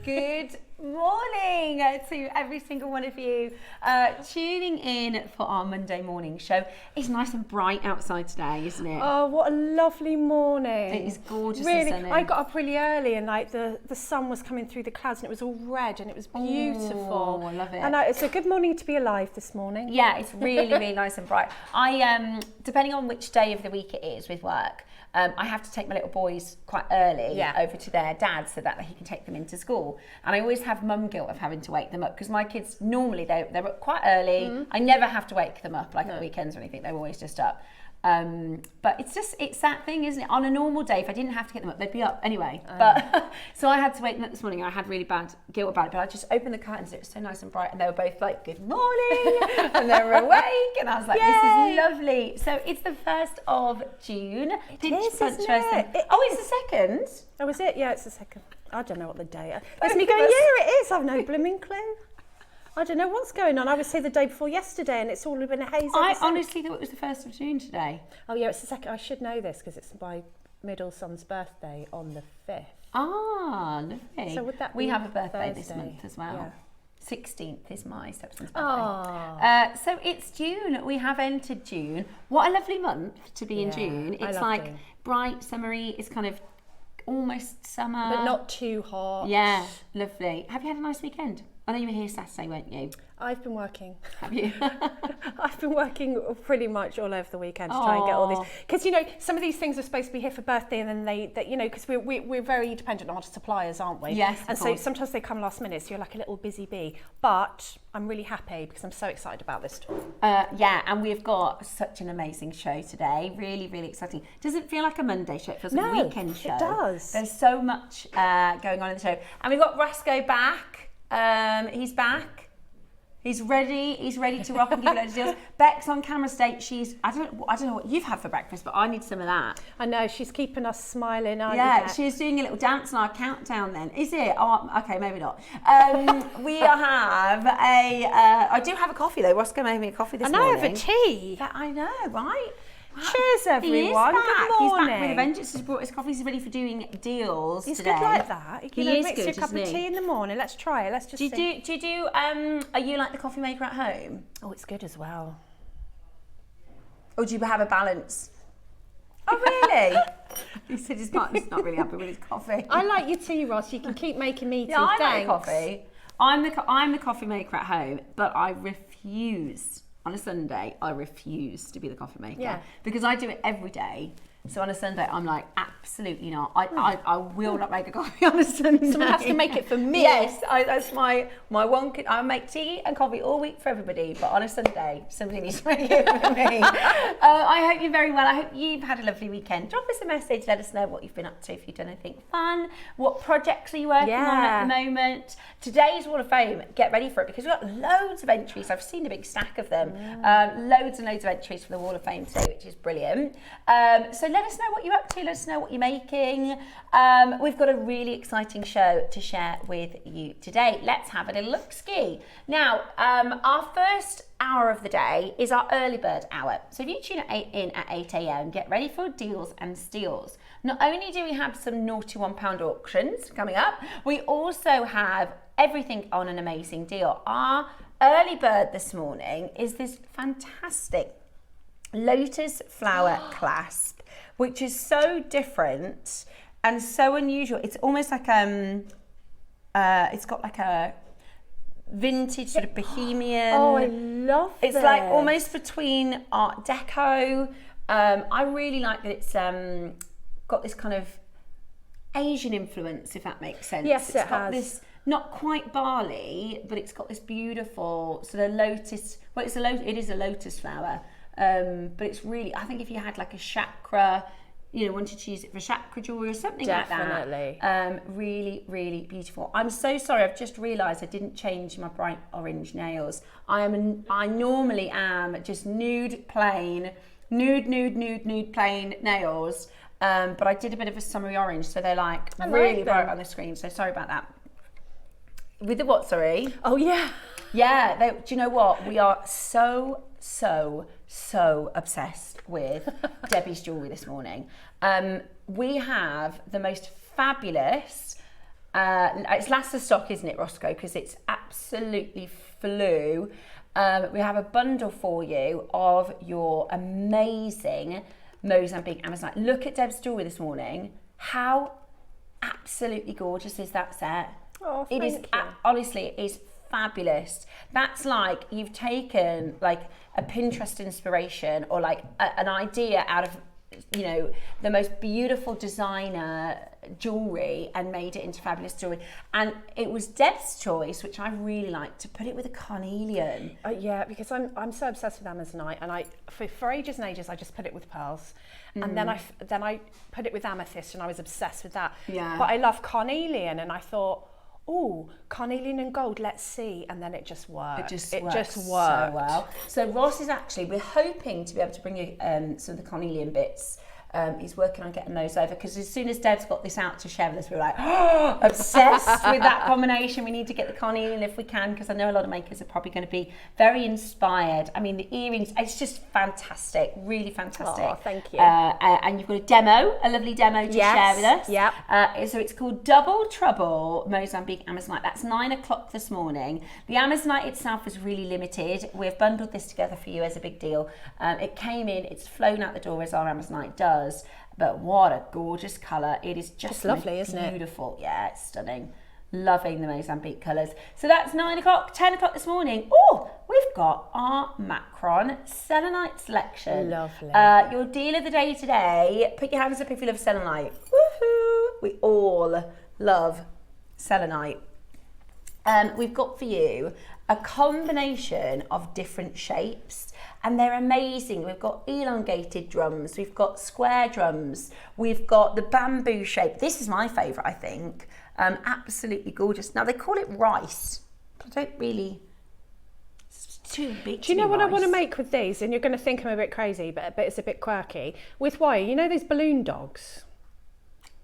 Good morning to every single one of you tuning in for our Monday morning show. It's nice and bright outside today, isn't it? Oh, what a lovely morning. It is gorgeous. Really, and sunny. I got up really early and like the sun was coming through the clouds and it was all red and it was beautiful. Oh, I love it. And it's a good morning to be alive this morning. Yeah, it's really, really nice and bright. I depending on which day of the week it is with work, I have to take my little boys quite early over to their dad so that he can take them into school. And I always have mum guilt of having to wake them up because my kids normally they're up quite early. I never have to wake them up at the weekends or anything. They're always just up. But it's that thing, isn't it? On a normal day, if I didn't have to get them up, they'd be up anyway. But so I had to wake them up this morning. I had really bad guilt about it, but I just opened the curtains. It was so nice and bright, and they were both like, "Good morning," and they were awake, and I was like, "This is lovely." So it's the 1st of June. It is, isn't it? It's the 2nd. Oh, is it? Yeah, it's the 2nd. I don't know what the day is. It's me going, yeah, it is. I've no blooming clue. I don't know what's going on. I was here the day before yesterday and it's all been a haze. I honestly thought it was the 1st of June today. Oh yeah, it's the 2nd. I should know this because it's my middle son's birthday on the 5th. Ah, lovely. So would that we be have a birthday Thursday? this month as well. Yeah. 16th is my stepson's birthday. Oh. So it's June. We have entered June. What a lovely month to be in June. It's like June. bright, summery. It's kind of almost summer. But not too hot. Yeah, lovely. Have you had a nice weekend? I know you were here Saturday, weren't you? I've been working. Have you? I've been working pretty much all over the weekend to try and get all these. Because, you know, some of these things are supposed to be here for birthday and then they you know, because we're very dependent on our suppliers, aren't we? Yes, and so sometimes they come last minute, so you're like a little busy bee. But I'm really happy because I'm so excited about this tour. Yeah, and we've got such an amazing show today. Really, really exciting. Doesn't feel like a Monday show. It feels like a weekend show. It does. There's so much going on in the show. And we've got Rasco back. He's back. He's ready to rock and give loads of deals. Beck's on camera state. I don't know what you've had for breakfast, but I need some of that. I know, she's keeping us smiling, aren't Yeah, you? she's doing a little dance on our countdown then. Is it? Oh, okay, maybe not. We have I do have a coffee though. Roscoe made me a coffee this morning. And I have a tea. I know, right? Cheers, everyone. He is back. Good morning. He's back with a vengeance. He's brought his coffee. He's ready for doing deals He's today. good like that. You He know, is makes good, you a cup of isn't he? tea in the morning. Let's try it. Let's just see. Do you do? Are you like the coffee maker at home, Oh, it's good as well. or do you have a balance? Oh really? He said his partner's not really happy with his coffee. I like your tea, Ross. You can keep making me tea. Yeah, I Thanks. like coffee. I'm the coffee maker at home, but I refuse. On a Sunday, I refuse to be the coffee maker because I do it every day. So on a Sunday, I'm like, absolutely not. I will not make a coffee on a Sunday. Someone has to make it for me. Yes, that's my one. I make tea and coffee all week for everybody, but on a Sunday, somebody needs to make it for me. I hope you're very well. I hope you've had a lovely weekend. Drop us a message. Let us know what you've been up to. If you've done anything fun, what projects are you working on at the moment? Today's Wall of Fame. Get ready for it because we've got loads of entries. I've seen a big stack of them. Loads and loads of entries for the Wall of Fame today, which is brilliant. So let us know what you're up to. Let us know what you're making. We've got a really exciting show to share with you today. Let's have a little look-ski. Now, our first hour of the day is our early bird hour. So if you tune in at 8 a.m, get ready for deals and steals. Not only do we have some naughty £1 auctions coming up, we also have everything on an amazing deal. Our early bird this morning is this fantastic lotus flower clasp, which is so different and so unusual. It's almost like it's got like a vintage sort of bohemian. Oh, I love it. It's like almost between Art Deco. I really like that it's got this kind of Asian influence, if that makes sense. Yes, It's got has. this not quite barley, but it's got this beautiful sort of lotus. Well, it is a lotus flower. But it's really, I think if you had like a chakra, you know, wanted to use it for chakra jewelry or something Definitely. like that. Really, really beautiful. I'm so sorry, I've just realised I didn't change my bright orange nails. I normally am just nude plain nails, but I did a bit of a summery orange, so they're like really bright on the screen, so sorry about that. With the what, sorry? Oh yeah. Yeah, do you know what? We are so obsessed with Debbie's jewellery this morning. We have the most fabulous It's last of stock, isn't it, Roscoe? Because it's absolutely flew. We have a bundle for you of your amazing Mozambique Amazonite. Look at Deb's jewellery this morning. How absolutely gorgeous is that set? Oh, it is honestly, it is fabulous. That's like you've taken like a Pinterest inspiration or like an idea out of, you know, the most beautiful designer jewellery and made it into fabulous jewellery. And it was Deb's choice, which I really liked, to put it with a carnelian. Yeah, because I'm so obsessed with Amazonite, and I for ages and ages I just put it with pearls, and then I put it with amethyst, and I was obsessed with that. Yeah. But I love carnelian, and I thought, oh, carnelian and gold, let's see, and then it just worked. It just worked so well. So Ross is actually, we're hoping to be able to bring you some of the carnelian bits. He's working on getting those over, because as soon as Deb's got this out to share with us, we're like, oh, obsessed with that combination. We need to get the carnelian if we can, because I know a lot of makers are probably going to be very inspired. I mean, the earrings, it's just fantastic, really fantastic. Oh, thank you. And you've got a demo, a lovely demo to share with us. Yep. So it's called Double Trouble Mozambique Amazonite. That's 9 o'clock this morning. The Amazonite itself is really limited. We've bundled this together for you as a big deal. It came in, it's flown out the door as our Amazonite does. But what a gorgeous colour. It is just lovely, isn't it? Beautiful. Yeah, it's stunning. Loving the Mozambique colours. So that's 9 o'clock, 10 o'clock this morning. Oh, we've got our Macaron Selenite selection. Lovely. Your deal of the day today. Put your hands up if you love selenite. Woohoo! We all love selenite. We've got for you a combination of different shapes, and they're amazing. We've got elongated drums, we've got square drums, we've got the bamboo shape. This is my favourite, I think. Absolutely gorgeous. Now they call it rice, but I don't really, it's too big. Do you know what rice. I want to make with these? And you're going to think I'm a bit crazy, but it's a bit quirky. With wire, you know those balloon dogs?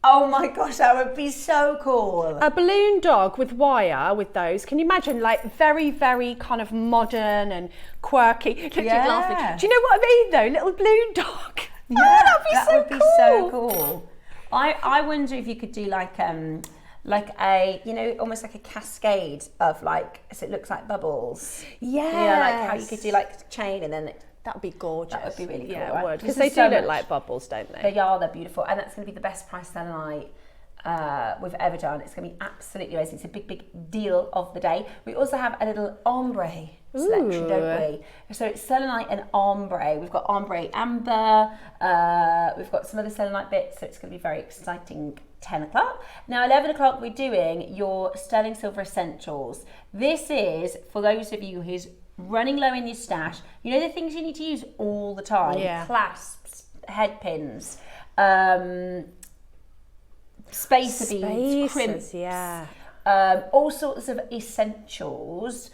Oh my gosh, that would be so cool. A balloon dog with wire with those. Can you imagine, like very, very kind of modern and quirky? Look, you're laughing. Do you know what I mean though? Little balloon dog. Yeah, that would be so cool. I wonder if you could do like a, you know, almost like a cascade of like, so it looks like bubbles. Yeah. You know, like how you could do like chain and then that would be gorgeous. That would be really cool. Yeah, it would. Because they they do look like bubbles, don't they? They are, they're beautiful. And that's going to be the best price selenite we've ever done. It's going to be absolutely amazing. It's a big, big deal of the day. We also have a little ombre selection, don't we? So it's selenite and ombre. We've got ombre amber. We've got some other selenite bits, so it's going to be very exciting. 10 o'clock. Now 11 o'clock we're doing your sterling silver essentials. This is for those of you who's running low in your stash. You know the things you need to use all the time. Yeah. Clasps, head pins, spacer beads, crimps, yeah. all sorts of essentials.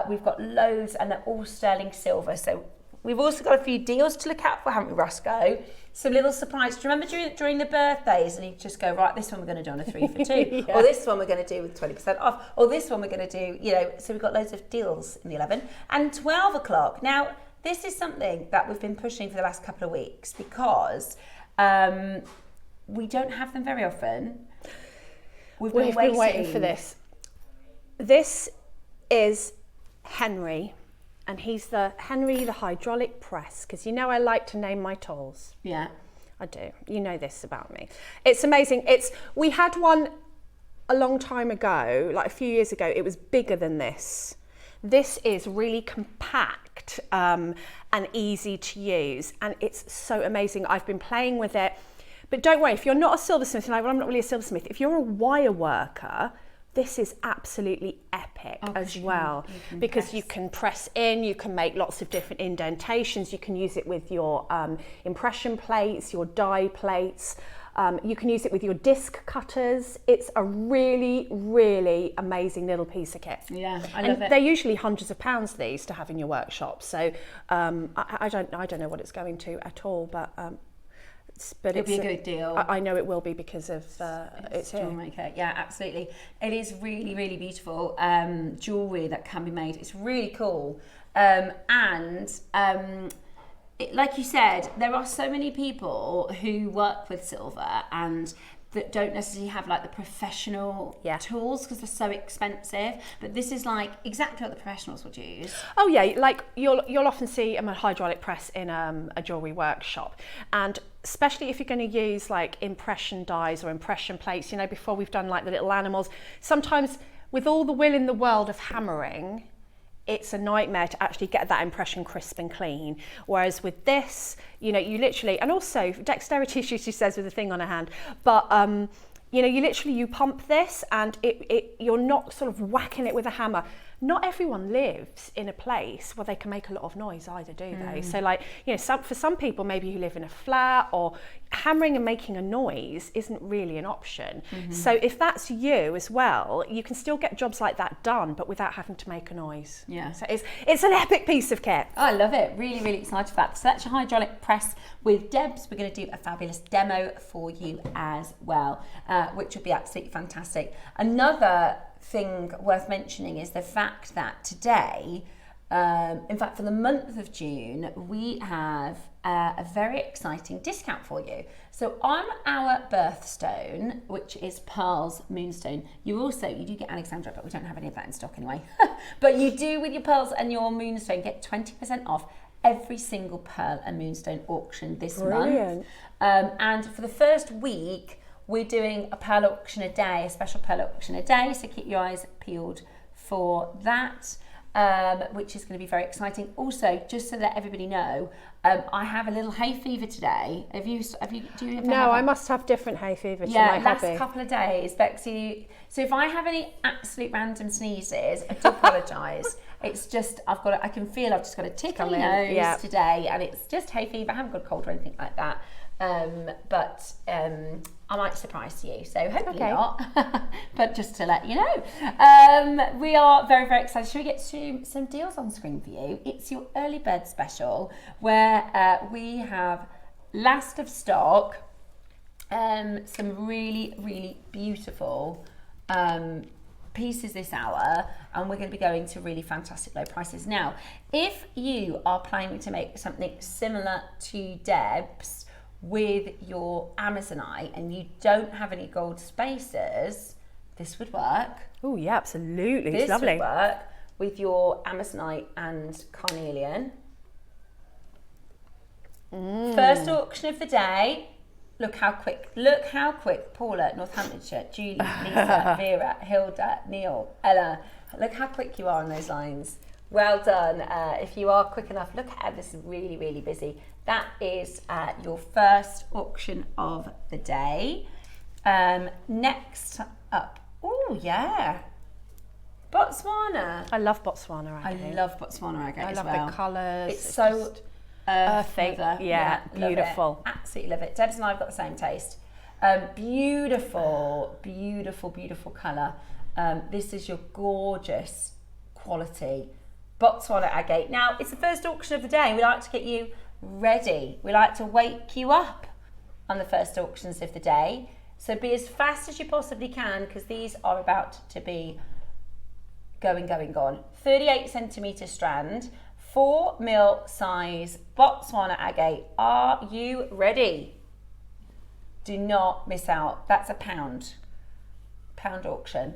We've got loads, and they're all sterling silver. So we've also got a few deals to look out for, haven't we, Roscoe? Some little surprises. Do you remember during the birthdays, and you just go, right, this one we're going to do on a 3 for 2, Yeah. or this one we're going to do with 20% off, or this one we're going to do, you know. So we've got loads of deals in the 11 and 12 o'clock. Now, this is something that we've been pushing for the last couple of weeks because we don't have them very often. We've been waiting for this. This is Henry. And he's the Henry the Hydrolic Press, because you know I like to name my tools. Yeah. I do. You know this about me. It's amazing. We had one a long time ago, like a few years ago. It was bigger than this. This is really compact and easy to use, and it's so amazing. I've been playing with it. But don't worry, if you're not a silversmith, and I'm not really a silversmith, if you're a wire worker, this is absolutely epic as well, because you can press in, you can make lots of different indentations, you can use it with your impression plates, your die plates, you can use it with your disc cutters. It's a really, really amazing little piece of kit. Yeah, I love it. They're usually hundreds of pounds these to have in your workshop, so I don't know what it's going to at all, but it'll be a good deal. I know it will be because of it's here. JewelleryMaker. Yeah, absolutely. It is really, really beautiful jewellery that can be made. It's really cool. And like you said, there are so many people who work with silver and that don't necessarily have like the professional tools because they're so expensive, but this is like exactly what the professionals would use. Oh yeah, like you'll often see a hydraulic press in a jewellery workshop, and especially if you're going to use like impression dies or impression plates, you know, before we've done like the little animals, sometimes with all the will in the world of hammering, it's a nightmare to actually get that impression crisp and clean. Whereas with this, you know, you literally, and also dexterity, she says with a thing on her hand, but you know, you pump this and you're not sort of whacking it with a hammer. Not everyone lives in a place where they can make a lot of noise either, do they? So like, you know, for some people maybe who live in a flat, or hammering and making a noise isn't really an option. So if that's you as well, you can still get jobs like that done, but without having to make a noise. Yeah. So it's an epic piece of kit. Oh, I love it. Really, really excited for that. So that's your hydraulic press with Debs. We're going to do a fabulous demo for you as well, which will be absolutely fantastic. Another thing worth mentioning is the fact that today, in fact for the month of June, we have a very exciting discount for you. So on our birthstone, which is Pearl's Moonstone, you do get Alexandra, but we don't have any of that in stock anyway. But you do, with your pearls and your moonstone, get 20% off every single pearl and moonstone auction this month. And for the first week, we're doing a pearl auction a day, a special pearl auction a day, so keep your eyes peeled for that, which is going to be very exciting. Also, just so that everybody know, I have a little hay fever today. Do you have No, I must have different hay fever to my last hobby. Couple of days, Bexy. So if I have any absolute random sneezes, I do apologise. It's just I can feel I've just got a tickly nose today, and it's just hay fever. I haven't got a cold or anything like that. But I might surprise you, so hopefully not, but just to let you know. We are very, very excited. Should we get some deals on screen for you? It's your early bird special, where we have last of stock, some really, really beautiful pieces this hour, and we're going to be going to really fantastic low prices. Now, if you are planning to make something similar to Deb's with your Amazonite and you don't have any gold spacers, this would work. Oh yeah, absolutely. This it's lovely. Would work with your Amazonite and carnelian. First auction of the day. Look how quick. Paula, Northamptonshire, Julie, Lisa, Vera, Hilda, Neil, Ella. Look how quick you are on those lines. Well done. If you are quick enough, look at this is really, really busy. That is your first auction of the day. Next up, oh yeah, Botswana. I love Botswana agate. I love Botswana agate as well. I love the colours. It's so earthy. Yeah, beautiful. Absolutely love it. Debs and I have got the same taste. Beautiful, beautiful, beautiful colour. This is your gorgeous quality Botswana agate. Now, it's the first auction of the day. We like to get you ready. We like to wake you up on the first auctions of the day. So be as fast as you possibly can, because these are about to be gone. 38 centimetre strand, 4 mil size Botswana agate. Are you ready? Do not miss out. That's a pound auction.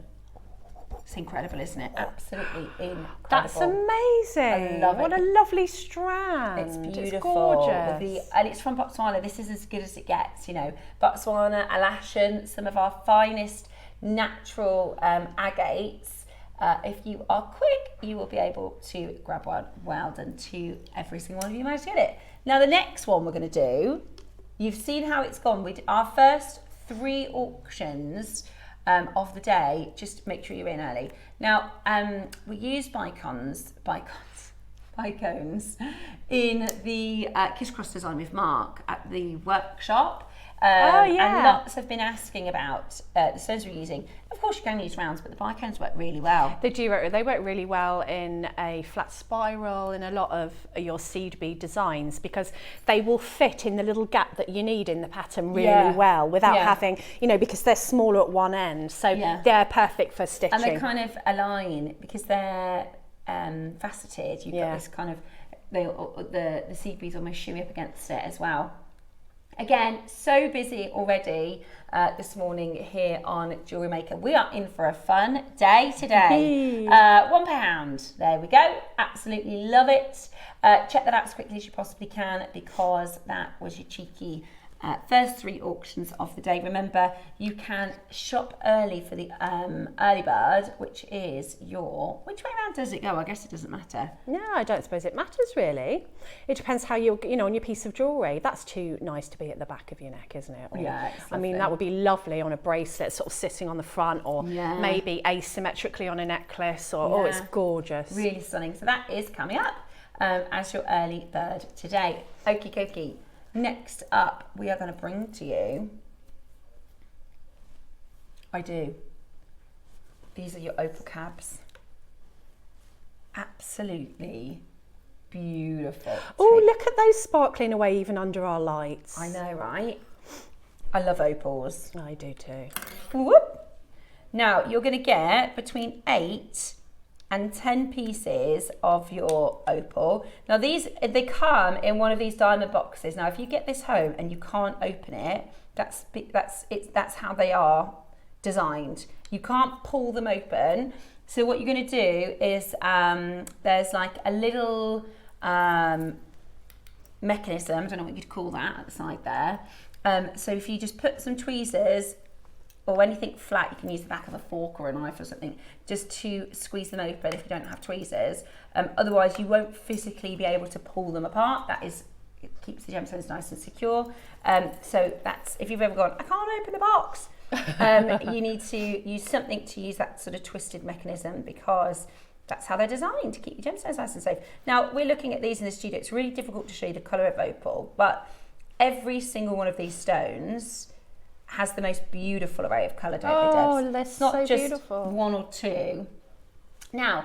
It's incredible, isn't it? Absolutely incredible. That's amazing. I love it. What a lovely strand. It's beautiful. It's gorgeous. And it's from Botswana. This is as good as it gets, you know. Botswana, Alashan, some of our finest natural agates. If you are quick, you will be able to grab one. Well done to every single one of you managed to get it. Now, the next one we're going to do, you've seen how it's gone. We did our first 3 auctions of the day. Just make sure you're in early. Now, we use bicones in the Kiss Cross design with Mark at the workshop. And lots have been asking about the stones we're using. Of course, you can use rounds, but the bicones work really well. They work really well in a flat spiral, in a lot of your seed bead designs, because they will fit in the little gap that you need in the pattern really well without having, you know, because they're smaller at one end. So they're perfect for stitching. And they kind of align because they're faceted. You've got this kind of the seed beads almost shimmy up against it as well. Again, so busy already this morning here on Jewellery Maker. We are in for a fun day today. £1. There we go. Absolutely love it. Check that out as quickly as you possibly can, because that was your cheeky first 3 auctions of the day. Remember, you can shop early for the early bird, which is your... Which way around does it go? I guess it doesn't matter. No, I don't suppose it matters really. It depends how you're, on your piece of jewellery. That's too nice to be at the back of your neck, isn't it? Or, yeah, it's I mean, that would be lovely on a bracelet, sort of sitting on the front, or maybe asymmetrically on a necklace, or oh, it's gorgeous. Really stunning. So that is coming up as your early bird today. Okie dokie. Next up, we are going to bring to you, these are your opal cabs. Absolutely beautiful. Oh, look at those sparkling away even under our lights. I know, right? I love opals. I do too. Whoop. Now, you're going to get between 8 and 10 pieces of your opal. Now they come in one of these diamond boxes. Now if you get this home and you can't open it, that's how they are designed. You can't pull them open. So what you're going to do is there's like a little mechanism, I don't know what you'd call that, at the side there. So if you just put some tweezers or anything flat, you can use the back of a fork or a knife or something just to squeeze them open if you don't have tweezers. Otherwise, you won't physically be able to pull them apart. It keeps the gemstones nice and secure. So that's, if you've ever gone, I can't open the box, you need to use something to use that sort of twisted mechanism, because that's how they're designed, to keep your gemstones nice and safe. Now, we're looking at these in the studio. It's really difficult to show you the colour of opal, but every single one of these stones has the most beautiful array of colour, don't they, Debs? Oh, that's it's not so just beautiful. 1 or 2. Now,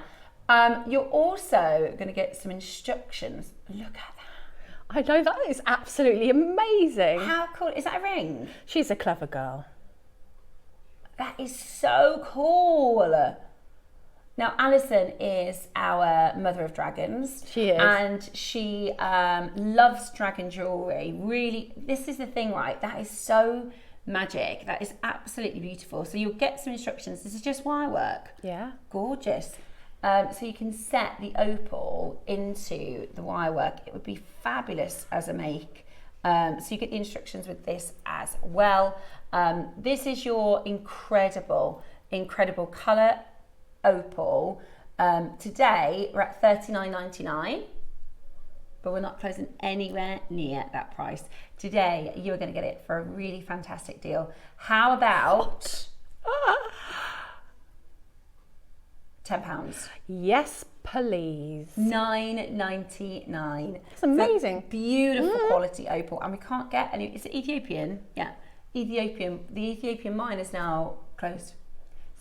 you're also going to get some instructions. Look at that. I know, that is absolutely amazing. How cool. Is that a ring? She's a clever girl. That is so cool. Now, Alison is our mother of dragons. She is. And she loves dragon jewellery. Really, this is the thing, right? That is so magic. That is absolutely beautiful. So you'll get some instructions. This is just wire work. Yeah. Gorgeous. So you can set the opal into the wire work. It would be fabulous as a make. So you get the instructions with this as well. This is your incredible colour opal. Today we're at $39.99, but we're not closing anywhere near that price. Today you're going to get it for a really fantastic deal. How about £10? Yes, please. $9.99. That's amazing. Beautiful quality opal, and we can't get any. Is it Ethiopian? Yeah, Ethiopian. The Ethiopian mine is now closed,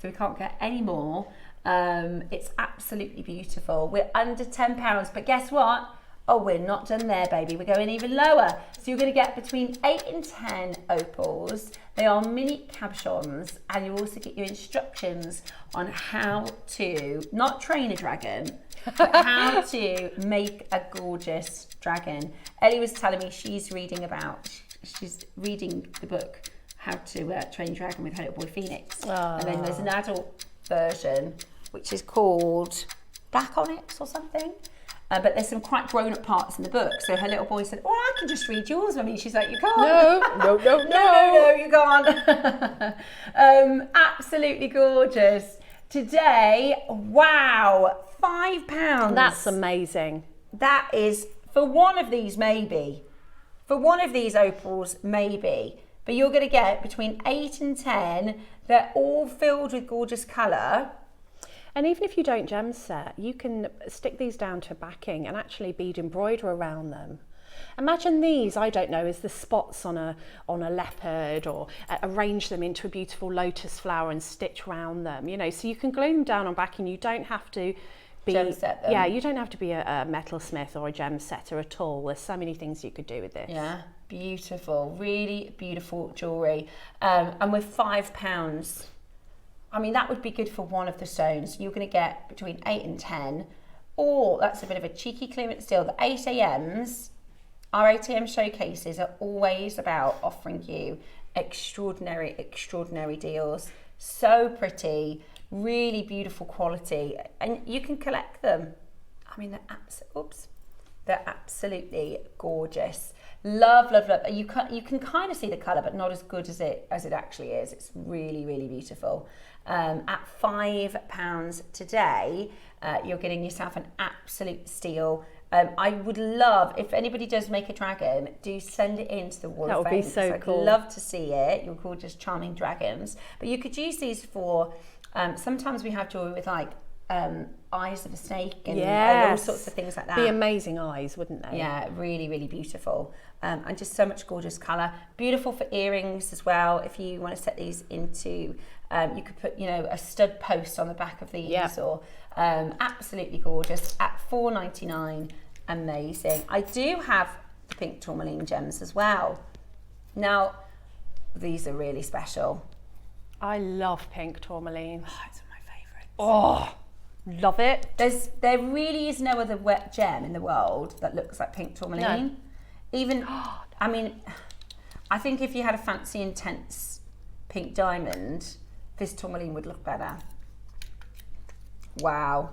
so we can't get any more. It's absolutely beautiful. We're under £10, but guess what? Oh, we're not done there, baby. We're going even lower. So you're going to get between 8 and 10 opals. They are mini cabochons, and you also get your instructions on how to, not train a dragon, but how to make a gorgeous dragon. Ellie was telling me she's reading the book, How to Train Dragon with her little boy Phoenix. And then there's an adult version, which is called Black Onyx or something. But there's some quite grown-up parts in the book. So her little boy said, "Oh, I can just read yours, Mummy." She's like, "You can't." No, You can't. Absolutely gorgeous. Today, wow, £5. That's amazing. That is, for one of these maybe. For one of these opals, maybe. But you're going to get between 8 and 10. They're all filled with gorgeous colour. And even if you don't gem set, you can stick these down to backing and actually bead embroider around them. Imagine these, I don't know, as the spots on a leopard, or arrange them into a beautiful lotus flower and stitch round them, so you can glue them down on backing. You don't have to be gem set them. Yeah, you don't have to be a metalsmith or a gem setter at all. There's so many things you could do with this. Yeah, beautiful, really beautiful jewellery. And with £5, I mean, that would be good for one of the stones. You're going to get between 8 and 10, Or that's a bit of a cheeky clearance deal. The 8 a.m.s, our 8 a.m. showcases are always about offering you extraordinary deals. So pretty, really beautiful quality, and you can collect them. I mean, they're absolutely gorgeous. Love. You can kind of see the colour, but not as good as it actually is. It's really, really beautiful. At £5 today, you're getting yourself an absolute steal. I would love, if anybody does make a dragon, do send it into the wall of fame. That would be so cool. I'd love to see it. You're gorgeous, charming dragons. But you could use these for, sometimes we have jewellery with like eyes of a snake and all sorts of things like that. Be amazing eyes, wouldn't they? Yeah, really, really beautiful. And just so much gorgeous colour. Beautiful for earrings as well. If you want to set these into, you could put, a stud post on the back of these, or absolutely gorgeous at $4.99. Amazing. I do have the pink tourmaline gems as well. Now, these are really special. I love pink tourmaline. Oh, it's one of my favourites. Oh, love it. There really is no other wet gem in the world that looks like pink tourmaline. No. Even, I mean, I think if you had a fancy, intense pink diamond, this tourmaline would look better. Wow.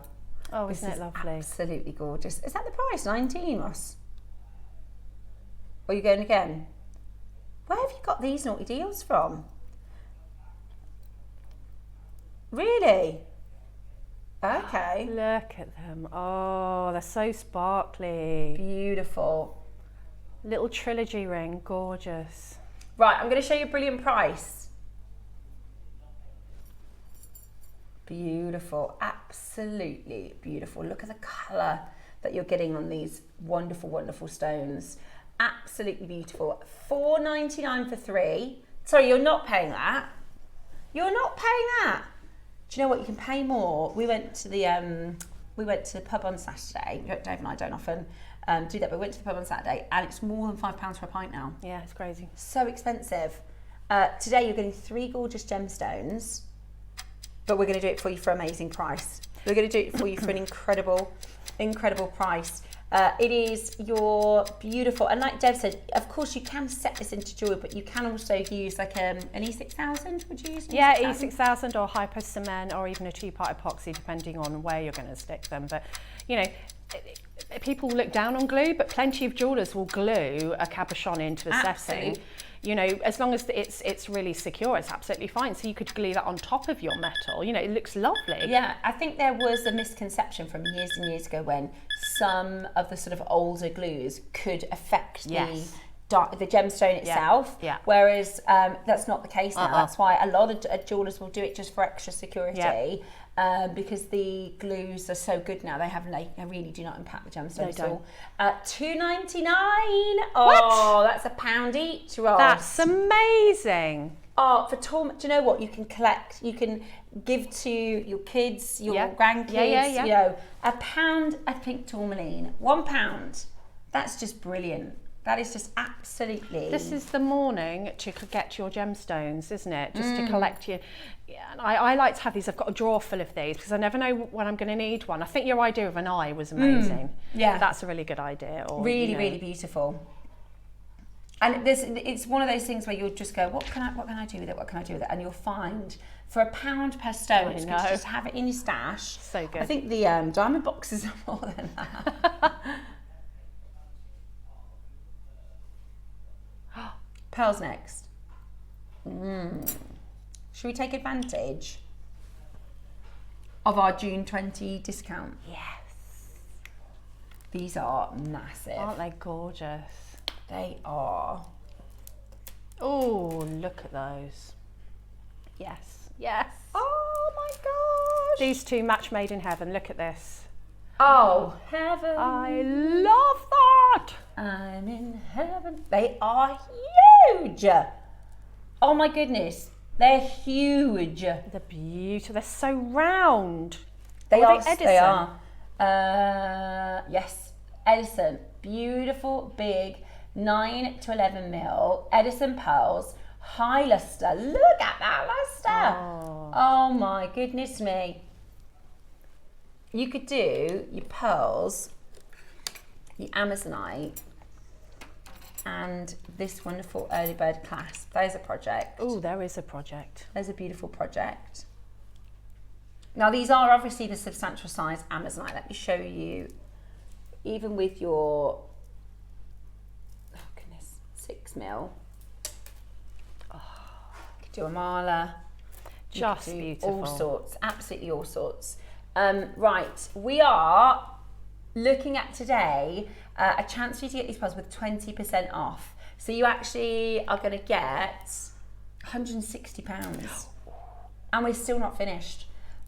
Oh, isn't it lovely? Absolutely gorgeous. Is that the price? 19, Ross? Or are you going again? Where have you got these naughty deals from? Really? Okay. Look at them. Oh, they're so sparkly. Beautiful. Little trilogy ring, gorgeous. Right, I'm going to show you a brilliant price. Beautiful, absolutely beautiful. Look at the colour that you're getting on these wonderful, wonderful stones. Absolutely beautiful. $4.99 for 3. Sorry, you're not paying that. You're not paying that. Do you know what? You can pay more. We went to the pub on Saturday. Dave and I don't often do that, but we went to the pub on Saturday, and it's more than £5 for a pint now. Yeah, it's crazy. So expensive. Today you're getting 3 gorgeous gemstones, but we're going to do it for you for an amazing price. We're going to do it for you for an incredible price. It is your beautiful, and like Deb said, of course you can set this into jewelry, but you can also use like an E6000. Would you use? Yeah, E6000 or hypo cement, or even a 2-part epoxy, depending on where you're going to stick them. But people look down on glue, but plenty of jewellers will glue a cabochon into a setting. As long as it's really secure, it's absolutely fine. So you could glue that on top of your metal. It looks lovely. Yeah, I think there was a misconception from years and years ago when some of the sort of older glues could affect the gemstone itself. Yeah. Whereas that's not the case now. That's why a lot of jewellers will do it just for extra security. Because the glues are so good now, they really do not impact the gemstones at all. $2.99. Oh, that's £1 each, Ross. That's amazing. Oh, do you know what? You can collect, you can give to your kids, your grandkids, £1 of pink tourmaline, £1. That's just brilliant. That is just absolutely... This is the morning to get your gemstones, isn't it? Just to collect your... Yeah, and I like to have these. I've got a drawer full of these because I never know when I'm going to need one. I think your idea of an eye was amazing. Yeah. That's a really good idea. Or, really beautiful. And it's one of those things where you'll just go, what can I do with it? What can I do with it? And you'll find for £1 per stone, it's good to just have it in your stash. So good. I think the diamond boxes are more than that. Pearls next. Should we take advantage of our June 20 discount? Yes. These are massive. Aren't they gorgeous? They are. Oh, look at those. Yes. Yes. Oh my gosh. These two match made in heaven. Look at this. Oh, heaven. I love that. I'm in heaven. They are huge. Oh my goodness. They're huge. They're beautiful. They're so round. They are. Edison? They are. Yes, Edison. Beautiful, big, 9 to 11 mil Edison pearls. High luster. Look at that luster. Oh my goodness me. you could do your pearls, your Amazonite, and this wonderful early bird clasp. There's a project. Oh, there is a project. There's a beautiful project. Now these are obviously the substantial size Amazonite. Let me show you, even with your, oh goodness, 6mm. Oh, you could do a mala. Just beautiful. All sorts, absolutely all sorts. Right, we are looking at today a chance for you to get these pearls with 20% off. So you actually are going to get £160. And we're still not finished.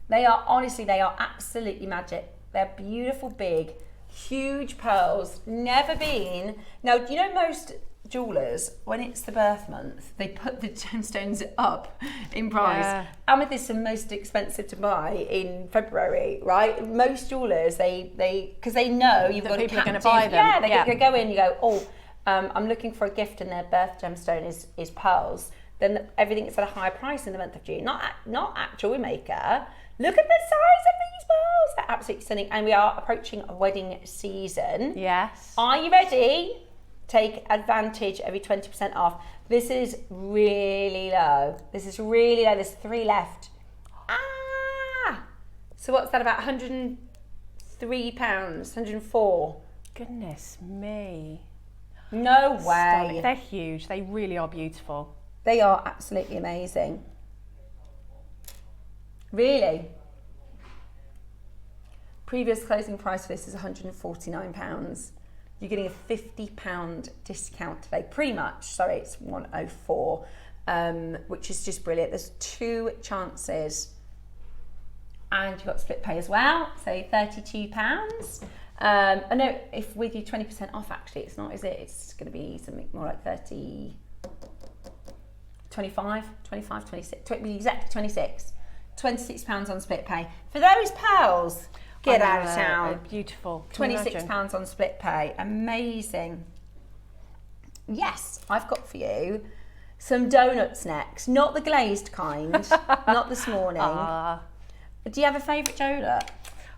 They are, honestly, they are absolutely magic. They're beautiful, big, huge pearls. Never been. Now, you know, most jewellers, when it's the birth month, they put the gemstones up in price. Yeah. Amethysts are most expensive to buy in February, right? Most jewellers, because they know you've got people are going to captive. buy them. Yeah, they go in, you go, oh, I'm looking for a gift, and their birth gemstone is pearls. Then everything is at a higher price in the month of June. Not at JewelleryMaker. Look at the size of these pearls. They're absolutely stunning. And we are approaching a wedding season. Yes. Are you ready? Take advantage of your 20% off. This is really low. This is really low. There's 3 left. Ah! So what's that, about £103, 104? Goodness me. No way. Stunning. They're huge. They really are beautiful. They are absolutely amazing. Really? Previous closing price for this is £149. You're getting a £50 discount today, pretty much. Sorry, it's 104, which is just brilliant. There's 2 chances, and you've got split pay as well, so £32. I know if with you 20% off, actually, it's not, is it? It's going to be something more like 30, 25, 26, to be exactly 26. £26 on split pay. For those pearls, get out of town. Beautiful. £26 on split pay. Amazing. Yes, I've got for you some donuts next. Not the glazed kind, not this morning. Do you have a favourite donut?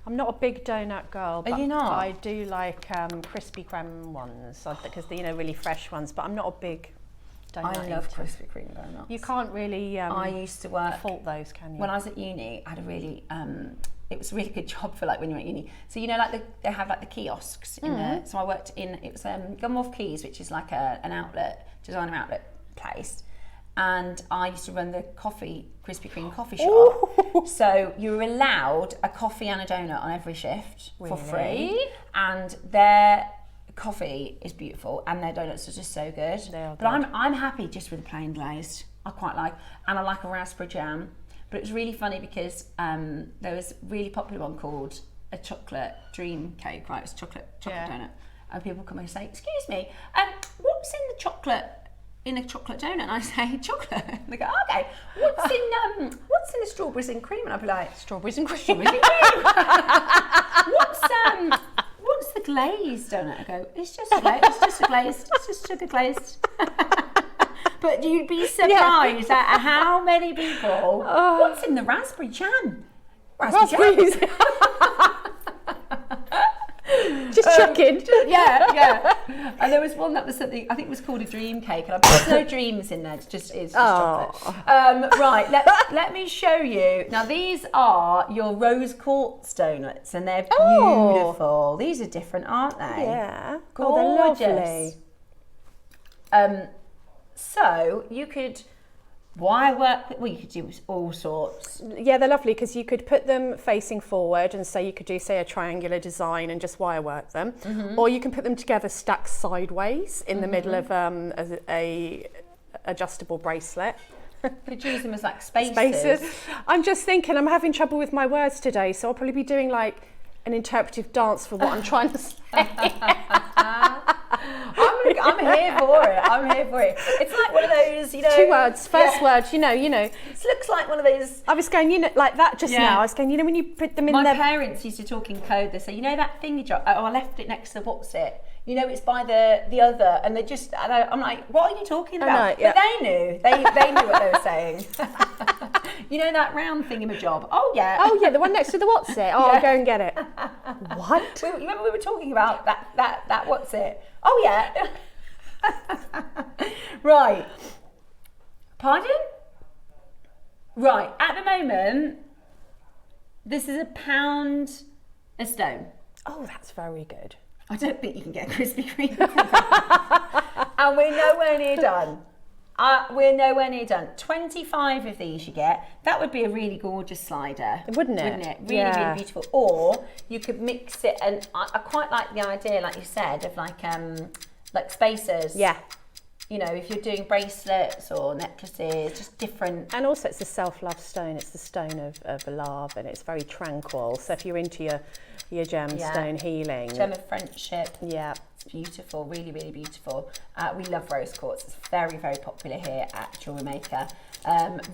I'm not a big donut girl, but Are you not? I do like crispy creme ones, because they're, you know, really fresh ones, but I'm not a big donut I love eater. Krispy Kreme donuts. You can't really I used to work, fault those, can you? when I was at uni, I had a really, it was a really good job for like when you're at uni. So you know, like they have like the kiosks in the, so I worked in, it was Gunwharf Quays, which is like an outlet, designer outlet place. And I used to run the Krispy Kreme coffee shop. Ooh. So you were allowed a coffee and a donut on every shift for free. Really? And their coffee is beautiful, and their donuts are just so good. They are but good. I'm happy just with a plain glazed. I quite like, and I like a raspberry jam. But it was really funny because there was a really popular one called a chocolate dream cake, right? It's chocolate donut, and people come and say, "Excuse me, what's in the chocolate?" In a chocolate donut, and I say chocolate. And they go, okay. What's in the strawberries and cream? And I'd be like, strawberries and cream. strawberries and cream. What's the glazed donut? I go, it's just sugar glazed. But you'd be surprised at how many people. What's in the raspberry jam? Raspberries. Just checking. Yeah. And there was one that was something, I think it was called a dream cake, and there's no dreams in there, it's just chocolate. Right, let me show you. Now these are your rose quartz donuts, and they're beautiful. These are different, aren't they? Yeah. Gorgeous. They're lovely. So you could wire work, well, you could do all sorts. Yeah, they're lovely because you could put them facing forward, and you could do, say, a triangular design and just wire work them, or you can put them together stacked sideways in the middle of a adjustable bracelet. Could use them as like spaces. I'm just thinking, I'm having trouble with my words today, so I'll probably be doing like an interpretive dance for what I'm trying to say. I'm here for it. I'm here for it. It's like one of those, you know. 2 words, first word, you know. It looks like one of those. I was going, like that just now. I was going, when you put them in My parents used to talk in code. They say, that thing you dropped. Oh, I left it next to what's it? It's by the other, and they just. I'm like, what are you talking about? I know, yeah. But they knew. They knew what they were saying. You know that round thingamajob? Oh yeah. Oh yeah, the one next to the what's it? Oh, Yeah. I'll go and get it. What? You remember we were talking about that what's it? Oh yeah. Right. Pardon? Right. At the moment, this is £1 a stone. Oh, that's very good. I don't think you can get Krispy Kreme. And we're nowhere near done. We're nowhere near done. 25 of these you get. That would be a really gorgeous slider. Wouldn't it? Wouldn't it? Really, Yeah. really beautiful. Or you could mix it, and I quite like the idea, like you said, of like spacers. Yeah. You know, if you're doing bracelets or necklaces, just different. And also it's a self-love stone. It's the stone of love, and it's very tranquil. So if you're into your gemstone healing. Gem of friendship. Yeah. It's beautiful, really, really beautiful. We love rose quartz. It's very, very popular here at JewelleryMaker.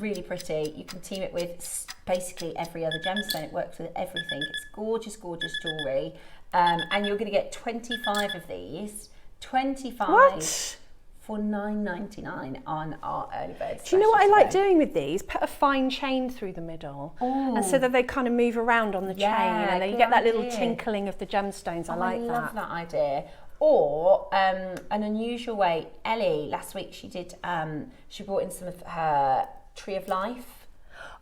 Really pretty. You can team it with basically every other gemstone. It works with everything. It's gorgeous, gorgeous jewellery. And you're going to get 25 of these. 25. What? For $9.99 on our early bird. Do you know what I like today. doing with these? Put a fine chain through the middle. Ooh. And so that they kind of move around on the Yeah, chain, and then you good get that little idea. tinkling of the gemstones. I like I that. love that idea. Or an unusual way, Ellie, last week she did, she brought in some of her Tree of Life.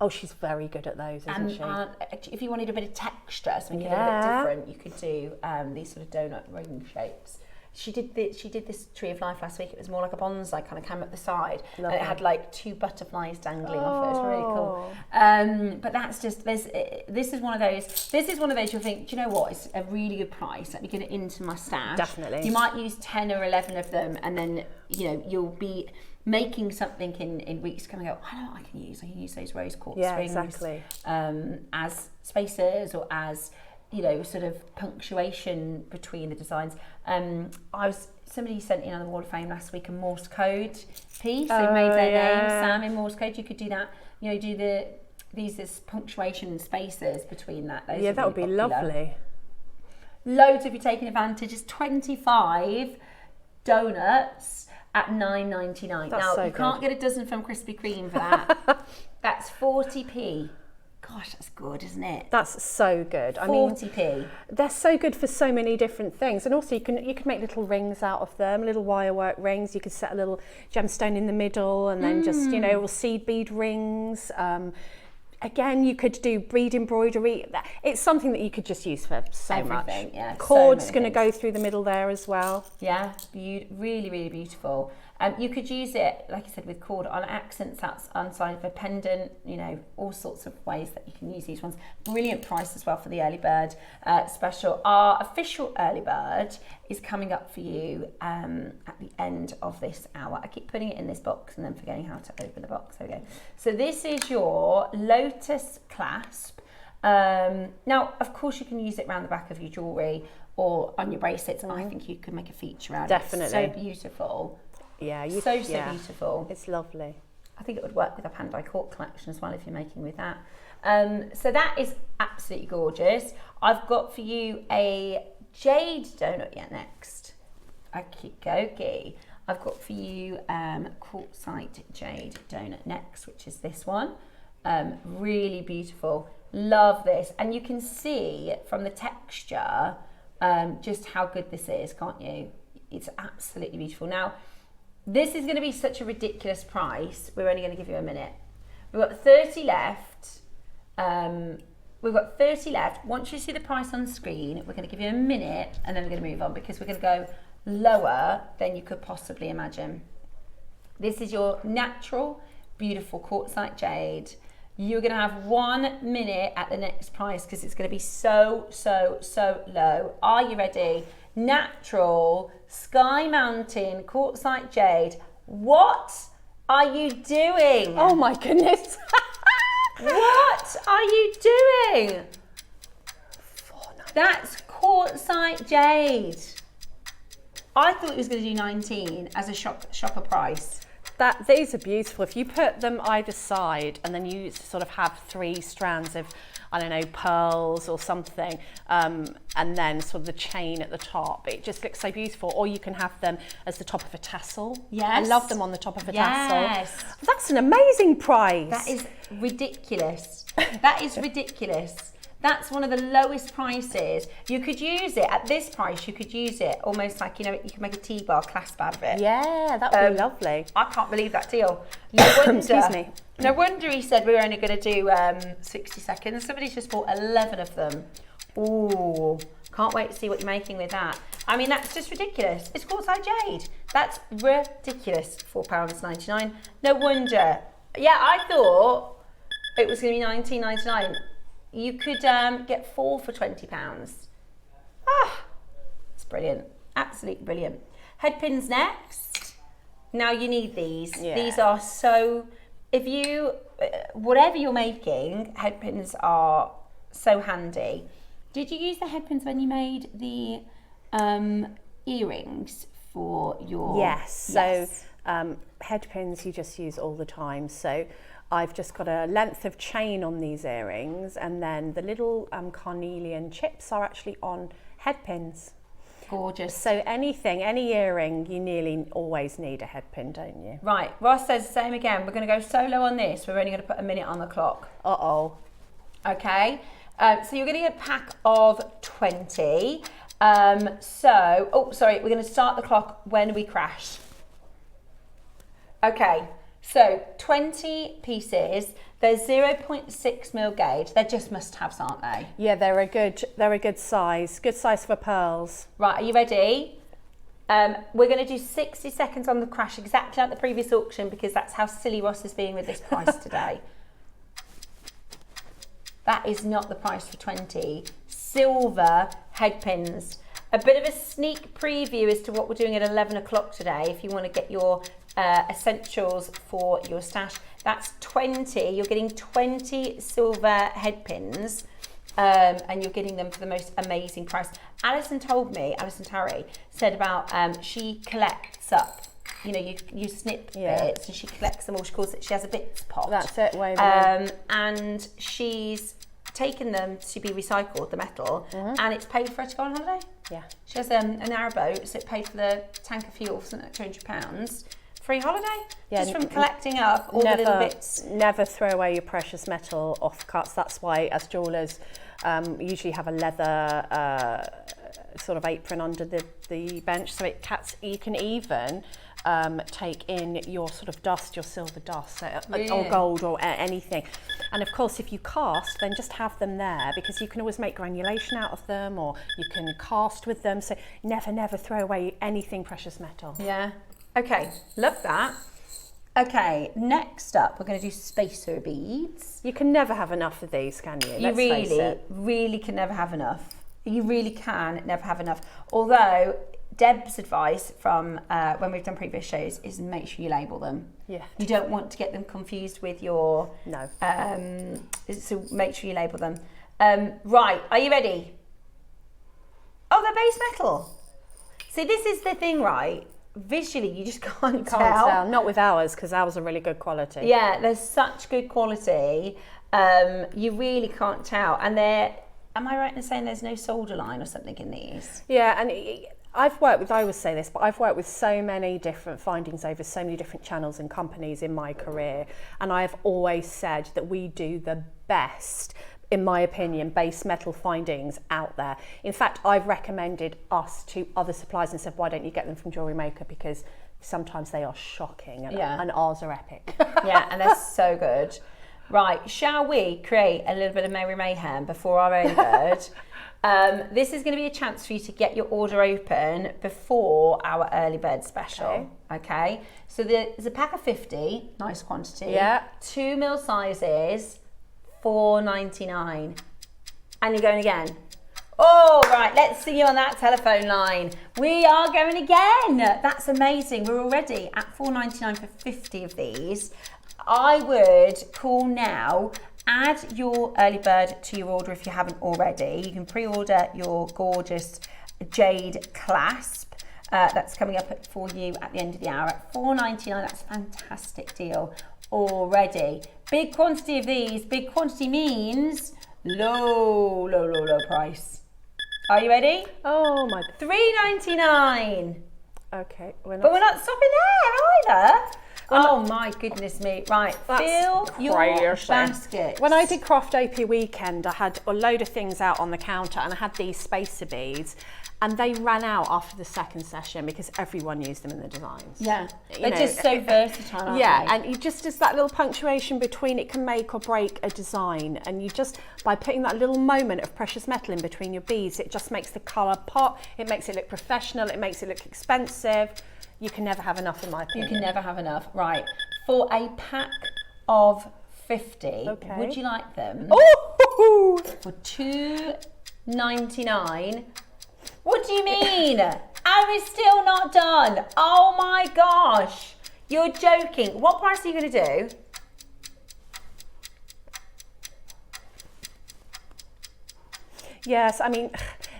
Oh, she's very good at those, isn't she? If you wanted a bit of texture, something a little bit different, you could do these sort of donut ring shapes. She did this Tree of Life last week. It was more like a bonsai, kind of came up the side. Lovely. And it had like 2 butterflies dangling off it. It was really cool. But that's just, this is one of those you'll think, do you know what, it's a really good price. Let me get it into my stash. Definitely. You might use 10 or 11 of them, and then, you know, you'll be making something in weeks to come and go, I know what I can use those rose quartz rings exactly. as spacers, or as, you know, sort of punctuation between the designs. Somebody sent in on the Wall of Fame last week a Morse code piece. They made their name Sam in Morse code. You could do that. You know, do these as punctuation spaces between that. Those That would be popular. lovely. Loads of you taking advantage. It's 25 donuts at $9.99. That's Now so you can't good. get a dozen from Krispy Kreme for that. That's 40p. Gosh, that's good, isn't it? That's so good. I mean, 40p. they're so good for so many different things, and also you can make little rings out of them, little wire work rings. You could set a little gemstone in the middle, and then just, you know, or seed bead rings. Again, you could do bead embroidery. It's something that you could just use for so Everything, much. yeah, so Cord's many going to things. go through the middle there as well. Yeah, really, really beautiful. You could use it, like I said, with cord on accents outside of a pendant, you know, all sorts of ways that you can use these ones. Brilliant price as well for the early bird special. Our official early bird is coming up for you at the end of this hour. I keep putting it in this box and then forgetting how to open the box. There we go. So this is your Lotus Clasp. Now, of course, you can use it around the back of your jewellery or on your bracelets. I think you could make a feature out of it. Definitely. It's so beautiful. Yeah, So beautiful. It's lovely. I think it would work with our Pandai Court collection as well if you're making with that. So that is absolutely gorgeous. I've got for you a Jade donut next. Okie. I've got for you quartzite Jade donut next, which is this one. Really beautiful. Love this. And you can see from the texture just how good this is, can't you? It's absolutely beautiful. Now, this is going to be such a ridiculous price. We're only going to give you a minute. We've got 30 left. Once you see the price on screen, we're going to give you a minute, and then we're going to move on because we're going to go lower than you could possibly imagine. This is your natural, beautiful quartzite jade. You're going to have 1 minute at the next price because it's going to be so low. Are you ready? Natural Sky Mountain quartzite jade. What are you doing? Oh my goodness. What are you doing? That's quartzite jade. I thought it was going to do 19 as a shopper price. These are beautiful. If you put them either side and then you sort of have 3 strands of, I don't know, pearls or something, and then sort of the chain at the top, it just looks so beautiful. Or you can have them as the top of a tassel. Yes. I love them on the top of a tassel. Yes. That's an amazing price. That is ridiculous. That is ridiculous. That's one of the lowest prices. You could use it at this price. You could use it almost like, you know, you can make a T-bar clasp out of it. Yeah, that would be lovely. I can't believe that deal. No wonder, Excuse me. No wonder he said we were only going to do 60 seconds. Somebody's just bought 11 of them. Ooh, can't wait to see what you're making with that. I mean, that's just ridiculous. It's quartzite jade. That's ridiculous. £4.99. No wonder. Yeah, I thought it was going to be $19.99. You could get 4 for £20. Ah, it's brilliant. Absolutely brilliant. Head pins next. Now you need these. Yeah. These are so, if you, whatever you're making, head pins are so handy. Did you use the head pins when you made the earrings for your? Yes. Yes. So head pins you just use all the time. So I've just got a length of chain on these earrings, and then the little carnelian chips are actually on head pins. Gorgeous. So any earring, you nearly always need a head pin, don't you? Right, Ross says the same again. We're going to go solo on this. We're only going to put a minute on the clock. Uh-oh. Okay, so you're going to get a pack of 20. We're going to start the clock when we crash. Okay. So 20 pieces, they're 0.6 mil gauge. They're just must-haves, aren't they? Yeah, they're a good size for pearls. Right, are you ready? We're going to do 60 seconds on the crash, exactly like the previous auction, because that's how silly Ross is being with this price today. That is not the price for 20. Silver head pins. A bit of a sneak preview as to what we're doing at 11 o'clock today, if you want to get your essentials for your stash. That's 20. You're getting 20 silver head pins, and you're getting them for the most amazing price. Alison Tarry said about she collects up. You know, you snip bits, and she collects them all. She has a bits pot. That's it, Waverly. And she's taken them to be recycled, the metal, and it's paid for her to go on holiday. Yeah. She has a narrowboat, so it paid for the tank of fuel for something like £200. Free holiday, just from collecting up all the little bits. Never throw away your precious metal offcuts. That's why, as jewellers, usually have a leather sort of apron under the bench, so you can even take in your sort of dust, your silver dust, or gold or anything. And of course, if you cast, then just have them there, because you can always make granulation out of them, or you can cast with them. So never throw away anything precious metal. Yeah. Okay, love that. Okay, next up, we're going to do spacer beads. You can never have enough of these, can you? You really can never have enough. You really can never have enough. Although, Deb's advice from when we've done previous shows is make sure you label them. Yeah. You don't want to get them confused with your... No. So make sure you label them. Right, are you ready? Oh, they're base metal. See, this is the thing, right? Visually, you just can't tell. Not with ours, because ours are really good quality. Yeah, they're such good quality. You really can't tell. And they're, am I right in saying there's no solder line or something in these? Yeah, and I always say this, but I've worked with so many different findings over so many different channels and companies in my career. And I've always said that we do the best, in my opinion, base metal findings out there. In fact, I've recommended us to other suppliers and said, why don't you get them from JewelleryMaker, because sometimes they are shocking and ours are epic. Yeah, and they're so good. Right, shall we create a little bit of Merry Mayhem before our early bird? This is going to be a chance for you to get your order open before our early bird special. Okay? So there's a pack of 50, nice quantity. Yeah. 2 mil sizes, $4.99. And you're going again. All right, let's see you on that telephone line. We are going again. That's amazing. We're already at $4.99 for 50 of these. I would call now, add your early bird to your order if you haven't already. You can pre-order your gorgeous Jade Clasp. That's coming up for you at the end of the hour at $4.99. That's a fantastic deal already. Big quantity of these. Big quantity means low price. Are you ready? Oh my. $3.99. Okay. But we're not stopping there either. Oh my goodness me. Right, fill your basket. When I did Craftopia weekend, I had a load of things out on the counter and I had these spacer beads and they ran out after the second session because everyone used them in the designs. Yeah, they're just so versatile, aren't yeah, they? and you just, as that little punctuation between it can make or break a design, and you just, by putting that little moment of precious metal in between your beads, it just makes the colour pop, it makes it look professional, it makes it look expensive. You can never have enough, in my opinion. You can never have enough. Right, for a pack of 50, would you like them? Oh! For $2.99. What do you mean? And we're still not done. Oh my gosh. You're joking. What price are you going to do? Yes, I mean,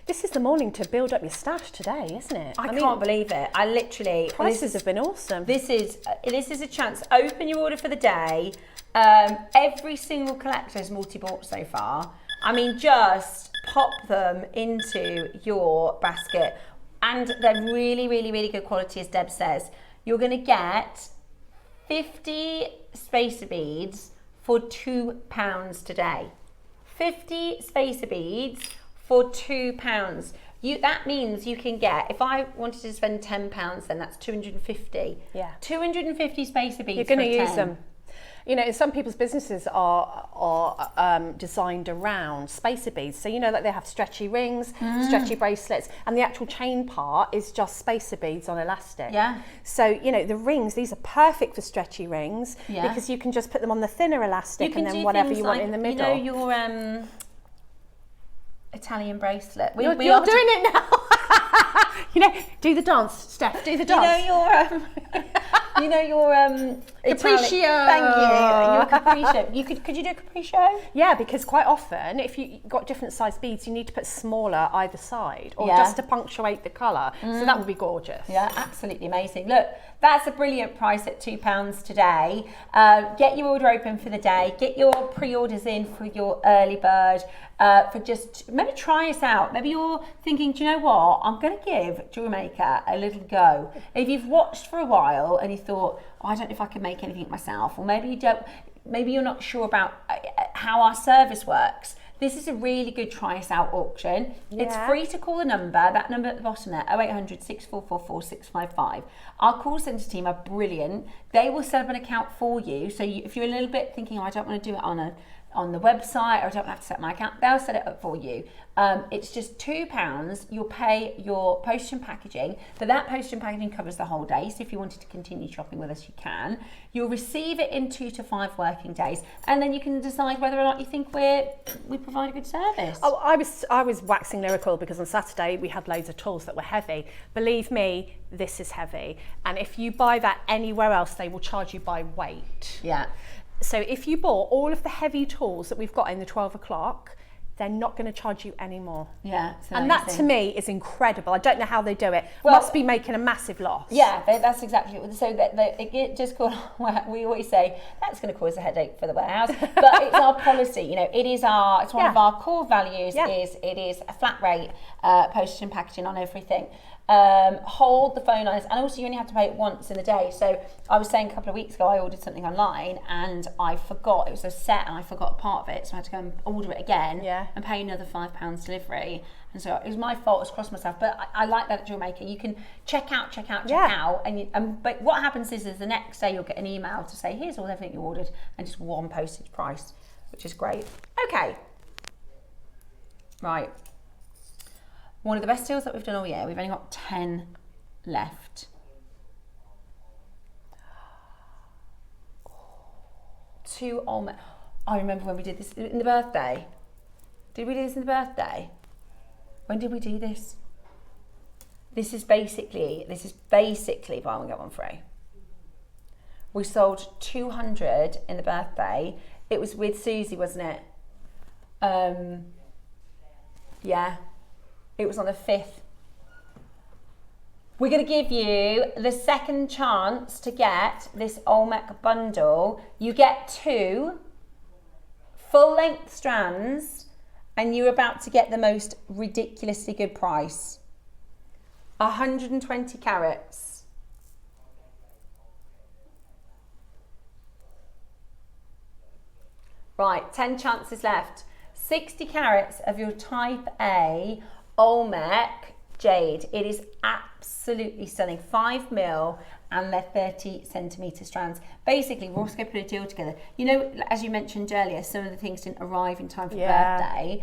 this is the morning to build up your stash today, isn't it? I can't believe it. I literally... Prices have been awesome. This is a chance. Open your order for the day. Every single collector has multi-bought so far. I mean, just pop them into your basket. And they're really, really, really good quality, as Deb says. You're going to get 50 spacer beads for £2 today. 50 spacer beads for £2. That means you can get, if I wanted to spend £10, then that's 250. Yeah. 250 spacer beads. You're going to use them. You know, some people's businesses are designed around spacer beads. So, you know, like they have stretchy rings, stretchy bracelets, and the actual chain part is just spacer beads on elastic. Yeah. So, you know, the rings, these are perfect for stretchy rings because you can just put them on the thinner elastic and then whatever you want in the middle. You know, your Italian bracelet. You're doing it now. You know, do the dance, Steph, do the dance. You know your Capriccio. Thank you. Your capriccio. Could you do a capriccio? Yeah, because quite often, if you've got different size beads, you need to put smaller either side, or just to punctuate the colour. So that would be gorgeous. Yeah, absolutely amazing. Look, that's a brilliant price at £2 today. Get your order open for the day. Get your pre-orders in for your early bird. For just maybe try us out. Maybe you're thinking, do you know what? I'm going to give JewelleryMaker a little go. If you've watched for a while and you thought, oh, I don't know if I can make anything myself, or maybe you don't. Maybe you're not sure about how our service works. This is a really good try us out auction. Yeah. It's free to call the number, that number at the bottom there, 0800 644 655. Our call centre team are brilliant. They will set up an account for you. So if you're a little bit thinking, oh, I don't want to do it on the website, or I don't have to set my account, they'll set it up for you. It's just £2. You'll pay your postage and packaging, but that postage and packaging covers the whole day. So if you wanted to continue shopping with us, you can. You'll receive it in 2 to 5 working days, and then you can decide whether or not you think we provide a good service. Oh, I was waxing lyrical because on Saturday we had loads of tools that were heavy. Believe me, this is heavy, and if you buy that anywhere else, they will charge you by weight. Yeah. So if you bought all of the heavy tools that we've got in the 12 o'clock, they're not going to charge you anymore. Yeah. And that to me is incredible. I don't know how they do it. Well, must be making a massive loss. Yeah, that's exactly it. So it just called, we always say that's going to cause a headache for the warehouse, but it's our policy. You know, it's one of our core values. It is a flat rate postage and packaging on everything. Hold the phone lines, and also you only have to pay it once in the day. So I was saying a couple of weeks ago I ordered something online and I forgot, it was a set and I forgot a part of it, so I had to go and order it again and pay another £5 delivery. And so it was my fault, I was cross myself, but I like that at JewelleryMaker. You can check out, but what happens is the next day you'll get an email to say here's all everything you ordered and just one postage price, which is great. Okay, right. One of the best deals that we've done all year. We've only got 10 left. I remember when we did this in the birthday. Did we do this in the birthday? When did we do this? This is basically buy one get one free. We sold 200 in the birthday. It was with Susie, wasn't it? Yeah. It was on the 5th. We're going to give you the second chance to get this Olmec bundle. You get 2 full-length strands, and you're about to get the most ridiculously good price. 120 carats. Right, 10 chances left. 60 carats of your type A Olmec jade. It is absolutely stunning. 5mm and they're 30 centimetre strands. Basically, we're also going to put a deal together. You know, as you mentioned earlier, some of the things didn't arrive in time for birthday.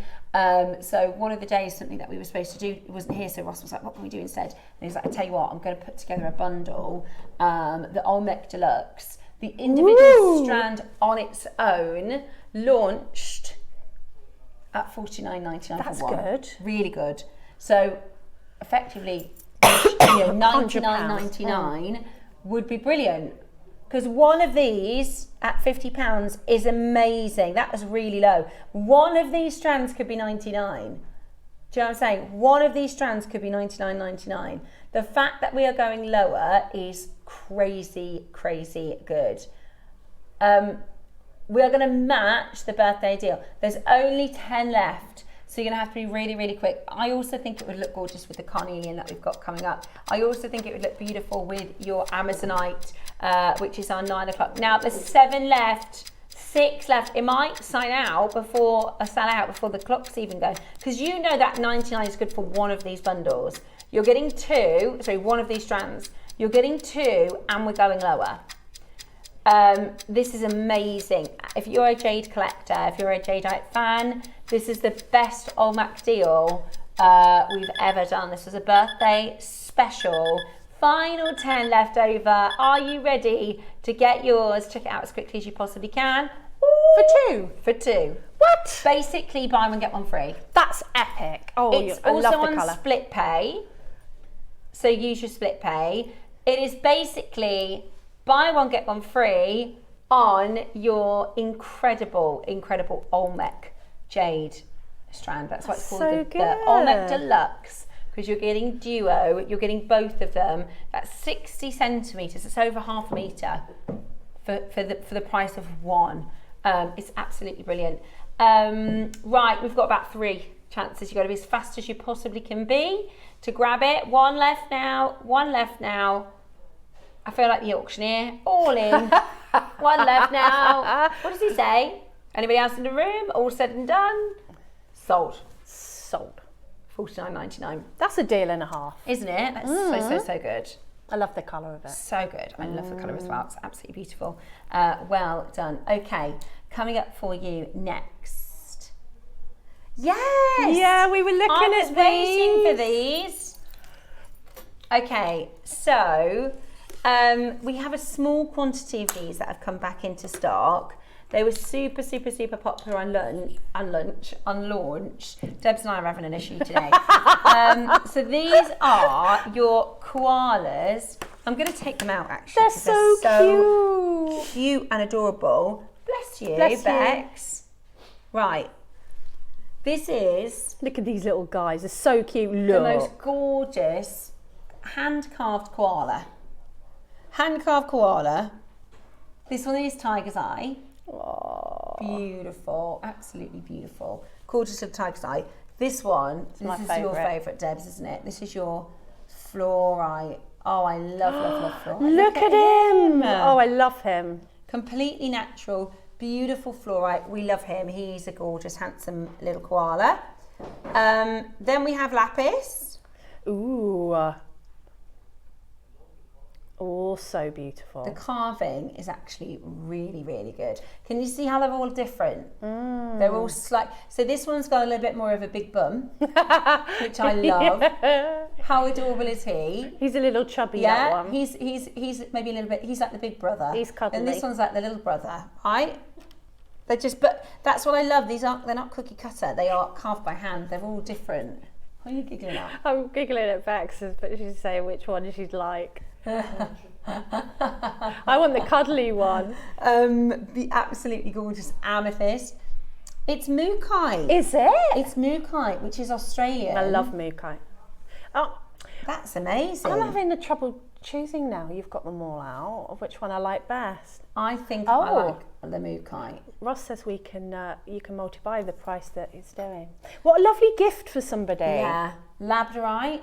So one of the days, something that we were supposed to do, it wasn't here, so Ross was like, what can we do instead? And he was like, I tell you what, I'm going to put together a bundle, the Olmec Deluxe. The individual strand on its own launched at $49.99 That's for one. good. Really good. So effectively, $99.99 would be brilliant, because one of these at £50 is amazing. That was really low. One of these strands could be $99. Do you know what I'm saying? One of these strands could be $99.99. The fact that we are going lower is crazy, crazy good. We are going to match the birthday deal. There's only 10 left, so you're going to have to be really, really quick. I also think it would look gorgeous with the carnelian that we've got coming up. I also think it would look beautiful with your Amazonite, which is our 9 o'clock. Now, there's 7 left, 6 left. It might sell out before the clock's even going, because you know that 99 is good for one of these bundles. You're getting 2, sorry, one of these strands. You're getting 2, and we're going lower. This is amazing. If you're a jade collector, if you're a jadeite fan, this is the best Olmec deal we've ever done. This was a birthday special. Final 10 left over. Are you ready to get yours? Check it out as quickly as you possibly can. Ooh, for two. What? Basically, buy one, get one free. That's epic. Oh, It's I also love the on colour. split pay. So use your split pay. It is basically buy one, get one free on your incredible, incredible Olmec jade strand. That's why it's called the Olmec Deluxe, because you're getting duo, you're getting both of them. That's 60 centimetres, it's over half a metre for the price of one. It's absolutely brilliant. Right, we've got about 3 chances. You've got to be as fast as you possibly can be to grab it. One left now. I feel like the auctioneer. All in. One left now. What does he say? Anybody else in the room? All said and done. Sold. $49.99. That's a deal and a half. Isn't it? That's so good. I love the colour of it. So good. I love the colour as well. It's absolutely beautiful. Well done. Okay, coming up for you next. Yes. Yeah, we were looking at waiting for these. Okay, so we have a small quantity of these that have come back into stock. They were super popular on launch. Debs and I are having an issue today. So these are your koalas. I'm going to take them out actually. They're so cute and adorable. Bless you, Bex. Right. This is... Look at these little guys. They're so cute. Look. The most gorgeous hand-carved koala. Hand-carved koala. This one is tiger's eye. Aww. Beautiful, absolutely beautiful. Gorgeous little tiger's eye. This one, this is your favourite, Debs, isn't it? This is your fluorite. Oh, I love fluorite. Look at him. Oh, I love him. Completely natural, beautiful fluorite. We love him. He's a gorgeous, handsome little koala. Then we have lapis. Ooh. Oh, so beautiful. The carving is actually really good. Can you see how they're all different? They're all slight. So this one's got a little bit more of a big bum, which I love. Yeah. How adorable is he? He's a little chubby, that one. He's maybe a little bit, he's like the big brother. He's cuddly. And this one's like the little brother, right? They're just, but that's what I love. They're not cookie cutter. They are carved by hand. They're all different. What are you giggling at? I'm giggling at Bex, but she's saying which one she'd like. I want the cuddly one. The absolutely gorgeous amethyst. It's mookaite. Is it? It's mookaite, which is Australian. I love mookaite. Oh, That's amazing. I'm having the trouble choosing now. You've got them all out, of which one I like best. I think I like the Mookaite. Ross says you can multiply the price that it's doing. What a lovely gift for somebody. Yeah, labradorite.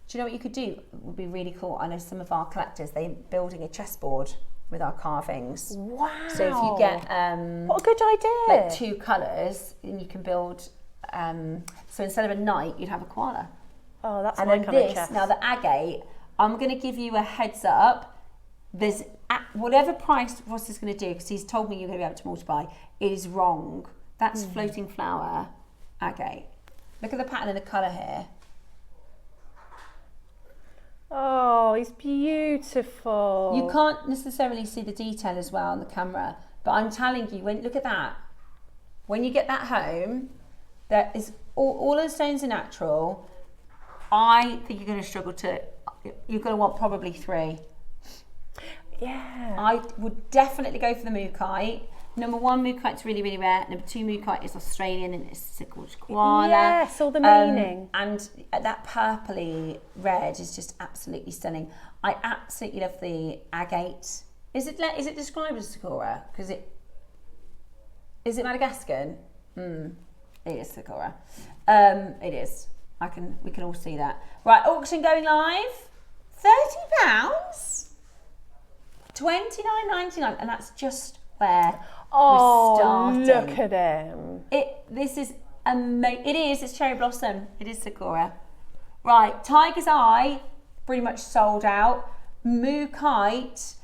Do you know what you could do? It would be really cool. I know some of our collectors, they're building a chessboard with our carvings. Wow. So if you get what a good idea. like 2 colours, then you can build. So instead of a knight, you'd have a koala. Oh, that's And my then kind of this, chess. now the agate, I'm going to give you a heads up. There's whatever price Ross is going to do, because he's told me you're going to be able to multiply, it is wrong. That's floating flower agate. Look at the pattern and the colour here. Oh, it's beautiful. You can't necessarily see the detail as well on the camera, but I'm telling you, look at that. When you get that home, that is all of the stones are natural. I think you're going to struggle you're going to want probably 3. Yeah. I would definitely go for the Mookaite. Number 1, Mookaite's really, really rare. Number 2, Mookaite is Australian and it's called koala. Yes, all the meaning. And that purpley red is just absolutely stunning. I absolutely love the agate. Is it described as Sakura? Because is it Madagascan? It is Sakura. It is. We can all see that. Right, auction going live. £30, $29.99, and that's just where we're starting. Look at him. This is amazing. It is. It's cherry blossom. It is Sakura. Right, Tiger's Eye, pretty much sold out. Mookaite,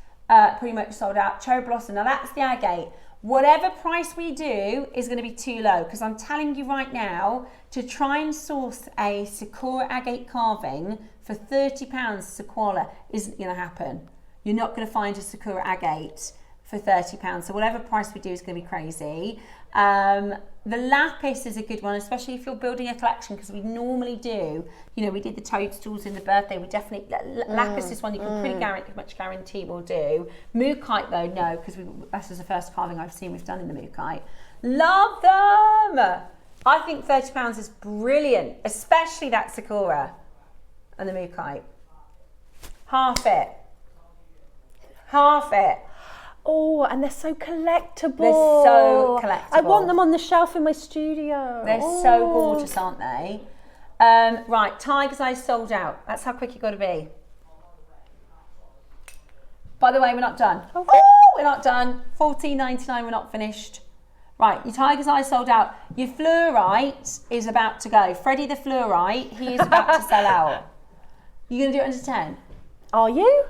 pretty much sold out. Cherry blossom. Now that's the agate. Whatever price we do is going to be too low, because I'm telling you right now, to try and source a Sakura agate carving for £30 Sequoia isn't going to happen. You're not going to find a Sakura agate for £30. So whatever price we do is going to be crazy. The lapis is a good one, especially if you're building a collection, because we normally do, we did the toadstools in the birthday. We definitely, lapis is one you can pretty much guarantee we'll do. Mookaite though, no, because this is the first carving I've seen we've done in the Mookaite. Love them! I think £30 is brilliant, especially that Sakura and the Mookaite. Half it. Oh, and they're so collectible. They're so collectible. I want them on the shelf in my studio. They're so gorgeous, aren't they? Right, Tiger's Eye sold out. That's how quick you got to be. By the way, we're not done. Oh, we're not done. $14.99, we're not finished. Right, your Tiger's Eye sold out. Your fluorite is about to go. Freddie the fluorite, he is about to sell out. You going to do it under 10? Are you?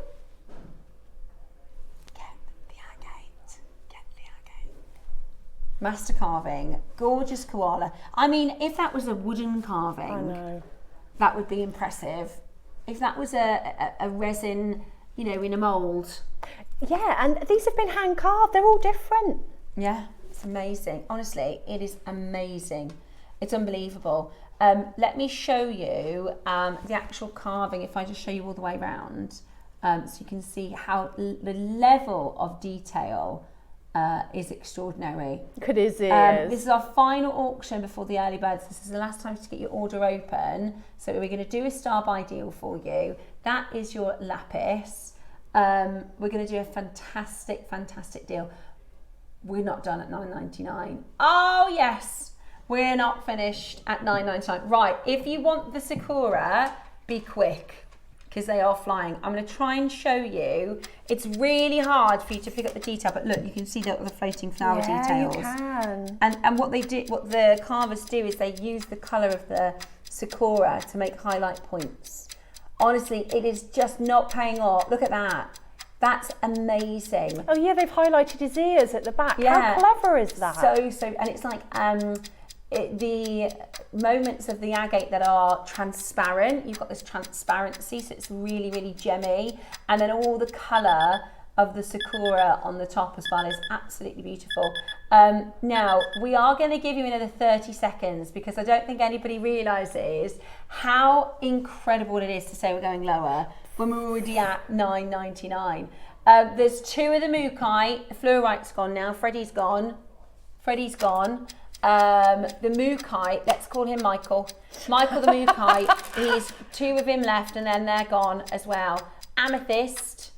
Master carving, gorgeous koala. I mean, if that was a wooden carving, I know. That would be impressive. If that was a resin, in a mould. Yeah, and these have been hand carved. They're all different. Yeah, it's amazing. Honestly, it is amazing. It's unbelievable. Let me show you the actual carving, if I just show you all the way around, so you can see how the level of detail is extraordinary. It is. This is our final auction before the early birds. This is the last time to get your order open. So we're going to do a star by deal for you. That is your lapis. We're going to do a fantastic, fantastic deal. We're not done at $9.99. Oh yes, we're not finished at $9.99. Right, if you want the Sakura, be quick, because they are flying. I'm going to try and show you. It's really hard for you to pick up the detail, but look, you can see the floating flower details. You can. And what the carvers do is they use the colour of the Sakura to make highlight points. Honestly, it is just not paying off. Look at that. That's amazing. Oh yeah, they've highlighted his ears at the back. Yeah. How clever is that? So, and it's like the moments of the agate that are transparent, you've got this transparency, so it's really, really gemmy, and then all the colour of the Sakura on the top as well is absolutely beautiful. Now, we are going to give you another 30 seconds, because I don't think anybody realises how incredible it is to say we're going lower when we're already at $9.99. There's 2 of the Mookaite. The fluorite's gone now. Freddie's gone. The Mookaite, let's call him Michael. Michael the Mookaite, he's 2 of him left and then they're gone as well. Amethyst,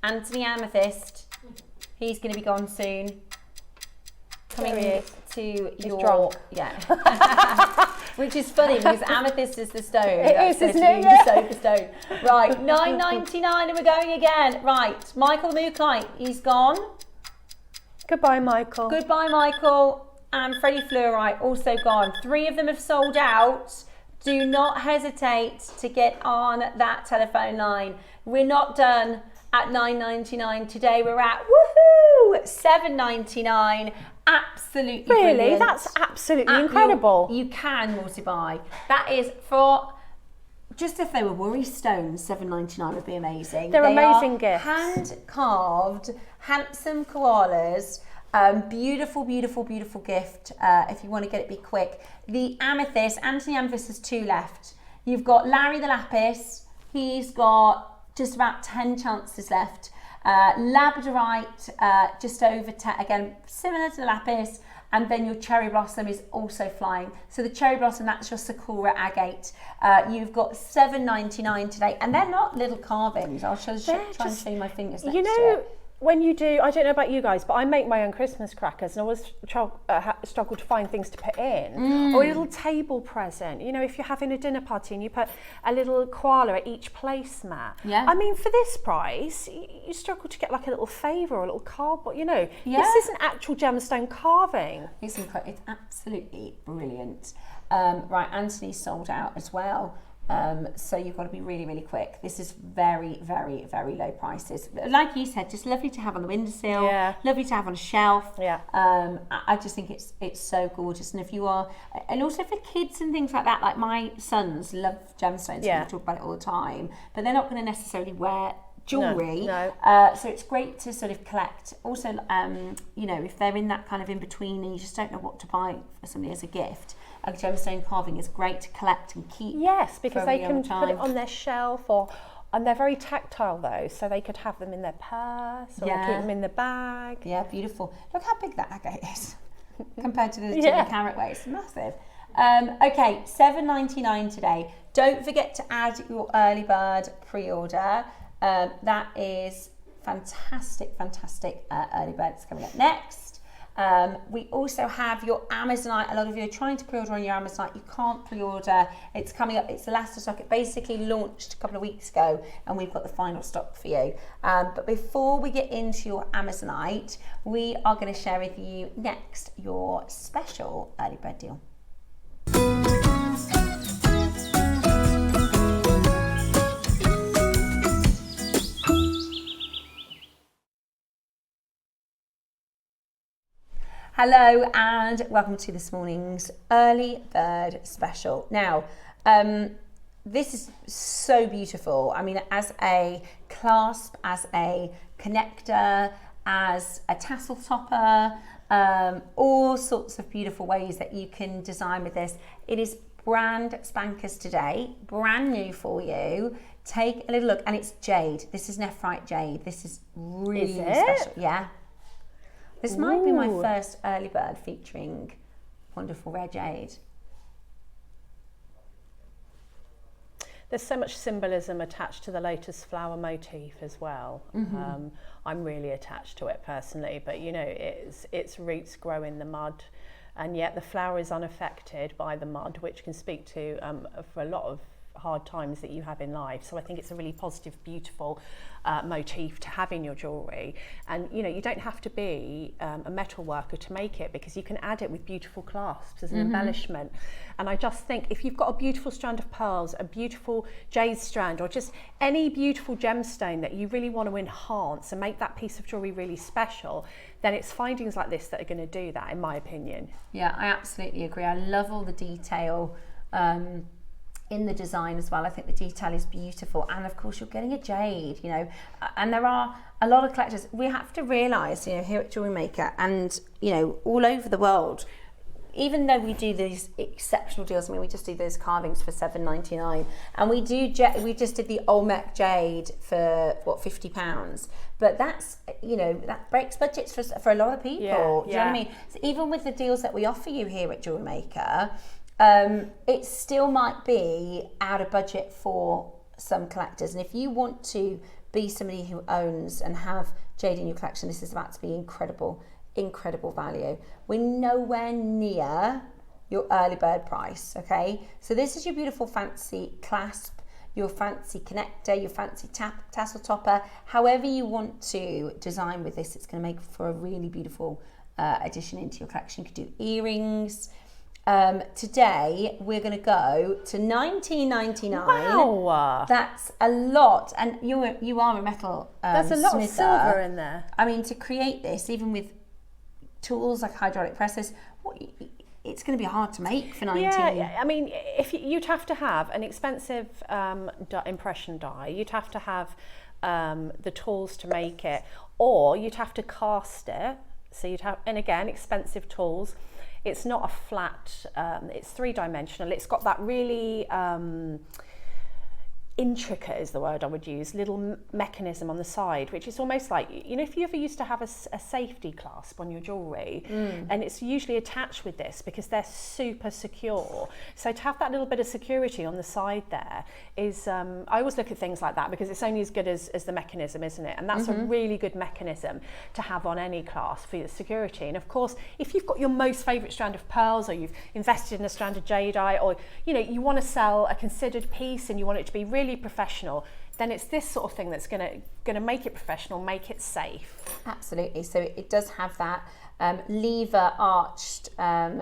Anthony Amethyst, he's going to be gone soon. Coming to your... drunk. Yeah. Which is funny because amethyst is the stone. It is, isn't it? The sofa stone. Right, $9.99 and we're going again. Right, Michael the Mookaite, he's gone. Goodbye, Michael. Goodbye, Michael. And Freddie Fluorite, also gone. 3 of them have sold out. Do not hesitate to get on that telephone line. We're not done at $9.99 today. We're at, woohoo, $7.99. Absolutely Really? brilliant. That's absolutely incredible. You can multi-buy. That is for... Just if they were worry stones, $7.99 would be amazing. They're amazing gifts. Hand-carved, handsome koalas. Beautiful, beautiful, beautiful gift. If you want to get it, be quick. The amethyst, Anthony Amethyst has 2 left. You've got Larry the Lapis. He's got just about 10 chances left. Labradorite, just over 10, again, similar to the Lapis. And then your Cherry Blossom is also flying. So the Cherry Blossom, that's your Sakura agate. You've got $7.99 today. And they're not little carvings. I'll try and show you my fingers next to it. When you do, I don't know about you guys, but I make my own Christmas crackers and I always struggle to find things to put in. Or a little table present. You know, if you're having a dinner party and you put a little koala at each placemat. Yeah. I mean, for this price, you struggle to get like a little favour or a little cardboard, you know. Yeah. This is an actual gemstone carving. It's incredible. It's absolutely brilliant. Right, Anthony's sold out as well. So you've got to be really, really quick. This is very, very, very low prices. Like you said, just lovely to have on the windowsill. Yeah. Lovely to have on a shelf. Yeah. I just think it's so gorgeous. And if you are, and also for kids and things like that, like my sons love gemstones. Yeah. We talk about it all the time, but they're not going to necessarily wear jewellery. No. So it's great to sort of collect. Also, you know, if they're in that kind of in between and you just don't know what to buy for somebody as a gift, a gemstone carving is great to collect and keep. Yes, because they can put it time. on their shelf, and they're very tactile though, so they could have them in their purse or Yeah. keep them in the bag. Yeah, beautiful. Look how big that agate is compared to the Yeah. carat weight. It's massive. Okay, $7.99 today. Don't forget to add your early bird pre-order. That is fantastic, fantastic early birds coming up next. We also have your Amazonite. A lot of you are trying to pre-order on your Amazonite. You can't pre-order. It's coming up. It's the last of stock. It basically launched a couple of weeks ago and we've got the final stock for you. But before we get into your Amazonite, we are going to share with you next your special early bird deal. Hello and welcome to this morning's early bird special. Now, this is so beautiful. I mean, as a clasp, as a connector, as a tassel topper, all sorts of beautiful ways that you can design with this. It is brand spankers today, brand new for you. Take a little look, and it's Jade. This is Nephrite Jade. This is really special. Yeah. This might be my first early bird featuring wonderful rare jade. There's so much symbolism attached to the lotus flower motif as well. Mm-hmm. I'm really attached to it personally, but you know, its roots grow in the mud, and yet the flower is unaffected by the mud, which can speak to for a lot of hard times that you have in life. So I think it's a really positive, beautiful motif to have in your jewellery. And you know, you don't have to be a metal worker to make it, because you can add it with beautiful clasps as an embellishment. And I just think if you've got a beautiful strand of pearls, a beautiful jade strand, or just any beautiful gemstone that you really want to enhance and make that piece of jewellery really special, then it's findings like this that are going to do that, in my opinion. Yeah, I absolutely agree. I love all the detail in the design as well. I think the detail is beautiful, and of course you're getting a jade, you know, and there are a lot of collectors. We have to realise, you know, here at JewelleryMaker and, you know, all over the world, even though we do these exceptional deals, I mean, we just do those carvings for $7.99, and we just did the Olmec Jade for what, £50, but that's, you know, that breaks budgets for a lot of people. Do you know what I mean? So even with the deals that we offer you here at JewelleryMaker, it still might be out of budget for some collectors, and if you want to be somebody who owns and have jade in your collection, this is about to be incredible value. We're nowhere near your early bird price, okay? So this is your beautiful fancy clasp, your fancy connector, your fancy tassel topper. However you want to design with this, it's going to make for a really beautiful addition into your collection. You could do earrings. Today we're going to go to $19.99. Wow, that's a lot, and you are a metal there's a lot smither. of silver in there. I mean, to create this, even with tools like hydraulic presses, it's going to be hard to make for 19. Yeah, I mean, if you'd have to have an expensive impression die, you'd have to have the tools to make it, or you'd have to cast it. So you'd have, and again, expensive tools. It's not a flat, it's three-dimensional. It's got that really intricate is the word I would use, little mechanism on the side, which is almost like, you know, if you ever used to have a safety clasp on your jewellery, and it's usually attached with this because they're super secure. So to have that little bit of security on the side there is, I always look at things like that because it's only as good as the mechanism, isn't it? And that's a really good mechanism to have on any clasp for your security. And of course, if you've got your most favourite strand of pearls, or you've invested in a strand of jadeite, or, you know, you want to sell a considered piece and you want it to be really professional, then it's this sort of thing that's going to make it professional, make it safe. Absolutely. So it does have that lever arched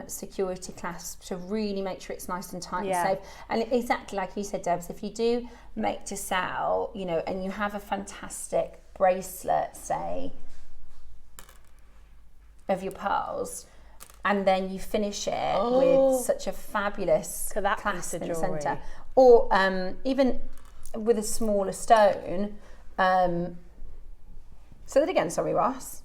security clasp to really make sure it's nice and tight and safe. And exactly like you said, Debs, if you do make to sell, you know, and you have a fantastic bracelet, say, of your pearls, and then you finish it with such a fabulous clasp in the centre, or even with a smaller stone. Say that again, sorry, Ross.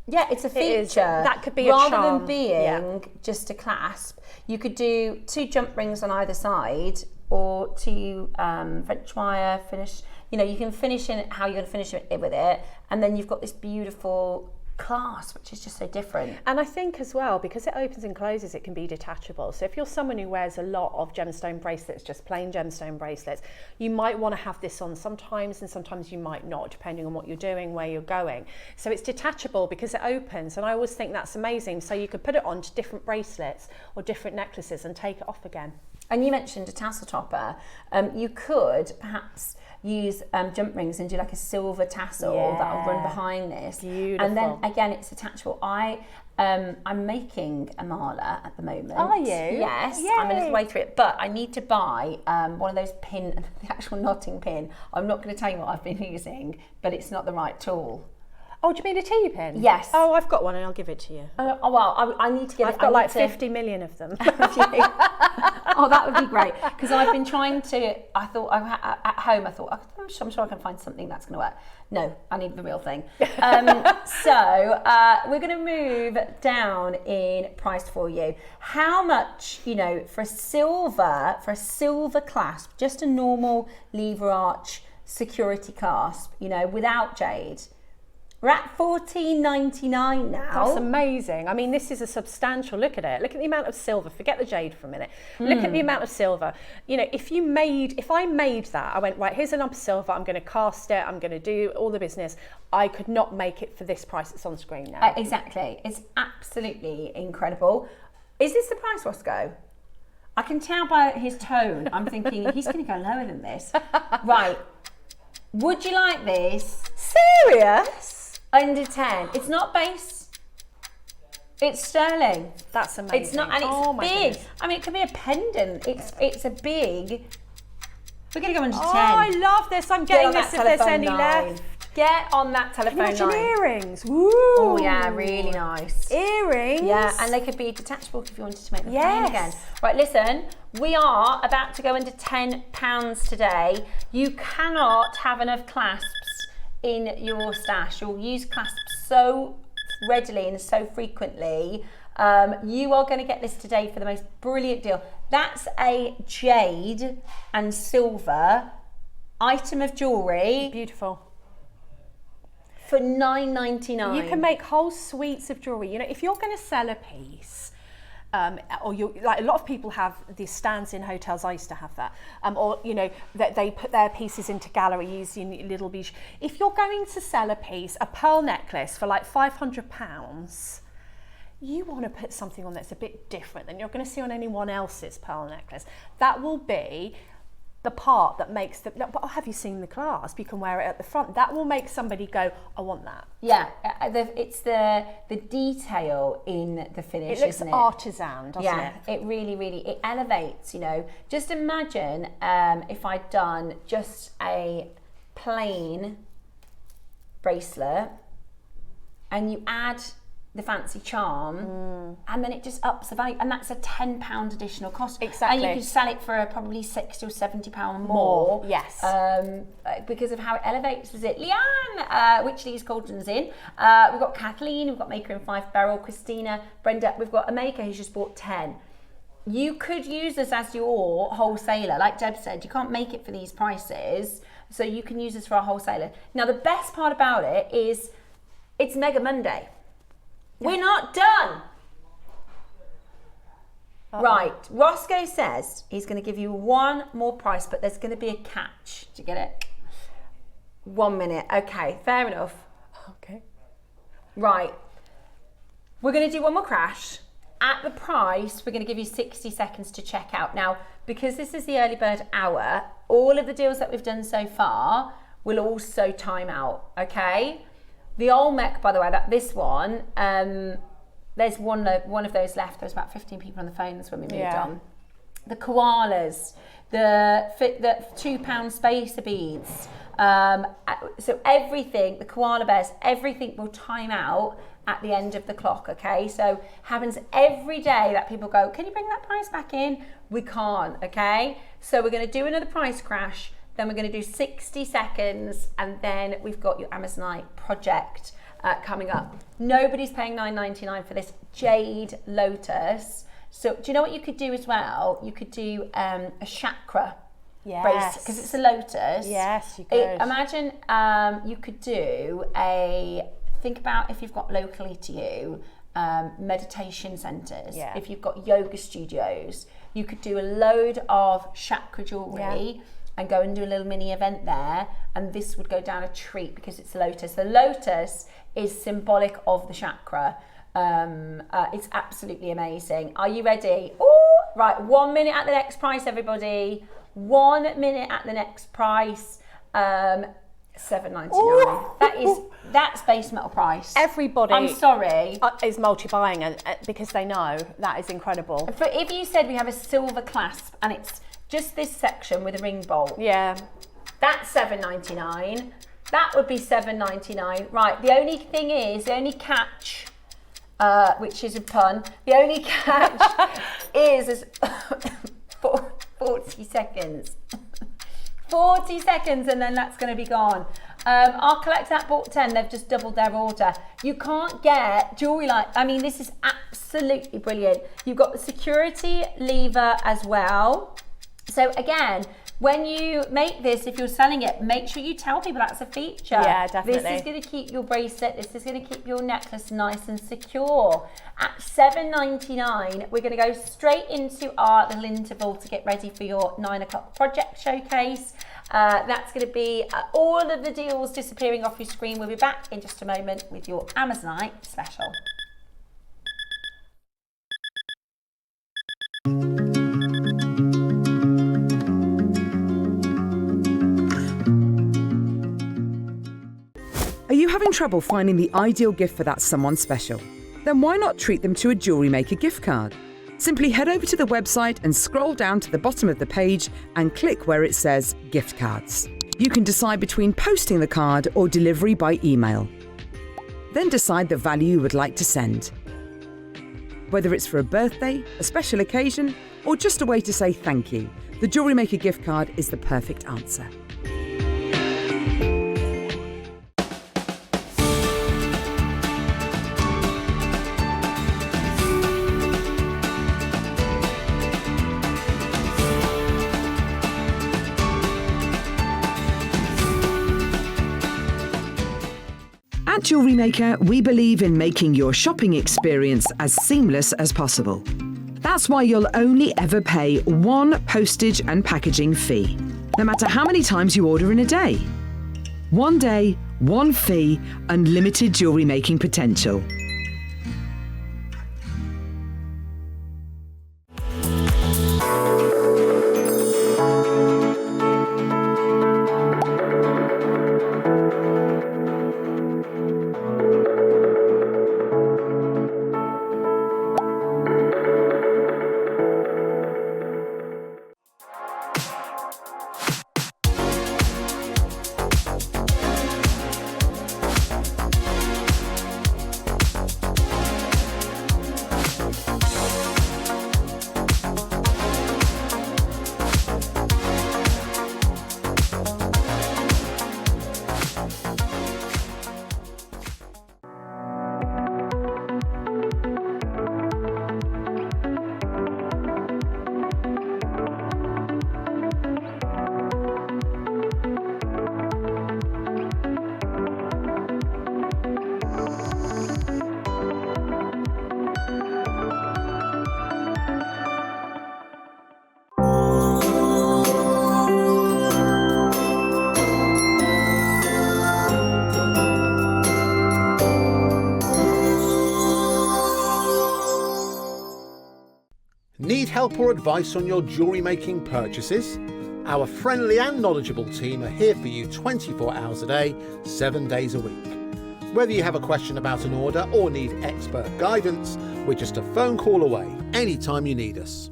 Yeah, it's a feature. That could be rather a charm. than being just a clasp. You could do 2 jump rings on either side, or 2 French wire finish. You know, you can finish in how you're going to finish it with it, and then you've got this beautiful clasp, which is just so different. And I think as well, because it opens and closes, it can be detachable. So if you're someone who wears a lot of gemstone bracelets, just plain gemstone bracelets, you might want to have this on sometimes, and sometimes you might not, depending on what you're doing, where you're going. So it's detachable because it opens, and I always think that's amazing. So you could put it on to different bracelets or different necklaces and take it off again. And you mentioned a tassel topper. You could perhaps use jump rings and do like a silver tassel that'll run behind this. Beautiful. And then again, it's attachable. I'm making a mala at the moment. Are you? Yes. Yay. I'm a little way through it, but I need to buy one of those the actual knotting pin. I'm not going to tell you what I've been using, but it's not the right tool. Oh, do you mean a T-pin? Yes. Oh, I've got one and I'll give it to you. Oh, well, I need to get I've got like 50 million of them. Oh, that would be great, because I've been trying to, at home I thought, I'm sure I can find something that's going to work. No, I need the real thing. So we're going to move down in price for you. How much, you know, for a silver clasp, just a normal lever arch security clasp, you know, without jade? We're at $14.99 now. That's amazing. I mean, this is a substantial, look at it. Look at the amount of silver. Forget the jade for a minute. Look at the amount of silver. You know, if I made that, I went, right, here's a lump of silver, I'm going to cast it, I'm going to do all the business. I could not make it for this price that's on screen now. Exactly. It's absolutely incredible. Is this the price, Roscoe? I can tell by his tone. I'm thinking he's going to go lower than this. Right. Would you like this? Serious? Under 10. It's not base. It's sterling. That's amazing. It's not, and it's big. Goodness. I mean, it could be a pendant. It's a big. We're going to go under 10. Oh, I love this. I'm getting this if there's any left. Get on that telephone line. Imagine earrings. Woo. Oh yeah, really nice. Earrings. Yeah, and they could be detachable if you wanted to make them plain again. Right, listen, we are about to go under £10 today. You cannot have enough clasps in your stash. You'll use clasps so readily and so frequently. You are going to get this today for the most brilliant deal. That's a jade and silver item of jewellery. Beautiful. For $9.99. You can make whole suites of jewellery. You know, if you're going to sell a piece, or you like a lot of people have these stands in hotels. I used to have that, or you know that they put their pieces into galleries in little beach. If you're going to sell a piece, a pearl necklace for like £500, you want to put something on that's a bit different than you're going to see on anyone else's pearl necklace. That will be the part that makes the, but have you seen the clasp? You can wear it at the front. That will make somebody go, I want that. Yeah, it's the detail in the finish, it looks isn't it? artisan, doesn't it? It really, it elevates, you know. Just imagine if I'd done just a plain bracelet and you add the fancy charm and then it just ups the value, and that's a £10 additional cost. Exactly. And you could sell it for probably £60 or £70 more. Yes. Because of how it elevates. Is it Leanne, which Lee's Cauldron's in? We've got Kathleen, we've got Maker in 5 Barrel, Christina, Brenda, we've got a Maker who's just bought 10. You could use this as your wholesaler. Like Deb said, you can't make it for these prices, so you can use this for a wholesaler. Now the best part about it is it's Mega Monday. We're not done. Right, Roscoe says he's going to give you one more price, but there's going to be a catch. Do you get it? 1 minute. Okay, fair enough. Okay. Right. We're going to do one more crash. At the price, we're going to give you 60 seconds to check out. Now, because this is the early bird hour, all of the deals that we've done so far will also time out, okay? The Olmec, by the way, this one, there's one of those left. There was about 15 people on the phones when we moved on. The koalas, the £2 spacer beads. So everything, the koala bears, everything will time out at the end of the clock, okay? So happens every day that people go, can you bring that price back in? We can't, okay? So we're gonna do another price crash. Then we're going to do 60 seconds, and then we've got your Amazonite project coming up. Nobody's paying $9.99 for this Jade Lotus. So do you know what you could do as well? You could do a chakra bracelet, because it's a lotus. Yes, you could. Imagine you could do think about if you've got locally to you, meditation centres, if you've got yoga studios, you could do a load of chakra jewellery and go and do a little mini event there, and this would go down a treat because it's a lotus. The lotus is symbolic of the chakra. It's absolutely amazing. Are you ready? Oh, right, 1 minute at the next price, everybody. 1 minute at the next price. $7.99. That's base metal price. Everybody, I'm sorry, is multi-buying because they know that is incredible. But if you said we have a silver clasp and it's just this section with a ring bolt, that's $7.99. That would be $7.99. Right. The only thing is, the only catch, which is a pun, the only catch is 40 seconds. 40 seconds, and then that's going to be gone. Our collector that bought 10, they've just doubled their order. You can't get jewellery like, I mean, this is absolutely brilliant. You've got the security lever as well. So again, when you make this, if you're selling it, make sure you tell people that's a feature. Yeah, definitely. This is going to keep your bracelet, this is going to keep your necklace nice and secure. At $7.99, we're going to go straight into our little interval to get ready for your 9 o'clock project showcase. That's going to be all of the deals disappearing off your screen. We'll be back in just a moment with your Amazonite special. Are you having trouble finding the ideal gift for that someone special? Then why not treat them to a JewelleryMaker gift card? Simply head over to the website and scroll down to the bottom of the page and click where it says gift cards. You can decide between posting the card or delivery by email. Then decide the value you would like to send. Whether it's for a birthday, a special occasion, or just a way to say thank you, the JewelleryMaker gift card is the perfect answer. JewelleryMaker, we believe in making your shopping experience as seamless as possible. That's why you'll only ever pay one postage and packaging fee, no matter how many times you order in a day. One day, one fee, unlimited jewellery making potential. Need help or advice on your jewellery making purchases? Our friendly and knowledgeable team are here for you 24 hours a day, 7 days a week. Whether you have a question about an order or need expert guidance, we're just a phone call away anytime you need us.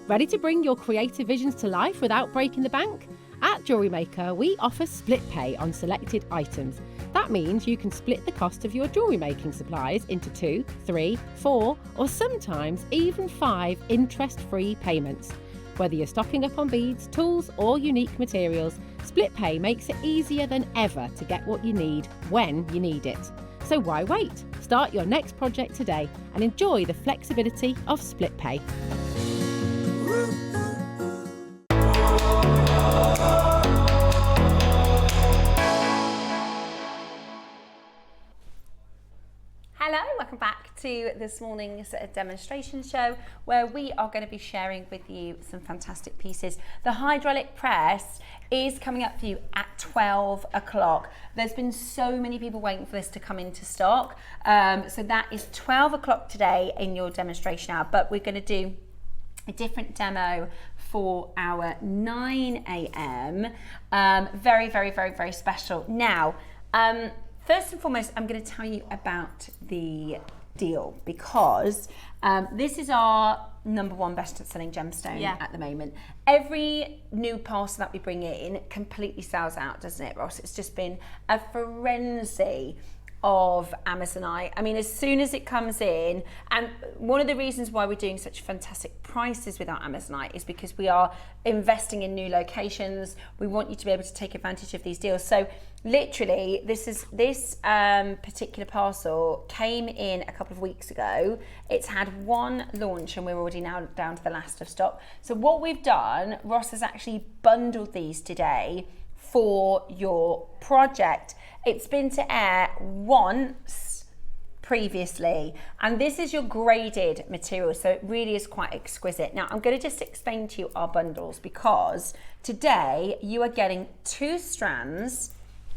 Ready to bring your creative visions to life without breaking the bank? At JewelleryMaker, we offer split pay on selected items. That means you can split the cost of your jewellery making supplies into 2, 3, 4, or sometimes even 5 interest-free payments. Whether you're stocking up on beads, tools, or unique materials, split pay makes it easier than ever to get what you need when you need it. So why wait? Start your next project today and enjoy the flexibility of split pay. Hello, welcome back to this morning's demonstration show where we are going to be sharing with you some fantastic pieces. The hydraulic press is coming up for you at 12 o'clock. There's been so many people waiting for this to come into stock. So that is 12 o'clock today in your demonstration hour, but we're going to do a different demo for our 9 a.m. Very, very, very, very special. Now, first and foremost, I'm going to tell you about the deal because this is our #1 best-selling gemstone at the moment. Every new parcel that we bring in completely sells out, doesn't it, Ross? It's just been a frenzy of Amazonite. I mean, as soon as it comes in, and one of the reasons why we're doing such fantastic prices with our Amazonite is because we are investing in new locations. We want you to be able to take advantage of these deals. So literally, this particular parcel came in a couple of weeks ago. It's had one launch and we're already now down to the last of stock. So what we've done, Ross has actually bundled these today for your project. It's been to air once previously, and this is your graded material, so it really is quite exquisite. Now, I'm going to just explain to you our bundles because today you are getting 2 strands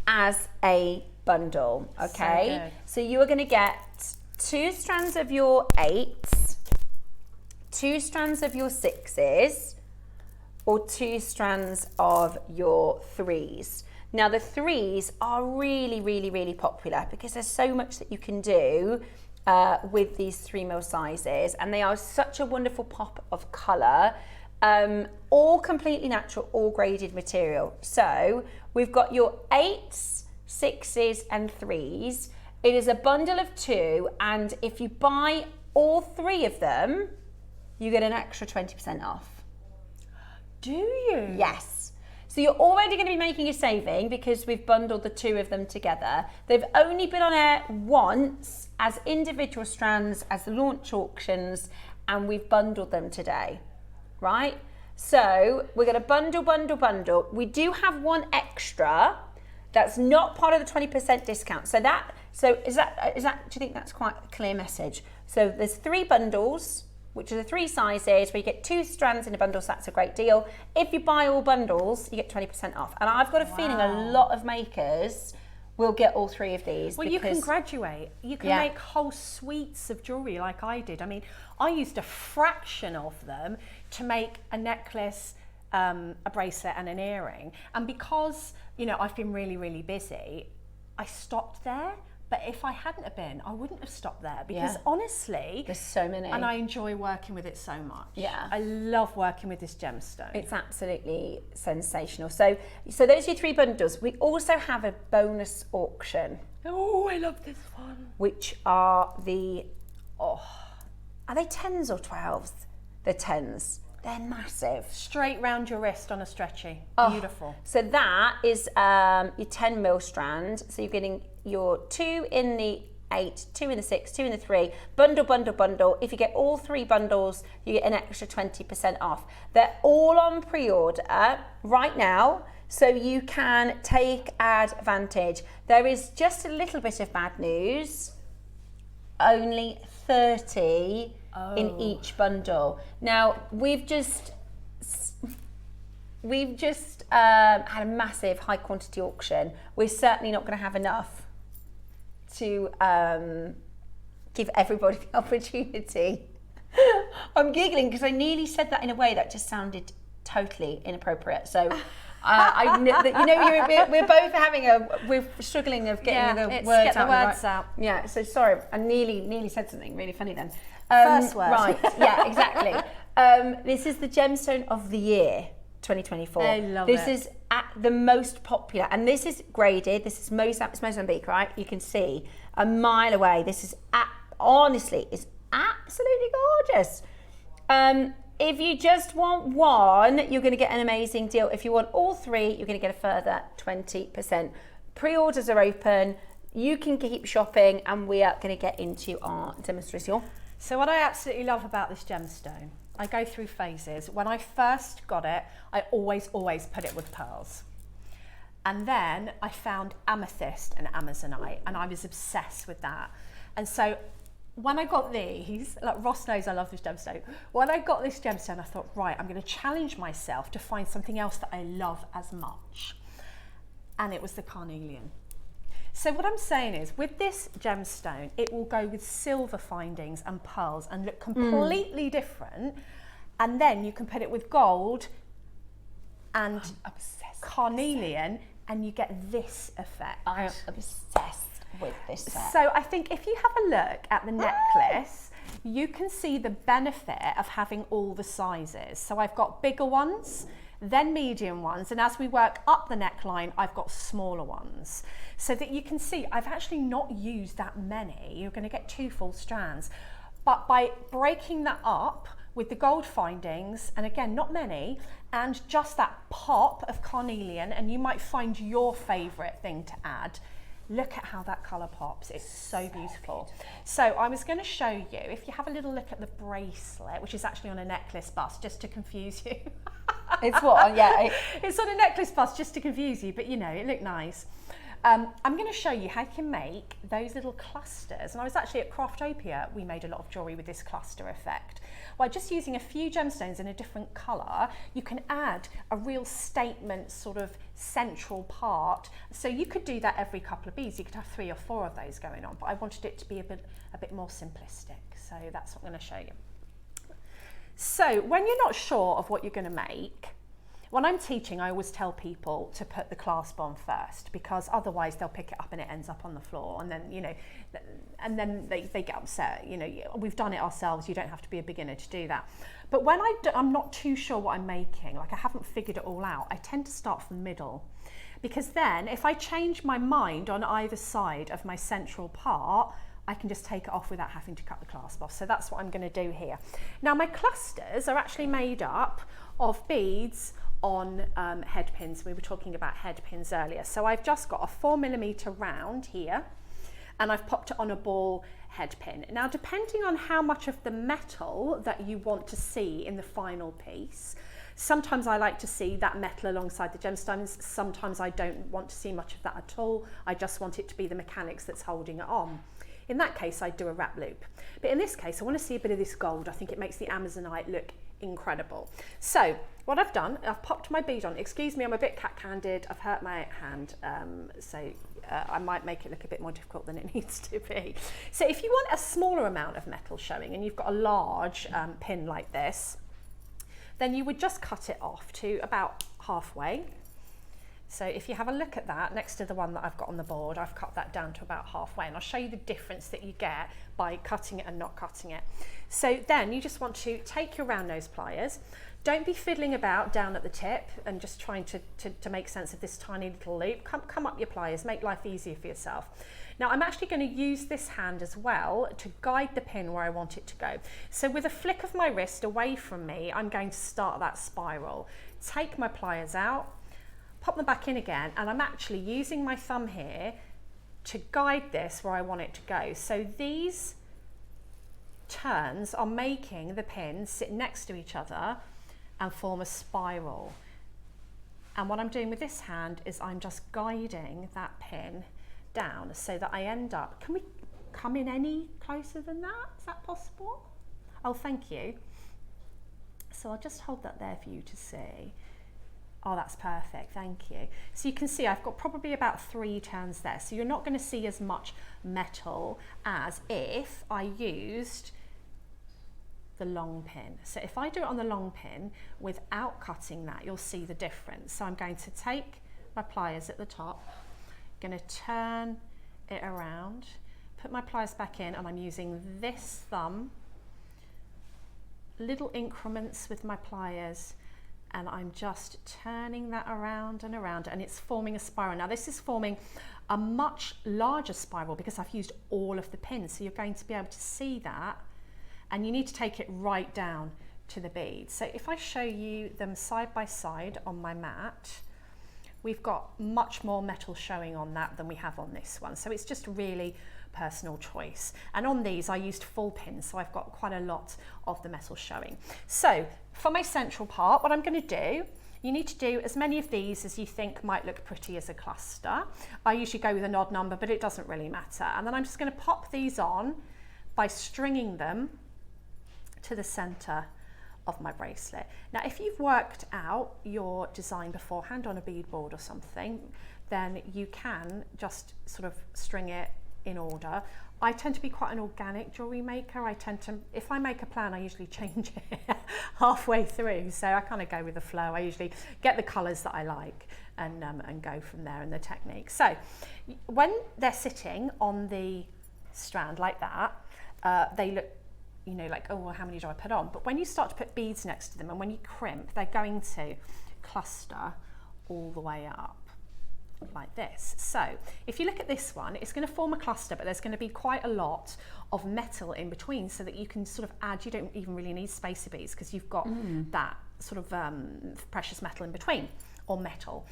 as a bundle, okay? So you are going to get 2 strands of your 8s, 2 strands of your 6s, or 2 strands of your 3s. Now the 3s are really, really, really popular because there's so much that you can do with these 3mm sizes, and they are such a wonderful pop of colour, all completely natural, all graded material. So we've got your 8s, 6s and 3s. It is a bundle of 2, and if you buy all 3 of them, you get an extra 20% off. Do you? Yes. So you're already going to be making a saving because we've bundled the two of them together. They've only been on air once as individual strands as the launch auctions, and we've bundled them today, right? So we're going to bundle. We do have one extra that's not part of the 20% discount. So is that, do you think that's quite a clear message? So there's 3 bundles, which are the 3 sizes, where you get 2 strands in a bundle, so that's a great deal. If you buy all bundles, you get 20% off. And I've got a feeling a lot of makers will get all 3 of these. Well, you can graduate. You can make whole suites of jewellery like I did. I mean, I used a fraction of them to make a necklace, a bracelet and an earring. And because, you know, I've been really, really busy, I stopped there. But if I hadn't have been, I wouldn't have stopped there because honestly, there's so many. And I enjoy working with it so much. Yeah. I love working with this gemstone. It's absolutely sensational. So those are your 3 bundles. We also have a bonus auction. Oh, I love this one. Which are are they 10s or 12s? They're 10s. They're massive. Straight round your wrist on a stretchy. Beautiful. So that is your 10 mil strand. So you're getting your 2 in the 8, 2 in the 6, 2 in the 3, bundle. If you get all 3 bundles, you get an extra 20% off. They're all on pre-order right now, so you can take advantage. There is just a little bit of bad news. Only 30 in each bundle. Now, we've just had a massive high quantity auction. We're certainly not going to have enough to give everybody the opportunity. I'm giggling because I nearly said that in a way that just sounded totally inappropriate. So we're both we're struggling of getting the words out. Yeah, so sorry, I nearly said something really funny then. First word. Right, yeah, exactly. This is the gemstone of the year, 2024. I love this it. Is the most popular, and this is graded. This is Mozambique, right? You can see a mile away. This is honestly is absolutely gorgeous. If you just want one, you're going to get an amazing deal. If you want all 3, you're going to get a further 20%. Pre-orders are open. You can keep shopping, and we are going to get into our demonstration. So what I absolutely love about this gemstone, I go through phases. When I first got it, I always put it with pearls. And then I found amethyst and amazonite, and I was obsessed with that. And so when I got these, like Ross knows I love this gemstone. When I got this gemstone, I thought, right, I'm going to challenge myself to find something else that I love as much. And it was the carnelian. So what I'm saying is, with this gemstone, it will go with silver findings and pearls and look completely different. And then you can put it with gold and carnelian, and you get this effect. I am obsessed with this set. So I think if you have a look at the necklace, you can see the benefit of having all the sizes. So I've got bigger ones, then medium ones, and as we work up the neckline, I've got smaller ones. So that you can see I've actually not used that many. You're going to get 2 full strands. But by breaking that up with the gold findings, and again, not many, and just that pop of carnelian, and you might find your favourite thing to add. Look at how that colour pops. It's so beautiful. So I was going to show you, if you have a little look at the bracelet, which is actually on a necklace bust, just to confuse you. It's what? Yeah. It's on a necklace bust just to confuse you, but you know, it looked nice. I'm going to show you how you can make those little clusters. And I was actually at Craftopia, we made a lot of jewellery with this cluster effect. By just using a few gemstones in a different colour, you can add a real statement sort of central part. So you could do that every couple of beads. You could have 3 or 4 of those going on, but I wanted it to be a bit more simplistic. So that's what I'm going to show you. So when you're not sure of what you're going to make, when I'm teaching, I always tell people to put the clasp on first, because otherwise they'll pick it up and it ends up on the floor, and then, you know, and then they get upset. You know, we've done it ourselves. You don't have to be a beginner to do that. But when I'm not too sure what I'm making, like I haven't figured it all out, I tend to start from the middle, because then if I change my mind on either side of my central part, I can just take it off without having to cut the clasp off. So that's what I'm going to do here. Now my clusters are actually made up of beads on head pins. We were talking about head pins earlier. So I've just got a 4mm round here, and I've popped it on a ball head pin. Now, depending on how much of the metal that you want to see in the final piece, sometimes I like to see that metal alongside the gemstones. Sometimes I don't want to see much of that at all. I just want it to be the mechanics that's holding it on. In that case, I do a wrap loop. But in this case, I want to see a bit of this gold. I think it makes the Amazonite look incredible. So what I've done, I've popped my bead on. Excuse me, I'm a bit cat-handed. I've hurt my hand, I might make it look a bit more difficult than it needs to be. So if you want a smaller amount of metal showing and you've got a large pin like this, then you would just cut it off to about halfway. So if you have a look at that next to the one that I've got on the board, I've cut that down to about halfway, and I'll show you the difference that you get by cutting it and not cutting it. So then you just want to take your round nose pliers. Don't be fiddling about down at the tip and just trying to make sense of this tiny little loop. Come up your pliers, make life easier for yourself. Now I'm actually going to use this hand as well to guide the pin where I want it to go. So with a flick of my wrist away from me, I'm going to start that spiral. Take my pliers out, pop them back in again, and I'm actually using my thumb here to guide this where I want it to go. So these turns are making the pins sit next to each other and form a spiral. And what I'm doing with this hand is I'm just guiding that pin down so that I end up, can we come in any closer than that? Is that possible? Oh, thank you. So I'll just hold that there for you to see. Oh, that's perfect, thank you. So you can see I've got probably about 3 turns there. So you're not going to see as much metal as if I used the long pin. So if I do it on the long pin without cutting that, you'll see the difference. So I'm going to take my pliers at the top, going to turn it around, put my pliers back in, and I'm using this thumb, little increments with my pliers, and I'm just turning that around and around, and it's forming a spiral. Now this is forming a much larger spiral because I've used all of the pins, so you're going to be able to see that, and you need to take it right down to the bead. So if I show you them side by side on my mat, we've got much more metal showing on that than we have on this one. So it's just really personal choice. And on these I used full pins, so I've got quite a lot of the metal showing. So for my central part, what I'm going to do, you need to do as many of these as you think might look pretty as a cluster. I usually go with an odd number, but it doesn't really matter. And then I'm just going to pop these on by stringing them to the center of my bracelet. Now if you've worked out your design beforehand on a bead board or something, then you can just sort of string it in order. I tend to be quite an organic jewellery maker. I tend to, if I make a plan, I usually change it halfway through, so I kind of go with the flow. I usually get the colours that I like and go from there in the technique. So when they're sitting on the strand like that, they look, you know, like, oh, well, how many do I put on? But when you start to put beads next to them and when you crimp, they're going to cluster all the way up like this. So if you look at this one, it's going to form a cluster, but there's going to be quite a lot of metal in between so that you can sort of add, you don't even really need spacer beads because you've got that sort of precious metal in between, or metal.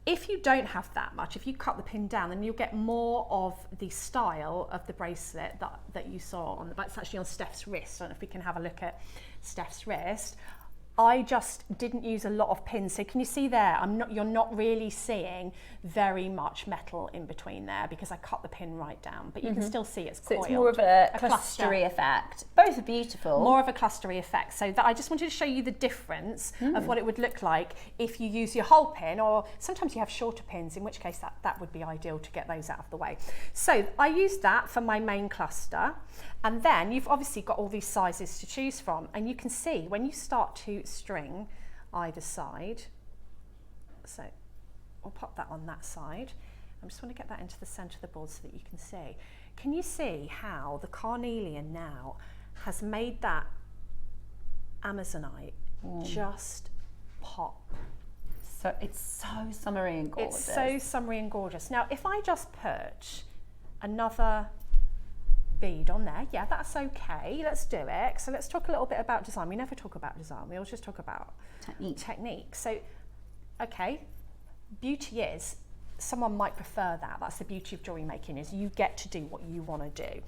If you don't have that much, if you cut the pin down, then you'll get more of the style of the bracelet that you saw on it's actually on Steph's wrist. I don't know if we can have a look at Steph's wrist. I just didn't use a lot of pins. So can you see there, you're not really seeing very much metal in between there because I cut the pin right down, but you can still see it's coiled. So it's more of a clustery effect. Both are beautiful. More of a clustery effect. So that I just wanted to show you the difference of what it would look like if you use your whole pin, or sometimes you have shorter pins, in which case that would be ideal to get those out of the way. So I used that for my main cluster. And then you've obviously got all these sizes to choose from, and you can see when you start to string either side, so I'll pop that on that side. I just want to get that into the center of the board so that you can see. Can you see how the carnelian now has made that Amazonite just pop? So it's so summery and gorgeous. It's so summery and gorgeous. Now if I just put another bead on there. Yeah, that's okay. Let's do it. So let's talk a little bit about design. We never talk about design. We always just talk about technique. So, okay, beauty is, someone might prefer that. That's the beauty of jewellery making, is you get to do what you want to do.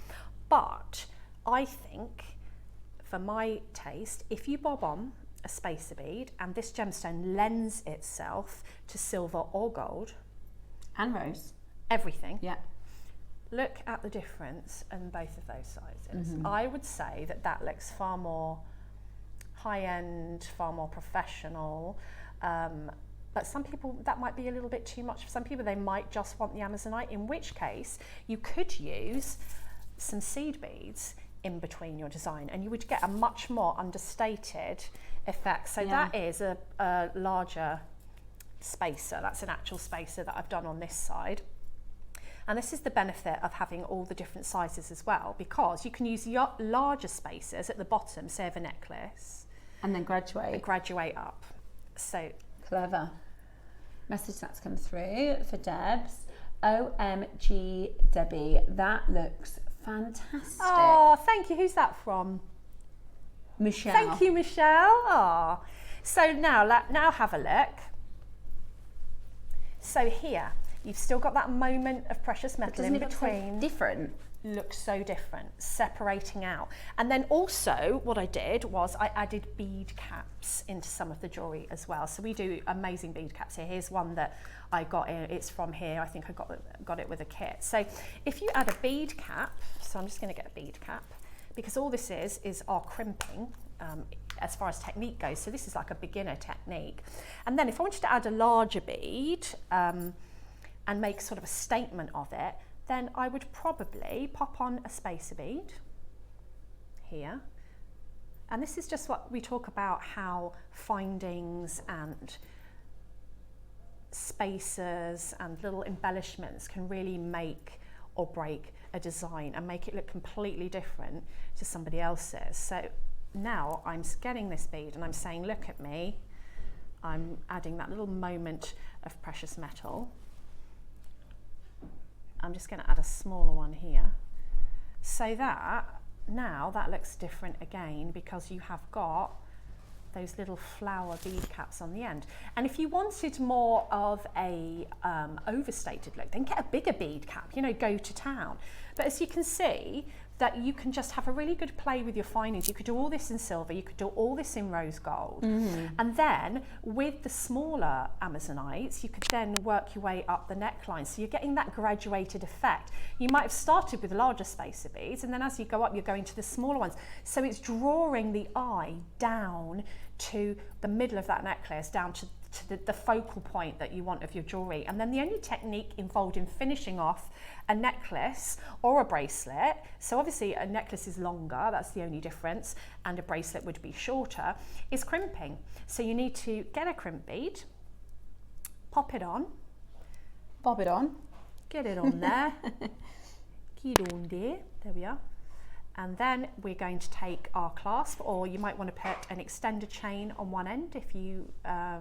But I think, for my taste, if you bob on a spacer bead and this gemstone lends itself to silver or gold and rose, everything, yeah, look at the difference in both of those sizes. I would say that that looks far more high-end, far more professional, but some people, that might be a little bit too much. For some people, they might just want the Amazonite, in which case you could use some seed beads in between your design and you would get a much more understated effect. So that is a larger spacer. That's an actual spacer that I've done on this side. And this is the benefit of having all the different sizes as well, because you can use larger spacers at the bottom, say of a necklace, and then graduate up. So clever. Message that's come through for Debs. OMG, Debbie, that looks fantastic. Oh, thank you. Who's that from? Michelle. Thank you, Michelle. Oh. So now have a look. So here, you've still got that moment of precious metal in between. Look so different? Looks so different, separating out. And then also what I did was I added bead caps into some of the jewellery as well. So we do amazing bead caps here. Here's one that I got in, it's from here. I think I got it with a kit. So if you add a bead cap, so I'm just going to get a bead cap, because all this is our crimping as far as technique goes. So this is like a beginner technique. And then if I wanted to add a larger bead and make sort of a statement of it, then I would probably pop on a spacer bead here. And this is just what we talk about, how findings and spacers and little embellishments can really make or break a design and make it look completely different to somebody else's. So now I'm getting this bead and I'm saying, look at me. I'm adding that little moment of precious metal. I'm just going to add a smaller one here, so that now that looks different again, because you have got those little flower bead caps on the end. And if you wanted more of a overstated look, then get a bigger bead cap, you know, go to town. But as you can see, that you can just have a really good play with your findings. You could do all this in silver, you could do all this in rose gold. And then with the smaller Amazonites, you could then work your way up the neckline. So you're getting that graduated effect. You might have started with larger spacer beads, and then as you go up, you're going to the smaller ones. So it's drawing the eye down to the middle of that necklace, down to the focal point that you want of your jewellery. And then the only technique involved in finishing off a necklace or a bracelet, so obviously a necklace is longer, that's the only difference, and a bracelet would be shorter, is crimping. So you need to get a crimp bead, pop it on, Bob it on. get it on there, get it on there we are. And then we're going to take our clasp, or you might want to put an extended chain on one end if you are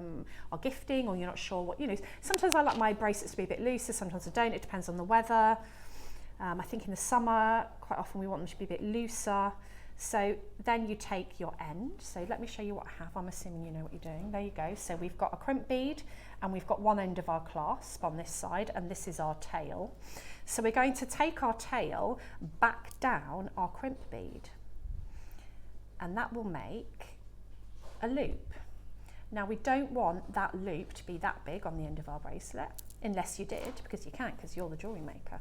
gifting or you're not sure what, you know. Sometimes I like my bracelets to be a bit looser, sometimes I don't, it depends on the weather. I think in the summer, quite often we want them to be a bit looser. So then you take your end. So let me show you what I have. I'm assuming you know what you're doing. There you go. So we've got a crimp bead and we've got one end of our clasp on this side, and this is our tail. So we're going to take our tail back down our crimp bead, and that will make a loop. Now we don't want that loop to be that big on the end of our bracelet, unless you did, because you can't, because you're the jewellery maker.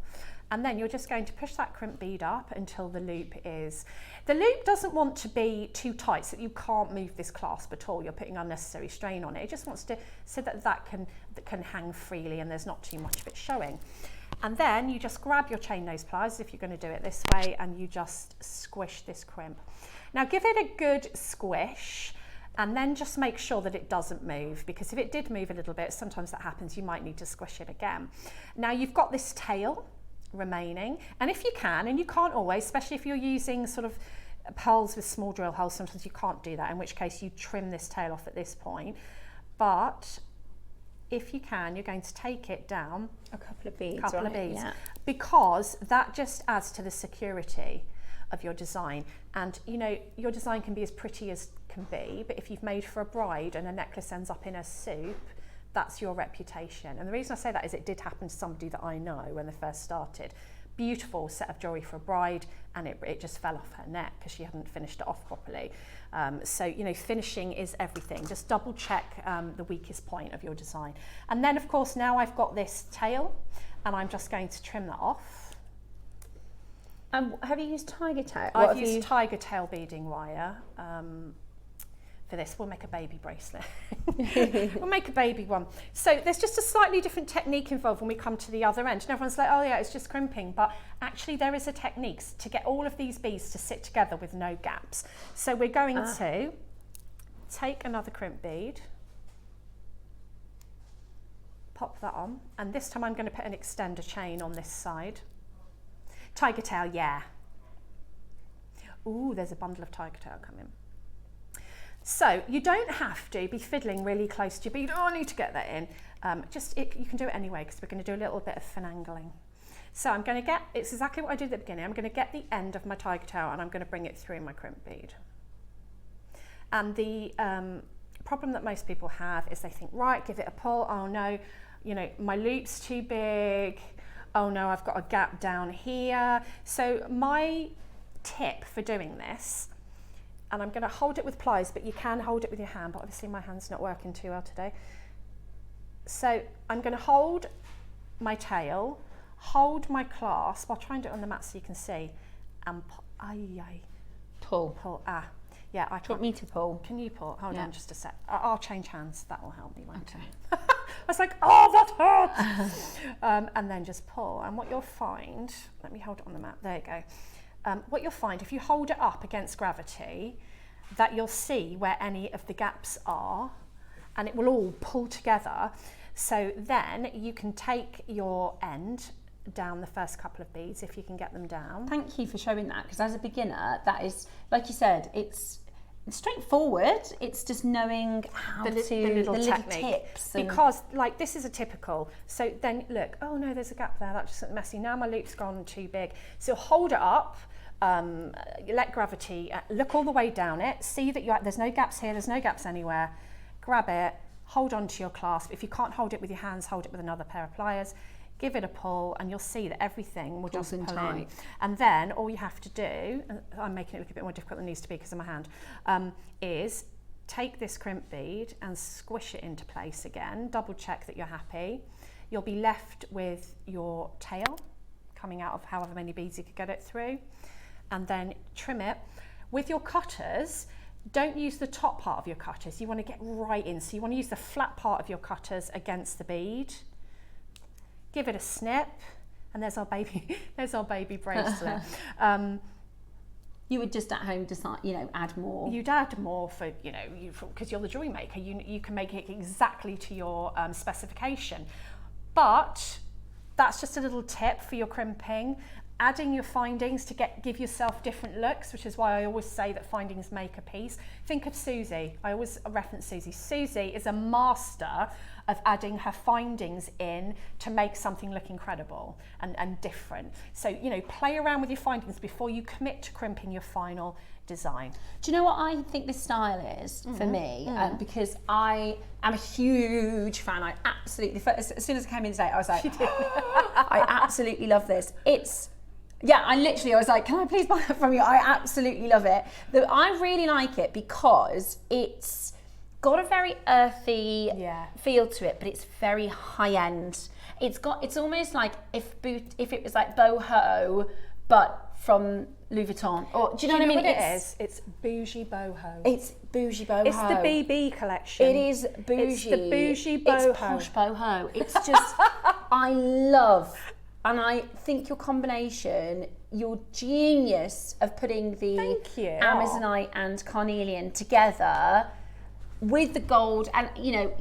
And then you're just going to push that crimp bead up until the loop doesn't want to be too tight so that you can't move this clasp at all. You're putting unnecessary strain on it. It just wants to, so that can hang freely and there's not too much of it showing. And then you just grab your chain nose pliers if you're going to do it this way, and you just squish this crimp. Now give it a good squish, and then just make sure that it doesn't move, because if it did move a little bit, sometimes that happens, you might need to squish it again. Now you've got this tail remaining, and if you can, and you can't always, especially if you're using sort of pearls with small drill holes, sometimes you can't do that, in which case you trim this tail off at this point. But if you can, you're going to take it down A couple of beads, yeah, because that just adds to the security of your design. And you know, your design can be as pretty as can be, but if you've made for a bride and a necklace ends up in a soup, that's your reputation. And the reason I say that is it did happen to somebody that I know when they first started. Beautiful set of jewellery for a bride, and it just fell off her neck because she hadn't finished it off properly. So, you know, finishing is everything. Just double check the weakest point of your design. And then, of course, now I've got this tail, and I'm just going to trim that off. Have you used tiger tail? I've used tiger tail beading wire. For this, we'll make a baby bracelet. We'll make a baby one. So there's just a slightly different technique involved when we come to the other end. And everyone's like, oh yeah, it's just crimping. But actually there is a technique to get all of these beads to sit together with no gaps. So we're going to take another crimp bead, pop that on. And this time I'm going to put an extender chain on this side. Tiger tail, yeah. Ooh, there's a bundle of tiger tail coming. So you don't have to be fiddling really close to your bead. Oh, I need to get that in. You can do it anyway because we're going to do a little bit of finagling. So I'm going to get, it's exactly what I did at the beginning. I'm going to get the end of my tiger tail and I'm going to bring it through my crimp bead. And the problem that most people have is they think, right, give it a pull. Oh no, you know, my loop's too big. Oh no, I've got a gap down here. So my tip for doing this, and I'm going to hold it with pliers, but you can hold it with your hand, but obviously my hand's not working too well today. So I'm going to hold my tail, hold my clasp, I'll try and do it on the mat so you can see, and pull. Yeah, I Do you want me to pull? Can you pull? Hold on just a sec. I'll change hands, that will help me, won't it? I was like, oh, that hurts! And then just pull, and what you'll find, let me hold it on the mat, there you go. What you'll find, if you hold it up against gravity, that you'll see where any of the gaps are, and it will all pull together. So then you can take your end down the first couple of beads, if you can get them down. Thank you for showing that, because as a beginner, that is, like you said, it's straightforward. It's just knowing how the little tips. Because like this is a typical, so then look, oh no, there's a gap there, that's just messy. Now my loop's gone too big. So hold it up, let gravity, look all the way down it, see that there's no gaps here, there's no gaps anywhere. Grab it, hold on to your clasp. If you can't hold it with your hands, hold it with another pair of pliers. Give it a pull and you'll see that everything will just pull in. And then all you have to do, and I'm making it look a bit more difficult than it needs to be because of my hand, is take this crimp bead and squish it into place again. Double check that you're happy. You'll be left with your tail coming out of however many beads you could get it through, and then trim it. With your cutters, don't use the top part of your cutters. You want to get right in. So you want to use the flat part of your cutters against the bead. Give it a snip, and there's our baby bracelet. You would just at home decide, add more. You'd add more for, because you're the jewellery maker. You can make it exactly to your specification. But that's just a little tip for your crimping. Adding your findings to give yourself different looks, which is why I always say that findings make a piece. Think of Susie. I always reference Susie. Susie is a master of adding her findings in to make something look incredible and different. So, play around with your findings before you commit to crimping your final design. Do you know what I think this style is for me? Because I am a huge fan. I absolutely, as soon as I came in today, I was like, I absolutely love this. I was like, can I please buy that from you? I absolutely love it. I really like it because it's got a very earthy feel to it, but it's very high end. It's almost like if it was like boho, but from Louis Vuitton. Or do you know what I mean? It is. It's bougie boho. It's bougie boho. It's the BB collection. It is bougie. It's the bougie boho. It's posh boho. It's just, I love. And I think your combination, your genius of putting the Amazonite and carnelian together with the gold, and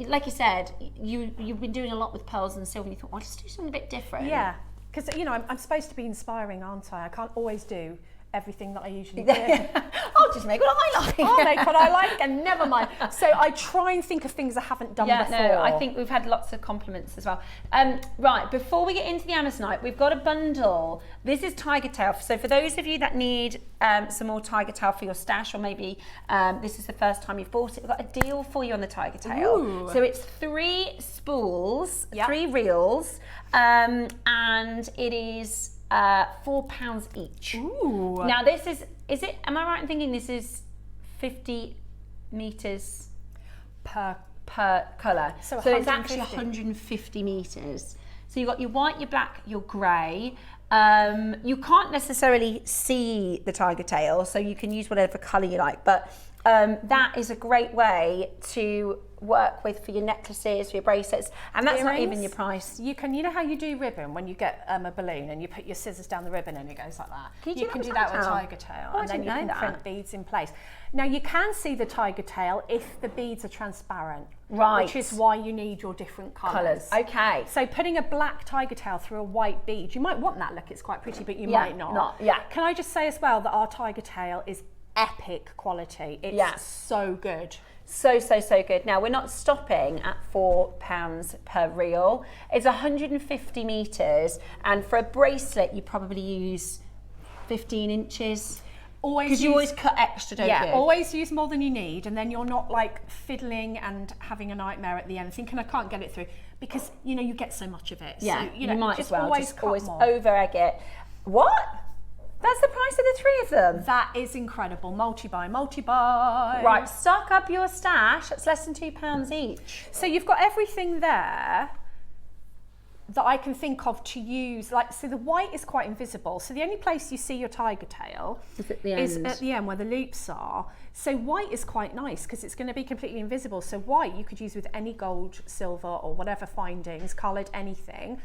like you said, you've been doing a lot with pearls and silver, and you thought, well, let's do something a bit different. Yeah, because I'm supposed to be inspiring, aren't I? I can't always do everything that I usually do. Oh, I'll just make what I like. I'll make what I like and never mind. So I try and think of things I haven't done before. No, I think we've had lots of compliments as well. Right, before we get into the Amazonite, we've got a bundle. This is tiger tail. So for those of you that need some more tiger tail for your stash, or maybe this is the first time you've bought it, we've got a deal for you on the tiger tail. Ooh. So it's 3 spools, Yep. 3 reels, and it is £4 each. Ooh. Now this is it, am I right in thinking this is 50 metres per colour? So it's actually 150. 150 metres. So you've got your white, your black, your grey. You can't necessarily see the tiger tail, so you can use whatever colour you like, but that is a great way to work with for your necklaces, for your bracelets, and that's not even your price. You know how you do ribbon when you get a balloon and you put your scissors down the ribbon and it goes like that? Can you can do that with tiger tail, Oh, and I then you didn't can know print that. beads in place. Now you can see the tiger tail if the beads are transparent, Right. which is why you need your different colours. Okay. So putting a black tiger tail through a white bead, you might want that look, it's quite pretty, but you Yeah, might not. yeah. Can I just say as well that our tiger tail is epic quality. It's so good. So good. Now we're not stopping at £4 per reel. It's 150 metres, and for a bracelet you probably use 15 inches. Because you always cut extra, don't you? Yeah, always use more than you need, and then you're not like fiddling and having a nightmare at the end thinking I can't get it through, because you get so much of it. Yeah, so, you might as well always always cut more. over egg it. What? That's the price of the 3 of them. That is incredible. Multi-buy. Right, stock up your stash. It's less than £2 each. So you've got everything there that I can think of to use. So the white is quite invisible. So the only place you see your tiger tail Is at the is end. at the end where the loops are. So white is quite nice because it's going to be completely invisible. So white you could use with any gold, silver, or whatever findings, coloured, anything.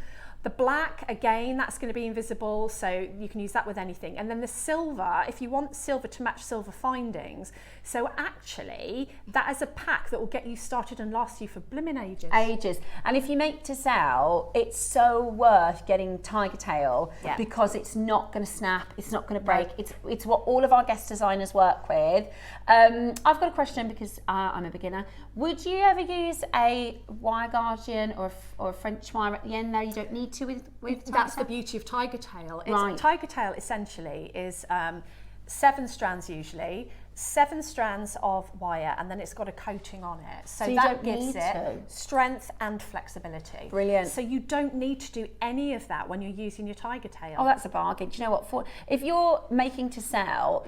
The black, again, that's going to be invisible, so you can use that with anything. And then the silver, if you want silver to match silver findings. So actually, that is a pack that will get you started and last you for blimmin' ages. And if you make to sell, it's so worth getting tiger tail because it's not going to snap, it's not going to break. It's what all of our guest designers work with. I've got a question because I'm a beginner. Would you ever use a wire guardian or a French wire at the end there? You don't need to with tiger That's tail? the beauty of tiger tail. Right. Tiger tail essentially is 7 strands usually, 7 strands of wire, and then it's got a coating on it. So you that don't gives need it to. strength and flexibility. Brilliant. So you don't need to do any of that when you're using your tiger tail. Oh, that's a bargain. Do you know what? If you're making to sell,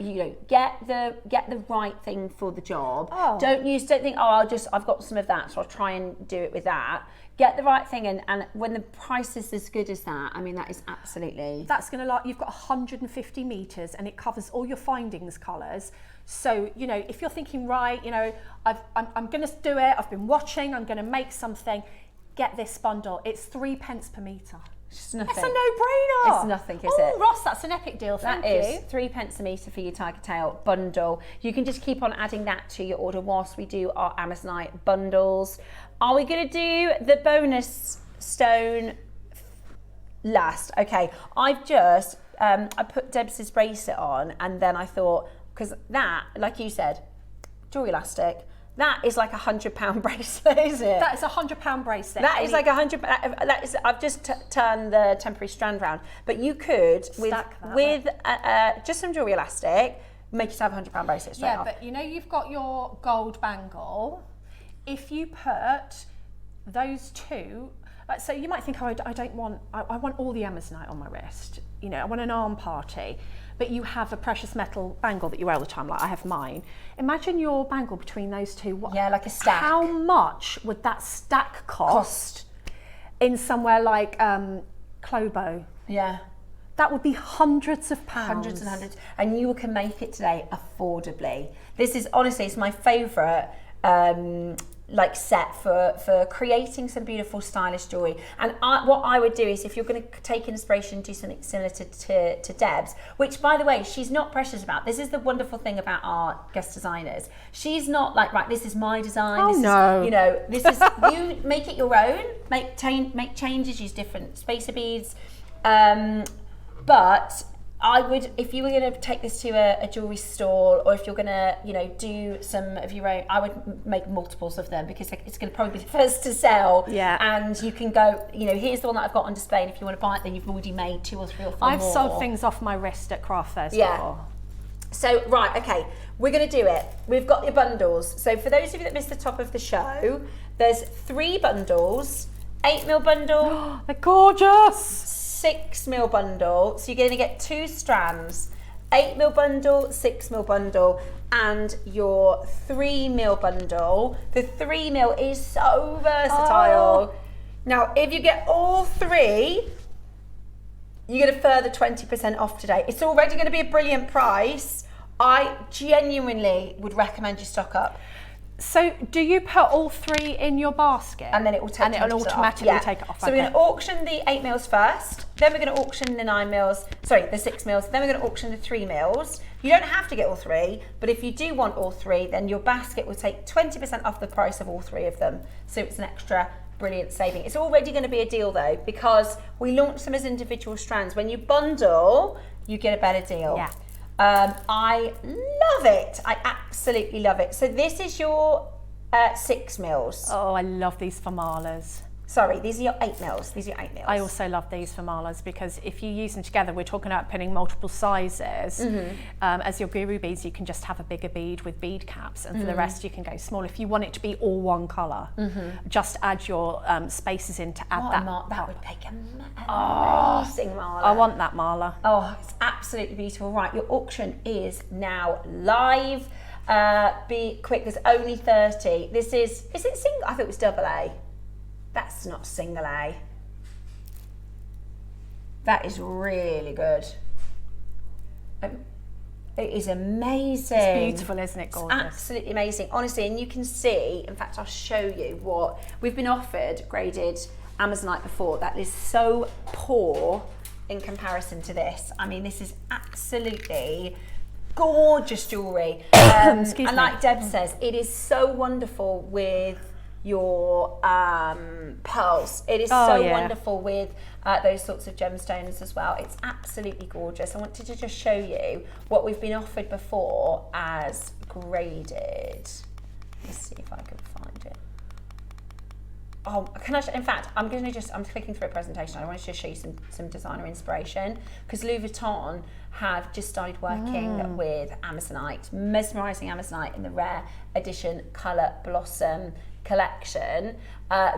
get the right thing for the job. Oh. Don't think, I've got some of that, so I'll try and do it with that. Get the right thing, and when the price is as good as that, I mean, that is absolutely. That's going to you've got 150 meters, and it covers all your findings colours. So if you're thinking, right, I'm going to do it. I've been watching. I'm going to make something. Get this bundle. It's 3p per metre. It's nothing. It's a no-brainer. It's nothing, is it? Oh, Ross, that's an epic deal. Thank you. That is 3p a metre for your tiger tail bundle. You can just keep on adding that to your order whilst we do our Amazonite bundles. Are we going to do the bonus stone last? Okay, I've just I put Deb's bracelet on, and then I thought, because that, like you said, jewelry elastic. That is like £100 bracelet, isn't it? That is a £100 bracelet. That is like £100. That is. I've just turned the temporary strand round, but you could with just some jewelry elastic make yourself a £100 bracelet straight off. But you've got your gold bangle. If you put those 2, so you might think, I don't want. I want all the Amazonite on my wrist. I want an arm party. But you have a precious metal bangle that you wear all the time, like I have mine. Imagine your bangle between those 2. Yeah, like a stack. How much would that stack cost in somewhere like Clobo? Yeah. That would be hundreds of pounds. Hundreds and hundreds. And you can make it today affordably. This is, honestly, it's my favourite set for creating some beautiful stylish jewelry. And what I would do is, if you're going to take inspiration and do something similar to Deb's, which, by the way, she's not precious about. This is the wonderful thing about our guest designers. She's not like, right, this is my design. Oh, this no. is, this is, you make it your own, make changes, use different spacer beads. But I would, if you were going to take this to a jewellery store, or if you're going to, you know, do some of your own, I would make multiples of them, because it's going to probably be the first to sell. Yeah. And you can go, you know, here's the one that I've got on display, and if you want to buy it, then you've already made 2 or 3 or 4 I've more. sold things off my wrist at craft fairs before. So, right, okay, we're going to do it. We've got your bundles. So for those of you that missed the top of the show, there's 3 bundles, 8mm bundle. They're gorgeous. 6mm bundle, so you're going to get 2 strands, 8mm bundle, 6mm bundle, and your 3mm bundle. The 3mm is so versatile. Now, if you get all 3, you get a further 20% off today. It's already going to be a brilliant price. I genuinely would recommend you stock up. So do you put all 3 in your basket? And then it will take 20% off. automatically take it off. So we're going to auction the 8mm first, then we're going to auction the 9mm, sorry, the 6mm, then we're going to auction the 3mm. You don't have to get all 3, but if you do want all 3, then your basket will take 20% off the price of all 3 of them. So it's an extra brilliant saving. It's already going to be a deal though, because we launched them as individual strands. When you bundle, you get a better deal. Yeah. I love it. I absolutely love it. So this is your 6mm. Oh, I love these for malas. Sorry, these are your 8mm. These are your 8mm. I also love these for malas, because if you use them together, we're talking about putting multiple sizes. As your guru beads, you can just have a bigger bead with bead caps, and for the rest you can go small. If you want it to be all one colour, just add your spaces in to add that would make an amazing mala. I want that mala. Oh, it's absolutely beautiful. Right, your auction is now live. Be quick, there's only 30. Is it single? I thought it was double A. That's not single A. That is really good. It is amazing. It's beautiful, isn't it? Gorgeous. It's absolutely amazing. Honestly, and you can see, in fact, I'll show you what we've been offered graded Amazonite before. That is so poor in comparison to this. I mean, this is absolutely gorgeous jewellery. And like Deb says, it is so wonderful with your pearls. It is wonderful with those sorts of gemstones as well. It's absolutely gorgeous. I wanted to just show you what we've been offered before as graded. Let's see if I can find it. Oh, can I? In fact, I'm clicking through a presentation. I want to just show you some designer inspiration, because Louis Vuitton have just started working with Amazonite, mesmerising Amazonite in the rare edition Colour Blossom collection.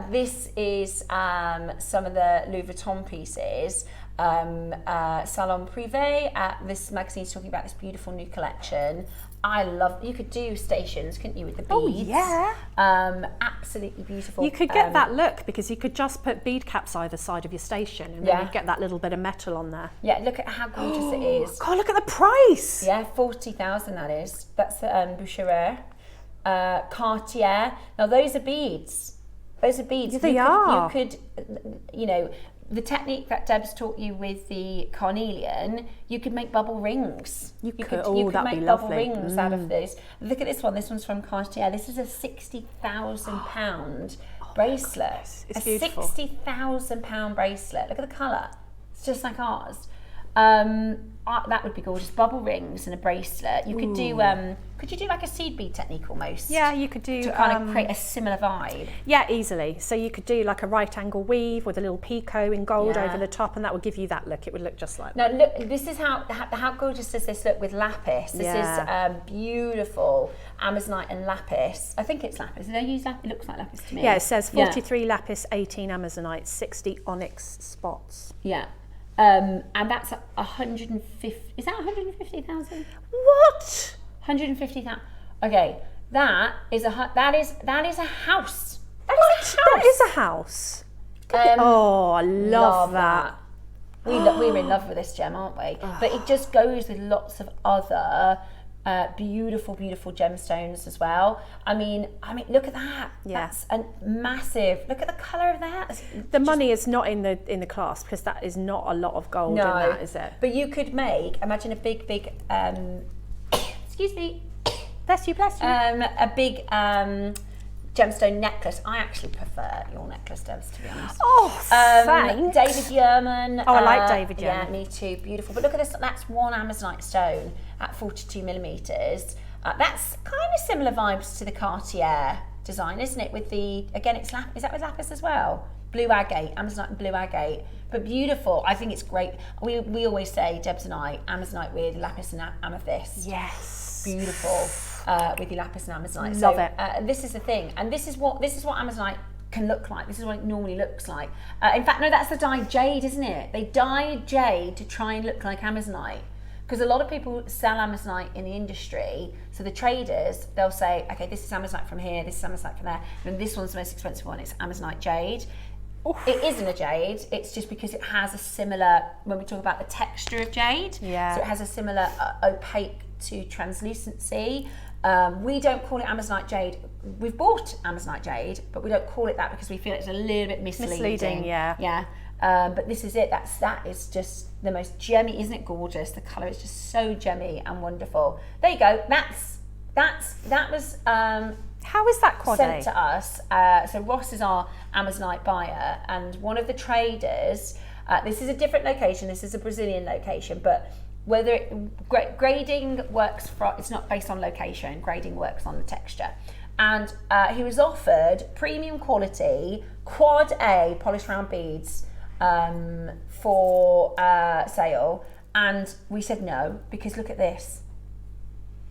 This is some of the Louis Vuitton pieces. Salon Privé. This magazine's talking about this beautiful new collection. I love. You could do stations, couldn't you, with the beads? Oh yeah. Absolutely beautiful. You could get that look, because you could just put bead caps either side of your station, and then you'd get that little bit of metal on there. Yeah, look at how gorgeous it is. God, look at the price. Yeah, 40,000 that is. That's Boucherer. Cartier. Now those are beads. Those are beads. Yeah, they are. You could, you know, the technique that Deb's taught you with the carnelian, you could make bubble rings. You could make bubble rings out of this. Look at this one. This one's from Cartier. This is a £60,000 bracelet. It's beautiful. A £60,000 bracelet. Look at the colour. It's just like ours. That would be gorgeous. Bubble rings and a bracelet. You could do. Could you do like a seed bead technique almost? Yeah, you could do to kind of create a similar vibe. Yeah, easily. So you could do like a right angle weave with a little picot in gold over the top, and that would give you that look. It would look just like that. Now look, this is how gorgeous does this look with lapis? This is beautiful Amazonite and lapis. I think it's lapis. Did I use lapis? It looks like lapis to me. Yeah, it says 43 lapis, 18 Amazonite, 60 onyx spots. Yeah. And that's 150. Is that 150,000? What? 150,000. Okay, that is a house. That is a house. That is a house. Oh, I love that. We're in love with this gem, aren't we? But it just goes with lots of other beautiful, beautiful gemstones as well. I mean, look at that. Yeah. That's a massive. Look at the colour of that. The money is not in the clasp, because that is not a lot of gold in that, is it? But you could imagine a big, excuse me. Bless you, bless you. A big gemstone necklace. I actually prefer your necklace, Debs, to be honest. Oh, thanks. David Yerman. Oh, I like David Yerman. Yeah, me too. Beautiful. But look at this. That's one Amazonite stone at 42 millimeters. That's kind of similar vibes to the Cartier design, isn't it? With the, again, is that with lapis as well? Blue agate, Amazonite and blue agate. But beautiful. I think it's great. We always say, Debs and I, Amazonite with lapis and amethyst. Yes. Beautiful. With your lapis and Amazonite. Love so, it. This is the thing, and this is what Amazonite can look like. This is what it normally looks like. In fact, no, that's the dyed jade, isn't it? They dyed jade to try and look like Amazonite, because a lot of people sell Amazonite in the industry. So the traders, they'll say, okay, this is Amazonite from here, this is Amazonite from there, and this one's the most expensive one. It's Amazonite jade. Oof. It isn't a jade. It's just because it has a similar, when we talk about the texture of jade, so it has a similar opaque to translucency. We don't call it Amazonite jade. We've bought Amazonite jade, but we don't call it that because we feel it's a little bit misleading. Yeah. But this is it. That is just the most gemmy, isn't it gorgeous? The colour is just so gemmy and wonderful. There you go. That was how is that quad sent to us. So Ross is our Amazonite buyer, and one of the traders. This is a different location. This is a Brazilian location, but whether grading works for, it's not based on location, grading works on the texture. And he was offered premium quality quad A polished round beads for sale, and we said no, because look at this.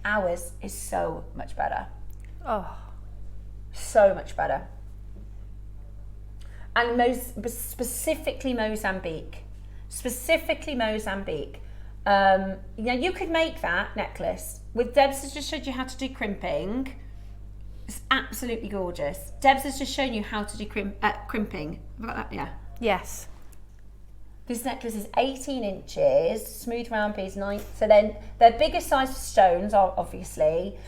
Ours is so much better. Oh, so much better. And specifically Mozambique. You could make that necklace with Debs has just showed you how to do crimping. It's absolutely gorgeous. Debs has just shown you how to do crimping. Have I got that? Yeah. Yes. This necklace is 18 inches, smooth round beads, 9. So then they're bigger sized stones, obviously.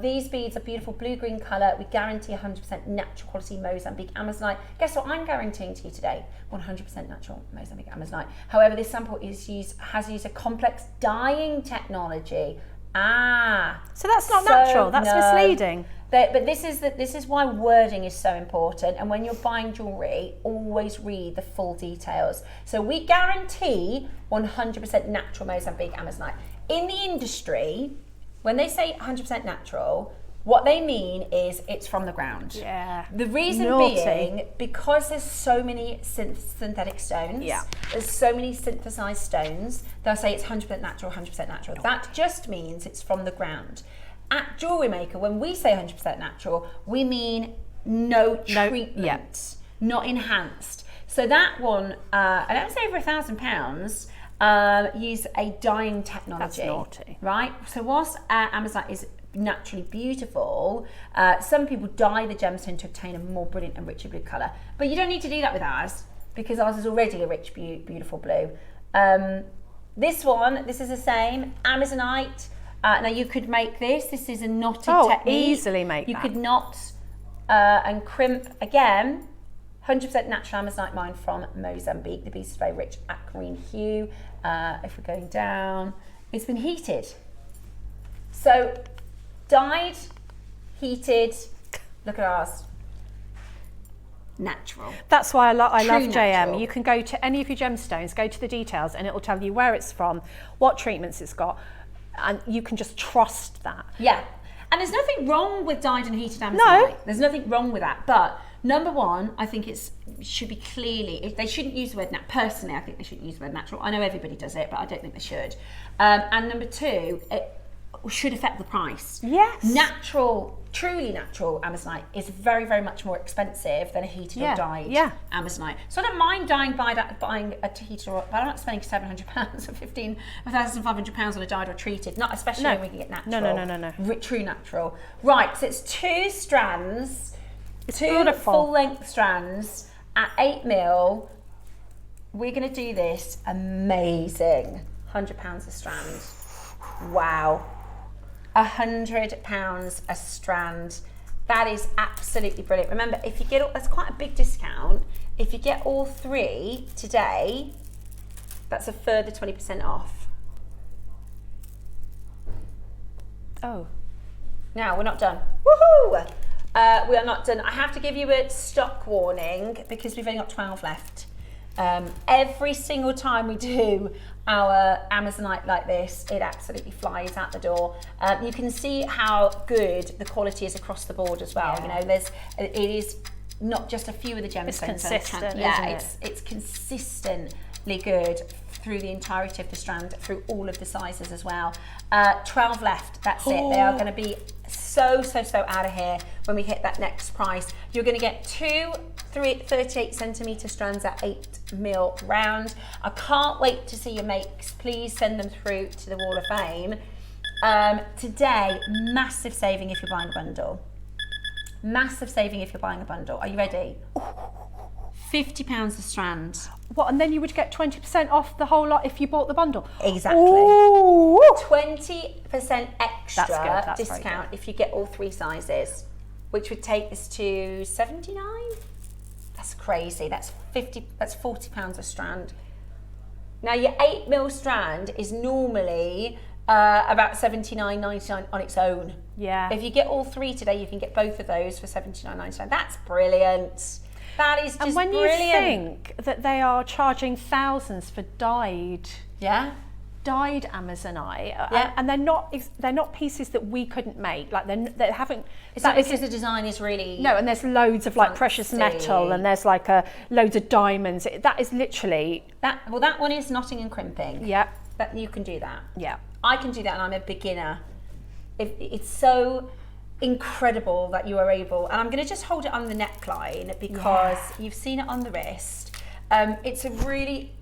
These beads are beautiful blue-green colour. We guarantee 100% natural quality Mozambique Amazonite. Guess what I'm guaranteeing to you today? 100% natural Mozambique Amazonite. However, this sample has used a complex dyeing technology. So that's not natural. That's misleading. But this is why wording is so important. And when you're buying jewellery, always read the full details. So we guarantee 100% natural Mozambique Amazonite. In the industry, when they say 100% natural, what they mean is it's from the ground. Yeah. The reason being, because there's so many synthetic stones, there's so many synthesized stones, they'll say it's 100% natural, 100% natural. That just means it's from the ground. At JewelleryMaker, when we say 100% natural, we mean no treatment, not enhanced. So that one, and that was over £1,000, use a dyeing technology. That's naughty. Right? So whilst Amazonite is naturally beautiful, some people dye the gemstone to obtain a more brilliant and richer blue colour. But you don't need to do that with ours, because ours is already a rich, beautiful blue. This is the same, Amazonite. Now you could make this. This is a knotted technique. Easily make that. You could knot and crimp again. 100% natural Amazonite mine from Mozambique. The piece is very rich at green hue. If we're going down, it's been heated. So dyed, heated. Look at ours. Natural. That's why I love JM. Natural. You can go to any of your gemstones, go to the details, and it will tell you where it's from, what treatments it's got. And you can just trust that. Yeah. And there's nothing wrong with dyed and heated Amazonite. No. There's nothing wrong with that. But number one, I think it should be clearly, they shouldn't use the word natural. Personally, I think they shouldn't use the word natural. I know everybody does it, but I don't think they should. And number two, it should affect the price. Yes. Truly natural Amazonite is very, very much more expensive than a heated or dyed Amazonite. So I don't mind buying a heated, but I'm not spending £700 or £1,500 on a dyed or treated. Not especially when we can get natural. No. True natural. Right. So it's 2 strands, it's 2 beautiful. full-length strands at 8mm. We're going to do this amazing. £100 a strand. Wow. £100 a strand. That is absolutely brilliant. Remember, if you get, that's quite a big discount. If you get all 3 today, that's a further 20% off. Oh. Now, we're not done. Woohoo! We are not done. I have to give you a stock warning because we've only got 12 left. Every single time we do our Amazonite like this, it absolutely flies out the door. You can see how good the quality is across the board as well. You know, it is not just a few of the gemstones. It's consistent, yeah, isn't it's consistently good through the entirety of the strand, through all of the sizes as well. 12 left, that's it. They are going to be so out of here when we hit that next price. You're going to get 2 38 centimetre strands at 8mm round. I can't wait to see your makes. Please send them through to the Wall of Fame. Today, massive saving if you're buying a bundle. Massive saving if you're buying a bundle. Are you ready? £50 a strand. What, and then you would get 20% off the whole lot if you bought the bundle? Exactly. Ooh. 20% extra That's discount if you get all 3 sizes, which would take this to 79. That's crazy. That's £40 a strand. Now your 8mm strand is normally about $79.99 on its own. Yeah. If you get all 3 today, you can get both of those for $79.99. That's brilliant. That is just and when brilliant. you think that they are charging thousands for dyed Amazonite, and they're not pieces that we couldn't make. Like they haven't. It's not because the design is really and there's loads of like precious metal, and there's like loads of diamonds. That is literally that. Well, that one is Nottingham crimping. Yeah, that you can do that. Yeah, I can do that, and I'm a beginner. It's so incredible that you are able, and I'm going to just hold it on the neckline because you've seen it on the wrist. It's a really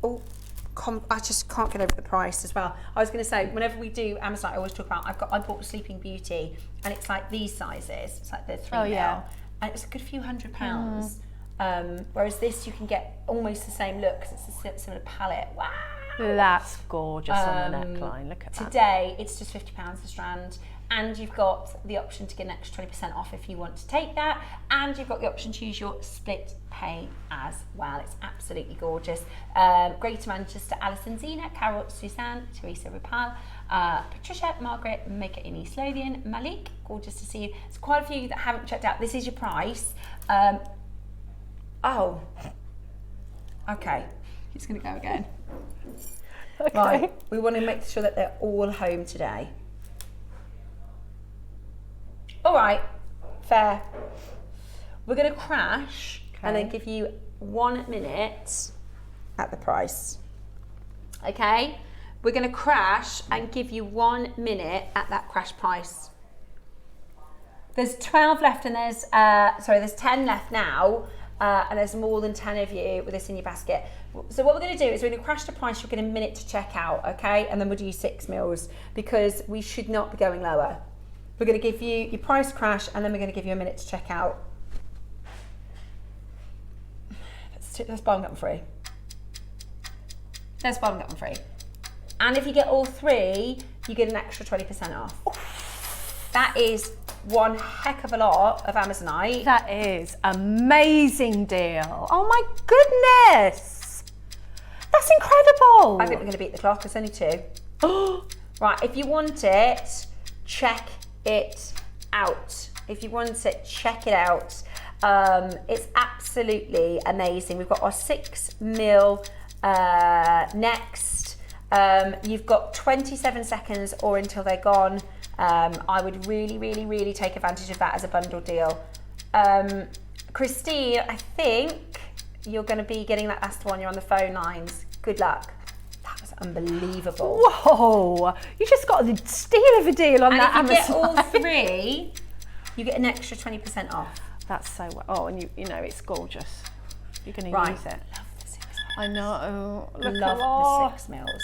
I just can't get over the price as well. I was going to say, whenever we do Amazon, I always talk about I bought Sleeping Beauty, and it's like these sizes. It's like the 3mm, and it's a good few £100. Whereas this, you can get almost the same look because it's a similar palette. Wow, that's gorgeous on the neckline. Look at that. Today, it's just £50 a strand. And you've got the option to get an extra 20% off if you want to take that. And you've got the option to use your split pay as well. It's absolutely gorgeous. Greater Manchester, Alison, Zena, Carol, Suzanne, Teresa, Rupal, Patricia, Margaret, Make It in East Lothian, Malik, gorgeous to see you. There's quite a few that haven't checked out. This is your price. Okay. It's going to go again. Okay. Right. We want to make sure that they're all home today. All right, fair. We're going to crash and then give you 1 minute at the price. Okay? We're going to crash and give you 1 minute at that crash price. There's 12 left and there's 10 left now, and there's more than 10 of you with this in your basket. So what we're going to do is we're going to crash the price. You'll get a minute to check out, okay? And then we'll do 6 mils because we should not be going lower. We're going to give you your price crash, and then we're going to give you a minute to check out. Let's buy one, get one free. Let's buy one, get one free. And if you get all 3, you get an extra 20% off. That is one heck of a lot of Amazonite. That is amazing deal. Oh my goodness. That's incredible. I think we're going to beat the clock. It's only 2. Right, if you want it, check it out. If you want it, check it out. It's absolutely amazing. We've got our 6mm next. You've got 27 seconds or until they're gone. I would really take advantage of that as a bundle deal. Christine, I think you're going to be getting that last one. You're on the phone lines. Good luck. That was unbelievable. Whoa, you just got the steal of a deal on that And if you Amazon. get all 3, you get an extra 20% off. That's so well. Oh, and you know it's gorgeous. You're going to use it. Love the 6 mils. I know. Look Love at the 6 mils.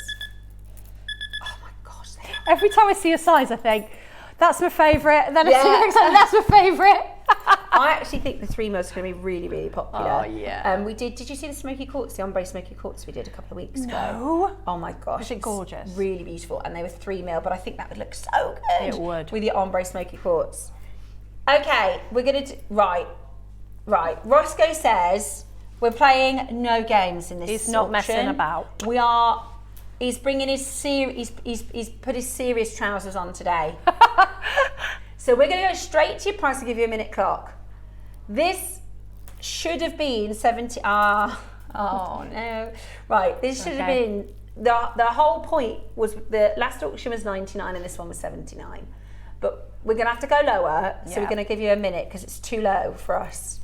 Oh my gosh. Every time I see a size, I think that's my favourite. Then I see the Yeah. next one, that's my favourite. I actually think the 3 mils is going to be really popular. Oh, yeah. We did you see the smoky quartz, the ombre smoky quartz we did a couple of weeks ago? No. Oh my gosh. Is it it's gorgeous? Really beautiful. And they were 3mm, but I think that would look so good. It would. With the ombre smoky quartz. Okay, we're going to right. Roscoe says we're playing no games in this He's not auction. messing about. He's bringing his he's put his serious trousers on today. So we're going to go straight to your price and give you a minute clock. This should have been 70. Oh no. Right, this should have been, the whole point was the last auction was 99 and this one was 79. But we're going to have to go lower, so we're going to give you a minute because it's too low for us.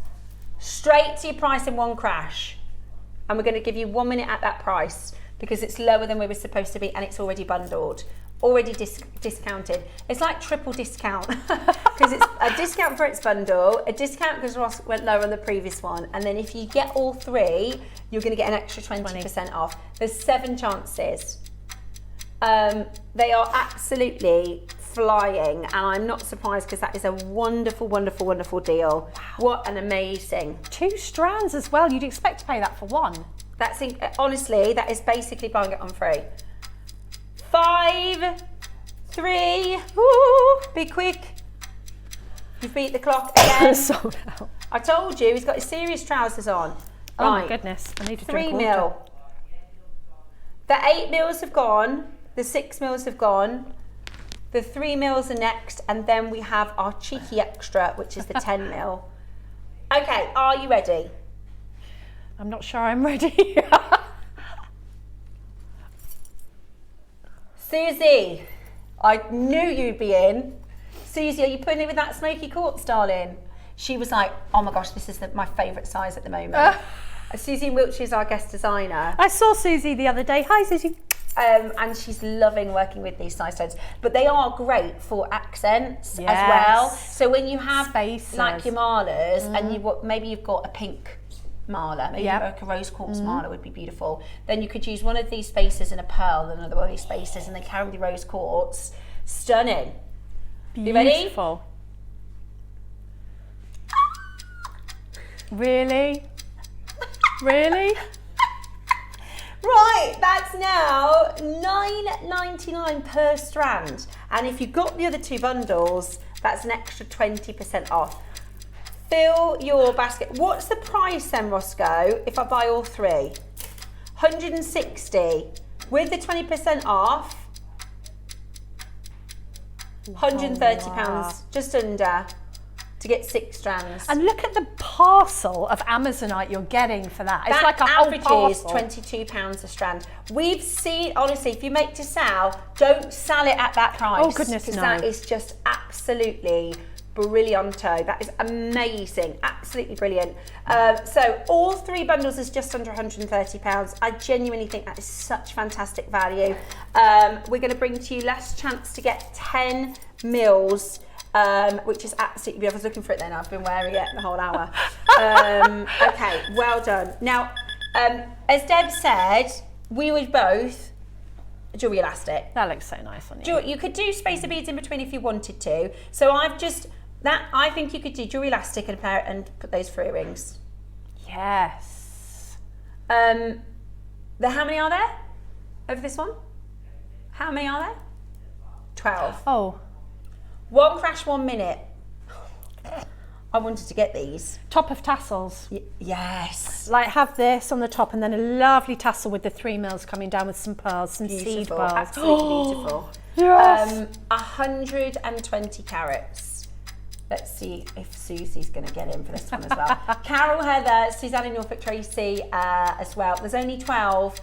Straight to your price in one crash. And we're going to give you 1 minute at that price because it's lower than we were supposed to be and it's already bundled. Already discounted. It's like triple discount because it's a discount for its bundle, a discount because Ross went lower on the previous one, and then if you get all three, you're going to get an extra 20% off. There's 7 chances. They are absolutely flying, and I'm not surprised because that is a wonderful, wonderful, wonderful deal. Wow. What an amazing. 2 strands as well. You'd expect to pay that for one. That's honestly, that is basically buying it on free. 5, 3, woo, be quick. You've beat the clock again. Sold out. I told you, he's got his serious trousers on. Oh right. my goodness, I need to 3 drink water. mil. The 8 mils have gone, the 6 mils have gone, the 3 mils are next, and then we have our cheeky extra, which is the 10 mil. Okay, are you ready? I'm not sure I'm ready. Susie, I knew you'd be in. Susie, are you putting it with that smoky quartz, darling? She was like, oh my gosh, this is my favourite size at the moment. Susie in Wiltshire is our guest designer. I saw Susie the other day. Hi, Susie. And she's loving working with these size stones. But they are great for accents as well. So when you have spaces, like your marlers and maybe you've got a pink marler, maybe like a rose quartz marler would be beautiful. Then you could use one of these spaces in a pearl and another one of these spaces and then carry the rose quartz. Stunning. Beautiful. You ready? Really? Really? Right, that's now $9.99 per strand. And if you've got the other 2 bundles, that's an extra 20% off. Fill your basket. What's the price then, Roscoe, if I buy all 3? 160. With the 20% off, £130, just under, to get 6 strands. And look at the parcel of Amazonite you're getting for that. It's like a whole averages parcel. £22 a strand. We've seen, honestly, if you make to sell, don't sell it at that price. Oh goodness, no. Because that is just absolutely brillianto. That is amazing, absolutely brilliant. So all 3 bundles is just under £130. I genuinely think that is such fantastic value. We're going to bring to you last chance to get 10 mils. Which is absolutely beautiful. I was looking for it then, I've been wearing it the whole hour. Okay, well done. Now, as Deb said, we would both jewellery elastic. That looks so nice on you. You could do spacer beads in between if you wanted to. So I think you could do jewellery elastic and put those for earrings. Yes. How many are there over this one? How many are there? 12. Oh. 1 crash, 1 minute. I wanted to get these. Top of tassels. Yes. Like have this on the top and then a lovely tassel with the 3 mils coming down with some pearls, some seed pearls. Absolutely beautiful. Yes. 120 carats. Let's see if Susie's going to get in for this one as well. Carol, Heather, Suzanne in Norfolk, Tracy as well. There's only 12.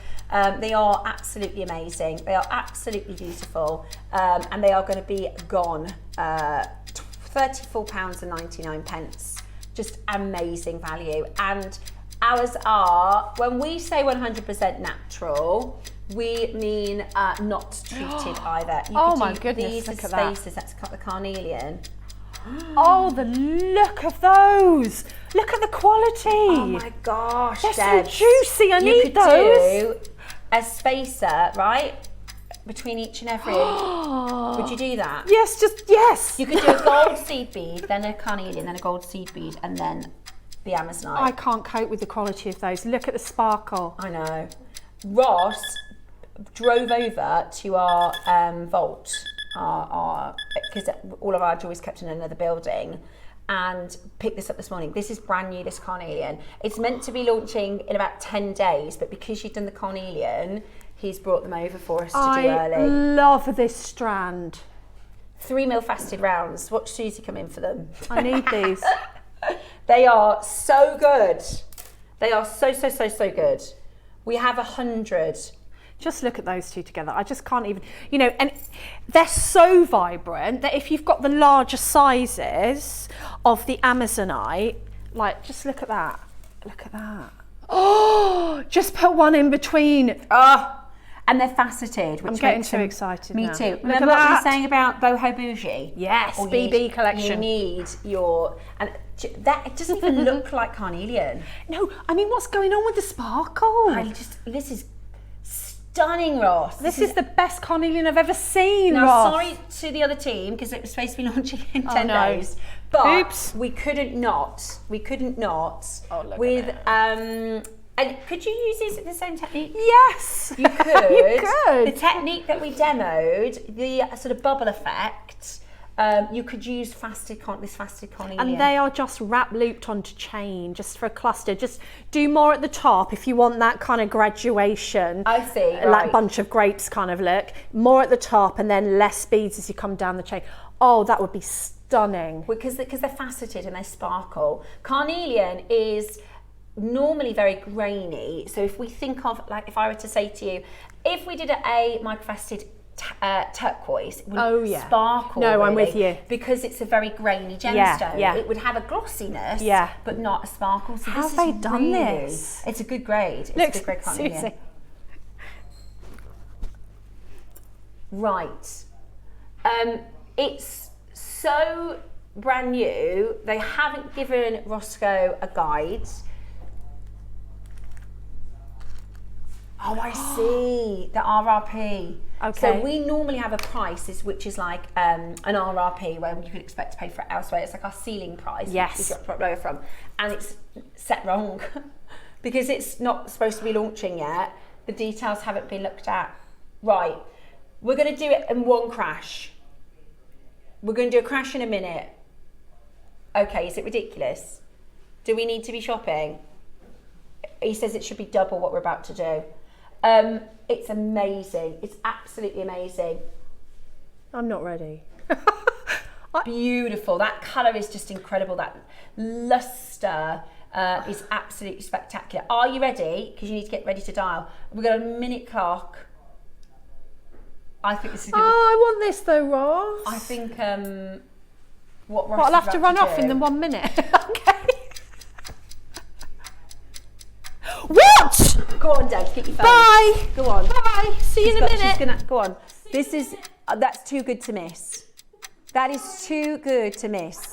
They are absolutely amazing. They are absolutely beautiful. And they are going to be gone. £34.99. Just amazing value. And ours are, when we say 100% natural, we mean not treated either. Oh my goodness, these look are at spaces. That's the carnelian. Oh, the look of those. Look at the quality. Oh my gosh, they're Deb. so juicy. I need those. You could do a spacer, right, between each and every. Would you do that? Yes, yes. You could do a gold seed bead, then a carnelian, then a gold seed bead, and then the Amazonite. I can't cope with the quality of those. Look at the sparkle. I know. Ross drove over to our vault, because all of our jewelry is kept in another building, and picked this up this morning. This is brand new, this carnelian. It's meant to be launching in about 10 days, but because you've done the carnelian, he's brought them over for us to do early. I love this strand. 3 mil faceted rounds. Watch Susie come in for them. I need these. They are so good. They are so good. We have 100. Just look at those two together. I just can't even, you know, and they're so vibrant that if you've got the larger sizes of the Amazonite, like, just look at that. Look at that. Oh, just put one in between. Oh, and they're faceted. Which I'm getting makes too them, excited Me now. too. Look Remember at what we were that. saying about boho bougie? Yes, Or BB collection. You need your, and that, it doesn't even look like carnelian. No, I mean, what's going on with the sparkle? This is stunning, Ross. This is the best carnelian I've ever seen, Now, Ross. sorry to the other team, because it was supposed to be launching in 10 no. days. But Oops. we couldn't not. Oh, look with, at it. and could you use these at the same technique? Yes. You could. You could. The technique that we demoed, the sort of bubble effect, you could use this faceted carnelian. And they are just wrap looped onto chain, just for a cluster. Just do more at the top if you want that kind of graduation. I see, Like right. bunch of grapes kind of look. More at the top and then less beads as you come down the chain. Oh, that would be stunning. Because they're faceted and they sparkle. Carnelian is normally very grainy. So if we think of, like, if I were to say to you, if we did a microfaceted turquoise, it wouldn't sparkle. No, I'm really, with you. Because it's a very grainy gemstone. Yeah. It would have a glossiness, but not a sparkle. So How this have is they done really, this? It's a good grade. It's Look, a good grade carnelian. Susie. Right. It's so brand new. They haven't given Roscoe a guide. Oh, I see. The RRP. Okay. So we normally have a price which is like an RRP where you could expect to pay for it elsewhere. It's like our ceiling price, Yes. which we got lower from. And it's set wrong because it's not supposed to be launching yet. The details haven't been looked at. Right. We're going to do it in one crash. We're going to do a crash in a minute. Okay, is it ridiculous? Do we need to be shopping? He says it should be double what we're about to do. It's amazing. It's absolutely amazing. I'm not ready. Beautiful. That colour is just incredible. That lustre is absolutely spectacular. Are you ready? Because you need to get ready to dial. We've got a minute clock. I think this is going to be... I want this though, Ross. I think what Ross I'll is have to about run off do- in the 1 minute. Okay. What? Go on, Dad, get your phone. Bye. Go on. Bye. See you in a minute. She's gonna go on. This is that's too good to miss. That is too good to miss.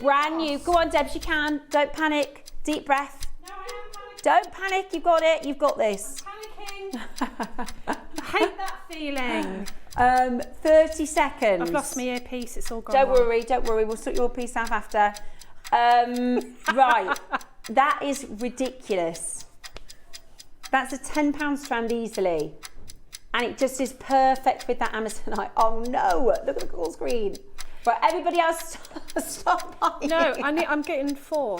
Brand new. Go on, Debs, you can. Don't panic. Deep breath. No, I am panicking. Don't panic. You've got it. You've got this. Panicking. I hate that feeling. 30 seconds. I've lost my earpiece. It's all gone. Don't wrong. worry. Don't worry. We'll sort your piece out after. Right. That is ridiculous. That's a £10 strand easily. And it just is perfect with that Amazonite. Oh no, look at the call screen. Right, everybody else stop buying. No, I'm getting 4.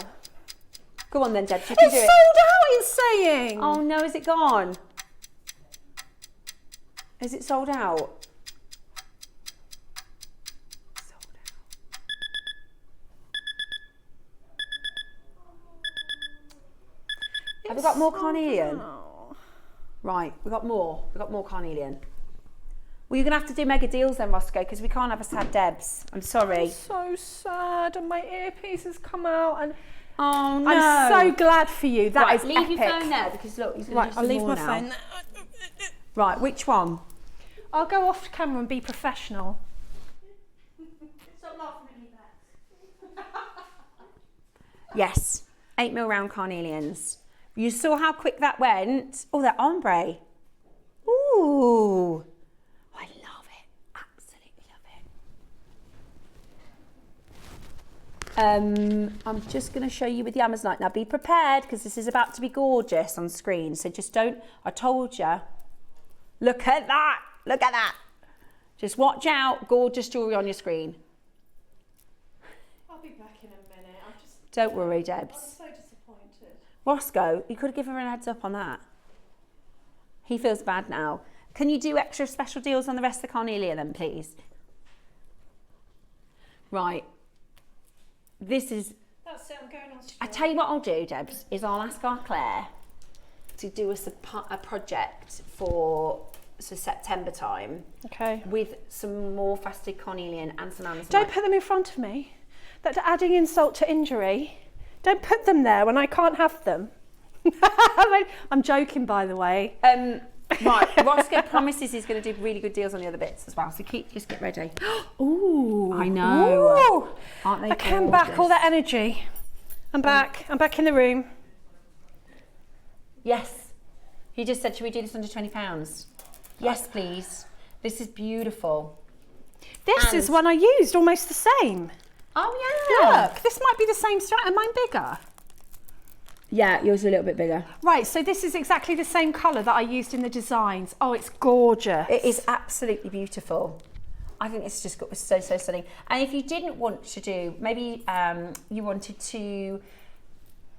Go on then, Deb, you can It's do sold it. out, it's saying. Oh no, is it gone? Is it sold out? Sold out. Have we got more carnelian? Right, we've got more. We've got more carnelian. Well, you're going to have to do mega deals then, Roscoe, because we can't have a sad Debs. I'm sorry. I'm so sad, and my earpiece has come out, and Oh no. I'm so glad for you. That is leave epic. your phone there because look, he's going Right, to I'll leave my now. phone. Right, which one? I'll go off camera and be professional. Yes, 8mm round carnelians. You saw how quick that went. Oh, that ombre. Ooh, I love it. Absolutely love it. I'm just going to show you with the Amazonite. Now be prepared because this is about to be gorgeous on screen. So just don't, I told you. Look at that. Look at that. Just watch out. Gorgeous jewellery on your screen. I'll be back in a minute. I'm just Don't worry, Debs. so disappointed. Roscoe, you could have given her a heads up on that. He feels bad now. Can you do extra special deals on the rest of the carnelian then, please? Right. This is That's it, I'm going on I tell you what I'll do, Debs, is I'll ask our Claire to do us a project for September time. Okay. With some more faceted cornelian and some Amazonite. Don't put them in front of me. That's adding insult to injury. Don't put them there when I can't have them. I'm joking, by the way. Right, Roscoe promises he's going to do really good deals on the other bits as well, so just get ready. Ooh. I know. Ooh. Aren't they I came back, all that energy. I'm back in the room. Yes. He just said, should we do this under £20? Yes, please. This is beautiful. This is one I used, almost the same. Oh, yeah. Look, this might be the same strand. Am mine bigger? Yeah, yours are a little bit bigger. Right, so this is exactly the same colour that I used in the designs. Oh, it's gorgeous. It is absolutely beautiful. I think it's just got so stunning. And if you didn't want to do, maybe you wanted to,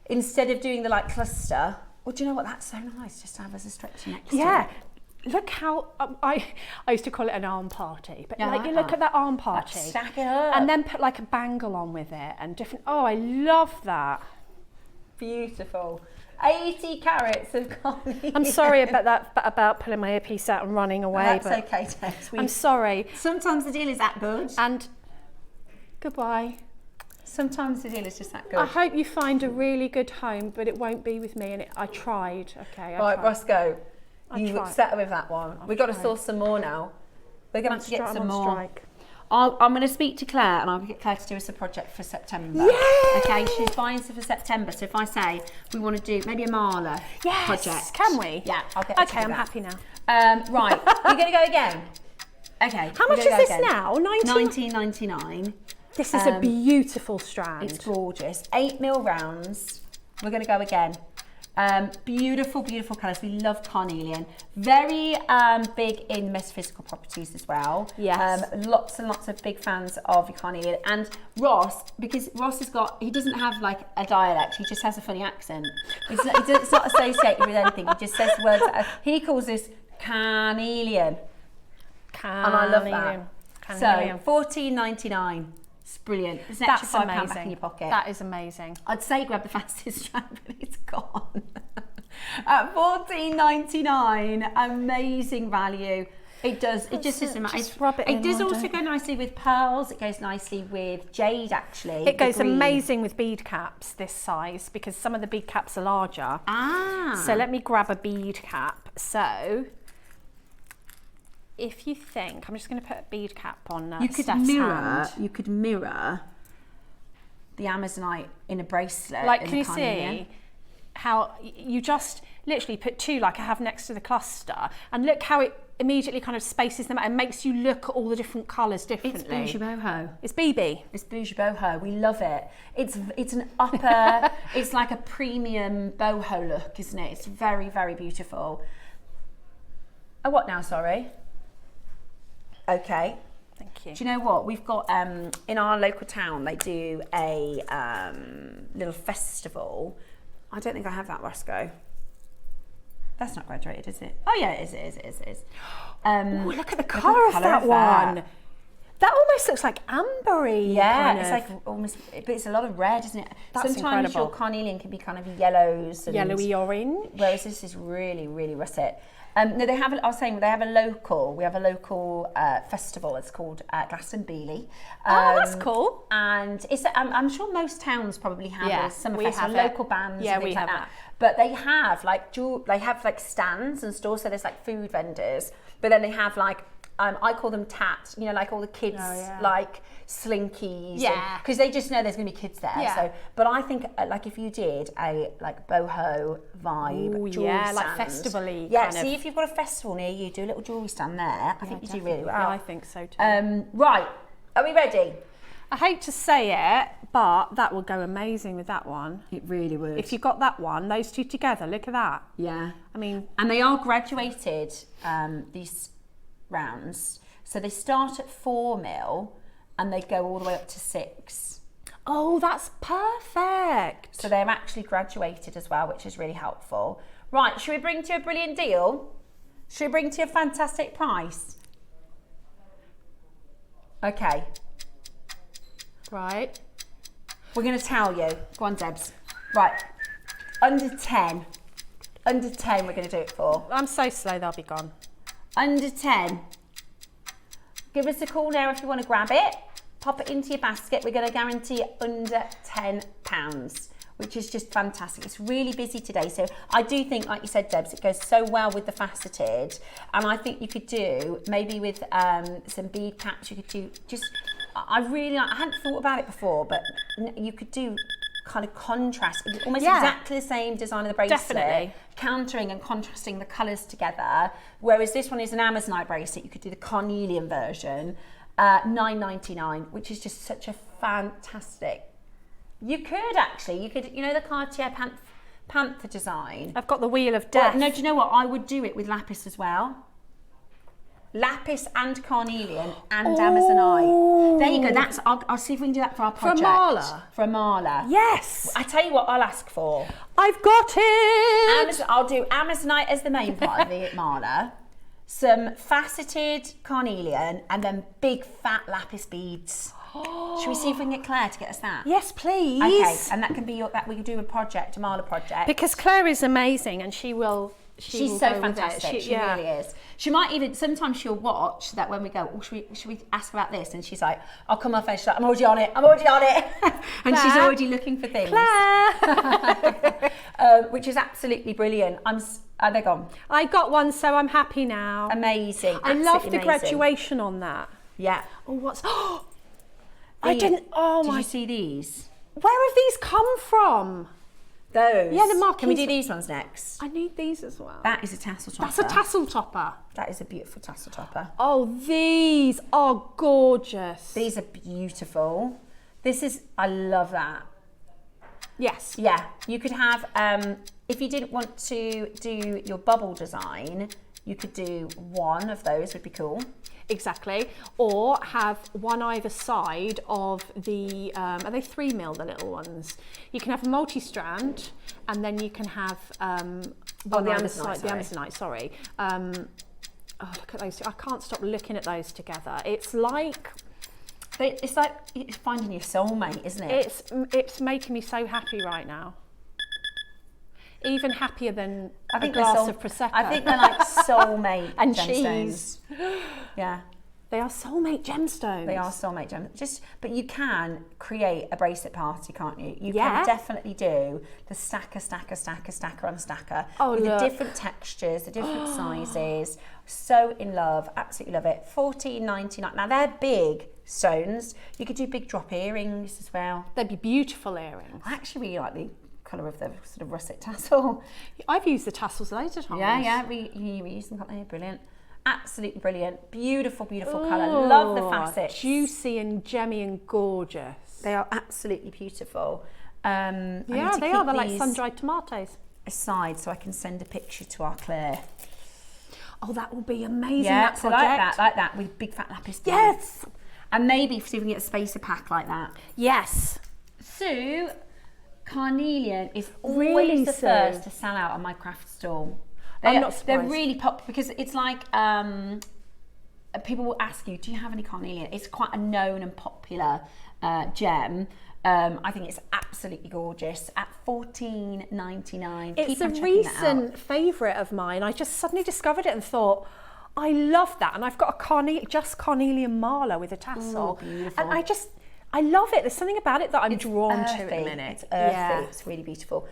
instead of doing the like cluster, well, do you know what? That's so nice just to have as a stretchy next to it. Look how I used to call it an arm party, but Yeah, like I you like look that. at that arm party, Like, stack it up. and then put like a bangle on with it and different. Oh, I love that. Beautiful. 80 carats of cornelian. I'm sorry about pulling my earpiece out and running away, That's but okay, Tess. I'm sorry. Sometimes the deal is that good. And goodbye. Sometimes the deal is just that good. I hope you find a really good home, but it won't be with me. And I tried. Okay. I Right, tried. Roscoe, I you tried. upset with that one. We've got to tried. source some more now. We're going to have to get I'm some on more. strike. I'm going to speak to Claire and I'll get Claire to do us a project for September. Yay! Okay, she's buying stuff for September. So if I say we want to do maybe a Marla project. Can we? Yeah, I'll get her to Okay, do I'm that. happy now. Right, we're going to go again. Okay. How much is this now? 19.99. This is a beautiful strand. It's gorgeous. 8mm rounds. We're going to go again. Beautiful, beautiful colours. We love carnelian. Very big in metaphysical properties as well. Yes. Lots and lots of big fans of carnelian. And Ross, because Ross he doesn't have like a dialect, he just has a funny accent. It's not associated with anything. He just says words. He calls this carnelian. And I love that. Carnelian. So, $14.99. It's brilliant. It's an extra That's £5 amazing. back in your pocket. That is amazing. I'd say grab the fastest strand, but it's gone. At $14.99, amazing value. It does. It just isn't. Just rub it in, It does why also don't go nicely with pearls. It goes nicely with jade, actually. It goes the green. amazing with bead caps this size because some of the bead caps are larger. Ah. So let me grab a bead cap. So if you think, I'm just going to put a bead cap on you could Steph's mirror. hand. You could mirror the Amazonite in a bracelet. Like, in can the you carnelian. see how you just literally put two like I have next to the cluster, and look how it immediately kind of spaces them out and makes you look at all the different colours differently. It's bougie boho. It's BB. It's bougie boho. We love it. It's an upper. It's like a premium boho look, isn't it? It's very, very beautiful. Oh, what now? Sorry. Okay. Thank you. Do you know what we've got in our local town? They do a little festival. I don't think I have that, Roscoe. That's not graduated, is it? Oh yeah, it is. Oh, look at the colour of that one. That almost looks like ambery. Yeah, kind it's of. like almost, but it's a lot of red, isn't it? That's Sometimes incredible. your carnelian can be kind of yellows and Yellowy orange. whereas this is really, really russet. No, they have. I was saying they have a local. We have a local festival. It's called Glastonbury. Oh, that's cool. And it's. I'm sure most towns probably have Yeah, a summer we festival, have it. local bands. Yeah, and things we like have that. that. But they have like stands and stores. So there's like food vendors. But then they have like. I call them tats, you know, like all the kids, like slinkies. Yeah. Because they just know there's going to be kids there. Yeah. So, but I think, like, if you did a like boho vibe, Ooh, jewelry yeah, like stand, festival-y yeah. kind See of. if you've got a festival near you, do a little jewelry stand there. I think you do really well. Yeah, I think so too. Right, are we ready? I hate to say it, but that would go amazing with that one. It really would. If you got that one, those two together, look at that. Yeah. I mean, And they are graduated, these rounds. So they start at 4mm and they go all the way up to 6. oh, that's perfect. So they're actually graduated as well, which is really helpful. Right, should we bring to you a brilliant deal? Should we bring to you a fantastic price? Okay. Right. We're going to tell you. Go on, Debs. Right. Under 10. Under 10 we're going to do it for. I'm so slow, they'll be gone. Under 10. Give us a call now if you want to grab it. Pop it into your basket. We're going to guarantee under £10, which is just fantastic. It's really busy today. So I do think, like you said, Debs, it goes so well with the faceted. And I think you could do, maybe with some bead caps, you could do just, I hadn't thought about it before, but you could do kind of contrast, almost exactly the same design of the bracelet. Definitely. Countering and contrasting the colours together. Whereas this one is an Amazonite bracelet. You could do the carnelian version. $9.99, which is just such a fantastic. You could actually, you know the Cartier Panther design? I've got the Wheel of Death. Well, no, do you know what? I would do it with lapis as well. Lapis and carnelian and Amazonite. There you go. I'll see if we can do that for our project. For a mala? For a mala. Yes. I tell you what I'll ask for. I've got it. I'll do Amazonite as the main part of the mala. Some faceted carnelian and then big fat lapis beads. Should we see if we can get Claire to get us that? Yes, please. Okay, and that can be that we can do a project, a mala project. Because Claire is amazing and she will. She's so fantastic. She really is. She might even, sometimes she'll watch that when we go, oh, should we ask about this? And she's like, I'll come off and she's like, I'm already on it. And she's already looking for things. Claire. Which is absolutely brilliant. They're gone. I got one, so I'm happy now. Amazing. I love the graduation on that. Yeah. Oh, what's... I didn't... Oh, Did my... you see these? Where have these come from? Those. Yeah, the marquees. Can we do these ones next? I need these as well. That is a tassel topper. That's a tassel topper. That is a beautiful tassel topper. Oh, these are gorgeous. These are beautiful. I love that. Yes. Yeah, you could have, if you didn't want to do your bubble design, you could do one of those, would be cool. Exactly. Or have one either side of the, are they 3mm, the little ones? You can have a multi-strand and then you can have one either side, the Amazonite, sorry. Oh, look at those. I can't stop looking at those together. It's like finding your soulmate, isn't it? It's making me so happy right now. Even happier than a glass of Prosecco. I think they're like soulmate and gemstones. Cheese. Yeah. They are soulmate gemstones. They are soulmate gemstones. But you can create a bracelet party, can't you? You can definitely do the stacker on stacker. Oh, with look. the different textures, the different sizes. So in love, absolutely love it. $14.99. Now they're big stones. You could do big drop earrings as well. They'd be beautiful earrings. I actually really like the colour of the sort of russet tassel. I've used the tassels loads of times. Yeah, you reuse them, can't they? Brilliant. Absolutely brilliant. Beautiful, beautiful colour. Love the facets. Juicy and gemmy and gorgeous. They are absolutely beautiful. Yeah, they are. They're like sun-dried tomatoes. Aside, so I can send a picture to our Claire. Oh, that will be amazing. Yeah, that so project. like that with big fat lapis. Yes. And maybe see if we can get a spacer pack like that. Yes. So, carnelian is always Really, the Sue? first to sell out on my craft stall. I'm not surprised. They're really popular because it's like people will ask you, do you have any carnelian? It's quite a known and popular gem. I think it's absolutely gorgeous at $14.99. It's a recent favourite of mine. I just suddenly discovered it and thought, I love that. And I've got a carnelian mala with a tassel. Oh, beautiful. And I love it. There's something about it that I'm drawn to at the minute. It's earthy. It's really beautiful.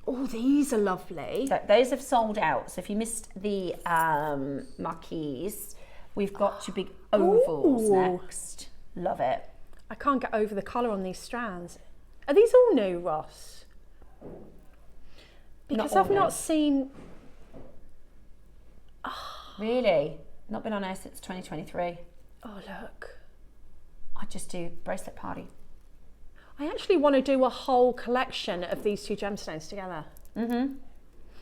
Oh, these are lovely. So those have sold out. So if you missed the marquees, we've got two big ovals next. Love it. I can't get over the colour on these strands. Are these all new, Ross? Because I've not seen... Really? Not been on air since 2023. Oh, look. I just do bracelet party. I actually want to do a whole collection of these two gemstones together. Mm-hmm.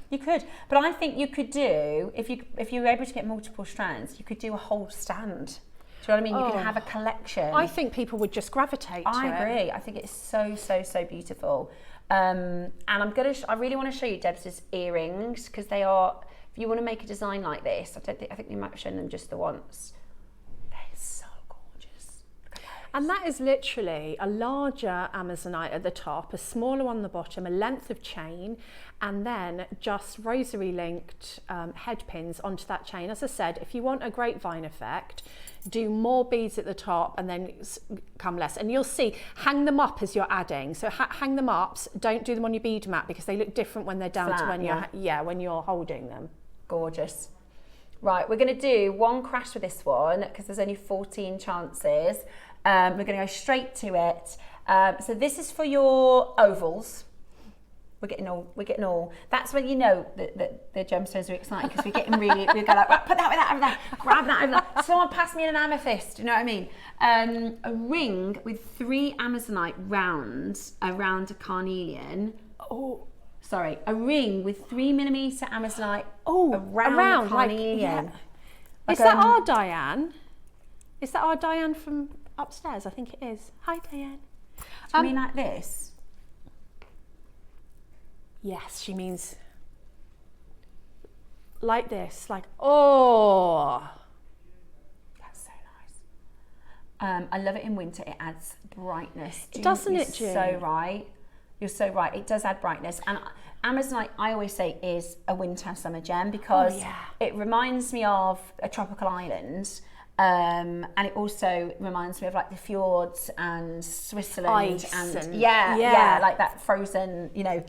You could, but I think you could do, if you were able to get multiple strands, you could do a whole stand. Do you know what I mean? You could have a collection. I think people would just gravitate to it. I agree. I think it's so, so, so beautiful. And I really want to show you Deb's earrings because they are, if you want to make a design like this, I think we might have shown them just the once. They're so gorgeous. And that is literally a larger Amazonite at the top, a smaller one on the bottom, a length of chain, and then just rosary linked head pins onto that chain. As I said, if you want a grapevine effect, do more beads at the top and then come less. And you'll see, hang them up as you're adding. So hang them up, don't do them on your bead mat because they look different when they're down Flat, to when you're, when you're holding them. Gorgeous. Right, we're going to do one crash with this one because there's only 14 chances. We're going to go straight to it. So this is for your ovals. We're getting all. That's when you know that the gemstones are exciting because we're getting really. We go like, right, put that with that over there, grab that over there. Someone pass me an amethyst. You know what I mean? A ring with 3 amazonite rounds around a carnelian. Oh. Sorry, a ring with 3mm amazonite around the carnelian. Is that our Diane? Is that our Diane from upstairs? I think it is. Hi, Diane. Do you mean like this? Yes, she means like this. Like, oh. That's so nice. I love it in winter. It adds brightness. Doesn't it, June? So right. You're so right. It does add brightness. And Amazonite, I always say, is a winter summer gem because it reminds me of a tropical island. And it also reminds me of like the fjords and Switzerland. Ice and like that frozen, you know.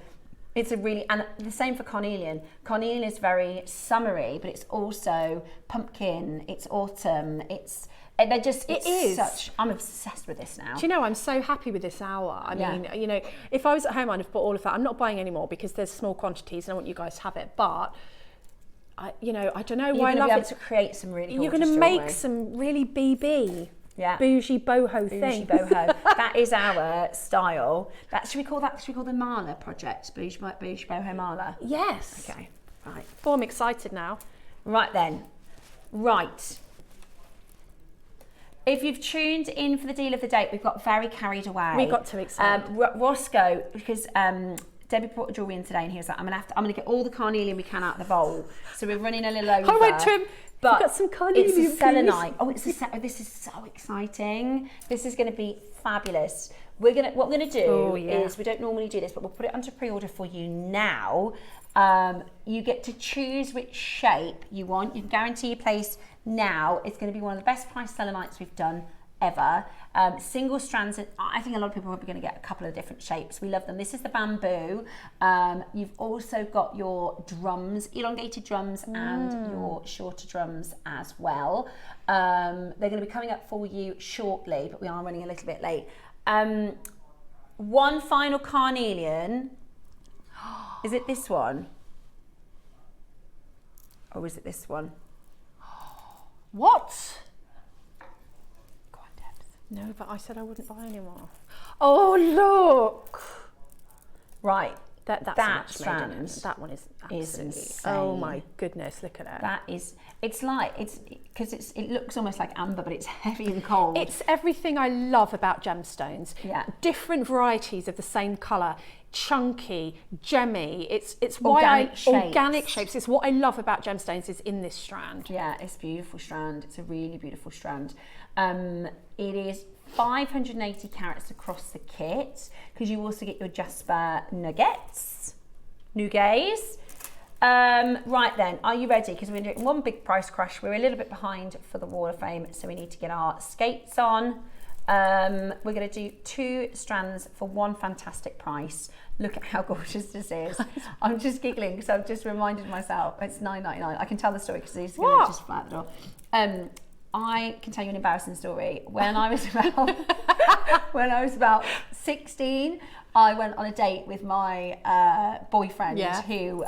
It's a really, and the same for carnelian. Carnelian is very summery, but it's also pumpkin, it's autumn, I'm obsessed with this now. Do you know, I'm so happy with this hour. I mean, you know, if I was at home, I'd have bought all of that. I'm not buying any more because there's small quantities and I want you guys to have it. But, I don't know why I love it. To create some really gorgeous You're going to make some really BB. Yeah. Bougie boho thing. Boho. That is our style. Should we call the Mala project? Bougie boho Mala? Yes. Okay. Right. Oh, I'm excited now. Right then. Right. If you've tuned in for the deal of the day, we've got very carried away. We got too excited. Roscoe, because Debbie brought jewellery in today and he was like, I'm gonna get all the carnelian we can out of the bowl. So we're running a little over. I went to him. But got some carnelian, it's a selenite. Oh, this is so exciting. This is going to be fabulous. What we're going to do is, we don't normally do this, but we'll put it under pre-order for you now. You get to choose which shape you want. You can guarantee your place now. It's going to be one of the best priced selenites we've done ever. Single strands, I think a lot of people are probably going to get a couple of different shapes. We love them. This is the bamboo. You've also got your drums, elongated drums, and your shorter drums as well. They're going to be coming up for you shortly, but we are running a little bit late. One final carnelian. Is it this one? Or is it this one? What? No, but I said I wouldn't buy anymore. Oh, look. Right. That strand. That one is absolutely insane. Oh my goodness, look at it. It looks almost like amber, but it's heavy and cold. It's everything I love about gemstones. Yeah. Different varieties of the same colour. Chunky, gemmy. It's organic shapes. It's what I love about gemstones is in this strand. Yeah, it's a beautiful strand. It's a really beautiful strand. It is 580 carats across the kit because you also get your Jasper nuggets. Right then, are you ready? Because we're doing one big price crash. We're a little bit behind for the Wall of Fame, so we need to get our skates on. We're going to do 2 strands for one fantastic price. Look at how gorgeous this is. I'm just giggling because I've just reminded myself it's $9.99. I can tell the story because these are going to just fly out the door. I can tell you an embarrassing story. When I was about 16, I went on a date with my boyfriend who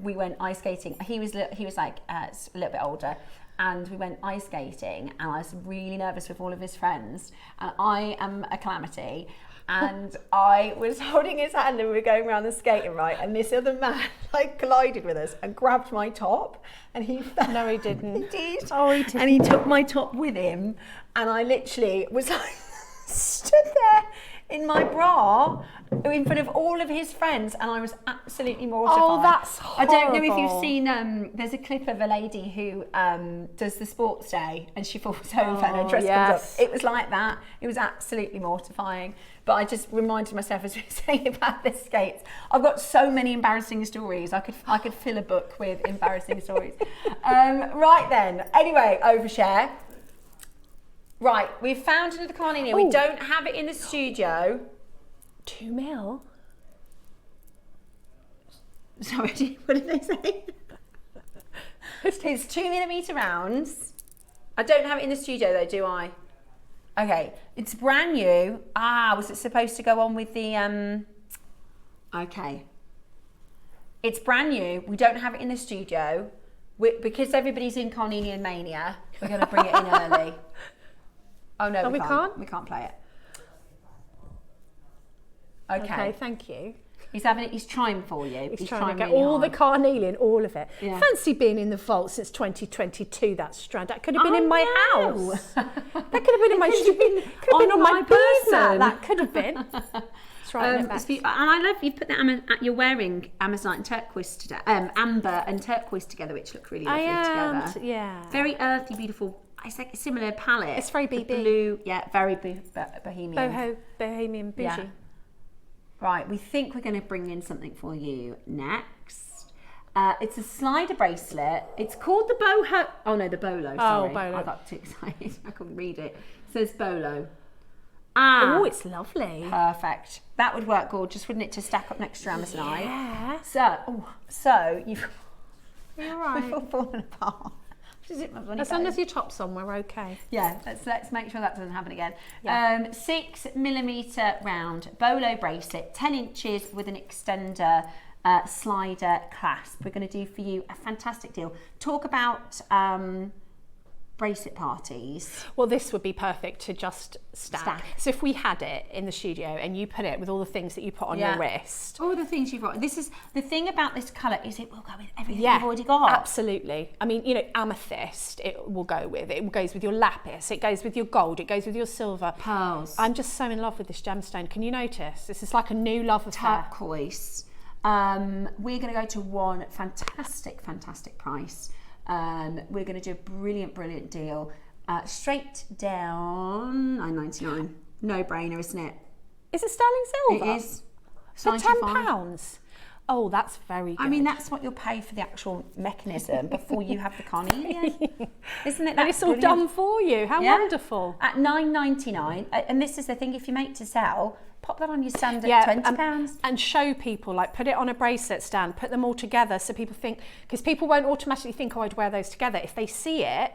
we went ice skating. He was like a little bit older. And we went ice skating and I was really nervous with all of his friends. And I am a calamity. And I was holding his hand and we were going around the skating, right? And this other man like collided with us and grabbed my top and he fell. No, he didn't. He did. Oh, he did. And he took my top with him and I literally was like stood there in my bra in front of all of his friends, and I was absolutely mortified. Oh, that's horrible. I don't know if you've seen, there's a clip of a lady who does the sports day and she falls over and her dress comes up. It was like that. It was absolutely mortifying. But I just reminded myself, as we were saying about the skates, I've got so many embarrassing stories. I could fill a book with embarrassing stories. Right then. Anyway, overshare. Right, we've found another carnelian. We don't have it in the studio. 2 mil. Sorry, what did they say? It's 2mm rounds. I don't have it in the studio though, do I? Okay, it's brand new. Was it supposed to go on with the, okay. It's brand new. We don't have it in the studio. Because everybody's in Carnelian Mania, we're going to bring it in early. Oh no, we can't. We can't play it. Okay, thank you. He's trying for you. He's trying to get all the carnelian, all of it. Yeah. Fancy being in the vault since 2022, that strand. That could have been in my house. That could have been in my could have been on my person. That could have been. That's right. And I love you put that you're wearing Amazonite and turquoise today. Amber and turquoise together, which look really lovely together. Yeah. Very earthy, beautiful. It's like a similar palette. It's very BB. Blue, yeah, very bohemian. Bohemian bougie. Yeah. Right, we think we're going to bring in something for you next. It's a slider bracelet. It's called the boho. Oh no, the bolo. Sorry. Oh, bolo. I got too excited. I couldn't read it. It says bolo. Oh, it's lovely. Perfect. That would work gorgeous, wouldn't it, to stack up next to your Amazonite? Yeah. So you've. You're right. We've all fallen apart. As long as your top's on, we're okay. Yeah, let's make sure that doesn't happen again. Yeah. 6mm round bolo bracelet, 10 inches with an extender slider clasp. We're going to do for you a fantastic deal. Talk about bracelet parties. Well, this would be perfect to just stack. So if we had it in the studio and you put it with all the things that you put on your wrist. All the things you've got. This is the thing about this colour is it will go with everything you've already got. Absolutely. I mean, amethyst, it will go with. It goes with your lapis, it goes with your gold, it goes with your silver. Pearls. I'm just so in love with this gemstone. Can you notice? This is like a new love affair. Turquoise. We're going to go to one fantastic price. We're going to do a brilliant deal. Straight down $9.99. No brainer, isn't it? Is it sterling silver? It is. For £10? Oh, that's very good. I mean, that's what you'll pay for the actual mechanism before you have the carnelian. Isn't it? And it's all done for you. How wonderful. At $9.99. And this is the thing, if you make to sell, pop that on your stand at £20. And show people, like put it on a bracelet stand, put them all together so people think, because people won't automatically think, oh, I'd wear those together. If they see it,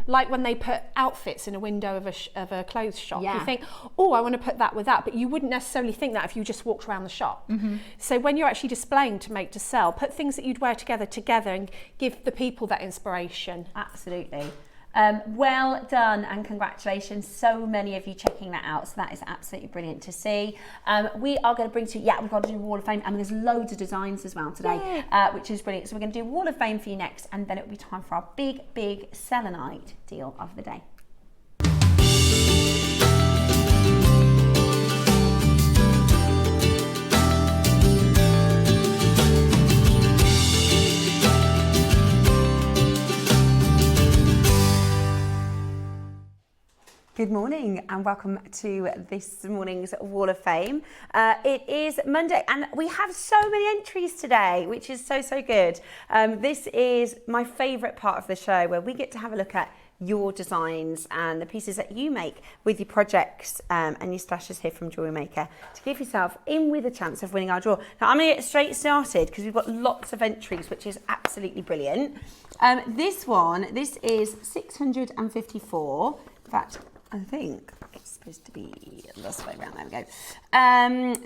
like when they put outfits in a window of a clothes shop, you think, oh, I want to put that with that. But you wouldn't necessarily think that if you just walked around the shop. So when you're actually displaying to make to sell, put things that you'd wear together and give the people that inspiration. Absolutely. Well done and congratulations. So many of you checking that out. So that is absolutely brilliant to see. We are going to bring to you, we've got to do Wall of Fame. I mean, there's loads of designs as well today, which is brilliant. So we're going to do Wall of Fame for you next, and then it'll be time for our big selenite deal of the day. Good morning and welcome to this morning's Wall of Fame. It is Monday and we have so many entries today, which is so good. This is my favourite part of the show where we get to have a look at your designs and the pieces that you make with your projects and your splashes here from JewelleryMaker to give yourself in with a chance of winning our draw. Now I'm going to get straight started because we've got lots of entries, which is absolutely brilliant. This is 654. In fact, I think it's supposed to be this way around. There we go.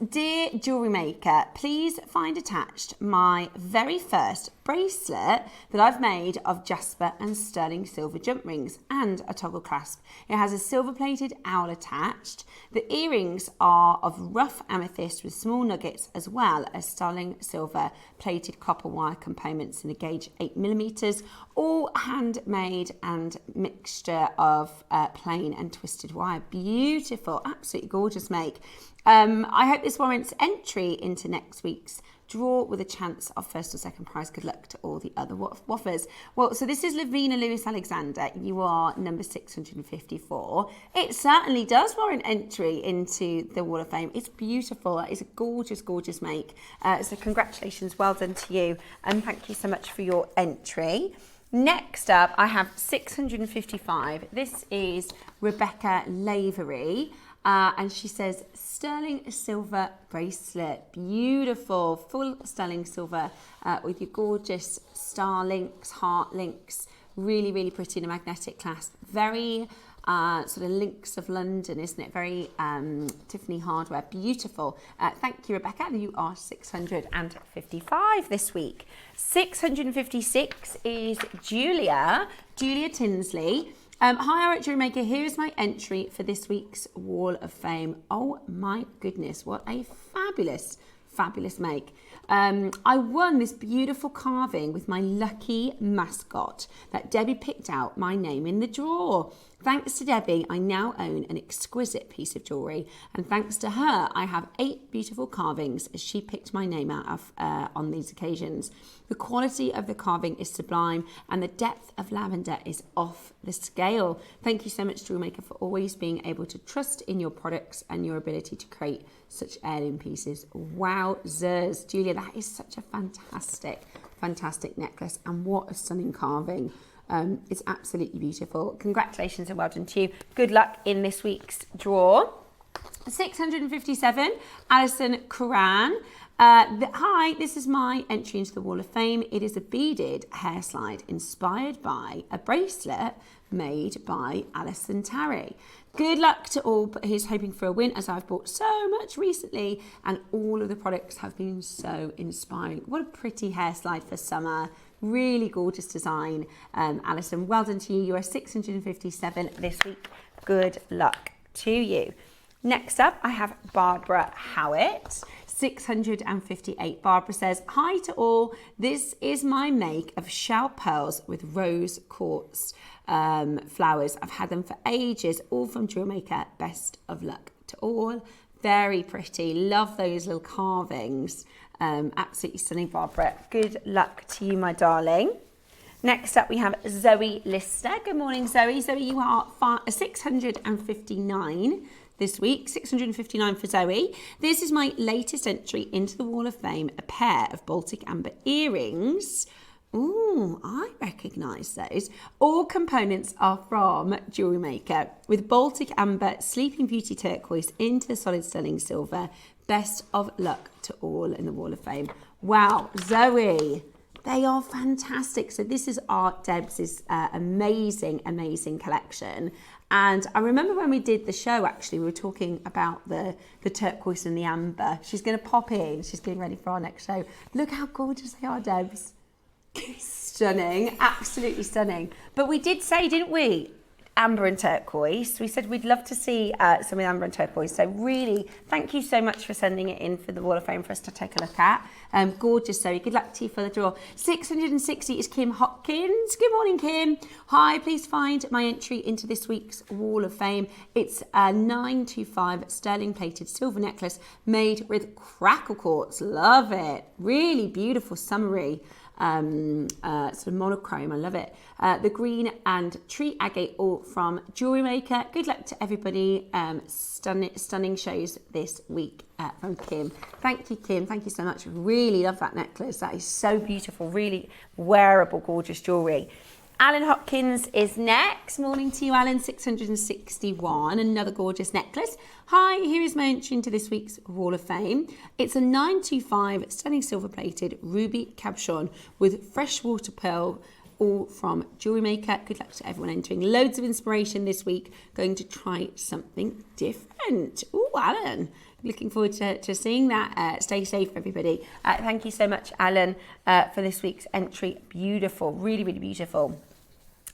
Dear JewelleryMaker, please find attached my very first bracelet that I've made of jasper and sterling silver jump rings and a toggle clasp. It has a silver plated owl attached. The earrings are of rough amethyst with small nuggets as well as sterling silver plated copper wire components in a gauge 8mm, all handmade and mixture of plain and twisted wire. Beautiful, absolutely gorgeous make. I hope this warrants entry into next week's draw with a chance of first or second prize. Good luck to all the other waffers. Well, so this is Lavina Lewis Alexander. You are number 654. It certainly does warrant entry into the Wall of Fame. It's beautiful. It's a gorgeous, gorgeous make. So congratulations, well done to you, and thank you so much for your entry. Next up, I have 655. This is Rebecca Lavery. And she says, sterling silver bracelet. Beautiful, full sterling silver with your gorgeous star links, heart links. Really, really pretty in a magnetic clasp. Very sort of links of London, isn't it? Very Tiffany hardware. Beautiful. Thank you, Rebecca. You are 655 this week. 656 is Julia Tinsley. Hi, Art JewelleryMaker. Here's my entry for this week's Wall of Fame. Oh my goodness, what a fabulous, fabulous make. I won this beautiful carving with my lucky mascot that Debbie picked out my name in the draw. Thanks to Debbie, I now own an exquisite piece of jewellery, and thanks to her, I have 8 beautiful carvings as she picked my name out of on these occasions. The quality of the carving is sublime, and the depth of lavender is off the scale. Thank you so much, JewelleryMaker, for always being able to trust in your products and your ability to create such heirloom pieces. Wowzers, Julia, that is such a fantastic, fantastic necklace, and what a stunning carving. It's absolutely beautiful. Congratulations and well done to you. Good luck in this week's draw. 657, Alison Curran. Hi, this is my entry into the Wall of Fame. It is a beaded hair slide inspired by a bracelet made by Alison Tarry. Good luck to all who's hoping for a win, as I've bought so much recently and all of the products have been so inspiring. What a pretty hair slide for summer. Really gorgeous design. Alison, well done to you. You are 657 this week. Good luck to you. Next up, I have Barbara Howitt, 658. Barbara says, hi to all. This is my make of shell pearls with rose quartz flowers. I've had them for ages, all from JewelleryMaker. Best of luck to all. Very pretty. Love those little carvings. Absolutely stunning, Barbara. Good luck to you, my darling. Next up, we have Zoe Lister. Good morning, Zoe. Zoe, you are 659 this week. 659 for Zoe. This is my latest entry into the Wall of Fame, a pair of Baltic amber earrings. Ooh, I recognise those. All components are from JewelleryMaker, with Baltic amber, Sleeping Beauty turquoise into the solid sterling silver. Best of luck to all in the Wall of Fame. Wow, Zoe, they are fantastic. So this is Art Debs' amazing, amazing collection. And I remember when we did the show, actually, we were talking about the turquoise and the amber. She's going to pop in. She's getting ready for our next show. Look how gorgeous they are, Debs. Stunning, absolutely stunning. But we did say, didn't we, amber and turquoise. We said we'd love to see some with amber and turquoise. So really, thank you so much for sending it in for the Wall of Fame for us to take a look at. Gorgeous, Zoe. Good luck to you for the draw. 660 is Kim Hopkins. Good morning, Kim. Hi, please find my entry into this week's Wall of Fame. It's a 925 sterling plated silver necklace made with crackle quartz. Love it. Really beautiful, summery. Sort of monochrome. I love it. The green and tree agate, all from JewelleryMaker. Good luck to everybody. Stunning shows this week from Kim. Thank you, Kim. Thank you so much. Really love that necklace. That is so beautiful. Really wearable, gorgeous jewellery. Alan Hopkins is next. Morning to you, Alan. 661. Another gorgeous necklace. Hi, here is my entry into this week's Wall of Fame. It's a 925 stunning silver plated ruby cabochon with freshwater pearl, all from JewelleryMaker. Good luck to everyone entering. Loads of inspiration this week. Going to try something different. Oh, Alan. Looking forward to seeing that. Stay safe, everybody. Thank you so much, Alan, for this week's entry. Beautiful. Really, really beautiful.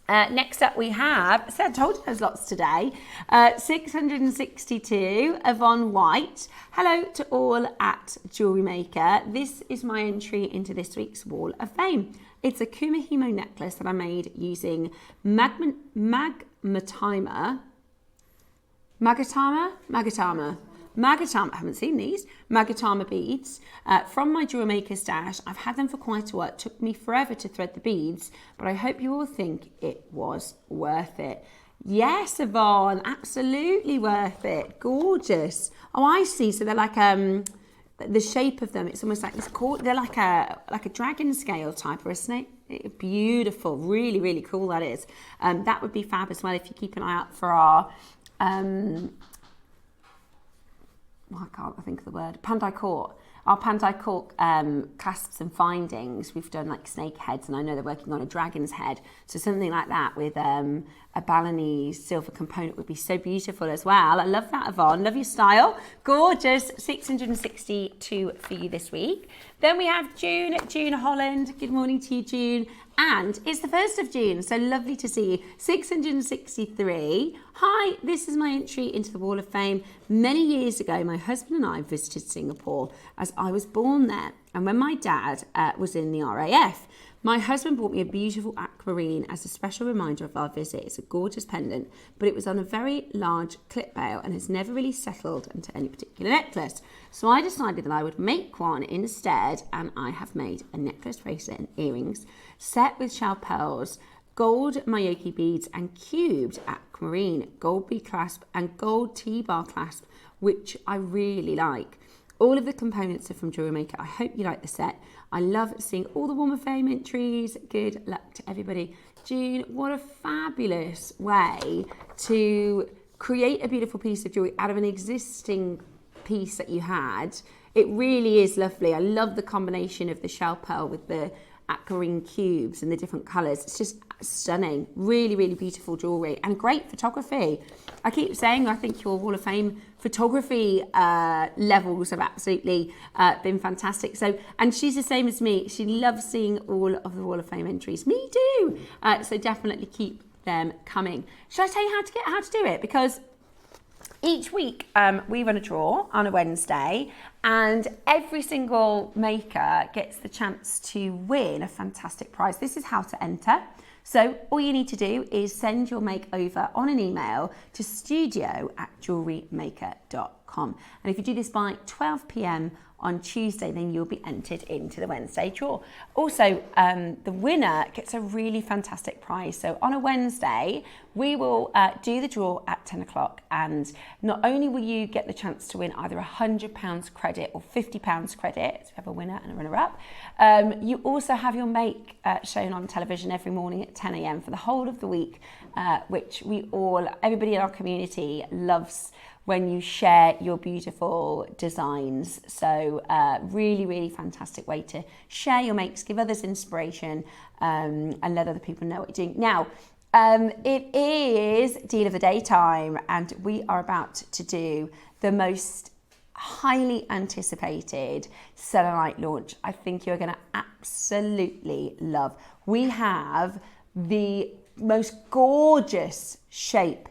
Next up, we have, so I told you there's lots today, 662, Yvonne White. Hello to all at JewelleryMaker. This is my entry into this week's Wall of Fame. It's a Kumihimo necklace that I made using magma timer. Magatama, I haven't seen these, Magatama beads from my JewelleryMaker stash. I've had them for quite a while. It took me forever to thread the beads, but I hope you all think it was worth it. Yes, Yvonne, absolutely worth it. Gorgeous. Oh, I see. So they're like the shape of them. It's almost like they're like a dragon scale type or a snake. Beautiful. Really, really cool. That is. That would be fab as well if you keep an eye out for our. I can't think of the word. Pandai Court. Our Pandai Court clasps and findings. We've done like snake heads, and I know they're working on a dragon's head. So something like that with a Balinese silver component would be so beautiful as well. I love that, Yvonne. Love your style. Gorgeous. 662 for you this week. Then we have June Holland. Good morning to you, June. And it's the 1st of June, so lovely to see you. 663. Hi, this is my entry into the Wall of Fame. Many years ago, my husband and I visited Singapore as I was born there. And when my dad was in the RAF, my husband bought me a beautiful aquamarine as a special reminder of our visit. It's a gorgeous pendant, but it was on a very large clip bail and has never really settled into any particular necklace. So I decided that I would make one instead, and I have made a necklace, bracelet and earrings set with shell pearls, gold Mayoki beads and cubed aquamarine, gold bead clasp and gold T-bar clasp, which I really like. All of the components are from JewelleryMaker. I hope you like the set. I love seeing all the Wall of Fame entries. Good luck to everybody. June, what a fabulous way to create a beautiful piece of jewellery out of an existing piece that you had. It really is lovely. I love the combination of the shell pearl with the aquamarine cubes and the different colours. It's just stunning. Really, really beautiful jewellery and great photography. I keep saying I think your Wall of Fame photography levels have absolutely been fantastic. So, and she's the same as me. She loves seeing all of the Wall of Fame entries. Me too. So definitely keep them coming. Shall I tell you how to do it? Because each week we run a draw on a Wednesday, and every single maker gets the chance to win a fantastic prize. This is how to enter. So all you need to do is send your make over on an email to studio@jewellerymaker.com. And if you do this by 12 p.m. on Tuesday, then you'll be entered into the Wednesday draw. Also, the winner gets a really fantastic prize. So on a Wednesday, we will do the draw at 10 o'clock. And not only will you get the chance to win either £100 credit or £50 credit, so we have a winner and a runner-up, you also have your make shown on television every morning at 10 a.m. for the whole of the week, which everybody in our community loves when you share your beautiful designs. So really, really fantastic way to share your makes, give others inspiration, and let other people know what you're doing. Now, it is Deal of the Day time, and we are about to do the most highly anticipated selenite launch. I think you're going to absolutely love. We have the most gorgeous shape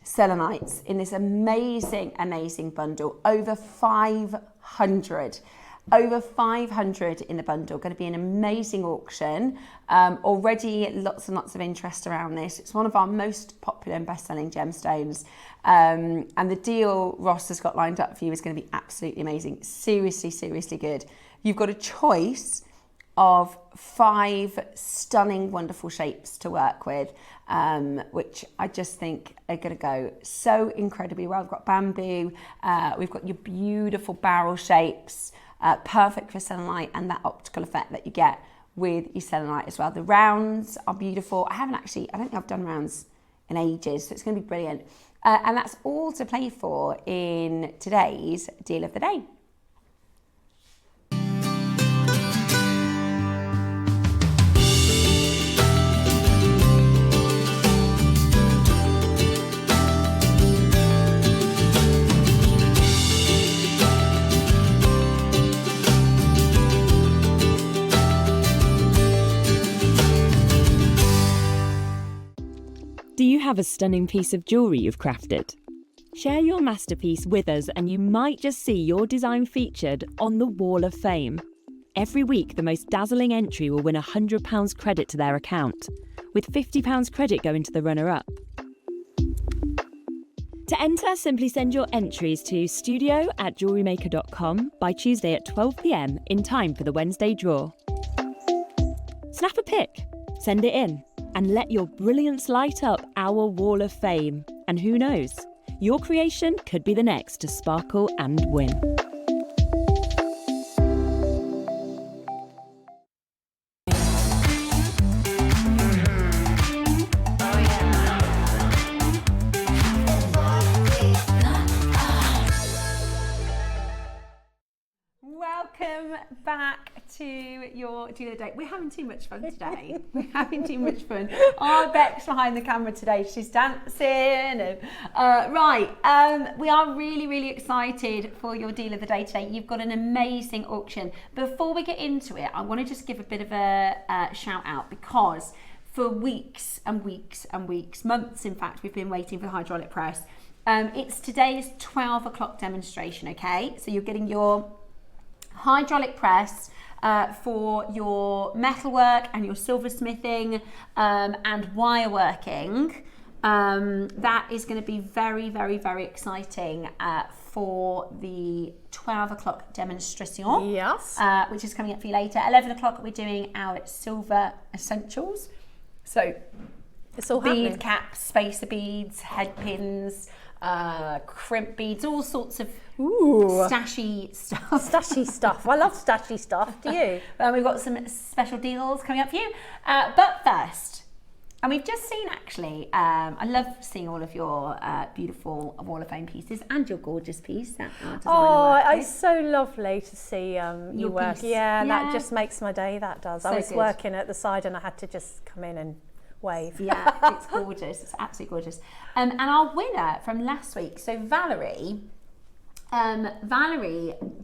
selenites in this amazing bundle. Over 500 in the bundle. Going to be an amazing auction. Already lots and lots of interest around this. It's one of our most popular and best-selling gemstones, and the deal Ross has got lined up for you is going to be absolutely amazing. Seriously good. You've got a choice of 5 stunning, wonderful shapes to work with, which I just think are going to go so incredibly well. We've got bamboo, we've got your beautiful barrel shapes, perfect for selenite, and that optical effect that you get with your selenite as well. The rounds are beautiful. I don't think I've done rounds in ages, so it's going to be brilliant. And that's all to play for in today's Deal of the Day. Do you have a stunning piece of jewellery you've crafted? Share your masterpiece with us and you might just see your design featured on the Wall of Fame. Every week, the most dazzling entry will win £100 credit to their account, with £50 credit going to the runner-up. To enter, simply send your entries to studio@jewellerymaker.com by Tuesday at 12 p.m. in time for the Wednesday draw. Snap a pic, send it in, and let your brilliance light up our wall of fame. And who knows, your creation could be the next to sparkle and win. Welcome back to your dinner date. We're having too much fun today. We're having too much fun. Our Beck's behind the camera today. She's dancing. And, we are really, really excited for your deal of the day today. You've got an amazing auction. Before we get into it, I want to just give a bit of a shout out, because for weeks and weeks and weeks, months in fact, we've been waiting for the hydraulic press. It's today's 12 o'clock demonstration, okay? So you're getting your hydraulic press for your metalwork and your silversmithing and wire working. That is going to be very, very, very exciting for the 12 o'clock demonstration. Yes. Which is coming up for you later. 11 o'clock we're doing our silver essentials. So It's all bead happening. caps, spacer beads, head pins, crimp beads, all sorts of stashy stuff. Stashy stuff. I love stashy stuff. Do you? We've got some special deals coming up for you. But first, and we've just seen actually, I love seeing all of your beautiful Wall of Fame pieces and your gorgeous piece. That our designer work It's so lovely to see you work. piece. Yeah, Yeah. that just makes my day, that does. So I was good. working at the side and I had to just come in and wave. Yeah, it's gorgeous. It's absolutely gorgeous. And our winner from last week, so Valerie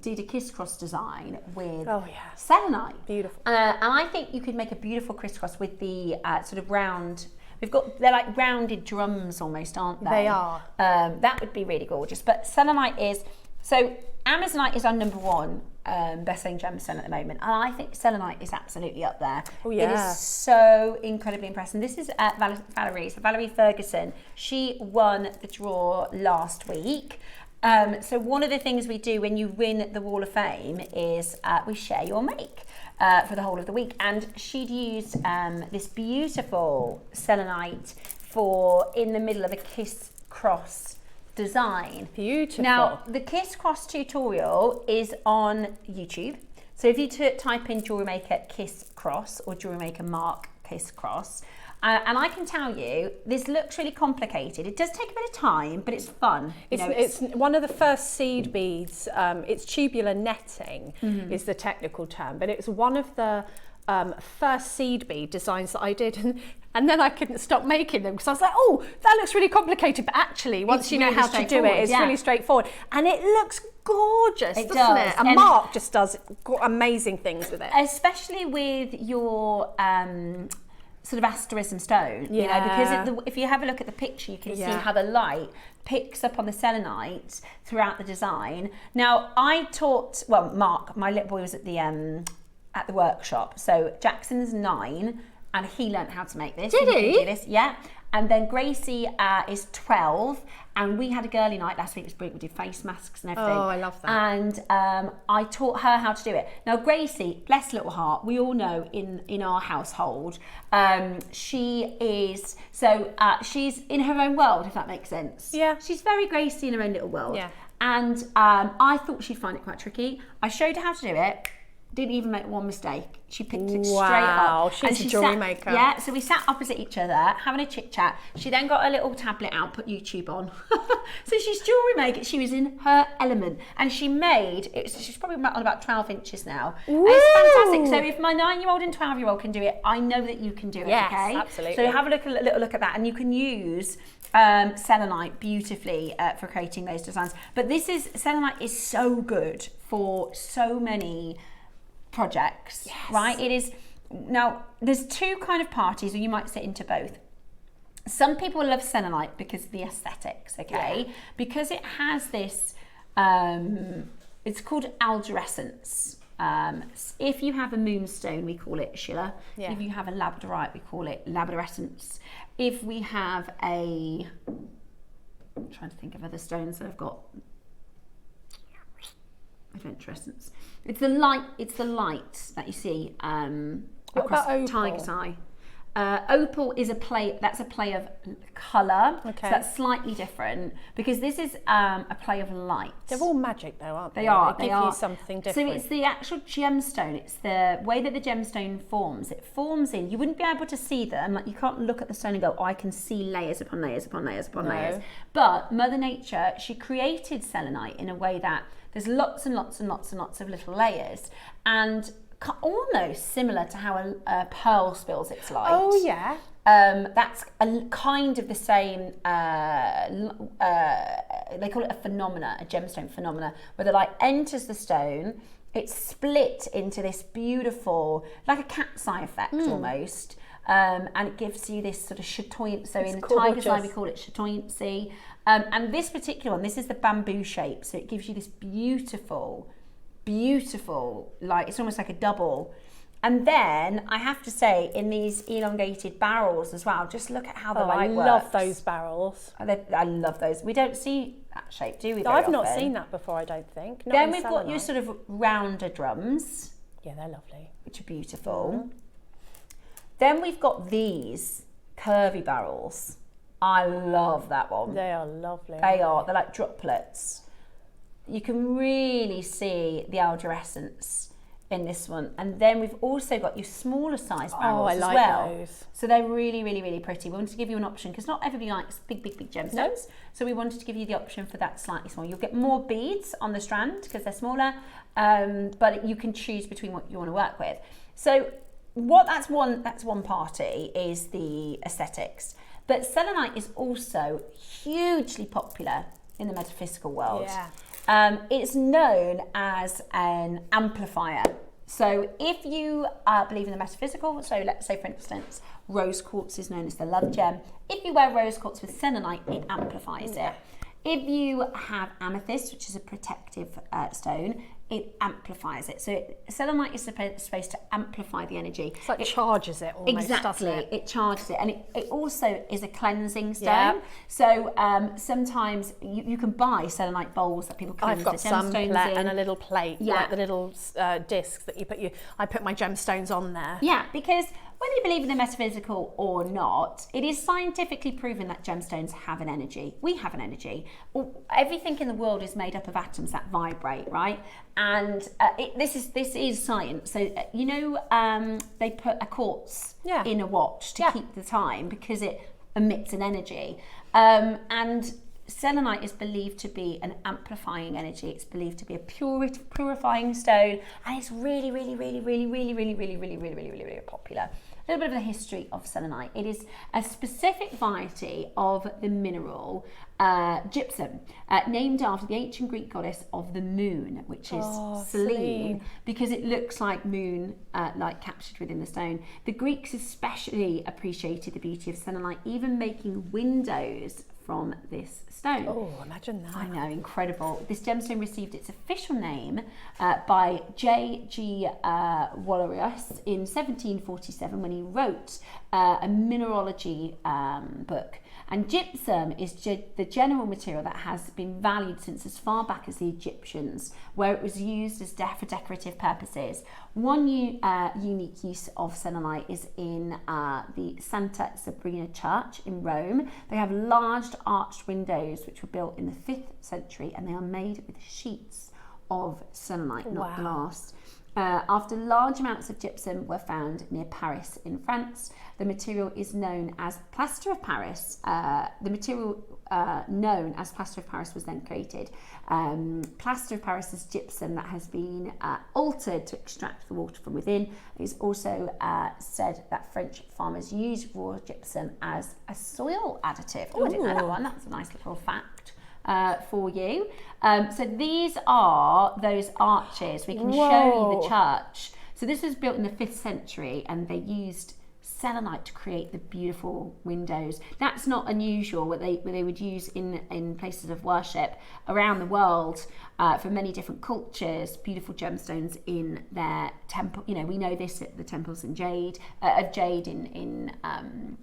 did a crisscross design with selenite. Beautiful. And I think you could make a beautiful crisscross with the sort of round. They're like rounded drums almost, aren't they? They are. That would be really gorgeous. But selenite is, so Amazonite is our number one best-selling gemstone at the moment, and I think selenite is absolutely up there. Oh yeah. It is so incredibly impressive. And this is Valerie. So Valerie Ferguson, she won the draw last week. So one of the things we do when you win the Wall of Fame is we share your make for the whole of the week. And she'd used this beautiful selenite for in the middle of a kiss cross design. Beautiful. Now, the kiss cross tutorial is on YouTube. So if you type in Jewellery Maker kiss cross or Jewellery Maker mark kiss cross, and I can tell you, this looks really complicated. It does take a bit of time, but it's fun. It's one of the first seed beads. It's tubular netting is the technical term, but it's one of the first seed bead designs that I did. And then I couldn't stop making them because I was like, oh, that looks really complicated. But actually, once you know how to do it, it's really straightforward. And it looks gorgeous, doesn't it? And Mark just does amazing things with it. Especially with your sort of asterism stone, you know, because if you have a look at the picture, you can see how the light picks up on the selenite throughout the design. Now, I taught, Mark, my little boy was at the workshop. So Jackson's 9, and he learnt how to make this. Did he? Do this, yeah. And then Gracie is 12, and we had a girly night last week. It was brilliant. We did face masks and everything. Oh, I love that. And I taught her how to do it. Now, Gracie, bless little heart, we all know in our household, she is, she's in her own world, if that makes sense. Yeah. She's very Gracie in her own little world. Yeah. And I thought she'd find it quite tricky. I showed her how to do it. Didn't even make one mistake. She picked it straight up. She's a jewellery maker. Yeah, so we sat opposite each other, having a chit chat. She then got a little tablet out, put YouTube on. So she's jewellery maker. She was in her element, and she made it. She's probably on about 12 inches now. And it's fantastic. So if my 9-year-old and 12-year-old can do it, I know that you can do it. Yes, okay, absolutely. So have a little look at that, and you can use selenite beautifully for creating those designs. But selenite is so good for so many projects, right? It is. Now, there's two kind of parties, or you might sit into both. Some people love selenite because of the aesthetics, okay? Because it has this, it's called algerescence. If you have a moonstone, we call it Schiller. Yeah. If you have a labradorite, we call it labradorescence. If we have a I'm trying to think of other stones that I've got. Adventurescence. It's the light that you see What across about opal? tiger's eye. Opal is a play of colour, Okay. so that's slightly different because this is a play of light. They're all magic though, aren't they? They are. They give you something different. So it's the actual gemstone. It's the way that the gemstone forms. It forms in. You wouldn't be able to see them. Like you can't look at the stone and go, "Oh, I can see layers upon layers upon layers upon layers." But Mother Nature, she created selenite in a way that there's lots and lots and lots and lots of little layers, and almost similar to how a pearl spills its light. Oh yeah. That's a kind of the same, they call it a phenomena, a gemstone phenomena, where the light enters the stone, it's split into this beautiful, like a cat's eye effect almost, and it gives you this sort of chatoyancy. So in tiger's eye we call it chatoyancy. And this particular one, this is the bamboo shape, so it gives you this beautiful, like it's almost like a double. And then I have to say, in these elongated barrels as well, just look at how the light works. I love those barrels. I love those. We don't see that shape, do we? I've not seen that before, I don't think. Not then in we've got your sort of rounder drums. Yeah, they're lovely. Which are beautiful. Then we've got these curvy barrels. I love that one. They are lovely. They are. They're like droplets. You can really see the arborescence in this one. And then we've also got your smaller size barrels as well. Those. So they're really, really, really pretty. We wanted to give you an option because not everybody likes big, big, big gemstones. No. So we wanted to give you the option for that slightly smaller. You'll get more beads on the strand because they're smaller, but you can choose between what you want to work with. So that's one party is the aesthetics. But selenite is also hugely popular in the metaphysical world. Yeah. It's known as an amplifier. So if you believe in the metaphysical, so let's say for instance, rose quartz is known as the love gem. If you wear rose quartz with selenite, it amplifies it. If you have amethyst, which is a protective stone, it amplifies it. So selenite is supposed to amplify the energy. It's like charges it almost, exactly, doesn't it charges it. And it also is a cleansing stone. Yeah. So sometimes you can buy selenite bowls that people cleanse I've got the some gemstones in. and a little plate, Yeah. like the little discs that I put my gemstones on there. Yeah, because whether you believe in the metaphysical or not, it is scientifically proven that gemstones have an energy. We have an energy. Everything in the world is made up of atoms that vibrate, right? And this is science. So they put a quartz in a watch to keep the time because it emits an energy. And selenite is believed to be an amplifying energy. It's believed to be a purifying stone, and it's really, really, really, really, really, really, really, really, really, really, really, really popular. A little bit of the history of selenite. It is a specific variety of the mineral gypsum, named after the ancient Greek goddess of the moon, which is Selene, because it looks like moon light captured within the stone. The Greeks especially appreciated the beauty of selenite, even making windows from this stone. Oh, imagine that. I know, incredible. This gemstone received its official name by J.G. Wallerus in 1747 when he wrote a mineralogy book. And gypsum is the general material that has been valued since as far back as the Egyptians, where it was used as for decorative purposes. One unique use of selenite is in the Santa Sabrina Church in Rome. They have large arched windows which were built in the 5th century, and they are made with sheets of selenite, not glass. After large amounts of gypsum were found near Paris in France, the material is known as plaster of Paris. The material known as plaster of Paris was then created. Plaster of Paris is gypsum that has been altered to extract the water from within. It is also said that French farmers use raw gypsum as a soil additive. Oh, I didn't know that one. That's a nice little fact. For you. So these are those arches. We can show you the church. So this was built in the 5th century, and they used selenite to create the beautiful windows. That's not unusual. What they would use in places of worship around the world for many different cultures. Beautiful gemstones in their temple. You know, we know this at the temples in Jade in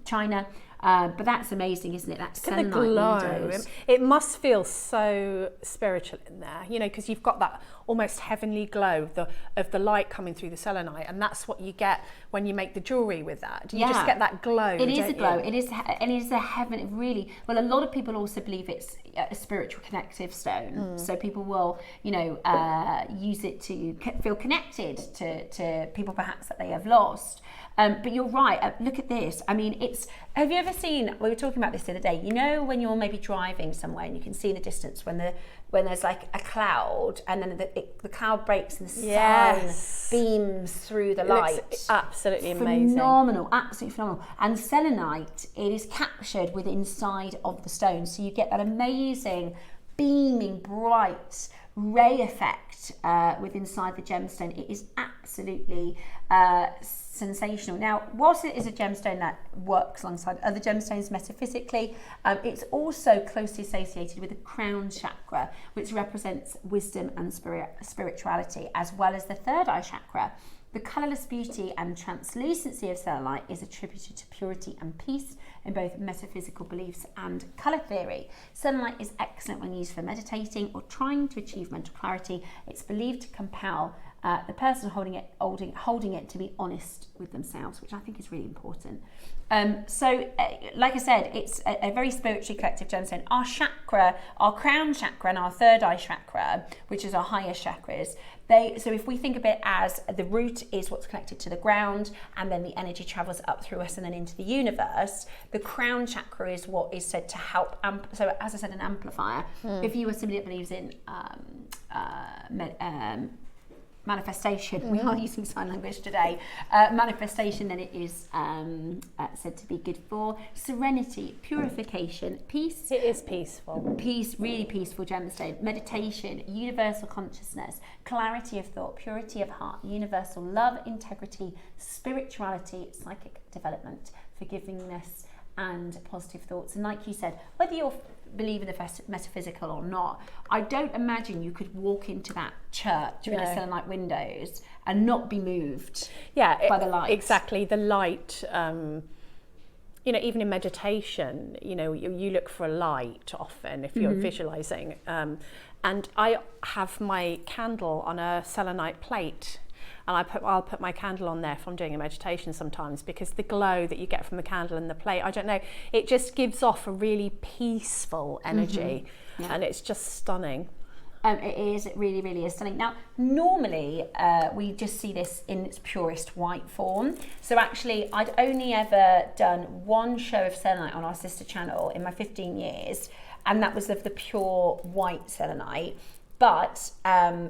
China. But that's amazing, isn't it? That Look at the glow. It must feel so spiritual in there, you know, because you've got that almost heavenly glow of the light coming through the selenite, and that's what you get when you make the jewellery with that. You just get that glow. It is a glow. It is a heaven. It really. Well, a lot of people also believe it's a spiritual connective stone. So people will, you know, use it to feel connected to people perhaps that they have lost. But you're right. Look at this. I mean, have you ever seen? We were talking about this the other day. You know, when you're maybe driving somewhere and you can see in the distance when there's like a cloud, and then the cloud breaks and the sun beams through the light. Looks absolutely amazing. Phenomenal, absolutely phenomenal. And selenite, it is captured within inside of the stone, so you get that amazing, beaming, bright ray effect within inside the gemstone. It is absolutely sensational. Now, whilst it is a gemstone that works alongside other gemstones metaphysically, it's also closely associated with the crown chakra, which represents wisdom and spirituality, as well as the third eye chakra. The colourless beauty and translucency of selenite is attributed to purity and peace in both metaphysical beliefs and colour theory. Selenite is excellent when used for meditating or trying to achieve mental clarity. It's believed to compel the person holding it to be honest with themselves, which I think is really important. Like I said, it's a very spiritually collective gemstone. Our chakra, our crown chakra and our third eye chakra, which is our highest chakras, so if we think of it as the root is what's connected to the ground, and then the energy travels up through us and then into the universe, the crown chakra is what is said to help, so as I said, an amplifier. If you are somebody that believes in manifestation, we are using sign language today, manifestation, then it is said to be good for serenity, purification, peace. It is peaceful. Peace, really peaceful gemstone. Meditation, universal consciousness, clarity of thought, purity of heart, universal love, integrity, spirituality, psychic development, forgivingness, and positive thoughts. And like you said, whether you're believe in the metaphysical or not, I don't imagine you could walk into that church with the selenite windows and not be moved by the light. Exactly, the light. You know, even in meditation, you know, you look for a light often if you're visualizing. And I have my candle on a selenite plate, and I'll put my candle on there if I'm doing a meditation sometimes, because the glow that you get from the candle and the plate, I don't know, it just gives off a really peaceful energy, and it's just stunning. It really, really is stunning. Now, normally we just see this in its purest white form. So actually, I'd only ever done one show of selenite on our sister channel in my 15 years, and that was of the pure white selenite. But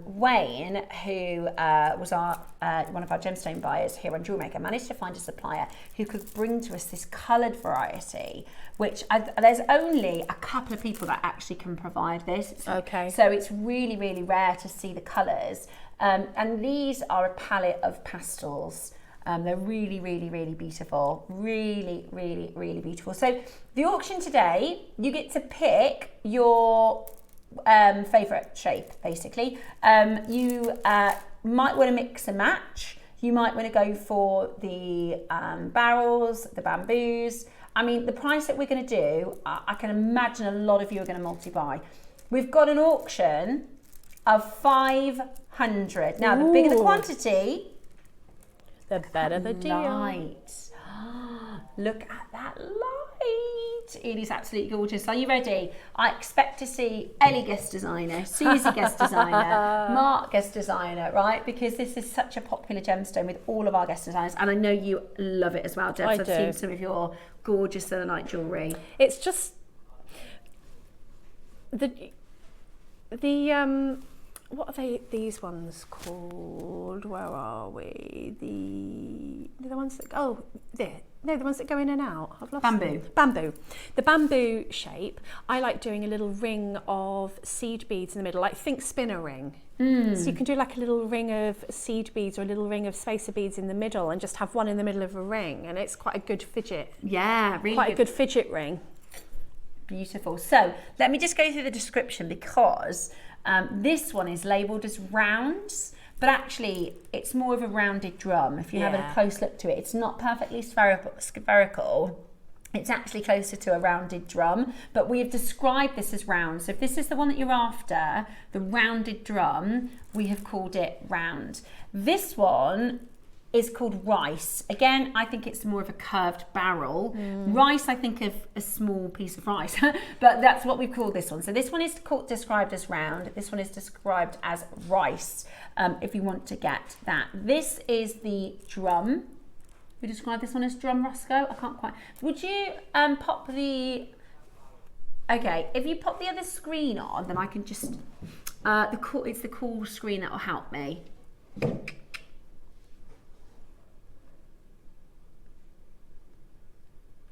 Wayne, who was one of our gemstone buyers here on JewelleryMaker, managed to find a supplier who could bring to us this coloured variety, which there's only a couple of people that actually can provide this. Okay. So it's really, really rare to see the colours. And these are a palette of pastels. They're really, really, really beautiful. Really, really, really beautiful. So the auction today, you get to pick your favourite shape, basically. You might want to mix and match. You might want to go for the barrels, the bamboos. I mean, the price that we're going to do, I can imagine a lot of you are going to multi-buy. We've got an auction of 500. Now, the bigger the quantity, the better the deal. Light. Look at that light. It is absolutely gorgeous. Are you ready? I expect to see Ellie guest designer, Susie guest designer, Mark guest designer, right? Because this is such a popular gemstone with all of our guest designers, and I know you love it as well, Deb. I've seen some of your gorgeous selenite jewellery. It's just the what are these ones called? Where are we? The ones that the ones that go in and out. I've lost bamboo. Them. Bamboo. The bamboo shape. I like doing a little ring of seed beads in the middle. Like think spinner ring. So you can do like a little ring of seed beads or a little ring of spacer beads in the middle, and just have one in the middle of a ring, and it's quite a good fidget. Yeah, really. Quite a good fidget ring. Beautiful. So let me just go through the description, because this one is labelled as rounds, but actually it's more of a rounded drum. If you have a close look to it, it's not perfectly spherical. It's actually closer to a rounded drum, but we have described this as round. So if this is the one that you're after, the rounded drum, we have called it round. This one is called rice. Again, I think it's more of a curved barrel. Rice, I think of a small piece of rice, but that's what we've called this one. So this one is described as round. This one is described as rice, if you want to get that. This is the drum. We describe this one as drum, Roscoe. I can't quite. Would you pop the? Okay, if you pop the other screen on, then I can just. It's the cool screen that will help me.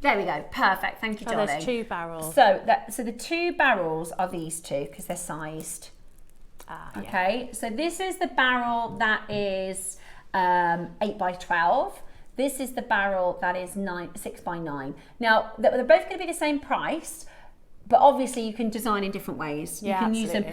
There we go. Perfect. Thank you, darling. There's 2 barrels. So the 2 barrels are these 2 because they're sized. Okay. So this is the barrel that is 8 by 12. This is the barrel that is 6 by 9. Now, they're both going to be the same price, but obviously you can design in different ways. You can use them.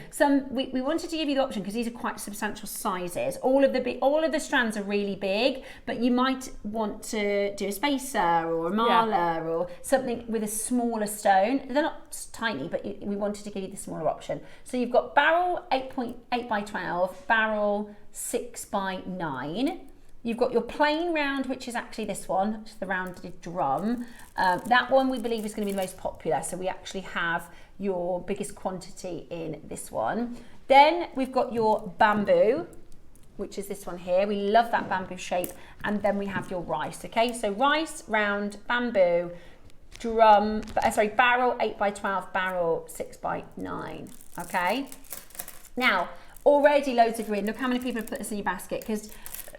We wanted to give you the option because these are quite substantial sizes. All of the strands are really big, but you might want to do a spacer or a marla or something with a smaller stone. They're not tiny, but we wanted to give you the smaller option. So you've got barrel 8 by 12, barrel 6 by 9. You've got your plain round, which is actually this one, which is the rounded drum. That one we believe is going to be the most popular. So we actually have your biggest quantity in this one. Then we've got your bamboo, which is this one here. We love that bamboo shape. And then we have your rice, okay? So rice, round, bamboo, barrel 8 by 12, barrel 6 by 9, okay? Now, already loads of green. Look how many people have put this in your basket, because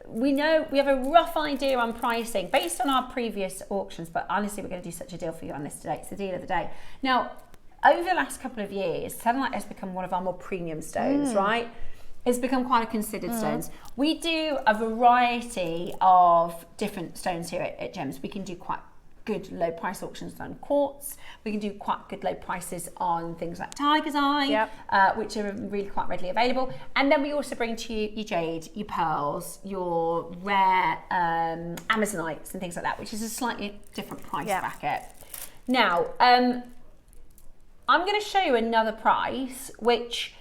we have a rough idea on pricing based on our previous auctions, but honestly, we're going to do such a deal for you on this today. It's the deal of the day. Now, over the last couple of years, Selenite has become one of our more premium stones, right? It's become quite a considered stones. We do a variety of different stones here at Gems. We can do quite good low price auctions on quartz. We can do quite good low prices on things like tiger's eye, which are really quite readily available. And then we also bring to you your jade, your pearls, your rare amazonites and things like that, which is a slightly different price bracket. Now, I'm going to show you another price, which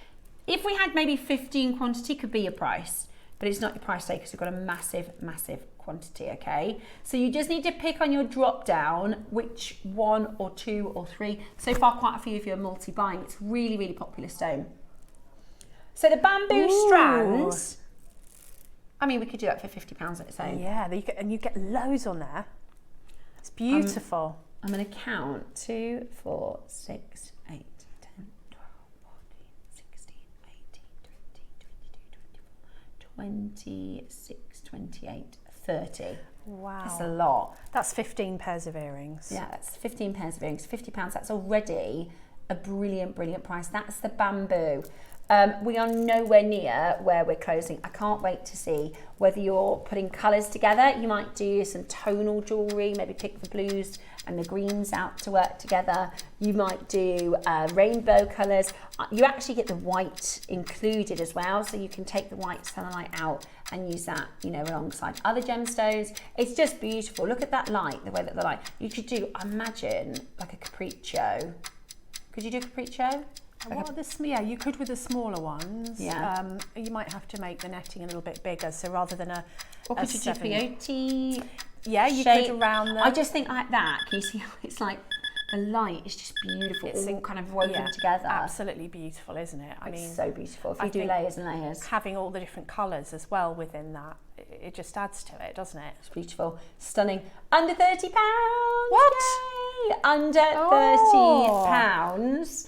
if we had maybe 15 quantity could be your price, but it's not your price today because we've got a massive, massive quantity, okay? So you just need to pick on your drop down which 1 or 2 or 3. So far, quite a few of you are multi-buying. It's really, really popular stone. So the bamboo strands, I mean, we could do that for £50 at its own. Yeah, and you get loads on there. It's beautiful. I'm going to count 2, 4, 6, 8, 10, 12, 14, 16, 18, 20, 22, 24, 26, 28, 30. Wow. That's a lot. That's 15 pairs of earrings. Yeah, that's 15 pairs of earrings, £50. That's already a brilliant, brilliant price. That's the bamboo. We are nowhere near where we're closing. I can't wait to see whether you're putting colours together. You might do some tonal jewellery, maybe pick the blues and the greens out to work together. You might do rainbow colours. You actually get the white included as well, so you can take the white selenite out and use that, you know, alongside other gemstones. It's just beautiful. Look at that light, the way that the light. You could do, imagine, like a capriccio. Could you do a capriccio? Yeah, you could with the smaller ones. Yeah. You might have to make the netting a little bit bigger, so rather than or could you do peyote? Yeah, you shape. could around them. I just think like that. Can you see how it's like the light is just beautiful, it's all kind of woven together. Absolutely beautiful, isn't it? I mean, so beautiful. If you do layers and layers, having all the different colours as well within that, it just adds to it, doesn't it? It's beautiful, stunning. Under £30. What? Yay! Under £30.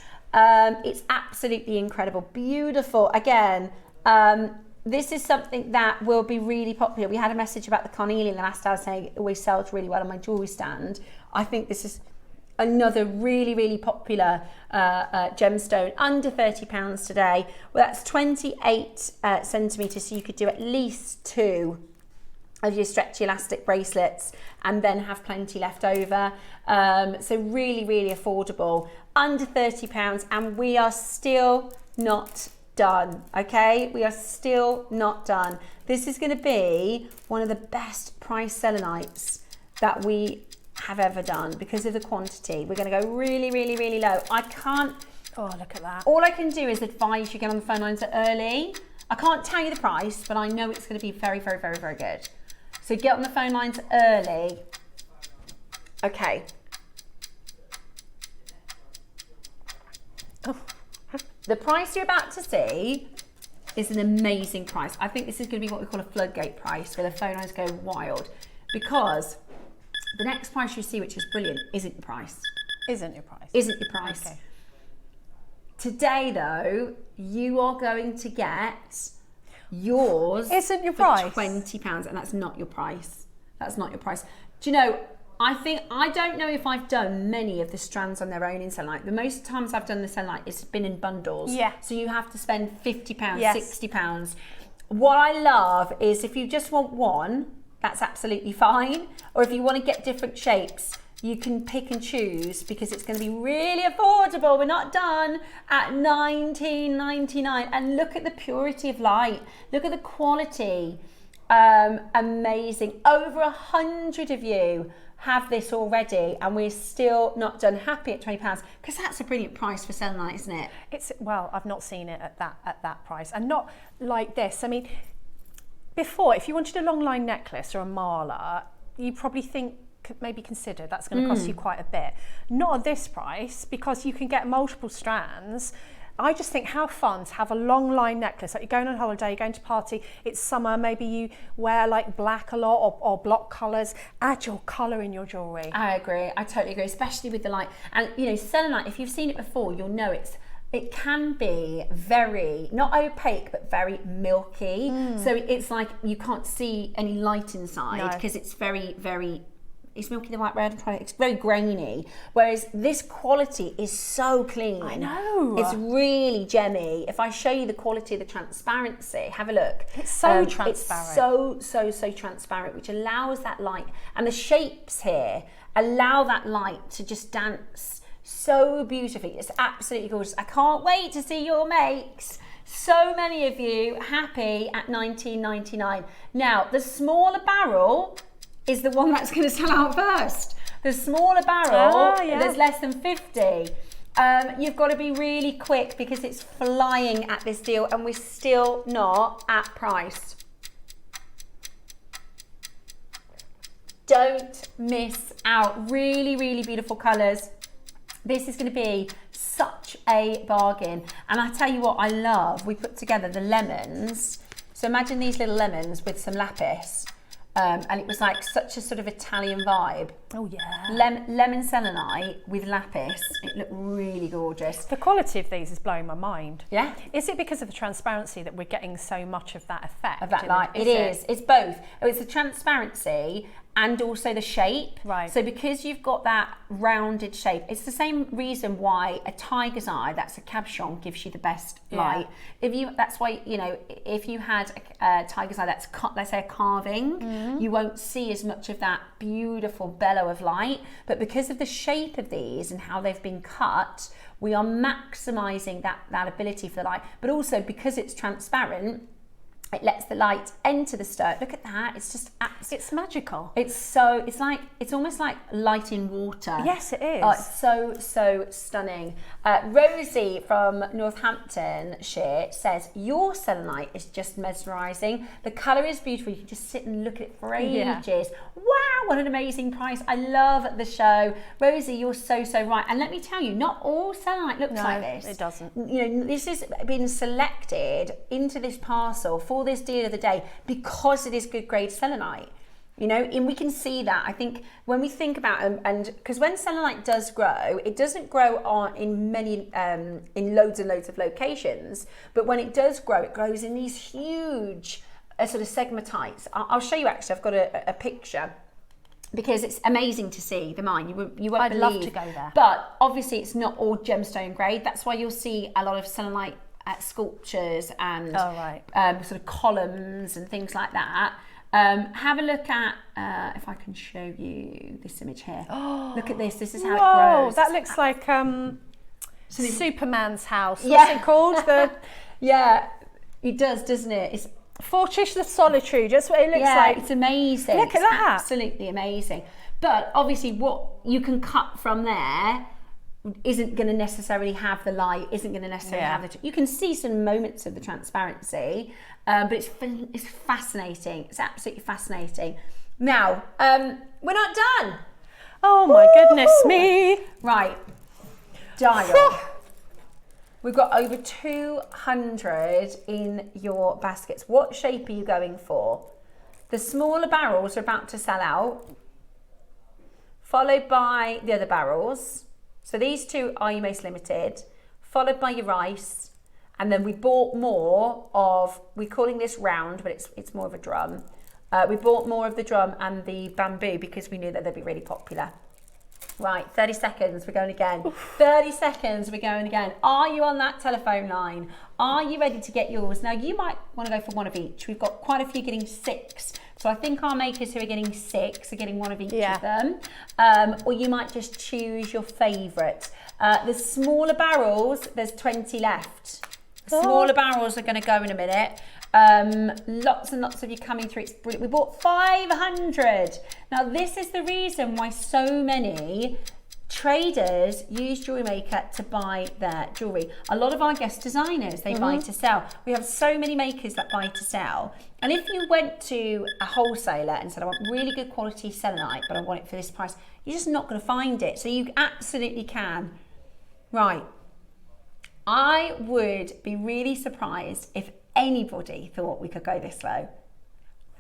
It's absolutely incredible, beautiful. Again, this is something that will be really popular. We had a message about the carnelian the last hour saying it always sells really well on my jewellery stand. I think this is another really, really popular gemstone, under £30 today. Well, that's 28 centimetres, so you could do at least 2 of your stretchy elastic bracelets and then have plenty left over. So really, really affordable, under £30, and we are still not done, okay? We are still not done. This is going to be one of the best price selenites that we have ever done because of the quantity. We're going to go really, really, really low. I can't. Oh, look at that. All I can do is advise you get on the phone lines early. I can't tell you the price, but I know it's going to be very, very, very, very good. So get on the phone lines early. Okay. Oh. The price you're about to see is an amazing price. I think this is going to be what we call a floodgate price, where the phone lines go wild, because the next price you see, which is brilliant, isn't your price. Isn't your price. Isn't your price. Okay. Today, though, you are going to get yours. Isn't your for price? £20, and that's not your price. That's not your price. Do you know? I don't know if I've done many of the strands on their own in Selenite. The most times I've done the Selenite, it's been in bundles. Yeah. So you have to spend £50, Yes. £60. What I love is if you just want one, that's absolutely fine. Or if you want to get different shapes, you can pick and choose, because it's going to be really affordable. We're not done at $19.99. And look at the purity of light. Look at the quality. Amazing. Over 100 of you have this already, and we're still not done. Happy at £20, because that's a brilliant price for Selenite, isn't it? It's, well, I've not seen it at that price, and not like this. I mean, before, if you wanted a long line necklace or a mala, you probably think, maybe consider that's going to cost you quite a bit. Not at this price, because you can get multiple strands. I just think how fun to have a long line necklace. Like you're going on holiday, you're going to party, it's summer, maybe you wear like black a lot, or block colours. Add your colour in your jewellery. I agree. I totally agree, especially with the light. And you know, Selenite, if you've seen it before, you'll know it can be very, not opaque, but very milky. So it's like you can't see any light inside, because it's very, very, is milky the right word? I'm trying. It's very grainy. Whereas this quality is so clean. I know. It's really gemmy. If I show you the quality of the transparency, have a look. It's so transparent. It's so transparent, which allows that light. And the shapes here allow that light to just dance so beautifully. It's absolutely gorgeous. I can't wait to see your makes. So many of you happy at $19.99. Now, the smaller barrel is the one that's going to sell out first. The smaller barrel, there's less than 50. You've got to be really quick, because it's flying at this deal, and we're still not at price. Don't miss out. Really, really beautiful colours. This is going to be such a bargain. And I tell you what I love, we put together the lemons. So imagine these little lemons with some lapis. And it was like such a sort of Italian vibe. Oh yeah. Lemon selenite with lapis. It looked really gorgeous. The quality of these is blowing my mind. Yeah. Is it because of the transparency that we're getting so much of that effect? Of that light. It is. It's both. It's the transparency and also the shape. Right. So because you've got that rounded shape, it's the same reason why a tiger's eye, that's a cabochon, gives you the best light. That's why, you know, if you had a tiger's eye that's, let's say, a carving, you won't see as much of that beautiful bellow of light. But because of the shape of these and how they've been cut, we are maximizing that ability for the light. But also because it's transparent, it lets the light enter the stud. Look at that. It's just it's magical. It's almost like light in water. Yes, it is. Oh, it's so stunning. Rosie from Northamptonshire says, your selenite is just mesmerising. The colour is beautiful. You can just sit and look at it for ages. Wow, what an amazing price. I love the show. Rosie, you're so right. And let me tell you, not all selenite looks like this. It doesn't. You know, this has been selected into this parcel for this deal of the day because it is good grade selenite. You know, and we can see that. I think when we think about and because when selenite does grow, it doesn't grow in many in loads and loads of locations, but when it does grow, it grows in these huge sort of segmatites. I'll show you. Actually, I've got a picture, because it's amazing to see the mine. You won't I'd believe. love to go there. But obviously, it's not all gemstone grade. That's why you'll see a lot of selenite sculptures and sort of columns and things like that. Have a look at, if I can show you this image here. Look at this. This is how it grows. That looks like Superman's house. Yeah. What's it called? Yeah, it does, doesn't it? It's Fortress of Solitude. That's what it looks like. It's amazing. Look at that. Absolutely amazing. But obviously what you can cut from there isn't going to necessarily have the light, isn't going to necessarily have the... You can see some moments of the transparency, but it's fascinating. It's absolutely fascinating. Now, we're not done. Oh my goodness me. Right, dial. We've got over 200 in your baskets. What shape are you going for? The smaller barrels are about to sell out, followed by the other barrels. So these two are your most limited, followed by your rice. And then we bought more of, we're calling this round, but it's more of a drum. We bought more of the drum and the bamboo because we knew that they'd be really popular. Right, 30 seconds, we're going again. 30 seconds, we're going again. Are you on that telephone line? Are you ready to get yours? Now, you might want to go for one of each. We've got quite a few getting 6. So I think our makers who are getting 6 are getting one of each of them. Or you might just choose your favourite. The smaller barrels, there's 20 left. The smaller barrels are going to go in a minute. Lots and lots of you coming through. It's brilliant. We bought 500. Now this is the reason why so many traders use JewelleryMaker to buy their jewellery. A lot of our guest designers, they buy to sell. We have so many makers that buy to sell. And if you went to a wholesaler and said, I want really good quality selenite, but I want it for this price, you're just not going to find it. So you absolutely can. Right. I would be really surprised if anybody thought we could go this low.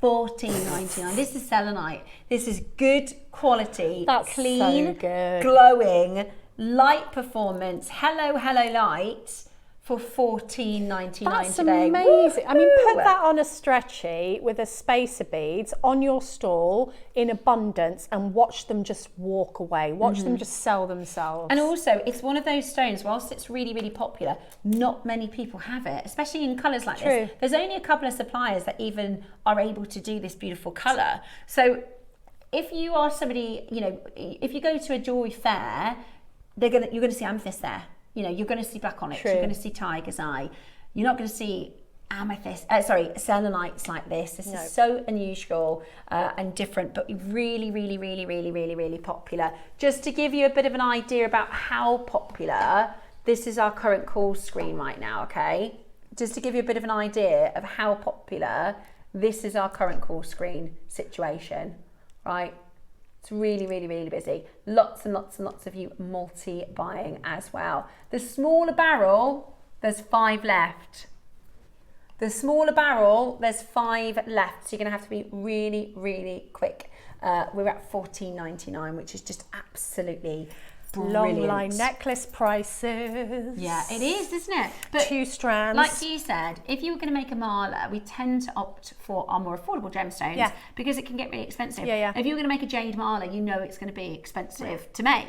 $14.99. This is selenite. This is good quality, That's clean, so good. glowing, light performance. Hello light for $14.99 That's today. amazing. I mean, put Woo-hoo. that on a stretchy with a spacer beads on your stall in abundance and watch them just walk away. Watch them just sell themselves. And also, it's one of those stones, whilst it's really, really popular, not many people have it, especially in colours like this. There's only a couple of suppliers that even are able to do this beautiful colour. So if you are somebody, you know, if you go to a jewellery fair, you're going to see amethyst there. You know, you're going to see black onyx, you're going to see tiger's eye. You're not going to see selenites like this. This is so unusual and different, but really, really, really, really, really, really popular. Just to give you a bit of an idea about how popular, this is our current call screen right now, okay? Just to give you a bit of an idea of how popular, this is our current call screen situation, right? It's really, really, really busy. Lots and lots and lots of you multi-buying as well. The smaller barrel, there's 5 left. The smaller barrel, there's 5 left. So you're gonna have to be really, really quick. We're at $14.99, which is just absolutely brilliant. Long line necklace prices. Yeah, it is, isn't it? But 2 strands. like you said, if you were going to make a mala, we tend to opt for our more affordable gemstones because it can get really expensive. If you were going to make a jade mala, you know it's going to be expensive to make.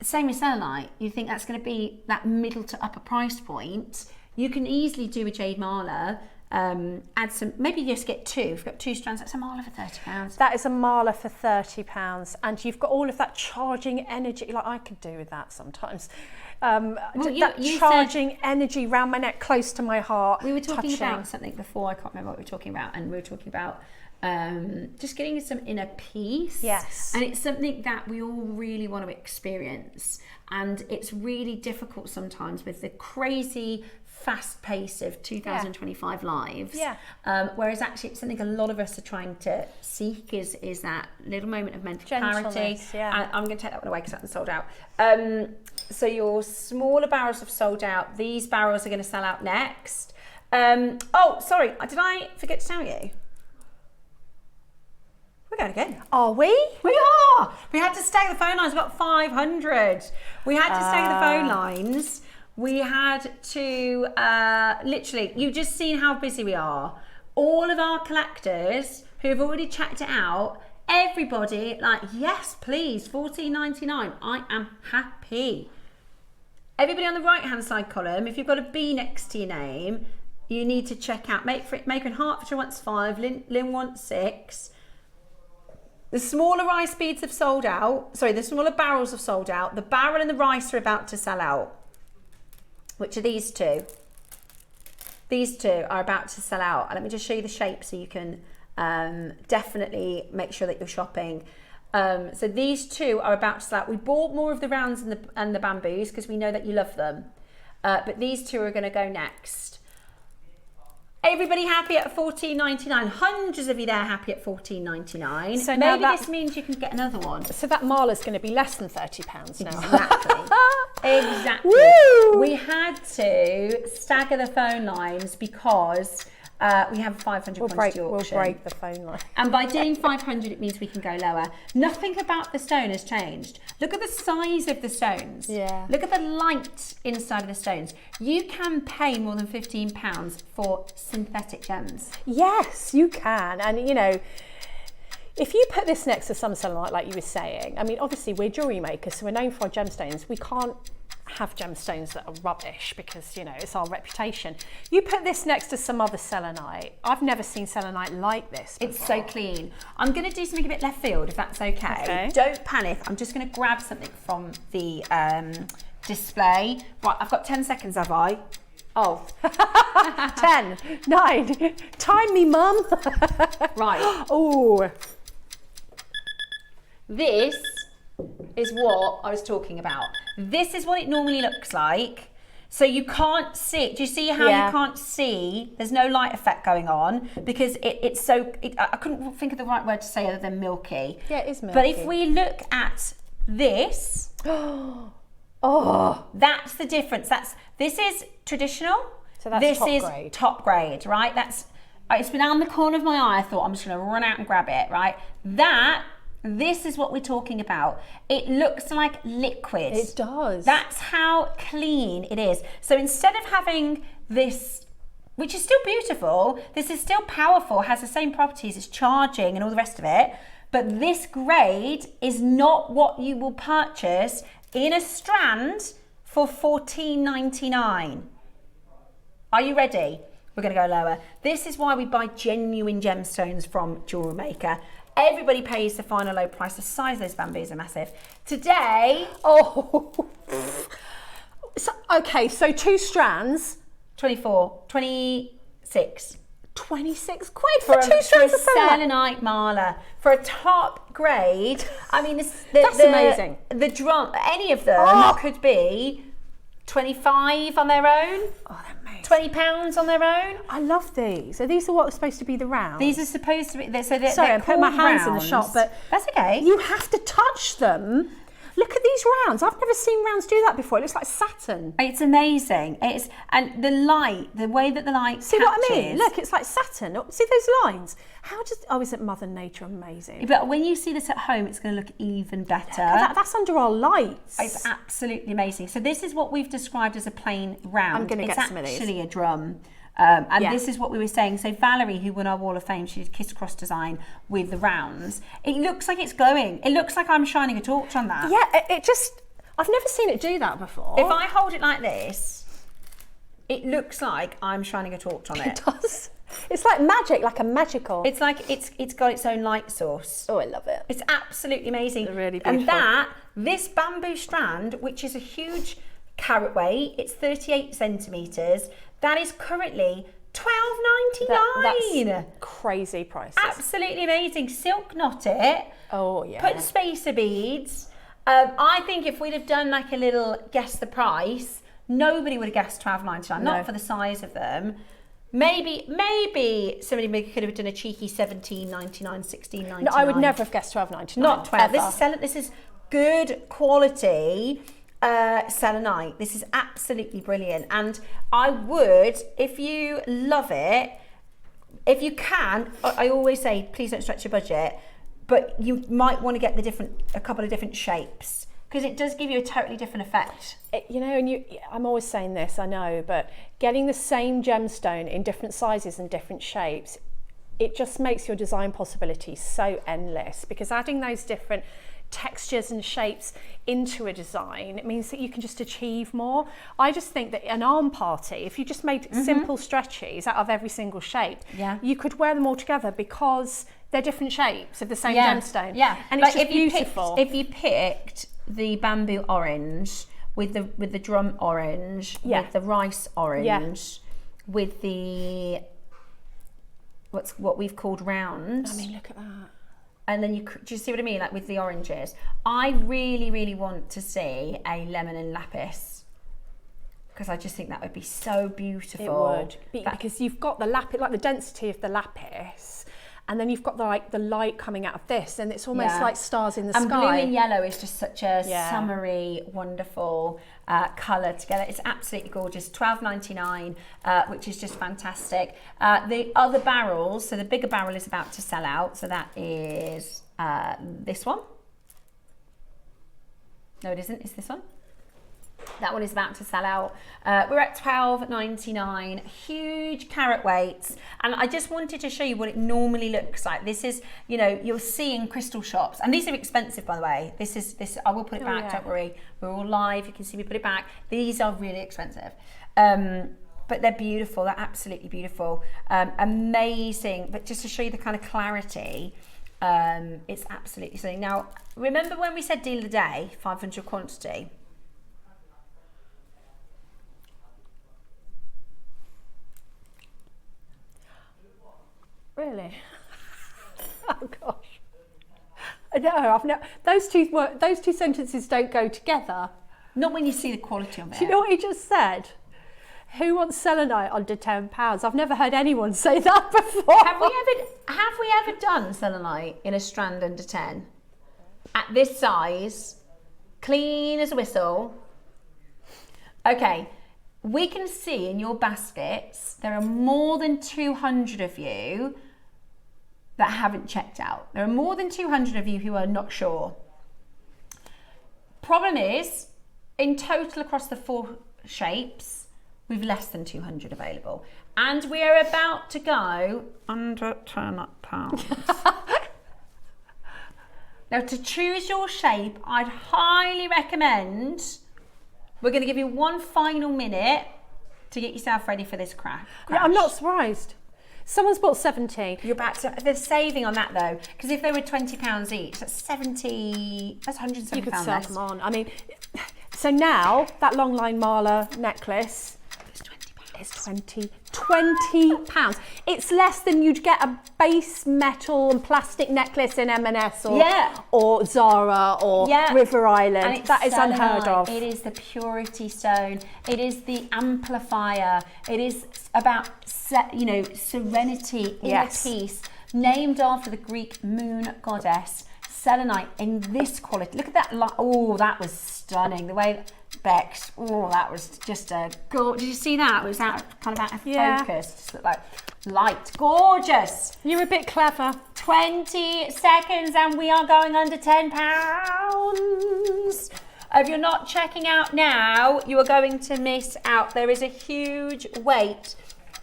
Same with selenite. You think that's going to be that middle to upper price point. You can easily do a jade mala. Add some, maybe just get 2. If you've got 2 strands, that's a mala for £30. That is a mala for £30, and you've got all of that charging energy. Like I could do with that sometimes. You charging energy around my neck, close to my heart. We were talking touching. about something before. I can't remember what we were talking about, and we were talking about just getting some inner peace. Yes, and it's something that we all really want to experience, and it's really difficult sometimes with the crazy fast pace of 2025 lives. Whereas actually it's something a lot of us are trying to seek is that little moment of mental clarity. I'm going to take that one away because that one's sold out. So your smaller barrels have sold out. These barrels are going to sell out next. Oh, sorry, did I forget to tell you? We're going again. Are we? We are. We had to stay the phone lines. We've got 500. We had to stay the phone lines. We had to, literally, you've just seen how busy we are. All of our collectors who have already checked it out, everybody, like, yes, please, $14.99. I am happy. Everybody on the right-hand side column, if you've got a B next to your name, you need to check out. Maker in Hertfordshire wants 5, Lynn wants 6. The smaller rice beads have sold out. Sorry, the smaller barrels have sold out. The barrel and the rice are about to sell out. Which are these two. These two are about to sell out. And let me just show you the shape so you can definitely make sure that you're shopping. So these two are about to sell out. We bought more of the rounds and the bamboos because we know that you love them. But these two are going to go next. Everybody happy at $14.99. Hundreds of you there happy at $14.99. So now maybe this means you can get another one. So that Marla's going to be less than £30 now. Exactly. Exactly. Woo! We had to stagger the phone lines because we have 500 quantity auction. We'll break the phone line. And by doing 500, it means we can go lower. Nothing about the stone has changed. Look at the size of the stones. Yeah. Look at the light inside of the stones. You can pay more than £15 for synthetic gems. Yes, you can. And, you know, if you put this next to some selenite, like you were saying, I mean, obviously we're jewellery makers, so we're known for our gemstones. We can't have gemstones that are rubbish because, you know, it's our reputation. You put this next to some other selenite. I've never seen selenite like this before. It's so clean. I'm going to do something a bit left field, if that's okay. Don't panic. I'm just going to grab something from the display. Right, I've got 10 seconds, have I? Oh. 10, 9, time me, mum. Right. Oh. This is what I was talking about. This is what it normally looks like. So you can't see, do you see how you can't see? There's no light effect going on because it's so, I couldn't think of the right word to say other than milky. Yeah, it is milky. But if we look at this, Oh, that's the difference. This is traditional. So that's this top is grade. top grade, right? It's been down the corner of my eye. I thought I'm just going to run out and grab it, right? This is what we're talking about. It looks like liquid. it does. That's how clean it is. So instead of having this, which is still beautiful, this is still powerful, has the same properties, it's charging and all the rest of it, but this grade is not what you will purchase in a strand for $14.99. Are you ready? We're going to go lower. This is why we buy genuine gemstones from JewelleryMaker. Everybody pays the final low price. The size of those bamboos are massive. Today, so 2 strands. 26. 26 quid for 2 strands of selenite. selenite mala. For a top grade, I mean, That's amazing. The drum, any of them could be 25 on their own. Oh, they're amazing. £20 on their own. I love these. So these are what are supposed to be the rounds. These are supposed to be. Sorry, I put my hands in the shop, but that's okay. you have to touch them. Look at these rounds. I've never seen rounds do that before. It looks like satin. It's amazing. And the light, the way that the light See catches. what I mean? Look, it's like satin. See those lines? Isn't Mother Nature amazing? But when you see this at home, it's going to look even better. That's under our lights. It's absolutely amazing. So this is what we've described as a plain round. I'm going to get some of these. It's actually a drum. This is what we were saying. So Valerie, who won our Wall of Fame, she did Kiss Cross design with the rounds. It looks like it's glowing. It looks like I'm shining a torch on that. Yeah, I've never seen it do that before. If I hold it like this, it looks like I'm shining a torch on it. It does. It's like magic, like a magical. It's like it's got its own light source. Oh, I love it. It's absolutely amazing. They're really beautiful. And this bamboo strand, which is a huge carat weight, it's 38 centimetres, that is currently $12.99. That's crazy prices. Absolutely amazing. Silk knot it. Oh, yeah. Put spacer beads. I think if we'd have done like a little guess the price, nobody would have guessed $12.99, not for the size of them. Maybe somebody could have done a cheeky $17.99, $16.99. No, I would never have guessed $12.99. Not 12. This is good quality selenite. This is absolutely brilliant, and I would, if you love it, if you can, I always say please don't stretch your budget, but you might want to get a couple of different shapes, because it does give you a totally different effect. I'm always saying this, I know, but getting the same gemstone in different sizes and different shapes, it just makes your design possibilities so endless, because adding those different textures and shapes into a design, it means that you can just achieve more. I just think that an arm party, if you just made simple stretchies out of every single shape, you could wear them all together because they're different shapes of the same gemstone. Yeah, and it's just beautiful. If you picked the bamboo orange with the drum orange, with the rice orange, with the what we've called round. I mean, look at that. and then do you see what I mean? Like with the oranges. I really, really want to see a lemon and lapis, because I just think that would be so beautiful. It would, because you've got the lapis, like the density of the lapis, and then you've got the light coming out of this, and it's almost like stars in the sky. And blue and yellow is just such a summery, wonderful colour together. It's absolutely gorgeous. $12.99, which is just fantastic. The other barrels, so the bigger barrel is about to sell out. So that is this one. No, it isn't. It's this one. That one is about to sell out. We're at $12.99, huge carat weights. And I just wanted to show you what it normally looks like. This is, you know, you'll see in crystal shops. And these are expensive, by the way. This I will put it back, don't worry. We're all live, you can see me put it back. These are really expensive. But they're beautiful, they're absolutely beautiful. Amazing, but just to show you the kind of clarity, it's absolutely stunning. Now, remember when we said deal of the day, 500 quantity? Really? Oh gosh. No, I've never. Those two sentences don't go together. Not when you see the quality of it. Do you know what he just said? Who wants selenite under £10? I've never heard anyone say that before. Have we ever done selenite in a strand under 10? At this size, clean as a whistle. Okay, we can see in your baskets there are more than 200 of you that haven't checked out. There are more than 200 of you who are not sure. Problem is, in total across the 4 shapes, we've less than 200 available. And we are about to go under £10. Now, to choose your shape, I'd highly recommend, we're going to give you one final minute to get yourself ready for this crash. Yeah, I'm not surprised. Someone's bought 17. You're about to, they're saving on that though, because if they were £20 each, that's 70, that's £170. You could sell them on. I mean, so now that long line Marla necklace is £20. It's less than you'd get a base metal and plastic necklace in M&S or Zara or River Island. That is unheard of. It is the purity stone. It is the amplifier. It is about, you know, serenity, inner peace, named after the Greek moon goddess. Selenite in this quality. Look at that. Oh, that was stunning. The way Bex, oh, that was just a gorgeous. Did you see that? It was kind of out of focus. Just looked like light. Gorgeous. You're a bit clever. 20 seconds and we are going under £10. If you're not checking out now, you are going to miss out. There is a huge wait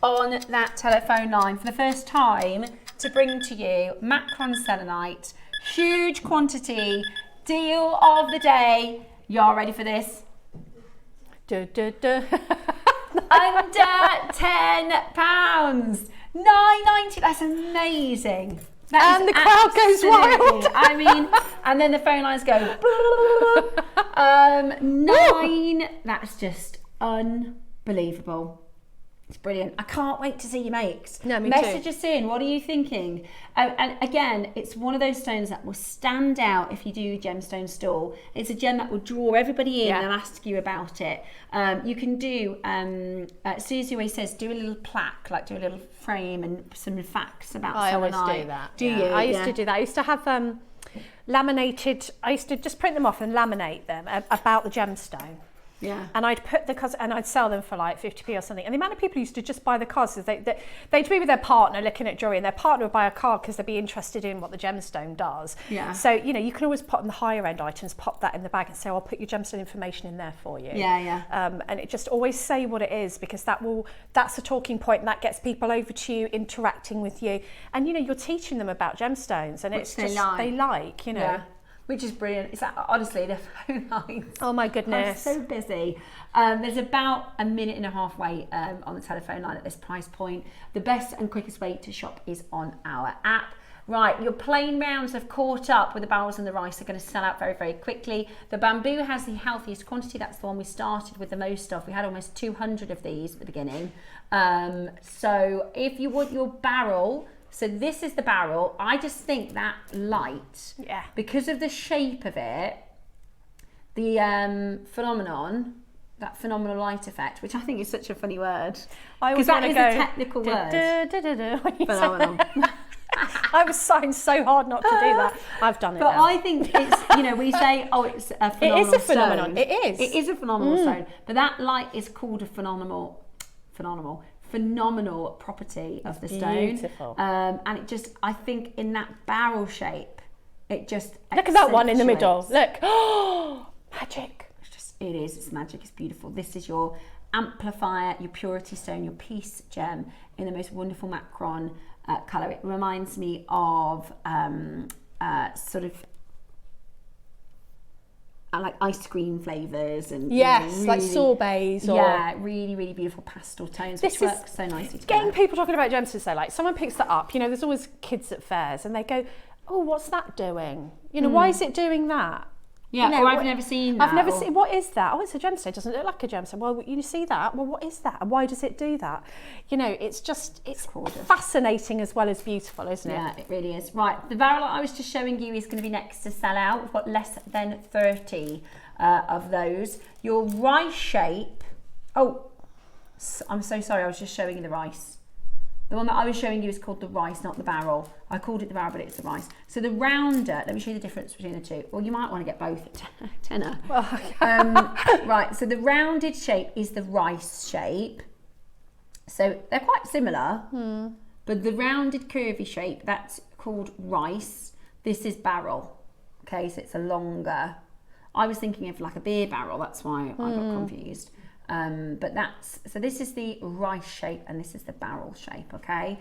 on that telephone line for the first time to bring to you Macaron Selenite. Huge quantity, deal of the day. Y'all ready for this? Under £10, £9.90. That's amazing. And the crowd goes wild. I mean, and then the phone lines go. 9. That's just unbelievable. It's brilliant. I can't wait to see your makes. No, me Message too. us in. What are you thinking? And again, it's one of those stones that will stand out if you do a gemstone stall. It's a gem that will draw everybody in and ask you about it. You can do, Susie always says, do a little plaque, like do a little frame and some facts about selenite. I always do that. Do you? I used to do that. I used to have laminated, I used to just print them off and laminate them about the gemstone. Yeah. And I'd put the cards and I'd sell them for like 50p or something. And the amount of people used to just buy the cards, they'd be with their partner looking at jewellery, and their partner would buy a card because they'd be interested in what the gemstone does. Yeah. So, you know, you can always pop in the higher end items, pop that in the bag and say, I'll put your gemstone information in there for you. Yeah, yeah. And it just always say what it is, because that's a talking point and that gets people over to you, interacting with you. And, you know, you're teaching them about gemstones, and it's just, they like, you know. Yeah. Which is brilliant. It's honestly, the phone lines. Oh my goodness. I'm so busy. There's about a minute and a half wait on the telephone line at this price point. The best and quickest way to shop is on our app. Right, your plain rounds have caught up with the barrels and the rice. Are going to sell out very, very quickly. The bamboo has the healthiest quantity. That's the one we started with the most of. We had almost 200 of these at the beginning. So if you want your barrel So this is the barrel. I just think that light, because of the shape of it, the phenomenal light effect, which I think is such a funny word. I always that want is to go a technical word. Phenomenal. I was trying so hard not to do that. I've done it But now. I think it's, we say, oh, it's a phenomenal It is a phenomenon. stone. It is. It is a phenomenal stone. But that light is called a phenomenal property of the stone. Beautiful. And it just, I think in that barrel shape, it just Look at that one in the middle. accentuates. Look. Oh, magic. It's magic, it's beautiful. This is your amplifier, your purity stone, your peace gem in the most wonderful Macaron colour. It reminds me of sort of like ice cream flavours and Yes, like really, sorbets. Really, really beautiful pastel tones, This which is works so nicely Getting together. people talking about gemstones, though, like someone picks that up, there's always kids at fairs and they go, oh, what's that doing? Why is it doing that? Yeah, or I've never seen that. I've never seen, what is that? Oh, it's a gemstone, it doesn't look like a gemstone. Well, you see that? Well, what is that? And why does it do that? It's just, it's fascinating as well as beautiful, isn't it? Yeah, it really is. Right, the barrel I was just showing you is going to be next to sell out. We've got less than 30 of those. Your rice shape, I'm so sorry, I was just showing you the rice. The one that I was showing you is called the rice, not the barrel. I called it the barrel, but it's the rice. So the rounder, let me show you the difference between the two. Well, you might want to get both at tenner. Right, so the rounded shape is the rice shape. So they're quite similar, but the rounded curvy shape, that's called rice. This is barrel. Okay, so it's a longer. I was thinking of like a beer barrel, that's why I got confused. But so this is the rice shape and this is the barrel shape, okay?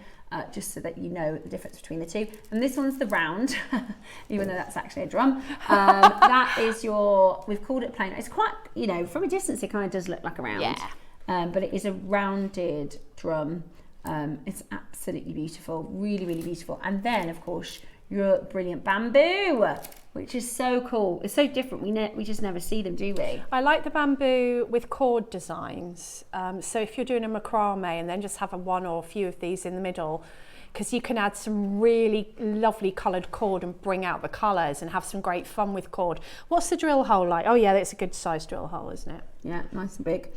Just so that you know the difference between the two. And this one's the round, even though that's actually a drum. That is we've called it plain. It's quite, from a distance it kind of does look like a round. Yeah. But it is a rounded drum. It's absolutely beautiful, really, really beautiful. And then, of course, your brilliant bamboo, which is so cool. It's so different. We just never see them, do we? I like the bamboo with cord designs. So if you're doing a macrame and then just have one or a few of these in the middle, because you can add some really lovely coloured cord and bring out the colours and have some great fun with cord. What's the drill hole like? Oh yeah, that's a good sized drill hole, isn't it? Yeah, nice and big.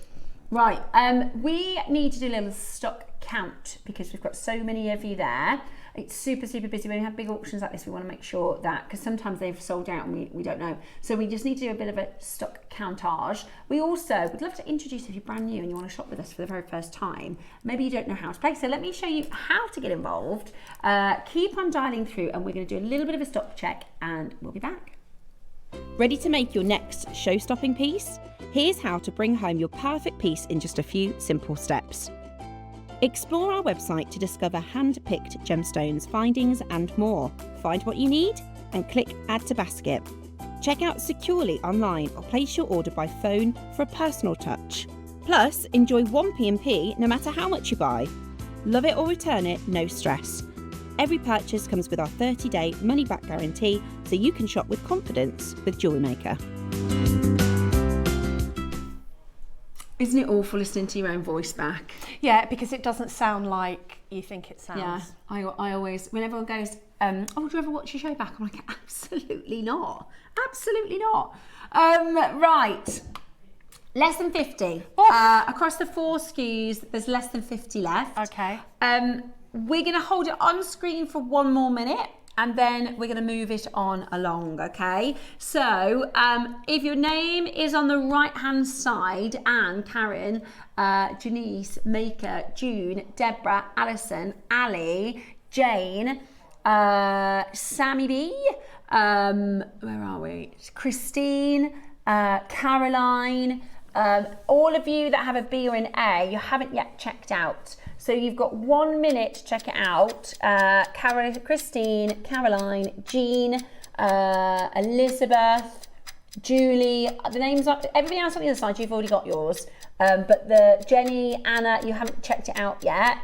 Right, we need to do a little stock count because we've got so many of you there. It's super, super busy. When we have big auctions like this, we want to make sure that, because sometimes they've sold out and we don't know. So we just need to do a bit of a stock countage. We also would love to introduce, if you're brand new and you want to shop with us for the very first time, maybe you don't know how to play. So let me show you how to get involved. Keep on dialing through and we're going to do a little bit of a stock check and we'll be back. Ready to make your next show-stopping piece? Here's how to bring home your perfect piece in just a few simple steps. Explore our website to discover hand-picked gemstones, findings and more. Find what you need and click Add to Basket. Check out securely online or place your order by phone for a personal touch. Plus, enjoy 1p&p no matter how much you buy. Love it or return it, no stress. Every purchase comes with our 30-day money-back guarantee, so you can shop with confidence with JewelleryMaker. Isn't it awful listening to your own voice back? Yeah, because it doesn't sound like you think it sounds. Yeah, I always, when everyone goes, oh, do you ever watch your show back? I'm like, absolutely not. Absolutely not. Right. Less than 50. Across the 4 SKUs, there's less than 50 left. Okay. We're going to hold it on screen for 1 more minute and then we're going to move it on along, okay? So if your name is on the right-hand side, Anne, Karen, Janice, Maker, June, Deborah, Alison, Ali, Jane, Sammy B, where are we? Christine, Caroline, all of you that have a B or an A, you haven't yet checked out. So you've got 1 minute to check it out. Christine, Caroline, Jean, Elizabeth, Julie, the names are, everybody else on the other side, you've already got yours. But the Jenny, Anna, you haven't checked it out yet.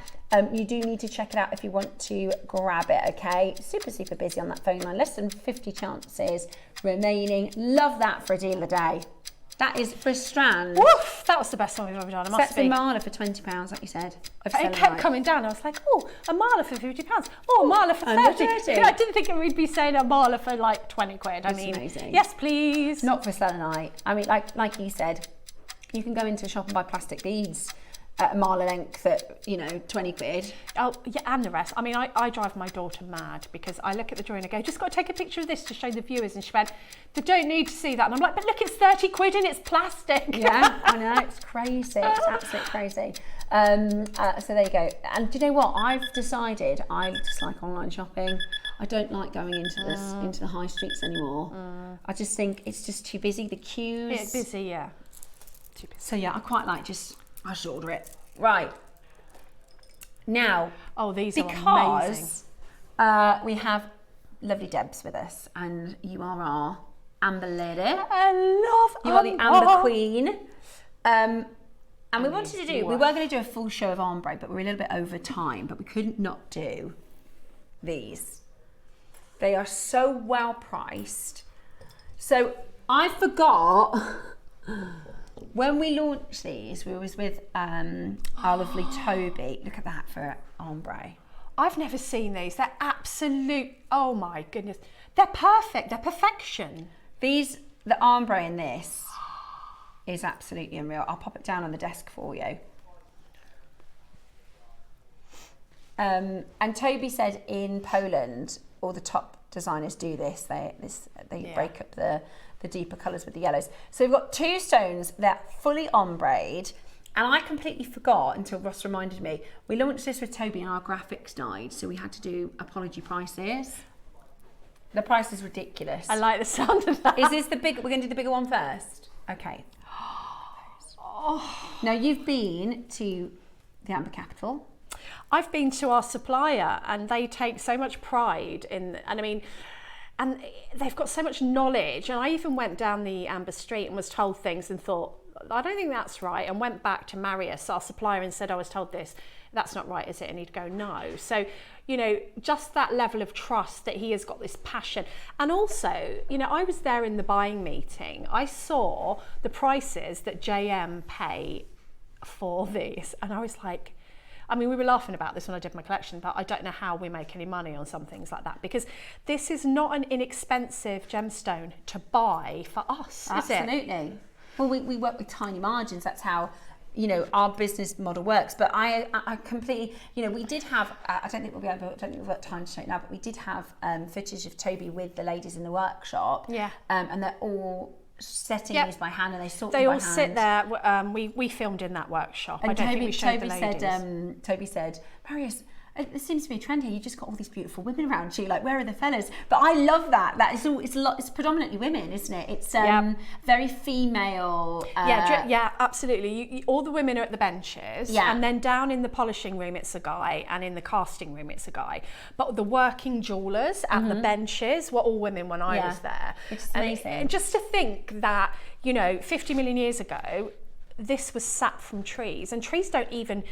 You do need to check it out if you want to grab it, okay? Super, super busy on that phone line. Less than 50 chances remaining. Love that for a deal a day. That is for a strand. Woof, that was the best one we've ever done. It must That's be. a marla for £20, like you said. It kept coming down. I was like, oh, a marla for £50. Oh, a marla for 30. 30. I didn't think we'd be saying a marla for like 20 quid. I mean, amazing. yes, please. Not for selenite. I mean, like you said, you can go into a shop and buy plastic beads at a marla length at, 20 quid. Oh, yeah, and the rest. I mean, I drive my daughter mad because I look at the jewellery and I go, just got to take a picture of this to show the viewers. And she went, they don't need to see that. And I'm like, but look, it's 30 quid and it's plastic. Yeah, I know, it's crazy. It's absolutely crazy. So there you go. And do you know what? I've decided I just like online shopping. I don't like going into the high streets anymore. I just think it's just too busy. The queues. It's busy, yeah. Too busy. So yeah, I quite like I should order it. Right. Now, these are amazing. Because we have lovely Debs with us, and you are our Amber Lady. I love You are the Amber. Amber Queen. And we wanted to we were going to do a full show of ombre, but we're a little bit over time, but we couldn't not do these. They are so well priced. So I forgot when we launched these, we was with our lovely Toby. Look at that for ombre. I've never seen these. They're absolute, oh my goodness. They're perfect. They're perfection. The ombre in this is absolutely unreal. I'll pop it down on the desk for you. And Toby said in Poland, all the top designers do this. They break up the deeper colours with the yellows. So we've got two stones that fully ombreed, and I completely forgot until Ross reminded me. We launched this with Toby and our graphics died, so we had to do apology prices. The price is ridiculous. I like the sound of that. Is this the big? We're going to do the bigger one first. Okay. Now you've been to the Amber Capital. I've been to our supplier, and they take so much pride in, and they've got so much knowledge. And I even went down the Amber Street and was told things and thought, I don't think that's right, and went back to Marius, our supplier, and said, I was told this. That's not right, is it? And he'd go, no. So, just that level of trust that he has got this passion. And also, I was there in the buying meeting. I saw the prices that JM pay for these, and I was like, we were laughing about this when I did my collection, but I don't know how we make any money on some things like that, because this is not an inexpensive gemstone to buy for us, is it? Absolutely. Well, we work with tiny margins. That's how, our business model works. But I completely, we did have, I don't think we've got time to show it now, but we did have footage of Toby with the ladies in the workshop. Yeah. And they're all setting these by hand, and they sort them They by all hand. sit there. We filmed in that workshop. And I don't think we showed the ladies. Toby said, Marius, there seems to be a trend here. You just got all these beautiful women around you. Like, where are the fellas? But I love that. That is all. It's predominantly women, isn't it? It's very female. Yeah, absolutely. All the women are at the benches, and then down in the polishing room it's a guy, and in the casting room it's a guy. But the working jewellers at the benches were all women when I was there. It's amazing. And just to think that 50 million years ago, this was sap from trees, and trees don't even.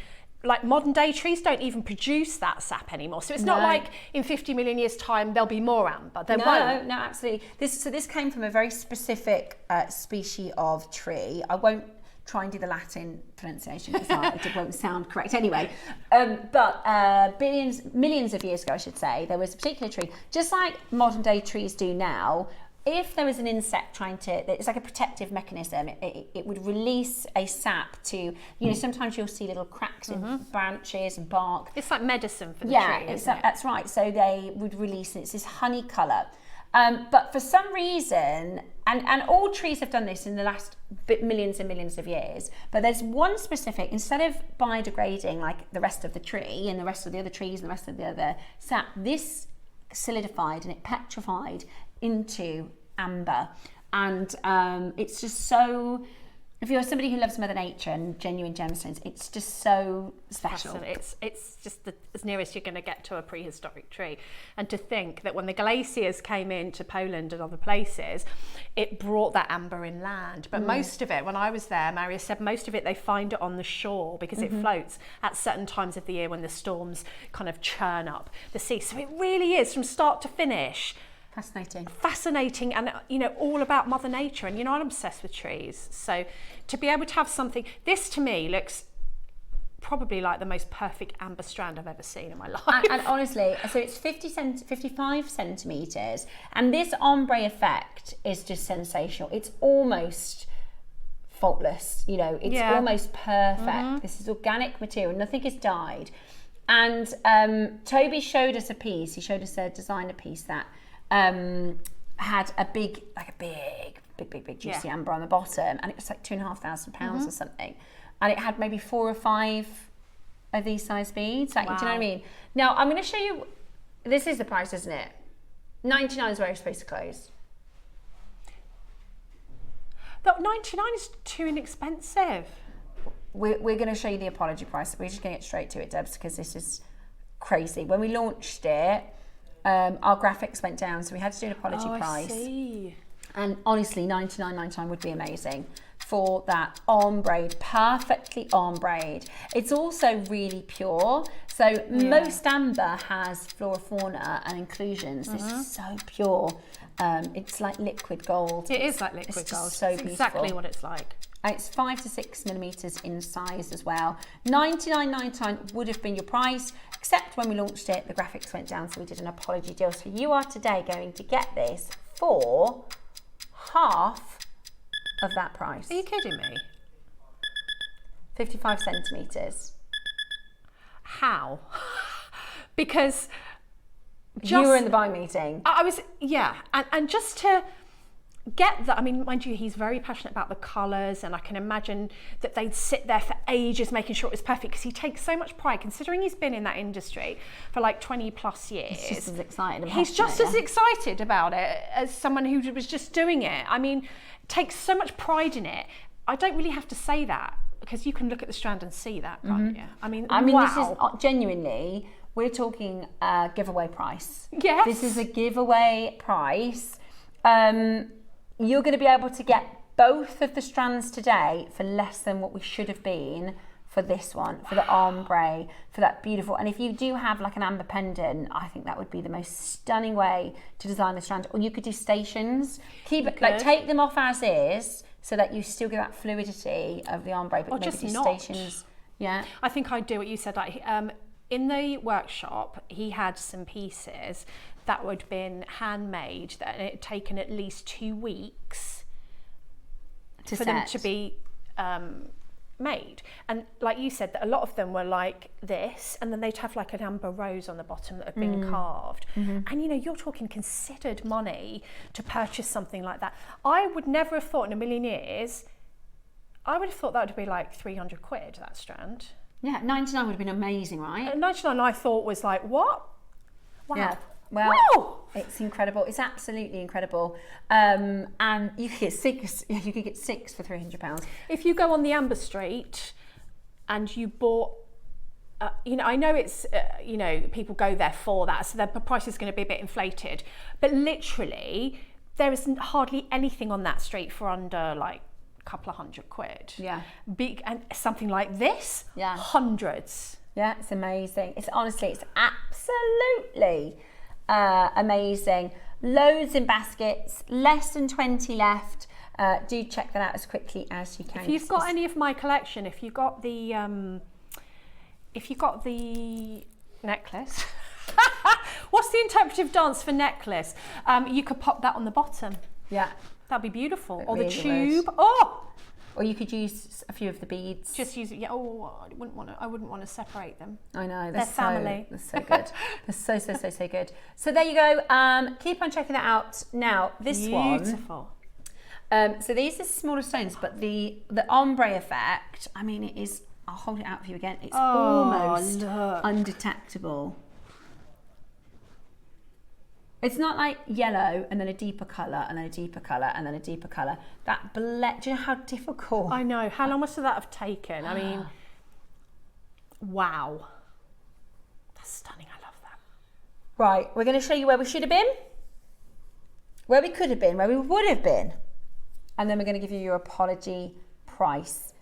Like modern day trees don't even produce that sap anymore. So it's not like in 50 million years time there'll be more amber. There won't. No, absolutely. This came from a very specific species of tree. I won't try and do the Latin pronunciation because it won't sound correct anyway. But millions of years ago, I should say, there was a particular tree, just like modern day trees do now. If there was an insect it's like a protective mechanism, it would release a sap to, sometimes you'll see little cracks in branches and bark. It's like medicine for the tree, isn't it? That's right. So they would release, it's this honey colour. But for some reason, and all trees have done this in the last millions and millions of years, but there's one specific, instead of biodegrading like the rest of the tree and the rest of the other trees and the rest of the other sap, this solidified and it petrified into amber, and it's just so, if you're somebody who loves Mother Nature and genuine gemstones, it's just so special. It's just as nearest you're going to get to a prehistoric tree. And to think that when the glaciers came into Poland and other places, it brought that amber inland. But most of it, when I was there, Marius said most of it they find it on the shore because it floats at certain times of the year when the storms kind of churn up the sea. So it really is, from start to finish, fascinating, and all about Mother Nature. And I'm obsessed with trees, so to be able to have something, this to me looks probably like the most perfect amber strand I've ever seen in my life. And honestly, so it's 55 centimeters, and this ombre effect is just sensational. It's almost faultless, it's almost perfect. This is organic material, nothing is dyed. And Toby showed us a piece. He showed us a designer piece that had a big juicy amber on the bottom, and it was like £2,500 or something. And it had maybe 4 or 5 of these size beads. Like, do you know what I mean? Now I'm going to show you. This is the price, isn't it? 99 is where you're supposed to close. But 99 is too inexpensive. We're going to show you the apology price. We're just going to get straight to it, Debs, because this is crazy. When we launched it, our graphics went down, so we had to do an apology price. I see. And honestly, $99.99 would be amazing for that ombre, perfectly ombre. It's also really pure. So most amber has flora, fauna and inclusions. This is so pure. It's like liquid gold. It is like liquid gold. So it's beautiful. Exactly what it's like. It's 5 to 6 millimeters in size as well. $99.99 would have been your price, except when we launched it, the graphics went down, so we did an apology deal. So you are today going to get this for half of that price. Are you kidding me? 55 centimeters. How? Because you were in the buying meeting. I was, and just to get that, I mean, mind you, he's very passionate about the colours, and I can imagine that they'd sit there for ages making sure it was perfect, because he takes so much pride, considering he's been in that industry for like 20 plus years. He's just as excited about He's just as excited about it as someone who was just doing it. I mean, takes so much pride in it. I don't really have to say that, because you can look at the strand and see that, can't you? I mean, wow. This is genuinely, we're talking a giveaway price. Yes. This is a giveaway price. You're going to be able to get both of the strands today for less than what we should have been for this one, for the ombre, for that beautiful. And if you do have like an amber pendant, I think that would be the most stunning way to design the strand. Or you could do stations. Keep it, like, take them off as is, so that you still get that fluidity of the ombre, but or maybe just do not. Stations. Yeah. I think I'd do what you said. Like, in the workshop, he had some pieces that would have been handmade, that it had taken at least 2 weeks for them to be made. And like you said, that a lot of them were like this, and then they'd have like an amber rose on the bottom that had been carved. And you're talking considered money to purchase something like that. I would never have thought in a million years, I would have thought that would be like 300 quid, that strand. Yeah, 99 would have been amazing, right? 99 I thought was like, what? Wow. Yeah. Well, it's incredible. It's absolutely incredible. And you could get six. You could get 6 for £300. If you go on the Amber Street and you bought, I know it's, people go there for that, so the price is going to be a bit inflated. But literally, there is hardly anything on that street for under like a couple of £100. Yeah. Big, and something like this, yeah, hundreds. Yeah, it's amazing. It's honestly, it's absolutely amazing. Loads in baskets, less than 20 left. Do check that out as quickly as you can. If you've got any of my collection, if you got the necklace, what's the interpretive dance for necklace? You could pop that on the bottom. Yeah, that'd be beautiful. It or really the tube. would. Oh. Or you could use a few of the beads. Just use it. Yeah. Oh, I wouldn't want to separate them. I know. They're family. They're so good. They're so good. So there you go. Keep on checking that out. Now this one. Beautiful. So these are smaller stones, but the ombre effect. I mean, it is. I'll hold it out for you again. It's almost undetectable. It's not like yellow and then a deeper colour and then a deeper colour and then a deeper colour. That do you know how difficult? I know. How long must that have taken? I mean, wow. That's stunning. I love that. Right, we're going to show you where we should have been, where we could have been, where we would have been. And then we're going to give you your apology price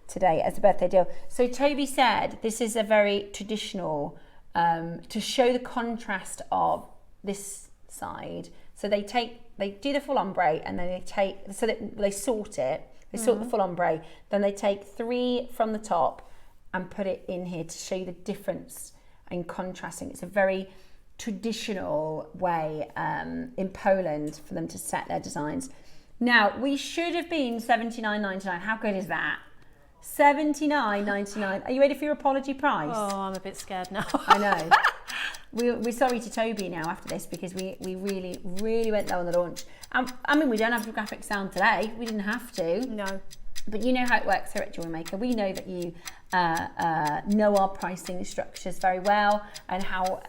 today as a birthday deal. So Toby said this is a very traditional, to show the contrast of this side. So they do the full ombre, and then they sort it. They sort the full ombre. Then they take 3 from the top and put it in here to show you the difference in contrasting. It's a very traditional way in Poland for them to set their designs. Now, we should have been $79.99. How good is that? $79.99. Are you ready for your apology price? Oh, I'm a bit scared now. I know. We're sorry to Toby now after this, because we really, really went low on the launch. I mean, we don't have the graphics down today. We didn't have to. No. But you know how it works here at JewelleryMaker. We know that you know our pricing structures very well, and how,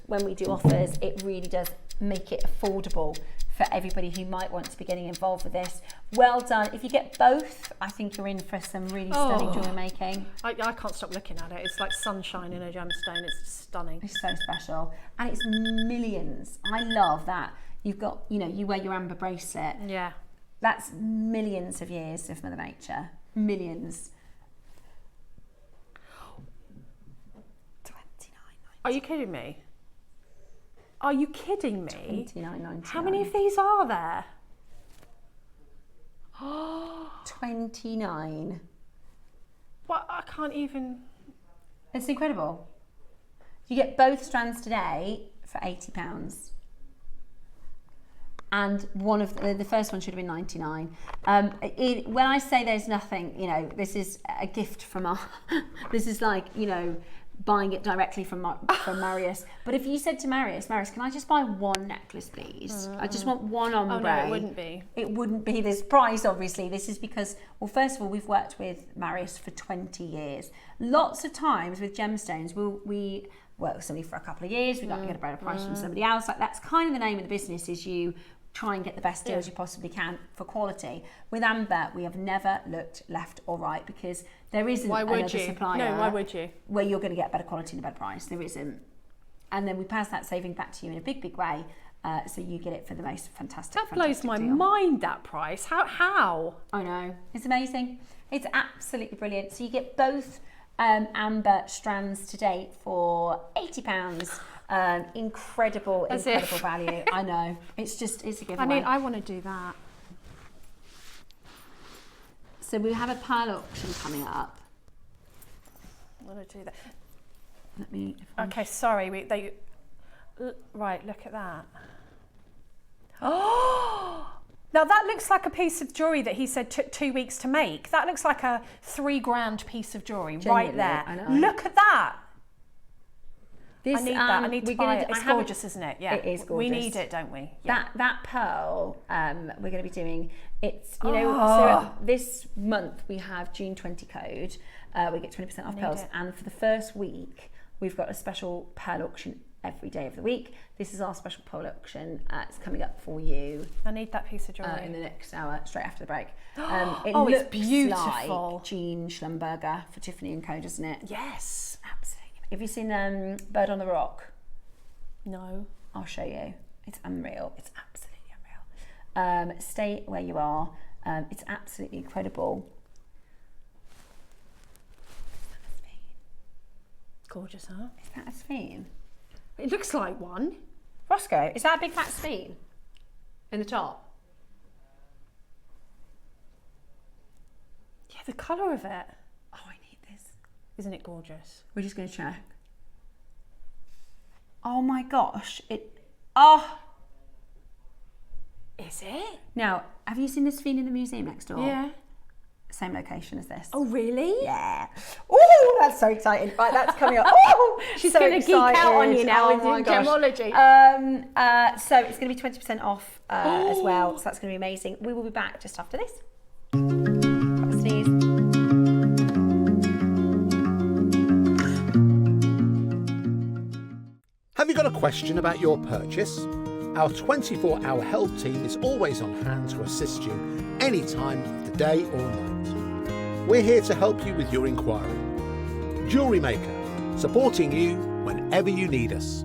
when we do offers, it really does make it affordable for everybody who might want to be getting involved with this. Well done. If you get both, I think you're in for some really stunning jewellery making. I can't stop looking at it. It's like sunshine in a gemstone. It's stunning. It's so special. And it's millions. I love that. You've got, you wear your amber bracelet. Yeah. That's millions of years of Mother Nature. Millions. $29.99. Are you kidding me? Are you kidding me? $29.99. How many of these are there? 29. What? I can't even. It's incredible. You get both strands today for £80. And one of the first one should have been 99. When I say there's nothing, this is a gift from our. This is like, buying it directly from Marius. But if you said to Marius, can I just buy one necklace, please? I just want one ombre. Oh no, it wouldn't be. It wouldn't be this price, obviously. This is because, well, first of all, we've worked with Marius for 20 years. Lots of times with gemstones, we work with somebody for a couple of years. We get a better price from somebody else. Like, that's kind of the name of the business, is you try and get the best deals you possibly can for quality. With amber, we have never looked left or right, because there isn't another supplier. No, why would you? Where you're going to get better quality and a better price. There isn't. And then we pass that saving back to you in a big, big way, so you get it for the most fantastic. That blows my mind, that price. How? I know. It's amazing. It's absolutely brilliant. So you get both amber strands to date for £80. Incredible value. I know. It's a giveaway. I mean, I want to do that. So we have a pearl auction coming up. I want to do that. Let me. Okay, sorry. Right, look at that. Oh! Now that looks like a piece of jewellery that he said took 2 weeks to make. That looks like a £3,000 piece of jewellery right there. I know. Look at that. This, I need that. I need to buy it. It's gorgeous, isn't it? Yeah. It is gorgeous. We need it, don't we? Yeah. That pearl, we're going to be doing. It's so this month we have June 20 code. We get 20% off pearls, and for the first week we've got a special pearl auction every day of the week. This is our special pearl auction. It's coming up for you. I need that piece of jewellery in the next hour, straight after the break. It's beautiful. Like Jean Schlumberger for Tiffany & Co, doesn't it? Yes, absolutely. Have you seen Bird on the Rock? No. I'll show you. It's unreal. It's absolutely unreal. Stay where you are. It's absolutely incredible. Gorgeous, huh? Is that a sphere? It looks like one. Roscoe, is that a big fat sphere in the top? Yeah, the colour of it. Oh, I need this. Isn't it gorgeous? We're just going to check. Oh my gosh. Is it? Now, have you seen the sphere in the museum next door? Yeah. Same location as this. Oh, really? Yeah. Oh, that's so exciting. Right, that's coming up. Oh, she's so going to geek out on you now with gemology. So it's going to be 20% off as well. So that's going to be amazing. We will be back just after this. Sneeze. Have you got a question about your purchase? Our 24-hour help team is always on hand to assist you any time of the day or night. We're here to help you with your inquiry. JewelleryMaker, supporting you whenever you need us.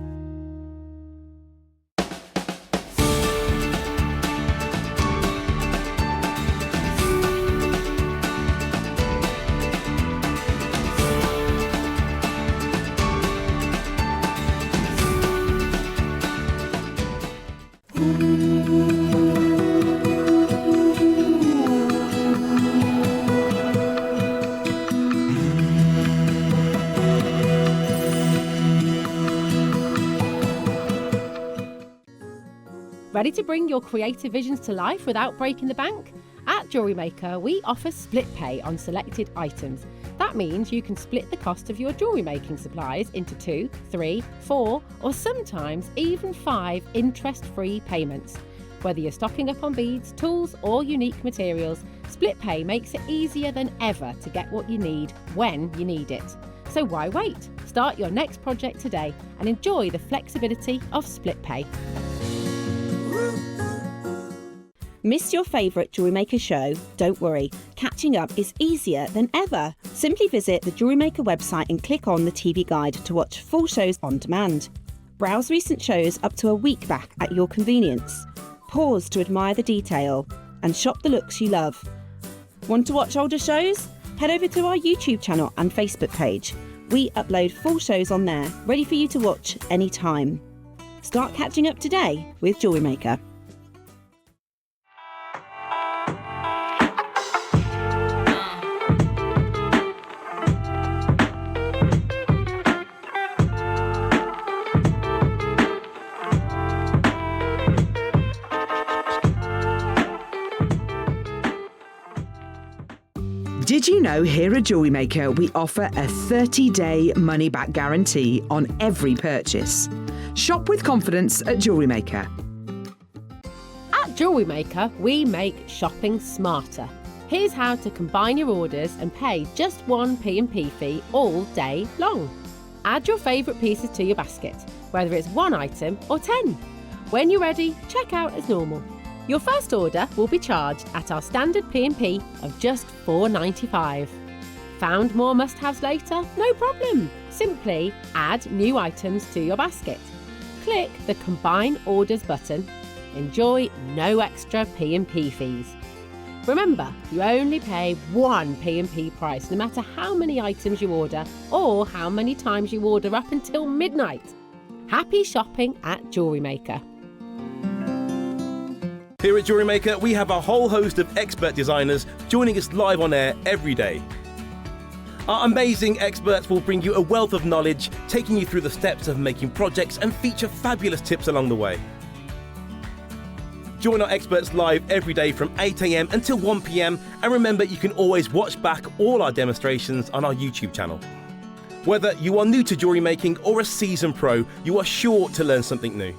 Ready to bring your creative visions to life without breaking the bank? At JewelleryMaker, we offer split pay on selected items. That means you can split the cost of your jewellery making supplies into 2, 3, 4, or sometimes even 5 interest-free payments. Whether you're stocking up on beads, tools, or unique materials, split pay makes it easier than ever to get what you need when you need it. So why wait? Start your next project today and enjoy the flexibility of split pay. Missed your favourite Jewellery Maker show? Don't worry, catching up is easier than ever. Simply visit the Jewellery Maker website and click on the TV guide to watch full shows on demand. Browse recent shows up to a week back at your convenience. Pause to admire the detail and shop the looks you love. Want to watch older shows? Head over to our YouTube channel and Facebook page. We upload full shows on there, ready for you to watch anytime. Start catching up today with Jewellery Maker. Did you know here at Jewellery Maker we offer a 30-day money-back guarantee on every purchase? Shop with confidence at Jewellery Maker. At Jewellery Maker, we make shopping smarter. Here's how to combine your orders and pay just one P&P fee all day long. Add your favourite pieces to your basket, whether it's 1 item or 10. When you're ready, check out as normal. Your first order will be charged at our standard P&P of just $4.95. Found more must-haves later? No problem. Simply add new items to your basket. Click the Combine Orders button. Enjoy no extra P&P fees. Remember, you only pay one P&P price no matter how many items you order or how many times you order up until midnight. Happy shopping at Jewellery Maker. Here at Jewellery Maker, we have a whole host of expert designers joining us live on air every day. Our amazing experts will bring you a wealth of knowledge, taking you through the steps of making projects and feature fabulous tips along the way. Join our experts live every day from 8 a.m. until 1 p.m. and remember, you can always watch back all our demonstrations on our YouTube channel. Whether you are new to jewellery making or a seasoned pro, you are sure to learn something new.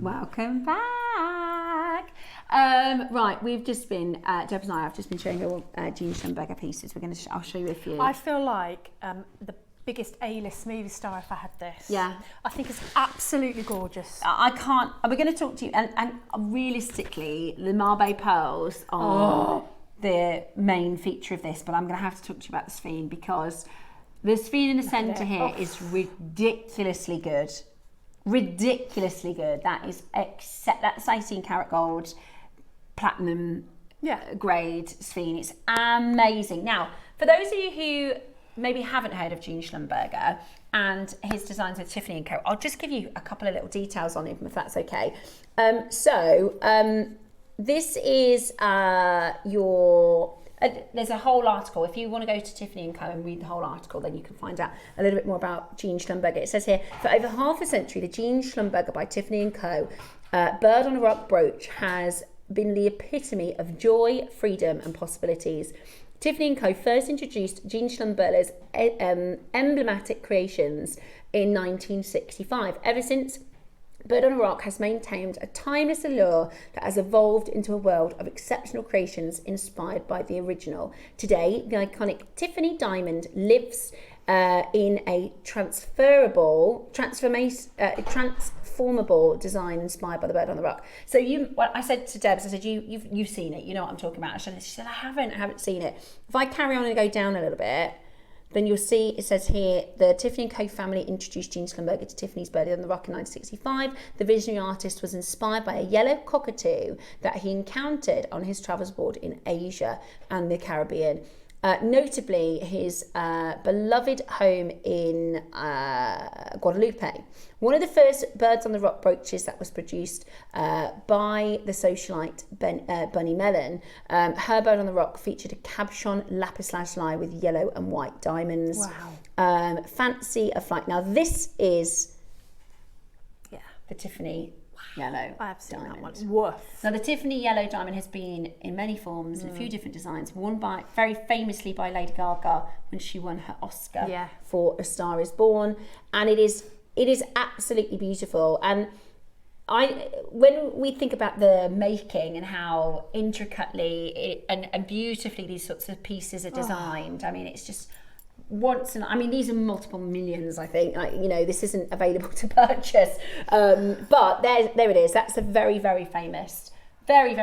Welcome back. Right, we've just been, Deb and I have just been showing you Jean Schlumberger pieces. I'll show you a few. I feel like the biggest A-list movie star if I had this. Yeah. I think it's absolutely gorgeous. I can't, we're going to talk to you, and realistically, the Marbe pearls are the main feature of this, but I'm going to have to talk to you about the Sphene because the Sphene in the centre here is ridiculously good. Ridiculously good. That is that's 18 karat gold, platinum grade Sphene. It's amazing. Now, for those of you who maybe haven't heard of Jean Schlumberger and his designs with Tiffany & Co, I'll just give you a couple of little details on him, if that's okay. This is there's a whole article. If you want to go to Tiffany & Co and read the whole article, then you can find out a little bit more about Jean Schlumberger. It says here, for over half a century, the Jean Schlumberger by Tiffany & Co bird on a rock brooch has been the epitome of joy, freedom and possibilities. Tiffany & Co first introduced Jean Schlumberger's emblematic creations in 1965. Ever since, Bird on a Rock has maintained a timeless allure that has evolved into a world of exceptional creations inspired by the original. Today, the iconic Tiffany diamond lives in a transformable design inspired by the Bird on the Rock. So I said to Debs, I said, you've seen it, you know what I'm talking about. She said, I haven't seen it. If I carry on and go down a little bit, then you'll see it says here, the Tiffany & Co family introduced Jean Schlumberger to Tiffany's Bird on the Rock in 1965. The visionary artist was inspired by a yellow cockatoo that he encountered on his travels abroad in Asia and the Caribbean. notably his beloved home in Guadalupe. One of the first Birds on the Rock brooches that was produced by the socialite Bunny Mellon, her Bird on the Rock featured a cabochon lapis lazuli with yellow and white diamonds. Wow. Fancy a Flight. Now this is the Tiffany yellow I have seen diamond. that one. Woof. Now the Tiffany yellow diamond has been in many forms and a few different designs, worn by very famously by Lady Gaga when she won her Oscar for A Star Is Born, and it is absolutely beautiful. And when we think about the making and how intricately and beautifully these sorts of pieces are designed, I mean, it's just these are multiple millions, I think. This isn't available to purchase, but there it is. That's a very, very famous, and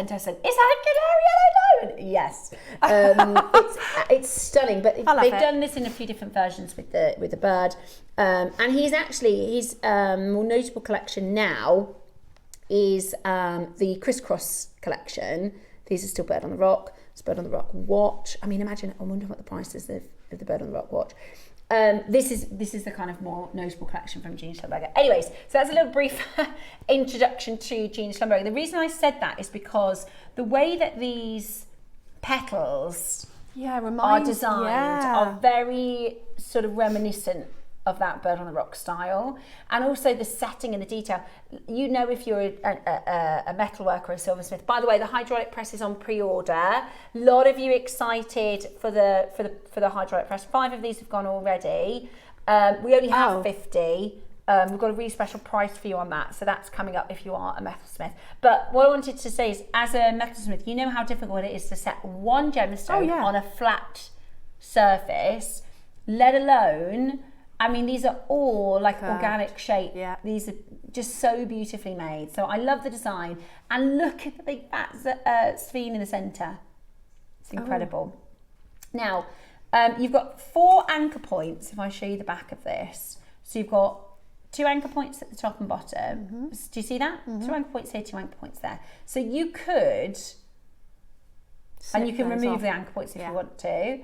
Tessa said, "Is that a canary yellow diamond?" Yes, it's stunning. But they've done this in a few different versions with the bird, and his more notable collection now is the Crisscross collection. These are still Bird on the Rock. It's Bird on the Rock watch. I mean, imagine. I wonder what the price is of the Bird on the Rock watch. This is the kind of more notable collection from Jean Schlumberger. Anyways, so that's a little brief introduction to Jean Schlumberger. The reason I said that is because the way that these petals are designed are very sort of reminiscent of that Bird on the Rock style, and also the setting and the detail. If you're a metalworker or a silversmith. By the way, the hydraulic press is on pre-order. A lot of you excited for the hydraulic press. 5 of these have gone already. We only have 50. We've got a really special price for you on that, so that's coming up if you are a metalsmith. But what I wanted to say is, as a metalsmith, you know how difficult it is to set one gemstone on a flat surface, let alone, I mean, these are all like organic shape. Yeah. These are just so beautifully made. So I love the design. And look at the big fat sphere in the centre. It's incredible. Now, you've got 4 anchor points, if I show you the back of this. So you've got 2 anchor points at the top and bottom. Do you see that? 2 anchor points here, 2 anchor points there. So you could, and you can remove the anchor points if you want to.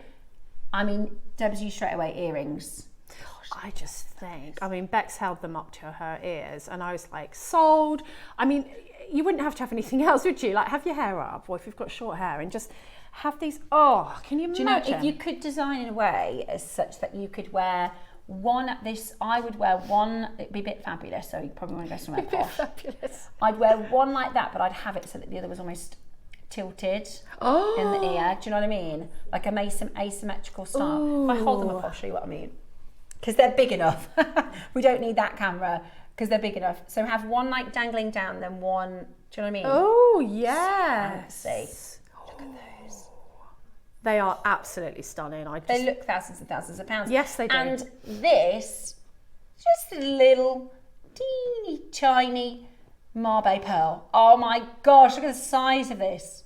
I mean, Deb's used straight away earrings. I just think, Bex held them up to her ears and I was like, sold. I mean, you wouldn't have to have anything else, would you? Like, have your hair up, or if you've got short hair, and just have these, can you imagine? Do you know, if you could design in a way as such that you could wear one, I would wear one, it'd be a bit fabulous, so you probably want to go somewhere posh. Fabulous. I'd wear one like that, but I'd have it so that the other was almost tilted in the ear. Do you know what I mean? Like a asymmetrical style. Ooh. If I hold them up, I'll show you what I mean. Because they're big enough. We don't need that camera because they're big enough. So have one like dangling down, then one, do you know what I mean? Oh, yes. Fancy. Look at those. They are absolutely stunning. They look thousands and thousands of pounds. Yes, they do. And this, just a little teeny tiny Mabe pearl. Oh my gosh, look at the size of this.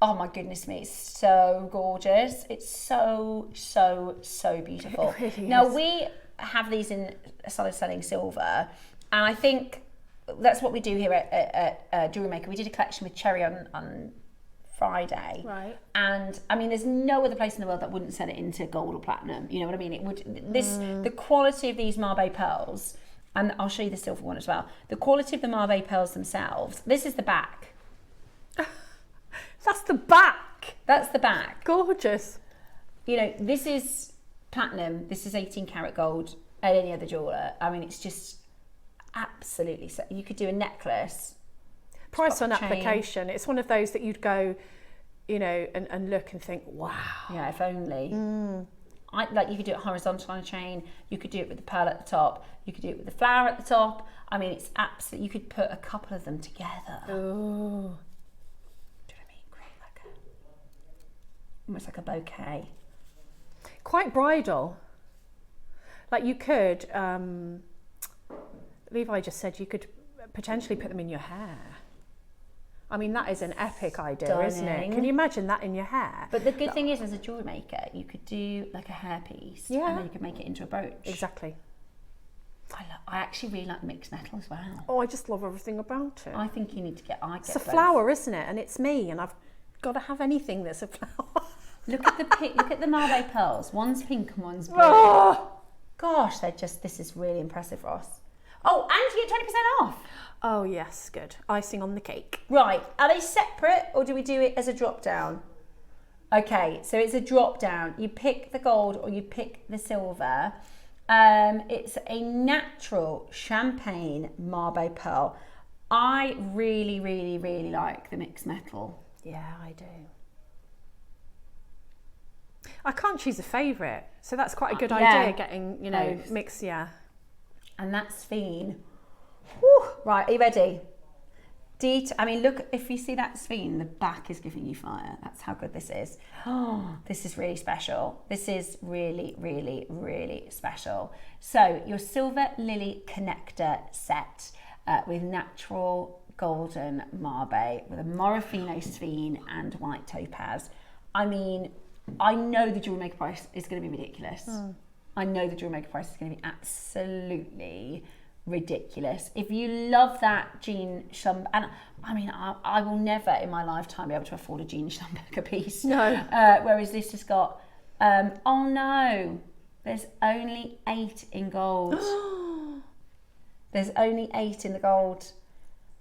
Oh my goodness me, it's so gorgeous. It's so, so, so beautiful. It really now, we have these in solid selling silver, and I think that's what we do here at JewelleryMaker. We did a collection with Cherry on Friday. Right. And I mean, there's no other place in the world that wouldn't sell it into gold or platinum. You know what I mean? It would. The quality of these Mabe pearls, and I'll show you the silver one as well. The quality of the Mabe pearls themselves. This is the back. That's the back. That's the back. Gorgeous. You know, this is platinum. This is 18 karat gold at any other jeweller. I mean, it's just absolutely so. You could do a necklace. Price on application. It's one of those that you'd go, you know, and look and think, wow. Yeah, if only. You could do it horizontal on a chain. You could do it with the pearl at the top. You could do it with the flower at the top. I mean, it's absolutely. You could put a couple of them together. Oh. Almost like a bouquet. Quite bridal. Like you could, Levi just said you could potentially put them in your hair. I mean, that is an epic idea, isn't it? Can you imagine that in your hair? But the good thing is, as a jewellery maker, you could do like a hairpiece, and then you could make it into a brooch. Exactly. I actually really like mixed metal as well. Oh, I just love everything about it. I think you need to get. It's a flower, isn't it? And it's me, and I've got to have anything that's a flower. Look at the Mabe pearls. One's pink and one's blue. Oh. Gosh, this is really impressive, Ross. Oh, and you get 20% off. Oh yes, good. Icing on the cake. Right, are they separate or do we do it as a drop down? Okay, so it's a drop down. You pick the gold or you pick the silver. It's a natural champagne Mabe pearl. I really, really, really like the mixed metal. Yeah, I do. I can't choose a favourite, so that's quite a good idea, getting, mixed, And that's Sphene. Whew. Right, are you ready? Look, if you see that Sphene, the back is giving you fire. That's how good this is. Oh, this is really special. This is really, really, really special. So your silver lily connector set with natural golden Mabe with a Morofino Sphene and white topaz. I mean, I know the jewellery maker price is going to be ridiculous. I know the jewellery maker price is going to be absolutely ridiculous. If you love that Jean Schlumberger, and I will never in my lifetime be able to afford a Jean Schlumberger piece. No. Whereas this has got, oh no, there's only 8 in gold. There's only 8 in the gold.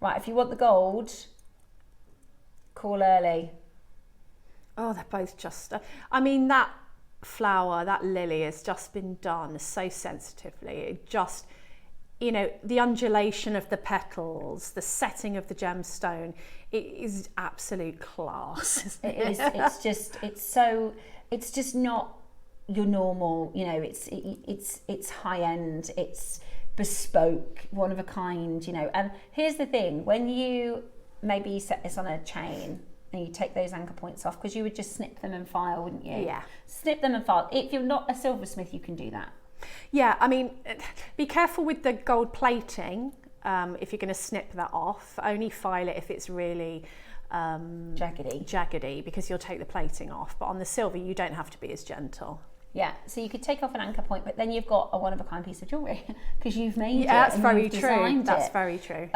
Right, if you want the gold, call early. Oh, they're both just... that flower, that lily has just been done so sensitively. It just, the undulation of the petals, the setting of the gemstone, it is absolute class. It is. It's just not your normal, it's high end, it's bespoke, one of a kind, And here's the thing, when you maybe set this on a chain, and you take those anchor points off, because you would just snip them and file, wouldn't you? Yeah. Snip them and file. If you're not a silversmith, you can do that. Yeah, be careful with the gold plating. If you're going to snip that off, only file it if it's really jaggedy, because you'll take the plating off. But on the silver, you don't have to be as gentle. Yeah, so you could take off an anchor point, but then you've got a one-of-a-kind piece of jewellery because you've made it. Yeah, that's very you've true. designed That's it. very true.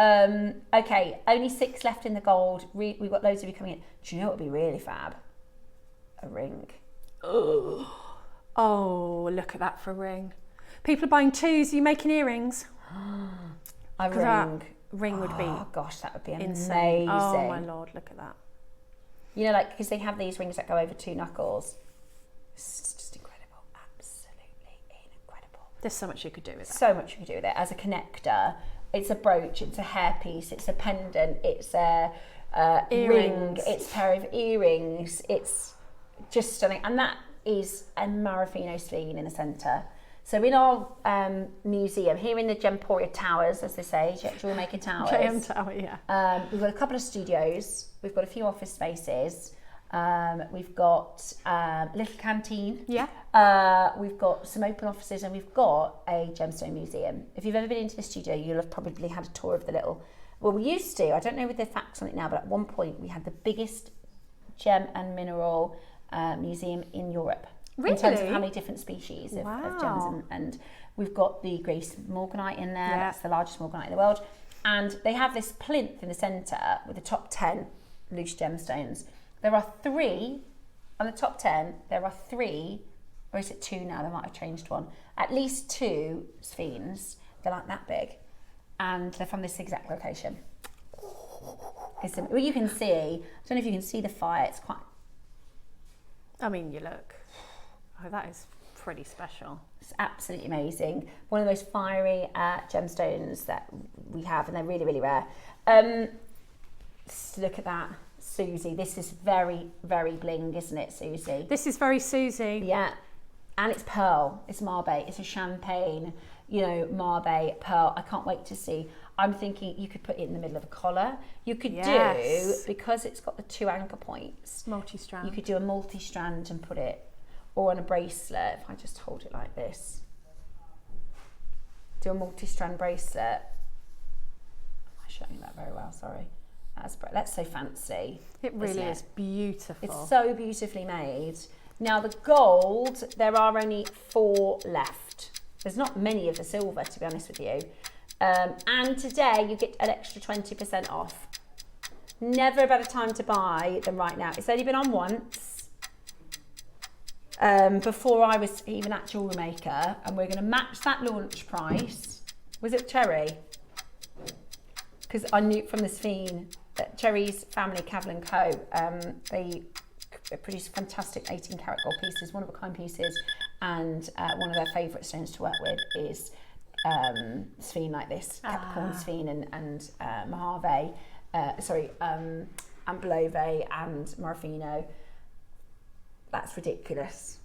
Okay, only 6 left in the gold. We've got loads of you coming in. Do you know what would be really fab? A ring. Oh, look at that for a ring. People are buying 2s. Are you making earrings? A ring. That ring would be gosh, that would be insane. amazing. Oh my Lord, look at that. Because they have these rings that go over 2 knuckles. It's just incredible. Absolutely incredible. There's so much you could do with that. So much you could do with it. As a connector, it's a brooch, it's a hairpiece, it's a pendant, it's a ring, it's a pair of earrings. It's just stunning. And that is a Morofino Sphene in the centre. So in our museum, here in the Gemporia Towers, as they say, JewelleryMaker Towers. JM Tower, yeah. We've got a couple of studios. We've got a few office spaces. We've got a little canteen. Yeah. We've got some open offices, and we've got a gemstone museum. If you've ever been into the studio, you'll have probably had a tour of the little... Well, we used to. I don't know with the facts on it now, but at one point we had the biggest gem and mineral museum in Europe. Really? In terms of how many different species of gems. And we've got the Grace Morganite in there. That's the largest Morganite in the world. And they have this plinth in the centre with the top 10 loose gemstones. There are 3, on the top 10, there are 3, or is it 2 now? They might have changed one. At least 2 Sphenes. They're like that big. And they're from this exact location. Well, you can see, I don't know if you can see the fire, it's quite... you look. Oh, that is pretty special. It's absolutely amazing. One of the most fiery gemstones that we have, and they're really, really rare. Look at that, Susie. This is very, very bling, isn't it, Susie? This is very Susie. Yeah, and it's pearl. It's Mabe. It's a champagne, Mabe pearl. I can't wait to see. I'm thinking you could put it in the middle of a collar. You could do, because it's got the 2 anchor points. Multi-strand. You could do a multi-strand and put it, or on a bracelet, if I just hold it like this. Do a multi-strand bracelet. I'm not showing that very well, sorry. That's so fancy. It really is beautiful. It's so beautifully made. Now the gold, there are only 4 left. There's not many of the silver, to be honest with you. And today you get an extra 20% off. Never a better time to buy than right now. It's only been on once. Before I was even at JewelleryMaker, and we're going to match that launch price. Was it Cherry? Because I knew from the Sphene that Cherry's family, Cavell & Co, they produce fantastic 18 karat gold pieces, one of a kind pieces, and one of their favourite stones to work with is Sphene like this, Capricorn Sphene and Mojave, Amblove and Morfino. That's ridiculous.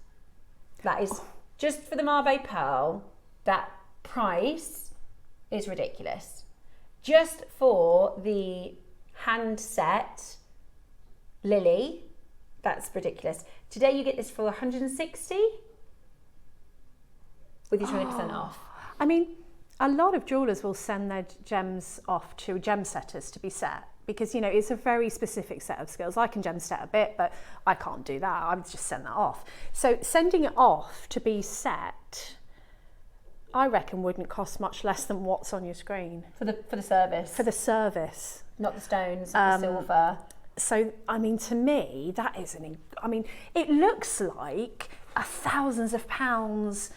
That is just for the Mave pearl. That price is ridiculous. Just for the hand set lily, that's ridiculous. Today you get this for 160 with your 20% off. I mean, a lot of jewellers will send their gems off to gem setters to be set, because, you know, it's a very specific set of skills. I can gem set a bit, but I can't do that. I would just send that off. So sending it off to be set, I reckon wouldn't cost much less than what's on your screen. For the service. For the service. Not the stones, not the silver. So, I mean, to me, that is it looks like thousands of pounds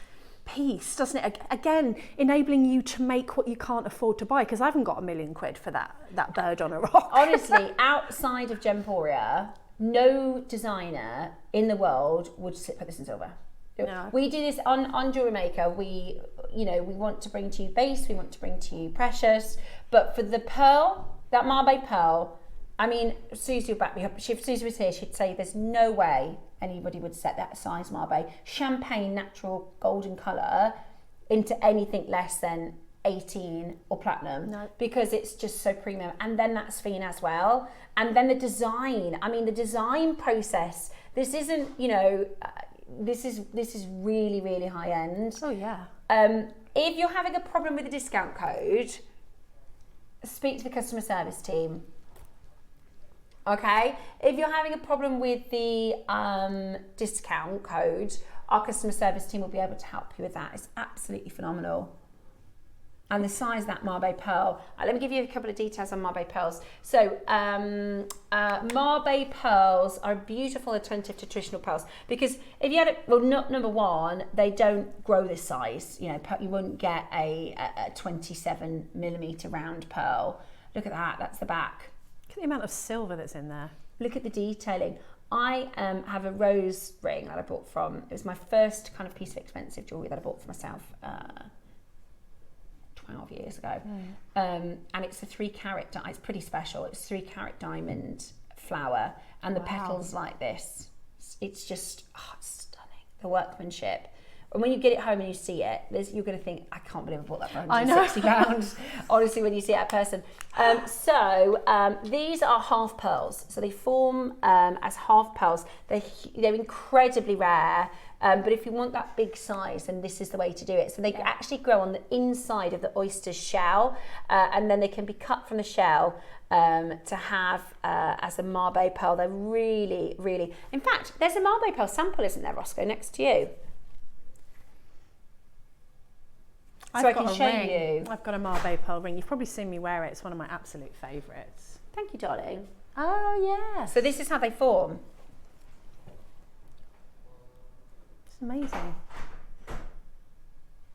piece, doesn't it? Again, enabling you to make what you can't afford to buy, because I haven't got £1 million for that bird on a rock. Honestly, outside of Gemporia, no designer in the world would put this in silver. No. We do this on JewelleryMaker. We want to bring to you base, we want to bring to you precious, but for the pearl, that Mabe pearl, I mean, Susie will back me up. If Susie was here, she'd say there's no way anybody would set that size Mabe champagne natural golden colour into anything less than 18 or platinum. No. Because it's just so premium. And then that Sphene as well. And then the design. I mean, the design process. This isn't, this is really, really high end. Oh yeah. If you're having a problem with the discount code, speak to the customer service team. Okay, if you're having a problem with the discount code, our customer service team will be able to help you with that. It's absolutely phenomenal. And the size of that Mabe pearl. Let me give you a couple of details on Mabe pearls. So, Mabe pearls are a beautiful alternative to traditional pearls, because if you had it, well, number one, they don't grow this size. You wouldn't get a 27mm round pearl. Look at that. That's the back. Look at the amount of silver that's in there. Look at the detailing. I have a rose ring that I bought it was my first kind of piece of expensive jewellery that I bought for myself 12 years ago. And it's a 3 carat, it's pretty special. It's 3 carat diamond flower, and the petals like this. It's just, it's stunning. The workmanship. And when you get it home and you see it, you're going to think, I can't believe I bought that for £160. Honestly, when you see it in person. These are half pearls. So they form as half pearls. They're incredibly rare. But if you want that big size, then this is the way to do it. So they actually grow on the inside of the oyster's shell, and then they can be cut from the shell to have as a Mabe pearl. They're really, really... In fact, there's a Mabe pearl sample, isn't there, Roscoe, next to you? So I can show you. I've got a Mabe pearl ring. You've probably seen me wear it. It's one of my absolute favourites. Thank you, darling. Oh, yeah. So this is how they form. It's amazing.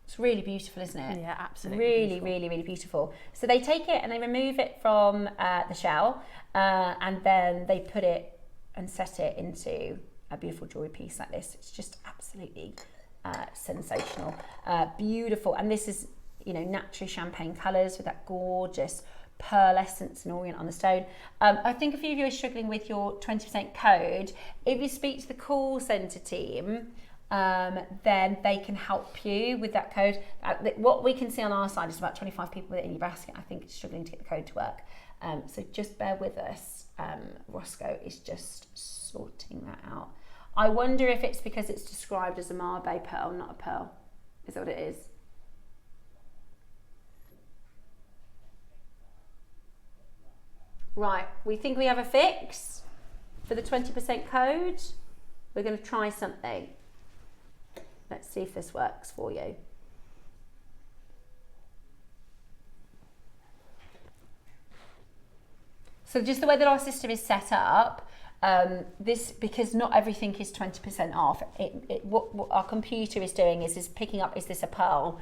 It's really beautiful, isn't it? Yeah, absolutely. Really, beautiful. really, really beautiful. So they take it and they remove it from the shell, and then they put it and set it into a beautiful jewellery piece like this. It's just absolutely sensational, beautiful. And this is, naturally champagne colours with that gorgeous pearlescence and orient on the stone. I think a few of you are struggling with your 20% code. If you speak to the call centre team, then they can help you with that code. What we can see on our side is about 25 people with it in your basket, I think, struggling to get the code to work. So just bear with us. Roscoe is just sorting that out. I wonder if it's because it's described as a Mabe pearl, not a pearl. Is that what it is? Right, we think we have a fix for the 20% code. We're going to try something. Let's see if this works for you. So just the way that our system is set up, this, because not everything is 20% off, what our computer is doing is picking up, is this a pearl?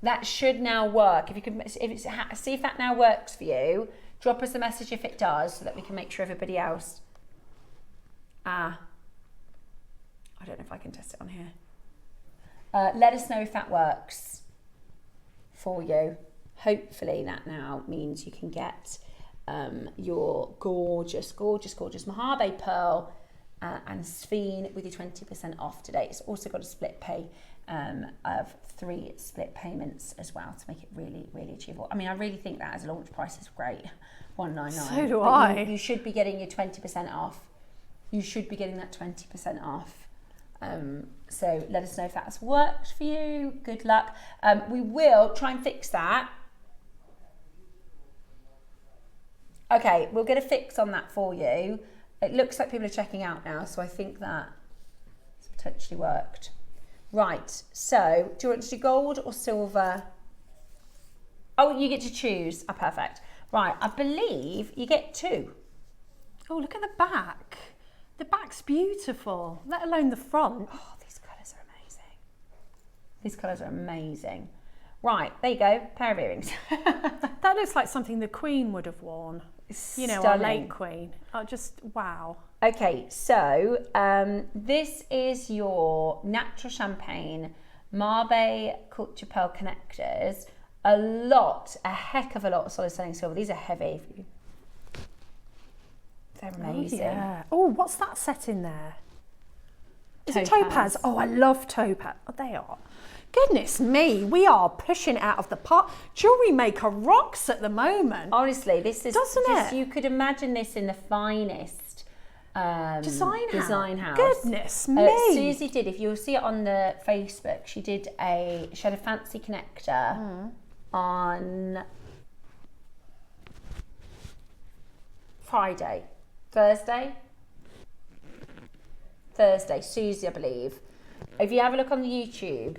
That should now work. If you could see if that now works for you, drop us a message if it does, so that we can make sure everybody else. I don't know if I can test it on here. Let us know if that works for you. Hopefully that now means you can get your gorgeous, gorgeous, gorgeous Mojave pearl and Sphene with your 20% off today. It's also got a split pay of 3 split payments as well to make it really, really achievable. I mean, I really think that as a launch price is great, $199. So do I. You should be getting your 20% off. You should be getting that 20% off. So let us know if that's worked for you. Good luck. We will try and fix that. Okay, we'll get a fix on that for you. It looks like people are checking out now, so I think that it's potentially worked. Right, so do you want to do gold or silver? Oh, you get to choose. Perfect. Right, I believe you get 2. Oh, look at the back. The back's beautiful, let alone the front. Oh, these colours are amazing. These colours are amazing. Right, there you go, pair of earrings. That looks like something the Queen would have worn. You know, our late Queen. Oh, just wow. Okay, so this is your natural champagne Mabe culture pearl connectors. A heck of a lot of solid selling silver. These are heavy. They're amazing. Oh, yeah. Oh, what's that set in there? Is it topaz? Oh, I love topaz. Oh, they are. Goodness me, we are pushing out of the park. Jewellery Maker rocks at the moment. Honestly, this is, doesn't it? You could imagine this in the finest design house. Goodness me. Susie did, if you'll see it on the Facebook, she had a fancy connector on Thursday, Susie, I believe. If you have a look on the YouTube,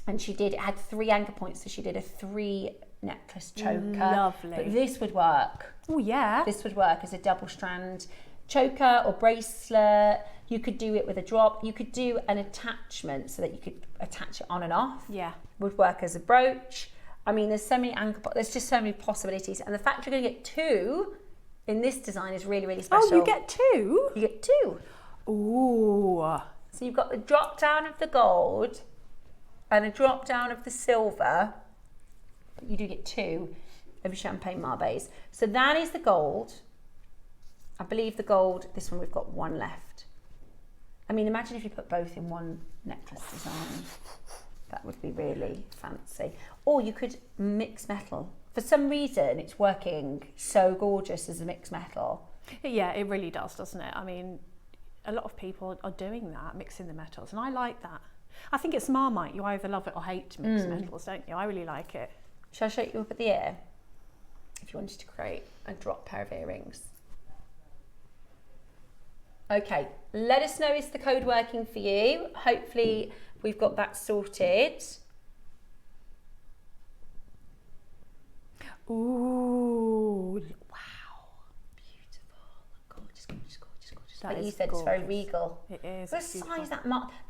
and it had 3 anchor points, so she did a 3 necklace choker. Lovely. But this would work. Oh yeah. This would work as a double strand choker or bracelet. You could do it with a drop. You could do an attachment so that you could attach it on and off. Yeah. Would work as a brooch. I mean, there's so many there's just so many possibilities. And the fact you're going to get 2 in this design is really, really special. Oh, you get 2? You get 2. Ooh. So you've got the drop down of the gold and a drop down of the silver. But you do get 2 of champagne marbets. So that is the gold. I believe the gold, this one we've got 1 left. I mean, imagine if you put both in one necklace design. That would be really fancy. Or you could mix metal. For some reason, it's working so gorgeous as a mixed metal. Yeah, it really does, doesn't it? I mean, a lot of people are doing that, mixing the metals, and I like that. I think it's Marmite. You either love it or hate mixed metals, don't you? I really like it. Shall I show you up at the ear? If you wanted to create a drop pair of earrings. Okay, let us know, is the code working for you? Hopefully we've got that sorted. Ooh, wow, beautiful, gorgeous, gorgeous, gorgeous, gorgeous. That Like you is said, gorgeous. it's very regal. It is. The size that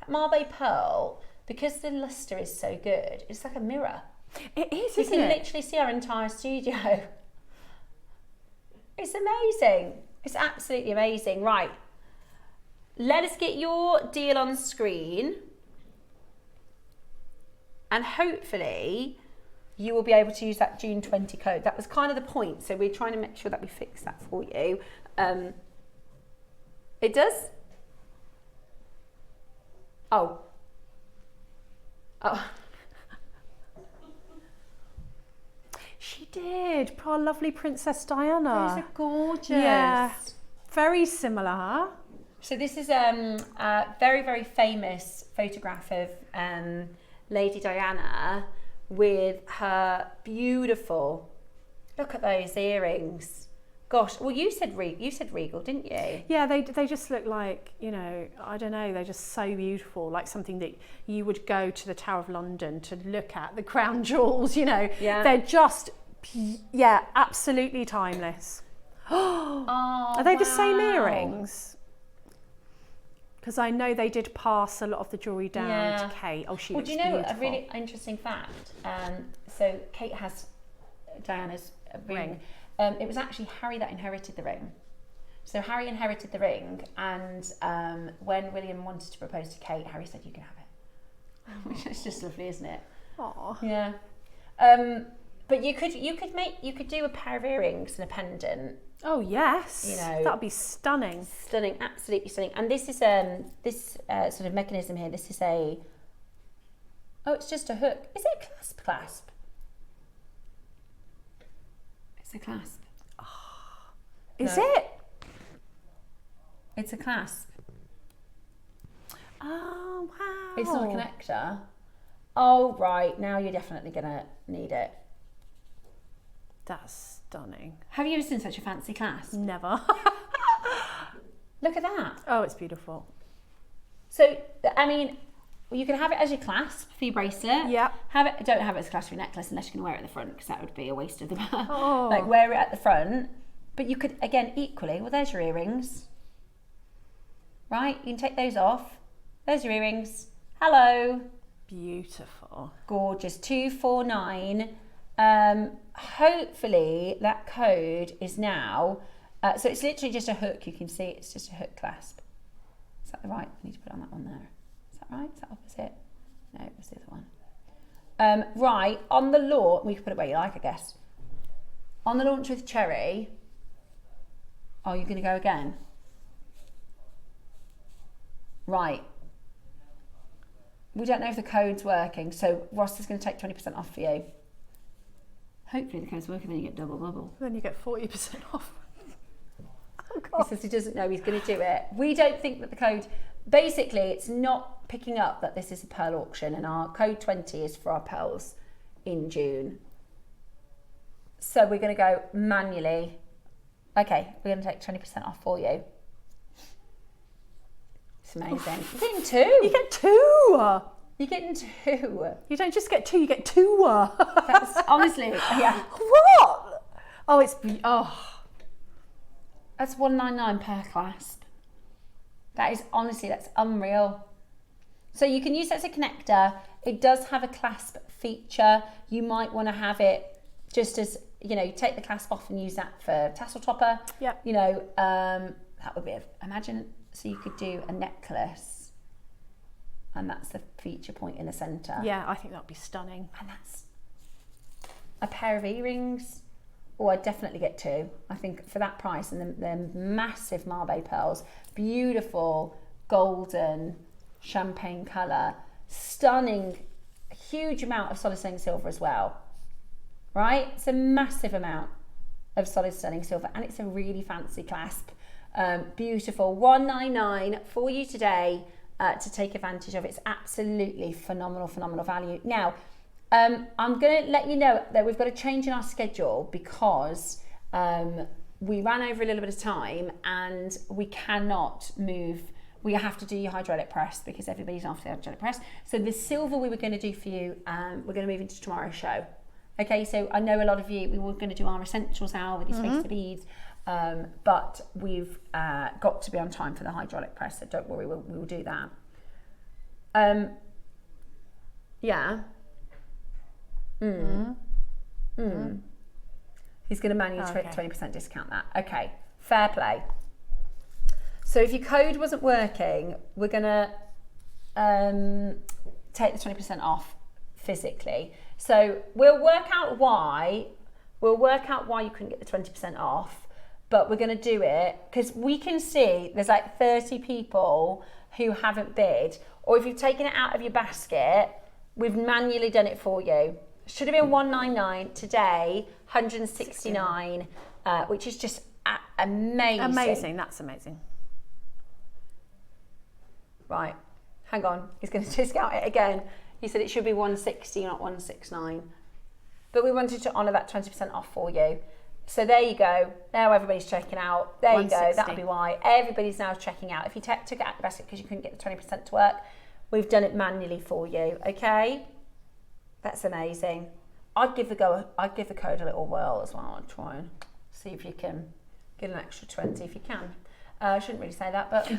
Mabe pearl, because the luster is so good, it's like a mirror. It is, You isn't can it? literally see our entire studio. It's amazing. It's absolutely amazing. Right. Let us get your deal on screen. And hopefully you will be able to use that June 20 code. That was kind of the point. So we're trying to make sure that we fix that for you. It does? Oh. She did. Poor lovely Princess Diana. Those are gorgeous. Yeah. Very similar. So this is a very, very famous photograph of Lady Diana with her beautiful, look at those earrings. Gosh, well you said regal, didn't you? Yeah, they just look like, you know, I don't know, they're just so beautiful, like something that you would go to the Tower of London to look at, the crown jewels, you know. Yeah. They're just Yeah, absolutely timeless. Are they the same earrings? Because I know they did pass a lot of the jewellery down to Kate. Oh, she looks beautiful. A really interesting fact? So Kate has Diana's ring. It was actually Harry that inherited the ring. So Harry inherited the ring, and when William wanted to propose to Kate, Harry said, "You can have it," which is just lovely, isn't it? Aww. Yeah. But you could do a pair of earrings and a pendant. Oh yes, you know, that would be stunning. Stunning, absolutely stunning. And this is sort of mechanism here. This is it's just a hook. Is it a clasp? It's a clasp. Oh, is it? It's a clasp. Oh wow. It's not a connector. Oh right, now you're definitely gonna need it. That's stunning. Have you ever seen such a fancy clasp? Never. Look at that. Oh, it's beautiful. So, I mean, you can have it as your clasp for your bracelet. Yeah. Don't have it as a clasp for your necklace unless you're going to wear it at the front, because that would be a waste of the Oh. Like, wear it at the front. But you could, again, equally, well, there's your earrings. Right? You can take those off. There's your earrings. Hello. Beautiful. Gorgeous. 249. Hopefully that code is now, so it's literally just a hook. You can see it's just a hook clasp. Is that the right? I need to put on that one there. Is that right? Is that opposite? No, it was the other one. Right, on the launch, we can put it where you like, I guess. On the launch with Cherry, are you going to go again? Right. We don't know if the code's working, so Ross is going to take 20% off for you. Hopefully the code's working, then you get double bubble. Then you get 40% off. Oh God. He says he doesn't know he's going to do it. We don't think that the code, basically it's not picking up that this is a pearl auction, and our code 20 is for our pearls in June. So we're going to go manually. Okay, we're going to take 20% off for you. It's amazing. You're getting two. You get two. You're getting two. You don't just get two, you get two. That's honestly, yeah. What? Oh, That's $199 per clasp. That is honestly, that's unreal. So you can use that as a connector. It does have a clasp feature. You might want to have it just as, you know, take the clasp off and use that for tassel topper. Yeah. You know, that would be, imagine, so you could do a necklace, and that's the feature point in the centre. Yeah, I think that would be stunning. And that's a pair of earrings. Oh, I'd definitely get two. I think for that price, and the massive Mabe pearls, beautiful golden champagne colour, stunning, huge amount of solid stunning silver as well. Right? It's a massive amount of solid stunning silver, and it's a really fancy clasp. Beautiful. $199 for you today to take advantage of. It's absolutely phenomenal value. Now, I'm going to let you know that we've got a change in our schedule because we ran over a little bit of time and we cannot move. We have to do your hydraulic press because everybody's after the hydraulic press. So the silver we were going to do for you, we're going to move into tomorrow's show. Okay, so I know a lot of you, we were going to do our essentials hour with these face to beads, but we've got to be on time for the hydraulic press, so don't worry, we'll do that. Yeah. He's going to manually 20% discount that. Okay, fair play. So if your code wasn't working, we're going to take the 20% off physically. So we'll work out why you couldn't get the 20% off, but we're going to do it because we can see there's like 30 people who haven't bid, or if you've taken it out of your basket, we've manually done it for you. Should have been $199 today, $169, which is just amazing. Amazing, that's amazing. Right, hang on, he's going to discount it again. He said it should be $160, not $169. But we wanted to honour that 20% off for you. So there you go. Now everybody's checking out. There you go. That'll be why. Everybody's now checking out. If you took it out of the basket because you couldn't get the 20% to work, we've done it manually for you, okay? That's amazing. I'd give the code a little whirl as well. I'd try and see if you can get an extra 20 if you can. I shouldn't really say that, but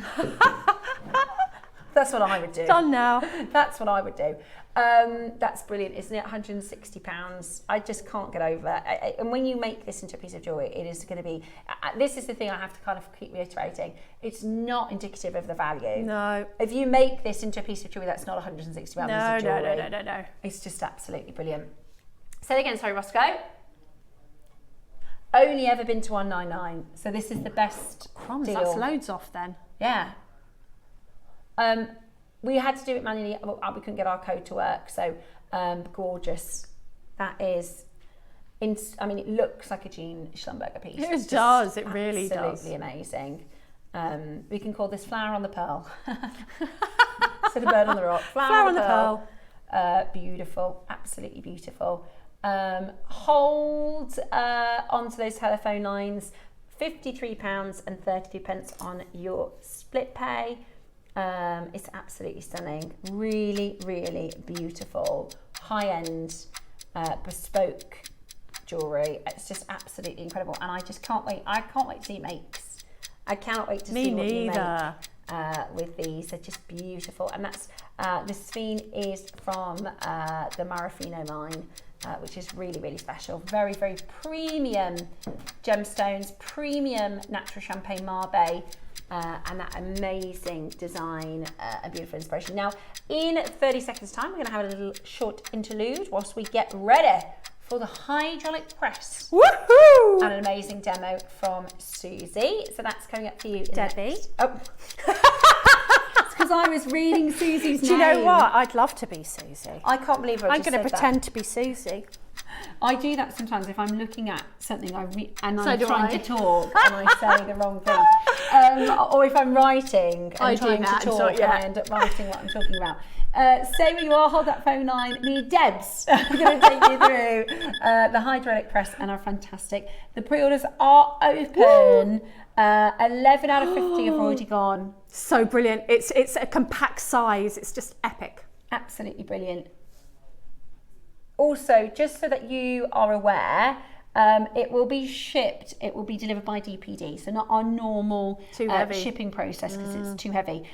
that's what I would do. Done now. That's what I would do. That's brilliant, isn't it? £160. I just can't get over. And when you make this into a piece of jewellery, it is going to be, this is the thing I have to kind of keep reiterating. It's not indicative of the value. No. If you make this into a piece of jewellery, that's not £160 piece of jewellery. No. It's just absolutely brilliant. Say it again, sorry, Roscoe. Only ever been to 199, so this is the best Crumbs, deal. that's loads off then. Yeah. We had to do it manually. We couldn't get our code to work, so gorgeous. That is, I mean, it looks like a Jean Schlumberger piece. It does. It really does. Absolutely amazing. We can call this flower on the pearl. Instead of bird on the rock. Flower on the pearl. Beautiful. Absolutely beautiful. Hold onto those telephone lines. £53.33 on your split pay. It's absolutely stunning. Really, really beautiful, high-end, bespoke jewellery. It's just absolutely incredible, and I just can't wait. I can't wait to see it makes. I cannot wait to see what you make with these. They're just beautiful, and that's the Sphene is from the Marafino line. Which is really, really special. Very, very premium gemstones, premium natural champagne marbe, and that amazing design and beautiful inspiration. Now, in 30 seconds time, we're gonna have a little short interlude whilst we get ready for the hydraulic press. Woohoo! And an amazing demo from Susie. So that's coming up for you. Debbie. Because I was reading Susie's name. Do you know what? I'd love to be Susie. I can't believe I'm going to pretend to be Susie. I do that sometimes if I'm looking at something and So I'm do trying I. to talk and I say the wrong thing. Or if I'm writing and I do trying that, to talk so, yeah. and I end up writing what I'm talking about. Stay where you are, hold that phone line. Me and Debs are going to take you through the hydraulic press and are fantastic. The pre-orders are open. 11 out of 50 have already gone. So brilliant. It's a compact size. It's just epic. Absolutely brilliant. Also, just so that you are aware, it will be shipped, it will be delivered by DPD, so not our normal shipping process because it's too heavy.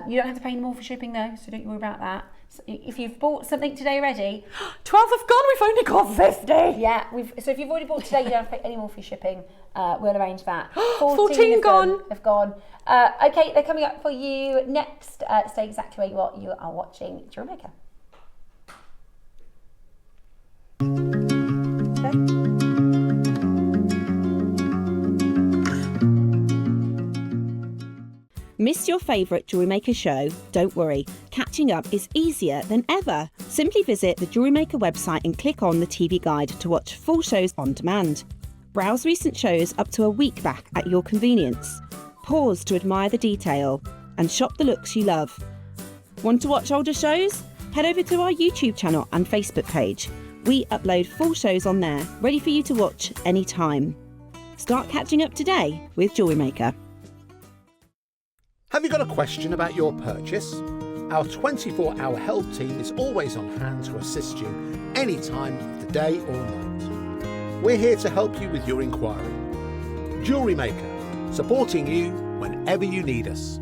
You don't have to pay any more for shipping though, so don't you worry about that. So if you've bought something today already... 12 have gone, we've only got 50. Yeah, so if you've already bought today, you don't have to pay any more for shipping. We'll arrange that. 14 have gone. Okay, they're coming up for you next. Stay exactly where you are watching JewelleryMaker. Missed your favourite JewelleryMaker show? Don't worry, catching up is easier than ever. Simply visit the JewelleryMaker website and click on the TV guide to watch full shows on demand. Browse recent shows up to a week back at your convenience. Pause to admire the detail and shop the looks you love. Want to watch older shows? Head over to our YouTube channel and Facebook page. We upload full shows on there, ready for you to watch anytime. Start catching up today with JewelleryMaker. Have you got a question about your purchase? Our 24-hour help team is always on hand to assist you any time of the day or night. We're here to help you with your inquiry. JewelleryMaker, supporting you whenever you need us.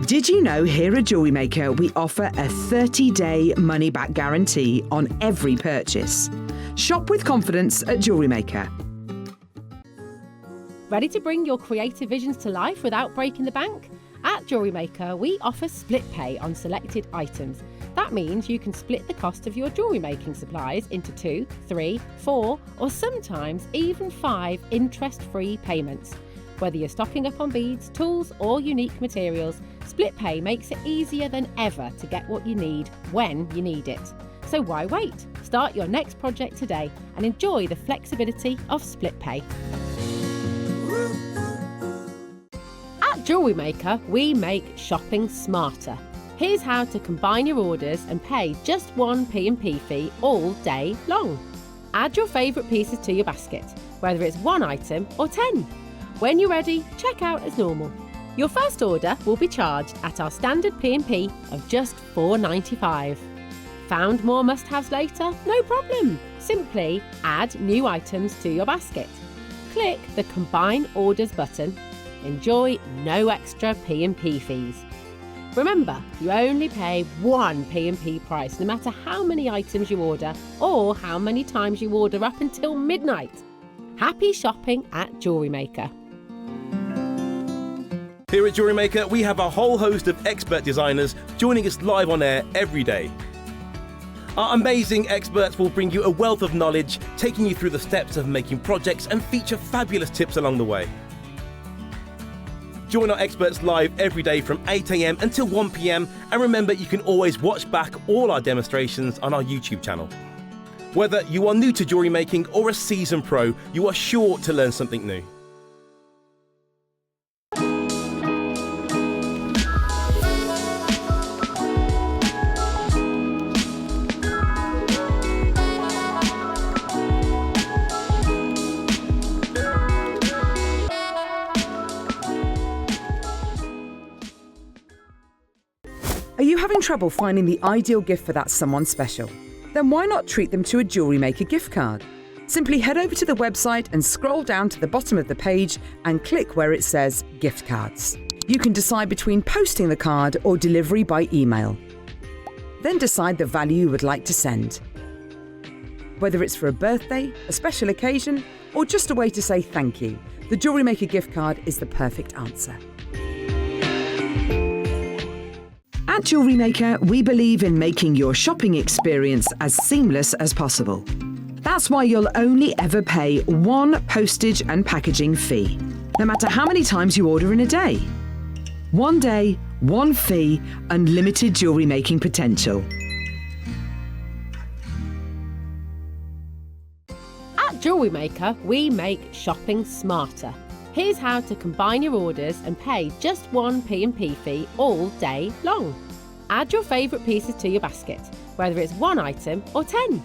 Did you know here at JewelleryMaker we offer a 30-day money-back guarantee on every purchase? Shop with confidence at JewelleryMaker. Ready to bring your creative visions to life without breaking the bank? At JewelleryMaker, we offer split pay on selected items. That means you can split the cost of your jewellery making supplies into 2, 3, 4, or sometimes even 5 interest-free payments. Whether you're stocking up on beads, tools, or unique materials, split pay makes it easier than ever to get what you need when you need it. So why wait? Start your next project today and enjoy the flexibility of split pay. At Jewellery Maker, we make shopping smarter. Here's how to combine your orders and pay just one P&P fee all day long. Add your favourite pieces to your basket, whether it's one item or 10. When you're ready, check out as normal. Your first order will be charged at our standard P&P of just $4.95. Found more must-haves later? No problem. Simply add new items to your basket. Click the Combine Orders button. Enjoy no extra P&P fees. Remember, you only pay one P&P price no matter how many items you order or how many times you order up until midnight. Happy shopping at Jewellery Maker. Here at Jewellery Maker, we have a whole host of expert designers joining us live on air every day. Our amazing experts will bring you a wealth of knowledge, taking you through the steps of making projects and feature fabulous tips along the way. Join our experts live every day from 8 a.m. until 1 p.m. and remember, you can always watch back all our demonstrations on our YouTube channel. Whether you are new to jewellery making or a seasoned pro, you are sure to learn something new. Are you having trouble finding the ideal gift for that someone special? Then why not treat them to a Jewellery Maker gift card? Simply head over to the website and scroll down to the bottom of the page and click where it says Gift Cards. You can decide between posting the card or delivery by email. Then decide the value you would like to send. Whether it's for a birthday, a special occasion, or just a way to say thank you, the Jewellery Maker gift card is the perfect answer. At Jewellery Maker, we believe in making your shopping experience as seamless as possible. That's why you'll only ever pay one postage and packaging fee, no matter how many times you order in a day. One day, one fee, unlimited jewellery making potential. At Jewellery Maker, we make shopping smarter. Here's how to combine your orders and pay just one P&P fee all day long. Add your favourite pieces to your basket, whether it's one item or 10.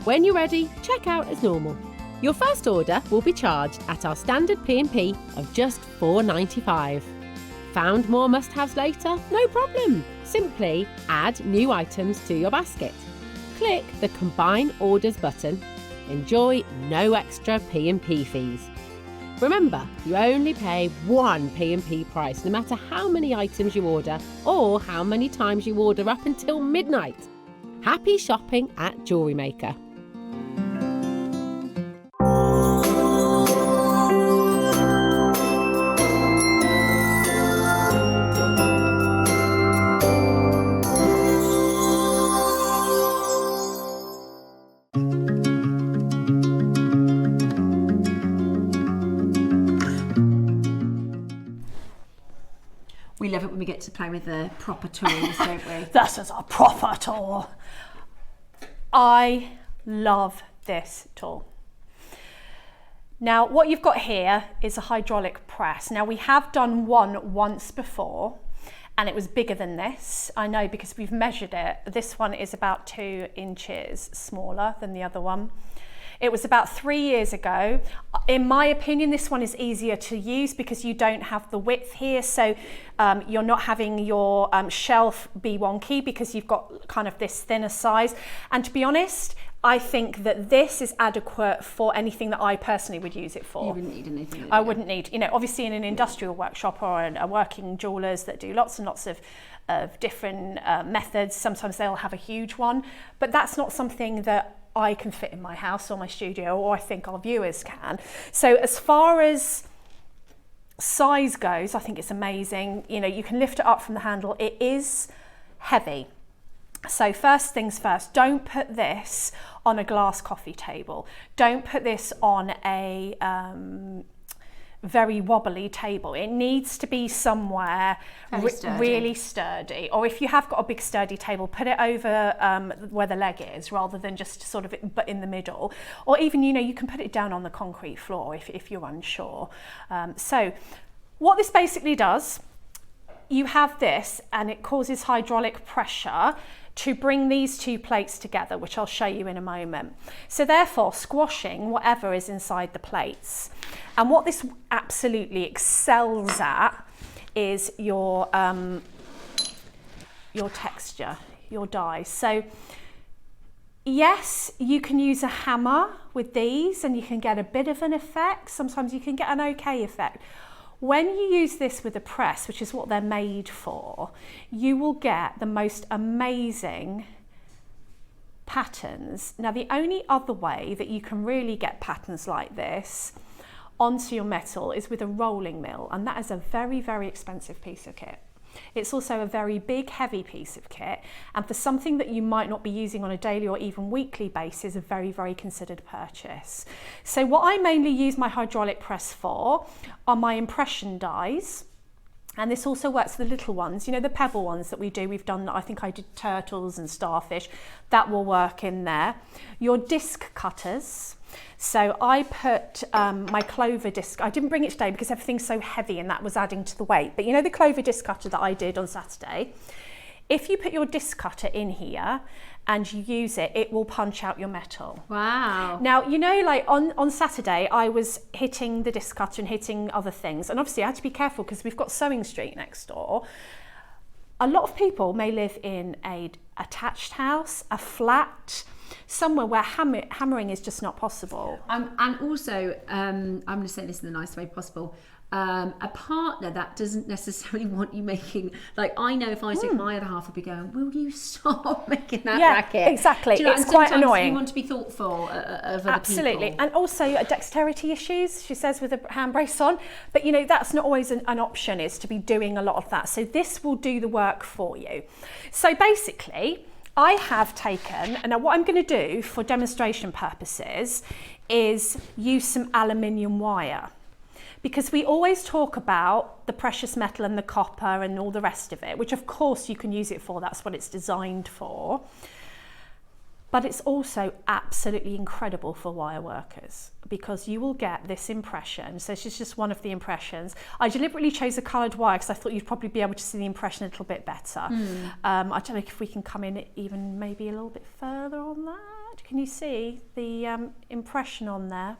When you're ready, check out as normal. Your first order will be charged at our standard P&P of just $4.95. Found more must-haves later? No problem. Simply add new items to your basket. Click the Combine Orders button. Enjoy no extra P&P fees. Remember, you only pay one P&P price no matter how many items you order or how many times you order up until midnight. Happy shopping at Jewellery Maker. We love it when we get to play with the proper tools, don't we? This is a proper tool. I love this tool. Now, what you've got here is a hydraulic press. Now, we have done one once before, and it was bigger than this. I know because we've measured it. This one is about 2 inches smaller than the other one. It was about 3 years ago. In my opinion, this one is easier to use because you don't have the width here. So you're not having your shelf be wonky because you've got kind of this thinner size. And to be honest, I think that this is adequate for anything that I personally would use it for. You wouldn't need anything. I wouldn't need, you know, obviously in an industrial workshop or a working jewellers that do lots and lots of different methods, sometimes they'll have a huge one, but that's not something that I can fit in my house or my studio, or I think our viewers can. So as far as size goes, I think it's amazing. You know, you can lift it up from the handle. It is heavy. So first things first, don't put this on a glass coffee table. Don't put this on a very wobbly table. It needs to be somewhere really sturdy. Or if you have got a big sturdy table, put it over where the leg is rather than just sort of but in the middle. Or even, you know, you can put it down on the concrete floor if you're unsure. So what this basically does, you have this and it causes hydraulic pressure to bring these two plates together, which I'll show you in a moment. So therefore squashing whatever is inside the plates. And what this absolutely excels at is your texture, your die. So yes, you can use a hammer with these and you can get a bit of an effect. Sometimes you can get an okay effect. When you use this with a press, which is what they're made for, you will get the most amazing patterns. Now, the only other way that you can really get patterns like this onto your metal is with a rolling mill, and that is a very, very expensive piece of kit. It's also a very big, heavy piece of kit, and for something that you might not be using on a daily or even weekly basis, a very, very considered purchase. So what I mainly use my hydraulic press for are my impression dies. And this also works for the little ones, you know, the pebble ones that we do. We've done, I think I did turtles and starfish. That will work in there. Your disc cutters. So I put my clover disc, I didn't bring it today because everything's so heavy and that was adding to the weight. But you know the clover disc cutter that I did on Saturday? If you put your disc cutter in here and you use it, it will punch out your metal. Wow. Now, you know, like on Saturday, I was hitting the disc cutter and hitting other things. And obviously I had to be careful because we've got Sewing Street next door. A lot of people may live in a attached house, a flat, somewhere where hammering is just not possible. And also, I'm going to say this in the nice way possible, a partner that doesn't necessarily want you making, like, I know if I was doing my other half would be going, will you stop making that racket? Exactly. Do you know, it's quite annoying. You want to be thoughtful of other Absolutely. people. And also dexterity issues, she says, with a hand brace on. But, you know, that's not always an option, is to be doing a lot of that. So this will do the work for you. So basically, I have taken, and now what I'm going to do for demonstration purposes is use some aluminium wire. Because we always talk about the precious metal and the copper and all the rest of it, which of course you can use it for, that's what it's designed for. But it's also absolutely incredible for wire workers because you will get this impression. So this is just one of the impressions. I deliberately chose a coloured wire because I thought you'd probably be able to see the impression a little bit better. I don't know if we can come in even maybe a little bit further on that. Can you see the impression on there?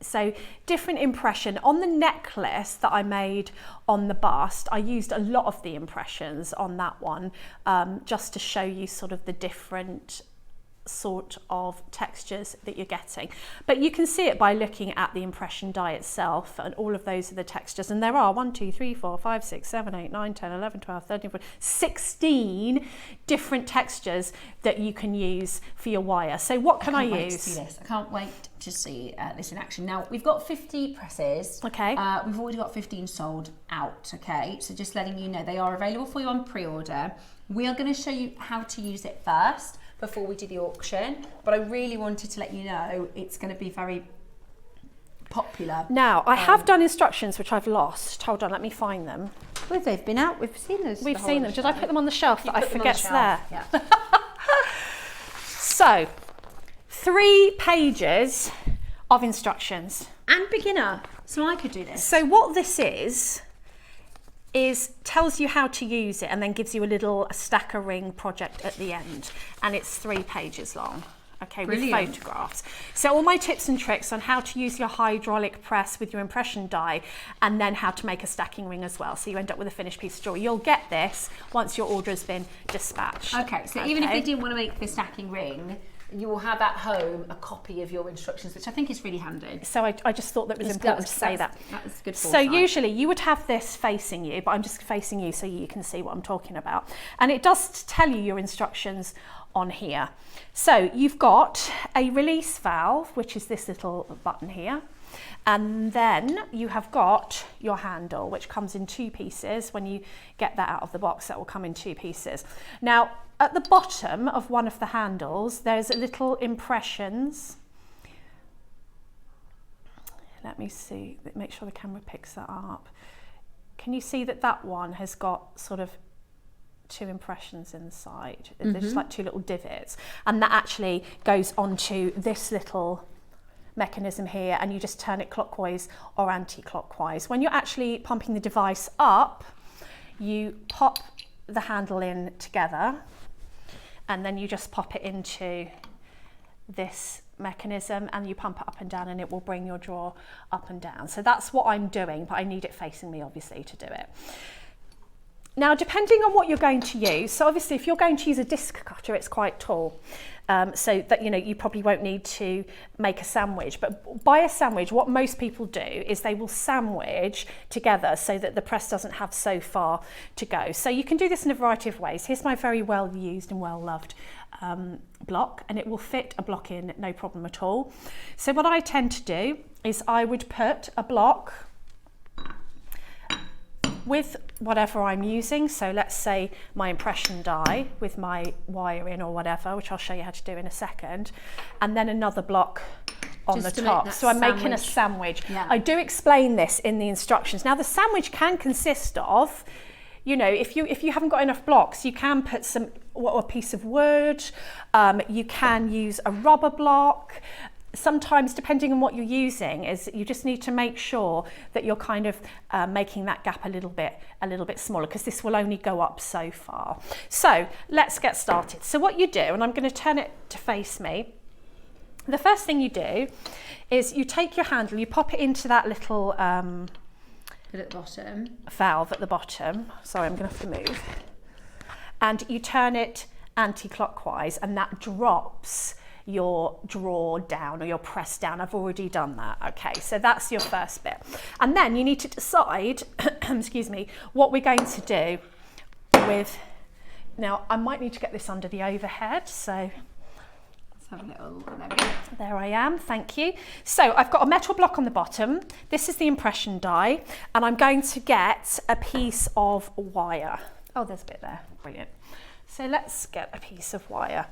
So different impression. On the necklace that I made on the bust, I used a lot of the impressions on that one, just to show you sort of the different sort of textures that you're getting. But you can see it by looking at the impression die itself, and all of those are the textures. And there are 1, 2, 3, 4, 5, 6, 7, 8, 9, 10, 11, 12, 13, 14, 16 different textures that you can use for your wire. So what can I use? Wait to see this. I can't wait to see this in action. Now, we've got 50 presses. Okay. We've already got 15 sold out, okay? So just letting you know, they are available for you on pre-order. We are going to show you how to use it first before we do the auction, but I really wanted to let you know it's going to be very popular. Now, I have done instructions which I've lost. Hold on, let me find them. Well, they've been out, we've seen those. We've seen them. Did I put them on the shelf that I forget's there? Yeah. So, 3 pages of instructions. And beginner, so I could do this. So what this is tells you how to use it and then gives you a stacker ring project at the end. And it's 3 pages long. Okay, Brilliant. With photographs. So all my tips and tricks on how to use your hydraulic press with your impression die, and then how to make a stacking ring as well. So you end up with a finished piece of jewellery. You'll get this once your order has been dispatched. Okay, so even if they didn't want to make the stacking ring, you will have at home a copy of your instructions, which I think is really handy. So I just thought that it was important to say that. That's good So foresight. usually you would have this facing you, but I'm just facing you so you can see what I'm talking about. And it does tell you your instructions on here. So you've got a release valve, which is this little button here. And then you have got your handle, which comes in 2 pieces. When you get that out of the box, that will come in 2 pieces. Now, at the bottom of one of the handles, there's a little impressions. let me see, make sure the camera picks that up. Can you see that that one has got sort of 2 impressions inside? There's just like 2 little divots, and that actually goes onto this little mechanism here, and you just turn it clockwise or anti-clockwise. When you're actually pumping the device up, you pop the handle in together, and then you just pop it into this mechanism and you pump it up and down, and it will bring your drawer up and down. So that's what I'm doing, but I need it facing me obviously to do it. Now, depending on what you're going to use, so obviously if you're going to use a disc cutter, it's quite tall, so that, you know, you probably won't need to make a sandwich. But by a sandwich, what most people do is they will sandwich together so that the press doesn't have so far to go. So you can do this in a variety of ways. Here's my very well used and well loved block, and it will fit a block in no problem at all. So what I tend to do is I would put a block with whatever I'm using, so let's say my impression die with my wire in or whatever, which I'll show you how to do in a second, and then another block on the top. So I'm making a sandwich. Yeah. I do explain this in the instructions. Now the sandwich can consist of, you know, if you haven't got enough blocks, you can put a piece of wood, you can use a rubber block. Sometimes, depending on what you're using, is you just need to make sure that you're kind of making that gap a little bit smaller, because this will only go up so far. So let's get started. So what you do, and I'm going to turn it to face me, the first thing you do is you take your handle, you pop it into that little at the bottom valve at the bottom. Sorry, I'm going to have to move. And you turn it anti-clockwise, and that drops your drawer down or your press down. I've already done that. Okay, so that's your first bit. And then you need to decide, excuse me, what we're going to do with, now I might need to get this under the overhead, so let's have a little, there I am, thank you. So I've got a metal block on the bottom. This is the impression die, and I'm going to get a piece of wire. Oh, there's a bit there, brilliant. So let's get a piece of wire.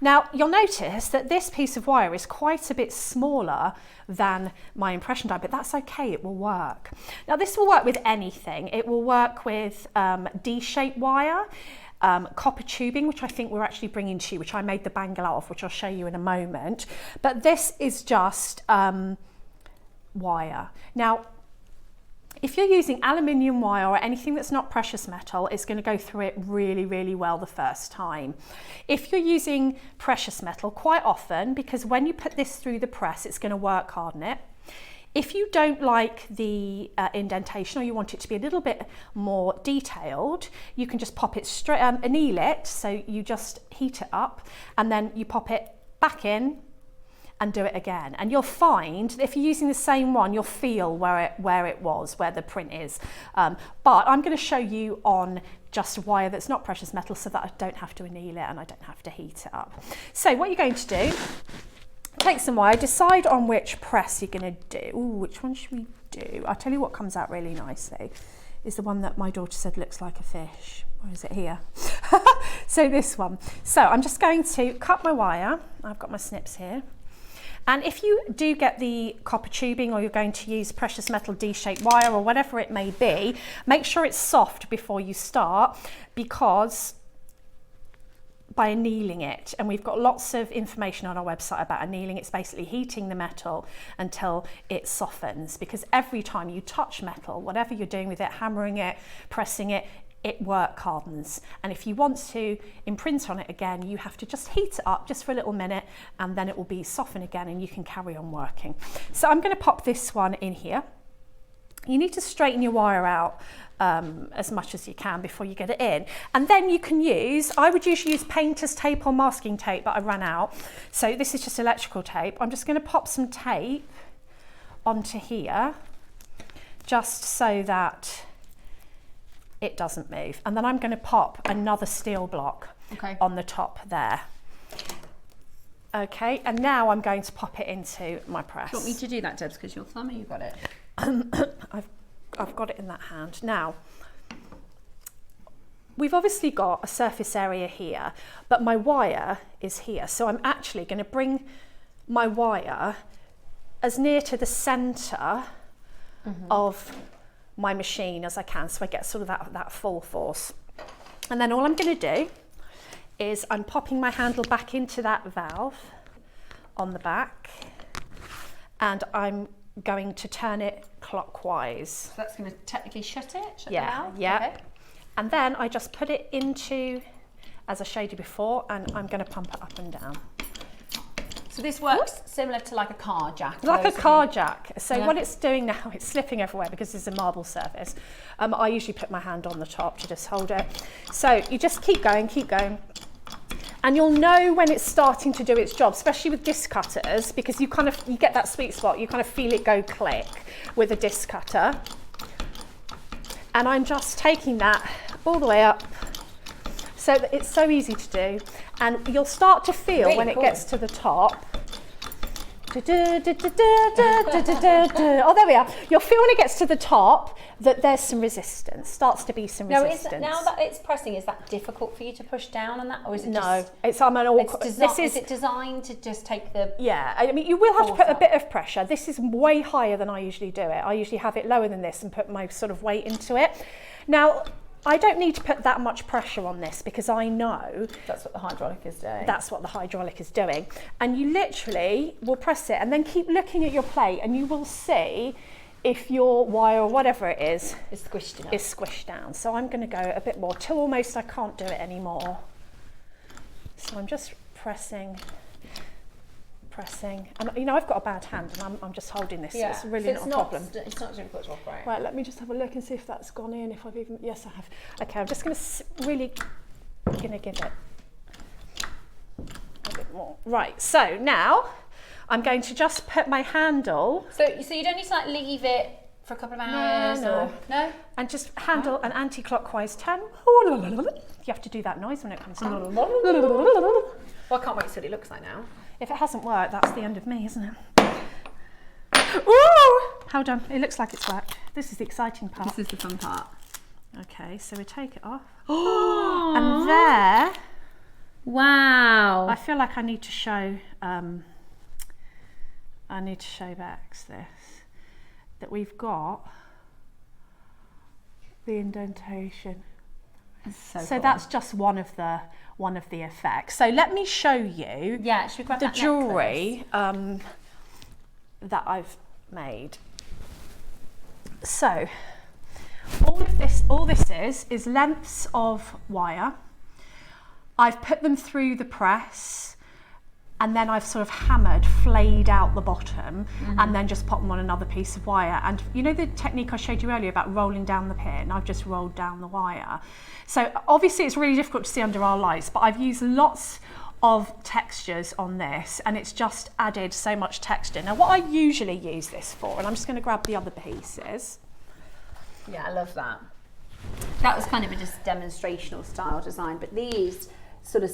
Now, you'll notice that this piece of wire is quite a bit smaller than my impression die, but that's okay, it will work. Now, this will work with anything. It will work with D-shaped wire, copper tubing, which I think we're actually bringing to you, which I made the bangle out of, which I'll show you in a moment. But this is just wire. Now, if you're using aluminium wire or anything that's not precious metal, it's going to go through it really, really well the first time. If you're using precious metal, quite often, because when you put this through the press, it's going to work harden it. If you don't like the indentation, or you want it to be a little bit more detailed, you can just pop it straight, anneal it, so you just heat it up, and then you pop it back in, and do it again, and you'll find that if you're using the same one, you'll feel where the print is. But I'm going to show you on just wire that's not precious metal, so that I don't have to anneal it and I don't have to heat it up. So what you're going to do, take some wire, decide on which press you're going to do. Ooh, which one should we do? I'll tell you what comes out really nicely is the one that my daughter said looks like a fish. Or is it here? So this one. So I'm just going to cut my wire. I've got my snips here. And if you do get the copper tubing, or you're going to use precious metal D-shaped wire or whatever it may be, make sure it's soft before you start, because by annealing it, and we've got lots of information on our website about annealing, it's basically heating the metal until it softens, because every time you touch metal, whatever you're doing with it, hammering it, pressing it, it work hardens, and if you want to imprint on it again, you have to just heat it up just for a little minute, and then it will be softened again and you can carry on working. So I'm going to pop this one in here. You need to straighten your wire out as much as you can before you get it in, and then you can use, I would usually use painter's tape or masking tape, but I ran out, so this is just electrical tape. I'm just going to pop some tape onto here just so that it doesn't move, and then I'm going to pop another steel block on the top there. Okay, and now I'm going to pop it into my press. Do you want me to do that, Debs, because your thumb, or you got it? I've got it in that hand. Now, we've obviously got a surface area here, but my wire is here, so I'm actually going to bring my wire as near to the centre of my machine as I can, so I get sort of that full force. And then all I'm going to do is I'm popping my handle back into that valve on the back, and I'm going to turn it clockwise. So that's going to technically shut it? Shut Yeah, the valve? yeah. Okay. And then I just put it into, as I showed you before, and I'm going to pump it up and down. So this works similar to like a car jack. Like a basically. car jack. So Yeah. what it's doing now, it's slipping everywhere because it's a marble surface. I usually put my hand on the top to just hold it. So you just keep going, and you'll know when it's starting to do its job, especially with disc cutters, because you get that sweet spot. You kind of feel it go click with a disc cutter. And I'm just taking that all the way up. So that it's so easy to do, and you'll start to feel Really when it cool. gets to the top. Oh, there we are. You'll feel when it gets to the top that there's some resistance, starts to be some resistance. Now that it's pressing, is that difficult for you to push down on that, or is it No, just? it's I'm an awkward. Is it designed to just take the? Yeah, I mean, you will have to force put a up? bit of pressure. This is way higher than I usually do it. I usually have it lower than this and put my sort of weight into it. Now, I don't need to put that much pressure on this because I know That's what the hydraulic is doing. that's what the hydraulic is doing. And you literally will press it and then keep looking at your plate, and you will see if your wire or whatever it is It's squished enough. is squished down. So I'm going to go a bit more till almost I can't do it anymore. So I'm just pressing, and you know, I've got a bad hand and I'm just holding this, so it's really not a problem. It's not difficult to operate. Right, let me just have a look and see if that's gone in, if I've even, yes I have. Okay, I'm just going to really give it a bit more. Right, so now I'm going to just put my handle So you don't need to like leave it for a couple of hours no? and just handle an anti-clockwise turn. You have to do that noise when it comes down. Well, I can't wait to see what it looks like now. If it hasn't worked, that's the end of me, isn't it? Ooh! Hold on, it looks like it's worked. This is the exciting part. This is the fun part. Okay, so we take it off. And there, Wow. I feel like I need to show Bex this, that we've got the indentation. So cool. that's just one of the effects. So let me show you Yeah, should we grab the that jewellery that I've made. So all this is lengths of wire. I've put them through the press, and then I've sort of flayed out the bottom, and then just pop them on another piece of wire. And you know the technique I showed you earlier about rolling down the pin? I've just rolled down the wire. So obviously it's really difficult to see under our lights, but I've used lots of textures on this, and it's just added so much texture. Now what I usually use this for, and I'm just going to grab the other pieces. Yeah, I love that. That was kind of a just demonstrational style design, but these sort of,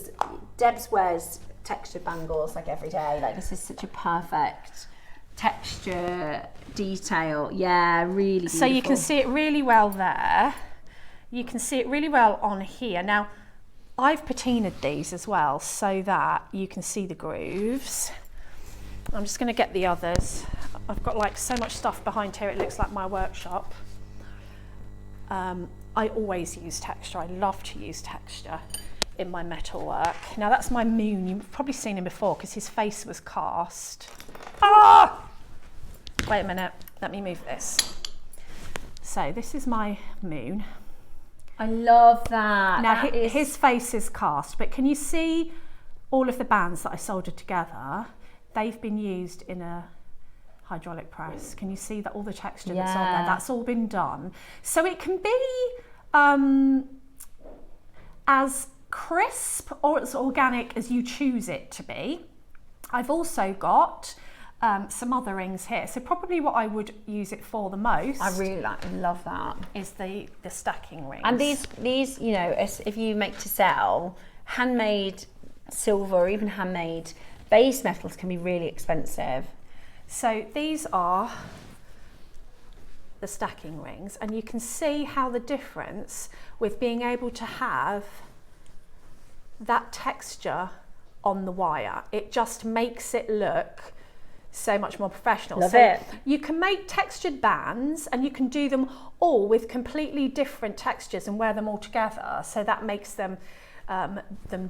Debs wears textured bangles like every day. Like this is such a perfect texture, detail. Yeah, really beautiful. So you can see it really well there. You can see it really well on here. Now, I've patinaed these as well so that you can see the grooves. I'm just going to get the others. I've got like so much stuff behind here, it looks like my workshop. I always use texture. I love to use texture in my metal work. Now that's my moon. You've probably seen him before because his face was cast. Ah! Wait a minute, let me move this. So this is my moon. I love that. Now That is- his face is cast, but can you see all of the bands that I soldered together? They've been used in a hydraulic press. Can you see that all the texture that's on there? Yeah. That's all been done. So it can be as crisp or as organic as you choose it to be. I've also got some other rings here. So probably what I would use it for the most I really love that. is the stacking rings. And these, you know, if you make to sell, handmade silver or even handmade base metals can be really expensive. So these are the stacking rings, and you can see how the difference with being able to have that texture on the wire, it just makes it look so much more professional. Love so it. you can make textured bands, and you can do them all with completely different textures and wear them all together. So that makes them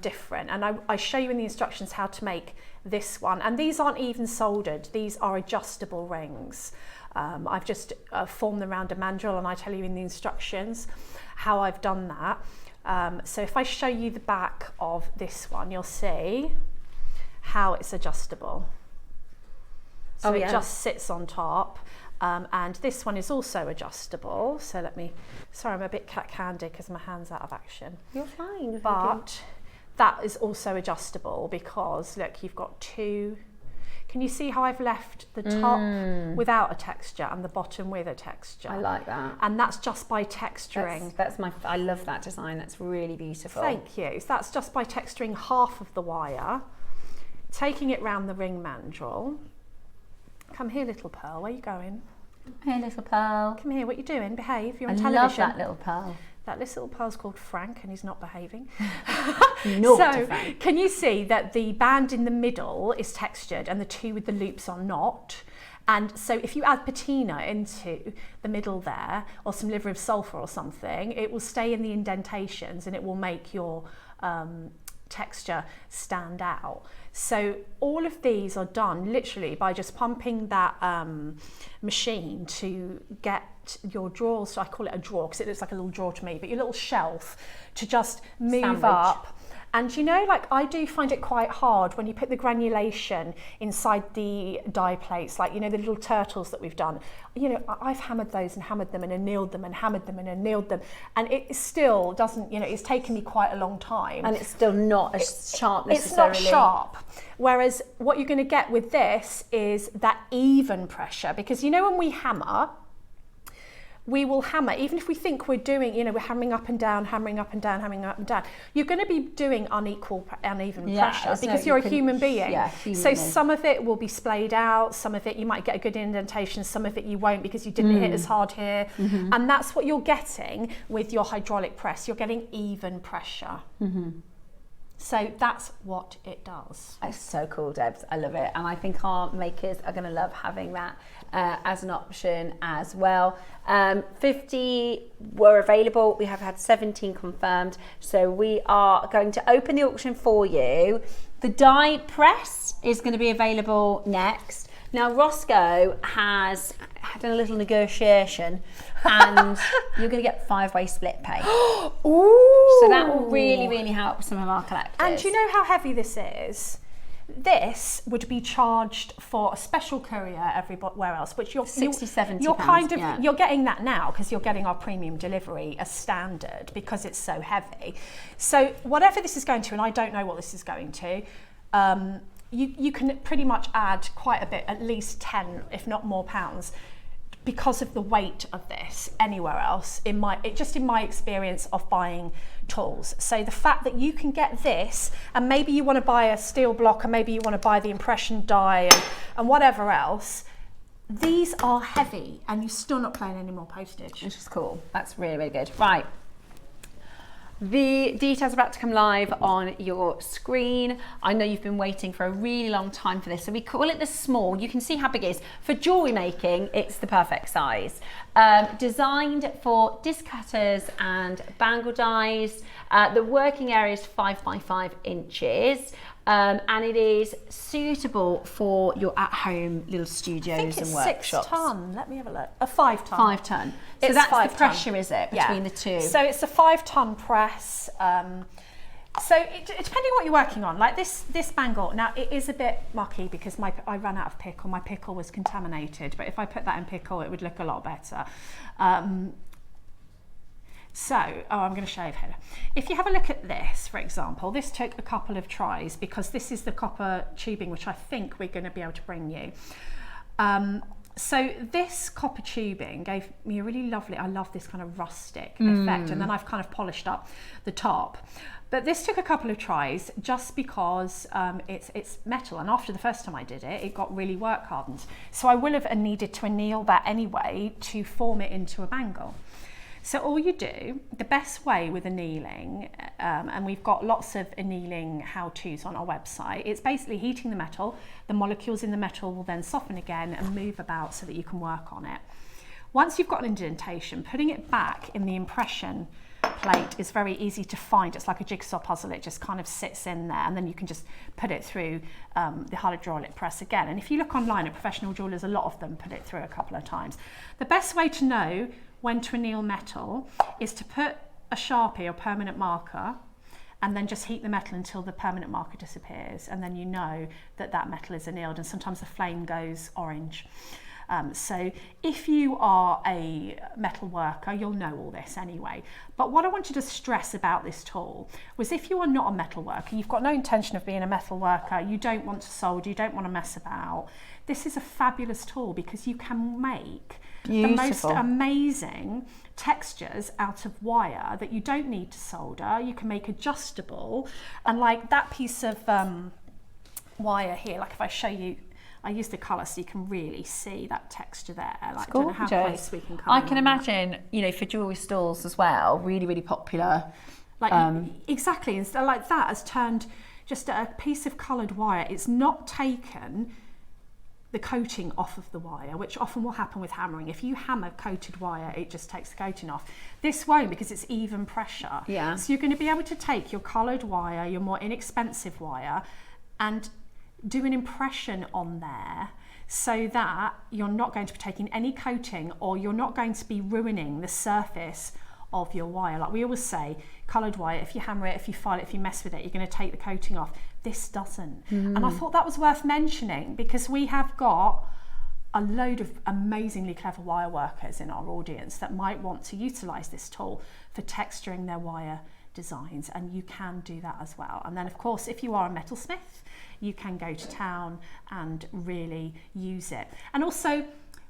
different. And I show you in the instructions how to make this one. And these aren't even soldered. These are adjustable rings. I've just formed them around a mandrel, and I tell you in the instructions how I've done that. So if I show you the back of this one, you'll see how it's adjustable. So it just sits on top. And this one is also adjustable. So sorry, I'm a bit cat-handed because my hand's out of action. You're fine. But that is also adjustable because, look, you've got two. Can you see how I've left the top without a texture and the bottom with a texture? I like that. And that's just by texturing. I love that design. That's really beautiful. Thank you. So that's just by texturing half of the wire, taking it round the ring mandrel. Come here, little pearl. Where are you going? Hey, little pearl. Come here. What are you doing? Behave. You're on I television. love that little pearl. That little pearl's called Frank, and he's not behaving. So, Frank. Can you see that the band in the middle is textured and the two with the loops are not? And so if you add patina into the middle there, or some liver of sulphur or something, it will stay in the indentations and it will make your texture stand out. So all of these are done literally by just pumping that machine to get your drawers, so I call it a drawer because it looks like a little drawer to me, but your little shelf to just move Sandwich. up. And you know, like, I do find it quite hard when you put the granulation inside the die plates, like, you know, the little turtles that we've done. You know, I've hammered those and hammered them and annealed them and hammered them and annealed them, and it still doesn't, you know, it's taken me quite a long time. And it's still not as sharp necessarily. It's not sharp. Whereas what you're going to get with this is that even pressure, because, you know, when we hammer, we will hammer, even if we think we're doing, you know, we're hammering up and down, hammering up and down, hammering up and down, you're going to be doing uneven pressure because you're a human being. Yeah, so some of it will be splayed out, some of it you might get a good indentation, some of it you won't because you didn't hit as hard here. And that's what you're getting with your hydraulic press. You're getting even pressure. So that's what it does. It's so cool, Debs. I love it. And I think our makers are going to love having that as an option as well. 50 were available. We have had 17 confirmed. So we are going to open the auction for you. The die press is going to be available next. Now, Roscoe has had a little negotiation and you're going to get 5-way split pay. Ooh. So that will really, really help some of our collectors. And do you know how heavy this is? This would be charged for a special courier everywhere else, which you're 60-70 you're kind of yeah. You're getting that now because you're getting our premium delivery as standard because it's so heavy. So whatever this is going to, and I don't know what this is going to, you can pretty much add quite a bit, at least 10, if not more pounds, because of the weight of this anywhere else in my experience of buying tools. So the fact that you can get this, and maybe you want to buy a steel block, and maybe you want to buy the impression die and whatever else, these are heavy and you're still not paying any more postage. Which is cool. That's really, really good. Right. The details are about to come live on your screen. I know you've been waiting for a really long time for this. So we call it the small. You can see how big it is. For jewellery making, it's the perfect size. Designed for disc cutters and bangle dies. The working area is 5 by 5 inches. And it is suitable for your at-home little studios and workshops. 6 ton. Let me have a look. A 5 ton. 5 ton. So It's that's 5 the ton. pressure, is it, between the two? So it's a 5 ton press. So depending on what you're working on, like this bangle, now it is a bit mucky because I ran out of pickle. My pickle was contaminated, but if I put that in pickle, it would look a lot better. I'm going to show you here. If you have a look at this, for example, this took a couple of tries because this is the copper tubing, which I think we're going to be able to bring you. So this copper tubing gave me a really lovely, I love this kind of rustic effect, and then I've kind of polished up the top. But this took a couple of tries just because it's metal, and after the first time I did it, it got really work hardened. So I will have needed to anneal that anyway to form it into a bangle. So all you do, the best way with annealing, and we've got lots of annealing how-tos on our website, it's basically heating the metal. The molecules in the metal will then soften again and move about so that you can work on it. Once you've got an indentation, putting it back in the impression plate is very easy to find. It's like a jigsaw puzzle. It just kind of sits in there, and then you can just put it through the hydraulic press again. And if you look online at professional jewelers, a lot of them put it through a couple of times. The best way to know when to anneal metal is to put a Sharpie or permanent marker and then just heat the metal until the permanent marker disappears, and then you know that that metal is annealed, and sometimes the flame goes orange. So if you are a metal worker, you'll know all this anyway. But what I wanted to stress about this tool was if you are not a metal worker, you've got no intention of being a metal worker, you don't want to solder, you don't want to mess about, this is a fabulous tool because you can make the most amazing textures out of wire that you don't need to solder. You can make adjustable, and like that piece of wire here, like if I show you, I use the colour so you can really see that texture there. Like, I don't know how close we can come. I can imagine, you know, for jewellery stalls as well, really, really popular. Like exactly, and so like that has turned just a piece of coloured wire. It's not taken the coating off of the wire, which often will happen with hammering. If you hammer coated wire, it just takes the coating off. This won't, because it's even pressure. Yeah. So you're going to be able to take your coloured wire, your more inexpensive wire, and do an impression on there so that you're not going to be taking any coating, or you're not going to be ruining the surface of your wire. Like we always say, coloured wire, if you hammer it, if you file it, if you mess with it, you're going to take the coating off. This doesn't. And I thought that was worth mentioning because we have got a load of amazingly clever wire workers in our audience that might want to utilise this tool for texturing their wire designs, and you can do that as well. And then of course, if you are a metalsmith, you can go to town and really use it. And also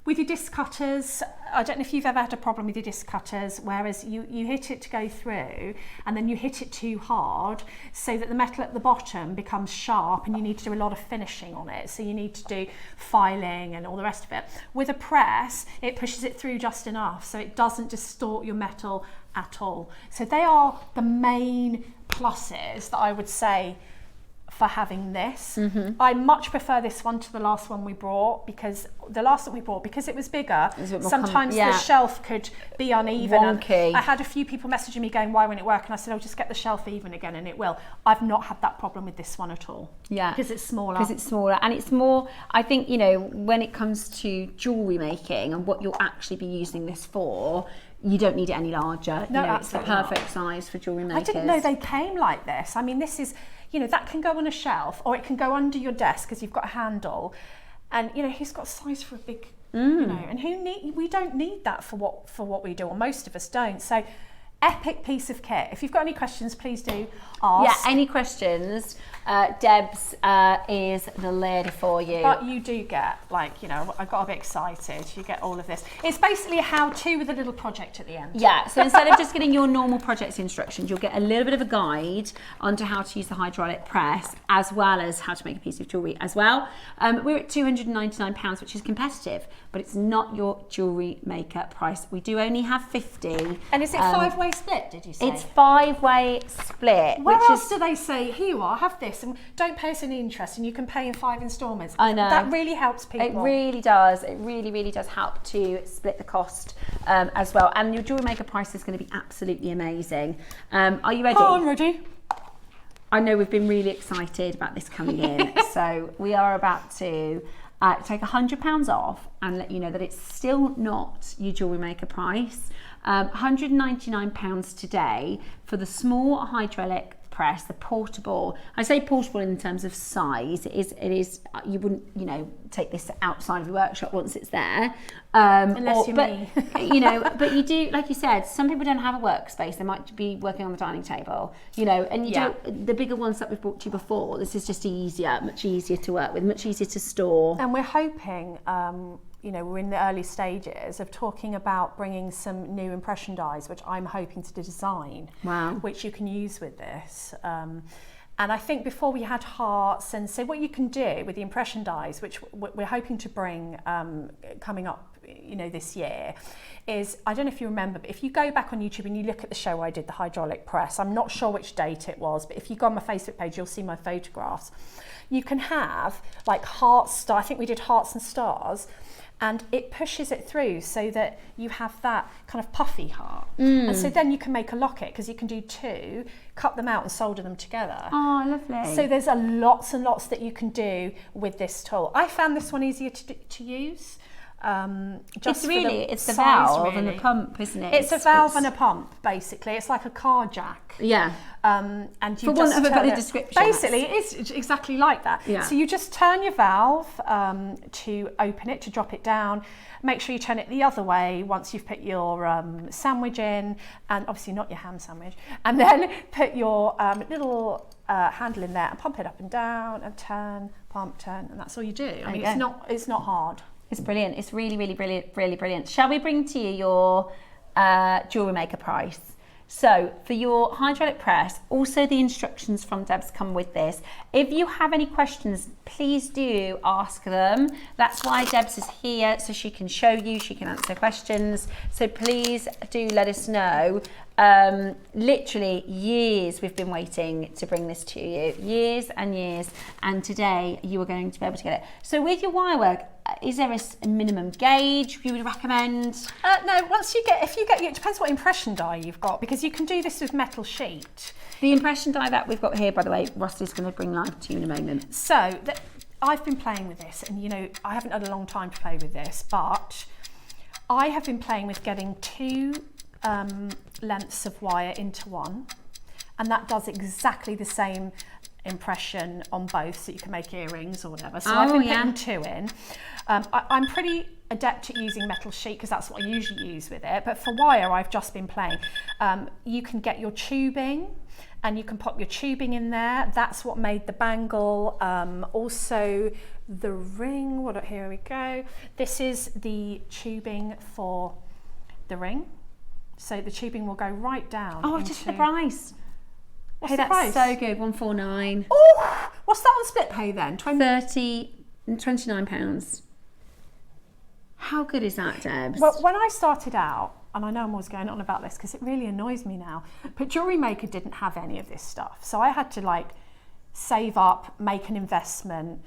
with your disc cutters, I don't know if you've ever had a problem with your disc cutters, whereas you hit it to go through and then you hit it too hard so that the metal at the bottom becomes sharp, and you need to do a lot of finishing on it. So you need to do filing and all the rest of it. With a press, it pushes it through just enough so it doesn't distort your metal at all. So they are the main pluses that I would say for having this. I much prefer this one to the last one we brought, because it was bigger, sometimes the shelf could be uneven. Wonky. I had a few people messaging me going, why won't it work? And I said, oh, just get the shelf even again and it will. I've not had that problem with this one at all. Yeah. Because it's smaller. And it's more, I think, you know, when it comes to jewellery making and what you'll actually be using this for, you don't need it any larger. No, you know, it's the perfect not. Size for jewellery makers. I didn't know they came like this. I mean, this is, you know, that can go on a shelf, or it can go under your desk because you've got a handle. And you know, who's got size for a big, you know, and we don't need that for what we do, or most of us don't. So epic piece of kit. If you've got any questions, please do ask. Yeah, any questions, Debs is the lady for you. But you do get, like, you know, I got a bit excited. You get all of this. It's basically a how-to with a little project at the end. Yeah, so instead of just getting your normal project instructions, you'll get a little bit of a guide onto how to use the hydraulic press, as well as how to make a piece of jewellery as well. We're at £299, which is competitive, but it's not your jewellery maker price. We do only have 50. And is it five-way split, did you say? It's 5-way split. Where else do they say, here you are, have this, and don't pay us any interest, and you can pay in 5 instalments? I know. That really helps people. It really does. It really, really does help to split the cost as well. And your jewellery maker price is going to be absolutely amazing. Are you ready? Oh, I'm ready. I know we've been really excited about this coming in. So we are about to take £100 off and let you know that it's still not your jewellery maker price. £199 today for the small hydraulic press, the portable. I say portable in terms of size. It is. You wouldn't, you know, take this outside of the workshop once it's there. Unless you're me. You know, but you do, like you said, some people don't have a workspace. They might be working on the dining table, you know, and you don't, the bigger ones that we've brought to you before, this is just easier, much easier to work with, much easier to store. And we're hoping, you know, we're in the early stages of talking about bringing some new impression dies, which I'm hoping to design. Wow. Which you can use with this. And I think before we had hearts, and so what you can do with the impression dies, which we're hoping to bring coming up this year, is, I don't know if you remember, but if you go back on YouTube and you look at the show where I did the hydraulic press, I'm not sure which date it was, but if you go on my Facebook page, you'll see my photographs. You can have like hearts, I think we did hearts and stars, and it pushes it through so that you have that kind of puffy heart. And so then you can make a locket, because you can do 2, cut them out and solder them together. Oh, lovely. So there's lots and lots that you can do with this tool. I found this one easier to use. It's the valve and the pump, isn't it? It's a valve and a pump, basically. It's like a car jack. Yeah. And you for want of a better description. Basically, it's exactly like that. Yeah. So you just turn your valve to open it, to drop it down. Make sure you turn it the other way once you've put your sandwich in, and obviously not your ham sandwich. And then put your little handle in there and pump it up and down and turn, pump, turn, and that's all you do. I mean, it's not hard. It's brilliant. It's really, really brilliant, really brilliant. Shall we bring to you your Jewellery Maker price? So for your hydraulic press, also the instructions from Debs come with this. If you have any questions, please do ask them. That's why Debs is here, so she can show you, she can answer questions. So please do let us know. Literally years we've been waiting to bring this to you, years and years, and today you are going to be able to get it. So with your wire work, is there a minimum gauge you would recommend? No, if you get, it depends what impression die you've got, because you can do this with metal sheet. The impression die that we've got here, by the way, Rusty's going to bring live to you in a moment. So I've been playing with this, and I haven't had a long time to play with this, but I have been playing with getting 2 lengths of wire into one, and that does exactly the same impression on both, so you can make earrings or whatever. So I've been putting 2 in. I'm pretty adept at using metal sheet, because that's what I usually use with it, but for wire I've just been playing. You can get your tubing, and you can pop your tubing in there. That's what made the bangle. Also the ring, here we go. This is the tubing for the ring. So the tubing will go right down. Oh, just the price. What's the price? So good, £149. Oh, what's that on split pay then? £29. How good is that, Debs? Well, when I started out, and I know I'm always going on about this because it really annoys me now, but Jewellery Maker didn't have any of this stuff. So I had to save up, make an investment.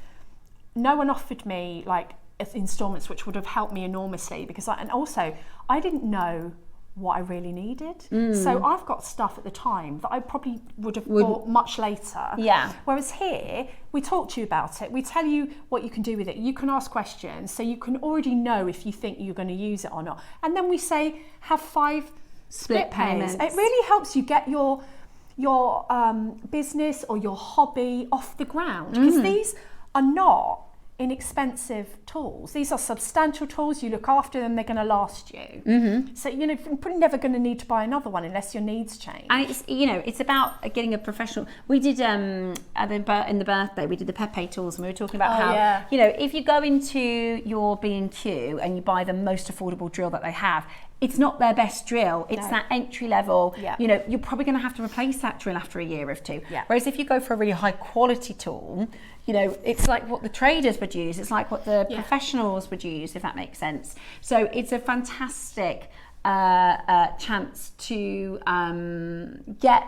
No one offered me installments, which would have helped me enormously, because I didn't know what I really needed. So I've got stuff at the time that I probably would have bought much later. Yeah. Whereas here, we talk to you about it. We tell you what you can do with it. You can ask questions, so you can already know if you think you're going to use it or not. And then we say, have 5 split payments. It really helps you get your business or your hobby off the ground, because these are not inexpensive tools. These are substantial tools. You look after them, they're going to last you. So you're probably never going to need to buy another one unless your needs change. And it's about getting a professional. We did in the birthday, we did the Pepe tools, and we were talking about how if you go into your B&Q and you buy the most affordable drill that they have, it's not their best drill. It's that entry level. Yeah. You're probably going to have to replace that drill after a year or 2. Yeah. Whereas if you go for a really high quality tool, it's like what the traders would use. It's like what the professionals would use, if that makes sense. So it's a fantastic chance to get,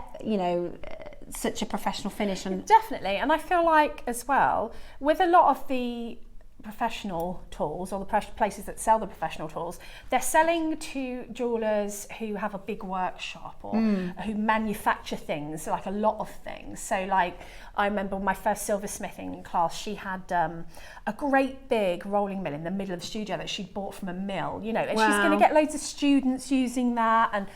such a professional finish. And definitely. And I feel like as well, with a lot of the professional tools, or the places that sell the professional tools, they're selling to jewelers who have a big workshop, or who manufacture things, like a lot of things. So I remember my first silversmithing class, she had a great big rolling mill in the middle of the studio that she'd bought from a mill, and she's going to get loads of students using that.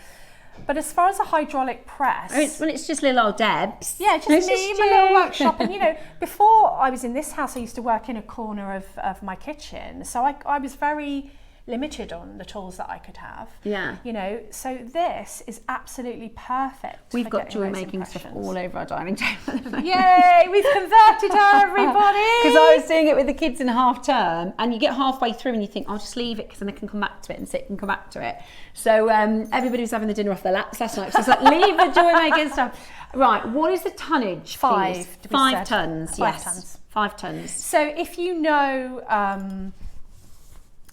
But as far as a hydraulic press, it's just little old Debs. Yeah, just me, my little workshop. And before I was in this house, I used to work in a corner of my kitchen, so I was very limited on the tools that I could have. Yeah. So this is absolutely perfect. We've got jewellery making stuff all over our dining table. Yay, we've converted her, everybody. Because I was doing it with the kids in half term, and you get halfway through and you think, I'll just leave it because then I can come back to it, and sit and come back to it. So everybody was having the dinner off their laps last night. So it's leave the jewellery making stuff. Right, what is the tonnage? 5. 5 tons. 5 tons. 5 tons. So if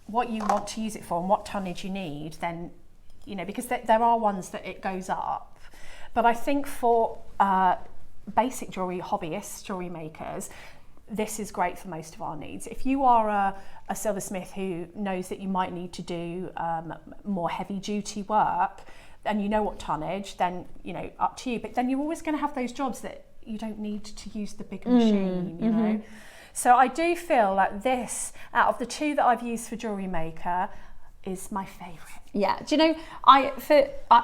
what you want to use it for and what tonnage you need, then, you know, because there are ones that it goes up. But I think for basic jewellery hobbyists, jewellery makers, this is great for most of our needs. If you are a silversmith who knows that you might need to do more heavy duty work and you know what tonnage, then, you know, up to you. But then you're always going to have those jobs that you don't need to use the bigger machine, you know. So I do feel like this, out of the two that I've used for JewelleryMaker, is my favourite. Yeah, do you know, I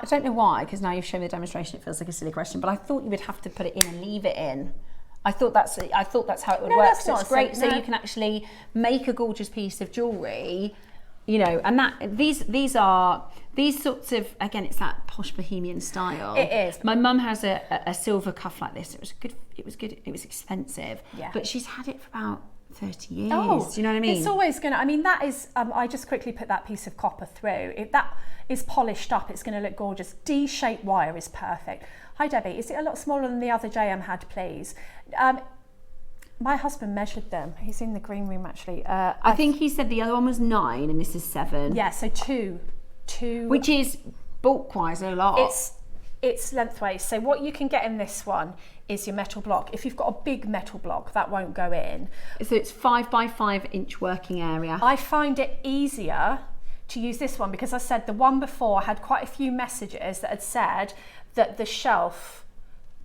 don't know why, because now you've shown me the demonstration, it feels like a silly question, but I thought you would have to put it in and leave it in. I thought that's how it would work. So it's great, so you can actually make a gorgeous piece of jewellery, you know, and that these sorts of, again, it's that posh bohemian style. It is. My mum has a silver cuff like this. It was good. It was expensive, but she's had it for about 30 years. Do you know what I mean? It's always going to, I mean, that is, I just quickly put that piece of copper through. If that is polished up, it's going to look gorgeous. D-shaped wire is perfect. Hi Debbie, is it a lot smaller than the other JM had, please? My husband measured them. He's in the green room actually. I think he said the other one was 9 and this is 7. Yeah, so two. Which is bulk-wise a lot. It's lengthways. So what you can get in this one is your metal block. If you've got a big metal block, that won't go in. So it's 5 by 5 inch working area. I find it easier to use this one because I said the one before had quite a few messages that had said that the shelf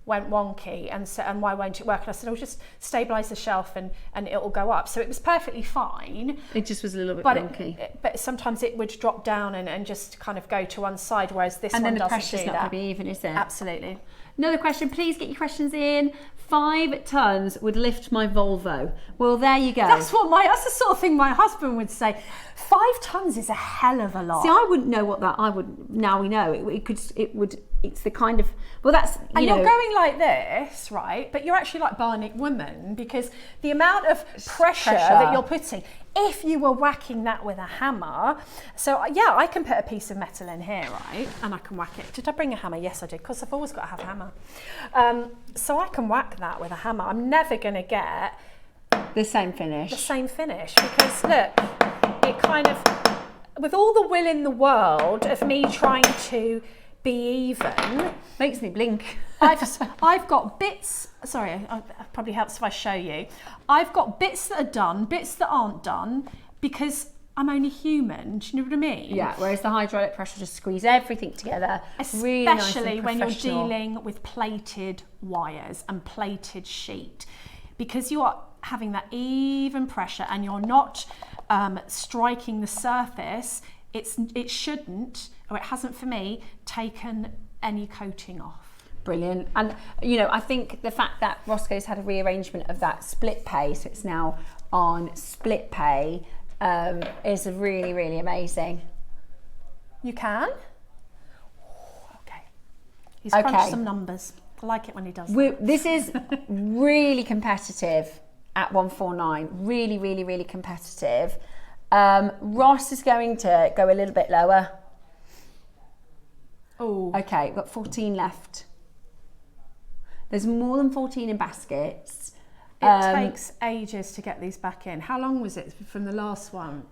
went wonky and why won't it work? And I said, I'll just stabilise the shelf and it will go up. So it was perfectly fine. It just was a little bit wonky. But sometimes it would drop down and just kind of go to one side, whereas this one doesn't do that. And then the pressure's not going to be even, is it? Absolutely. Another question, please get your questions in. 5 tons would lift my Volvo. Well, there you go. That's the sort of thing my husband would say. 5 tons is a hell of a lot. See, I wouldn't know what that, now we know. It's the kind of, well, that's, you know. You're going like this, right? But you're actually like Bionic Woman because the amount of pressure that you're putting, if you were whacking that with a hammer, so yeah, I can put a piece of metal in here, right? And I can whack it. Did I bring a hammer? Yes, I did, because I've always got to have a hammer. So I can whack that with a hammer. I'm never going to get the same finish. Because look, it kind of, with all the will in the world of me trying to be even, makes me blink. I've got bits, sorry, it probably helps if I show you. I've got bits that are done, bits that aren't done, because I'm only human, do you know what I mean? Yeah, whereas the hydraulic pressure just squeeze everything together. Especially really nice and when you're dealing with plated wires and plated sheet. Because you are having that even pressure and you're not striking the surface, it shouldn't, or it hasn't for me, taken any coating off. Brilliant. And, you know, I think the fact that Roscoe's had a rearrangement of that split pay, so it's now on split pay, is really, really amazing. You can? Okay. He's crunched some numbers. I like it when he does that. This is really competitive at 149. Really, really, really competitive. Ross is going to go a little bit lower. Oh. Okay, we've got 14 left. There's more than 14 in baskets. It takes ages to get these back in. How long was it from the last one?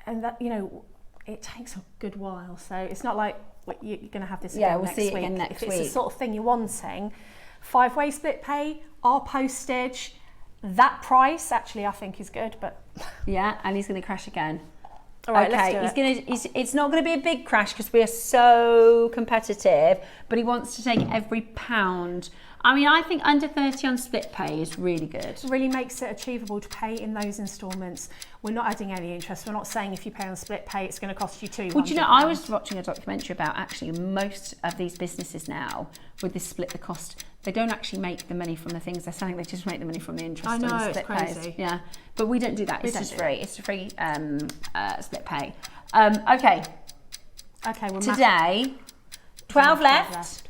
And that, you know, it takes a good while. So it's not like you're going to have this again next week. Yeah, we'll see it again next week. If it's the sort of thing you're wanting, 5-way split pay, our postage, that price actually I think is good, but yeah, and he's going to crash again. All right, okay, let's do it. It's not going to be a big crash because we are so competitive, but he wants to take every pound. I mean, I think under 30 on split pay is really good. It really makes it achievable to pay in those instalments. We're not adding any interest. We're not saying if you pay on split pay, it's going to cost you £200. Well, do you know, I was watching a documentary about actually most of these businesses now with this split the cost, they don't actually make the money from the things they're selling. They just make the money from the interest. I know, on the it's split crazy. Pays. Yeah, but we don't do that. It's just free. It's a free split pay. Okay. Okay. Well, today, 12 left.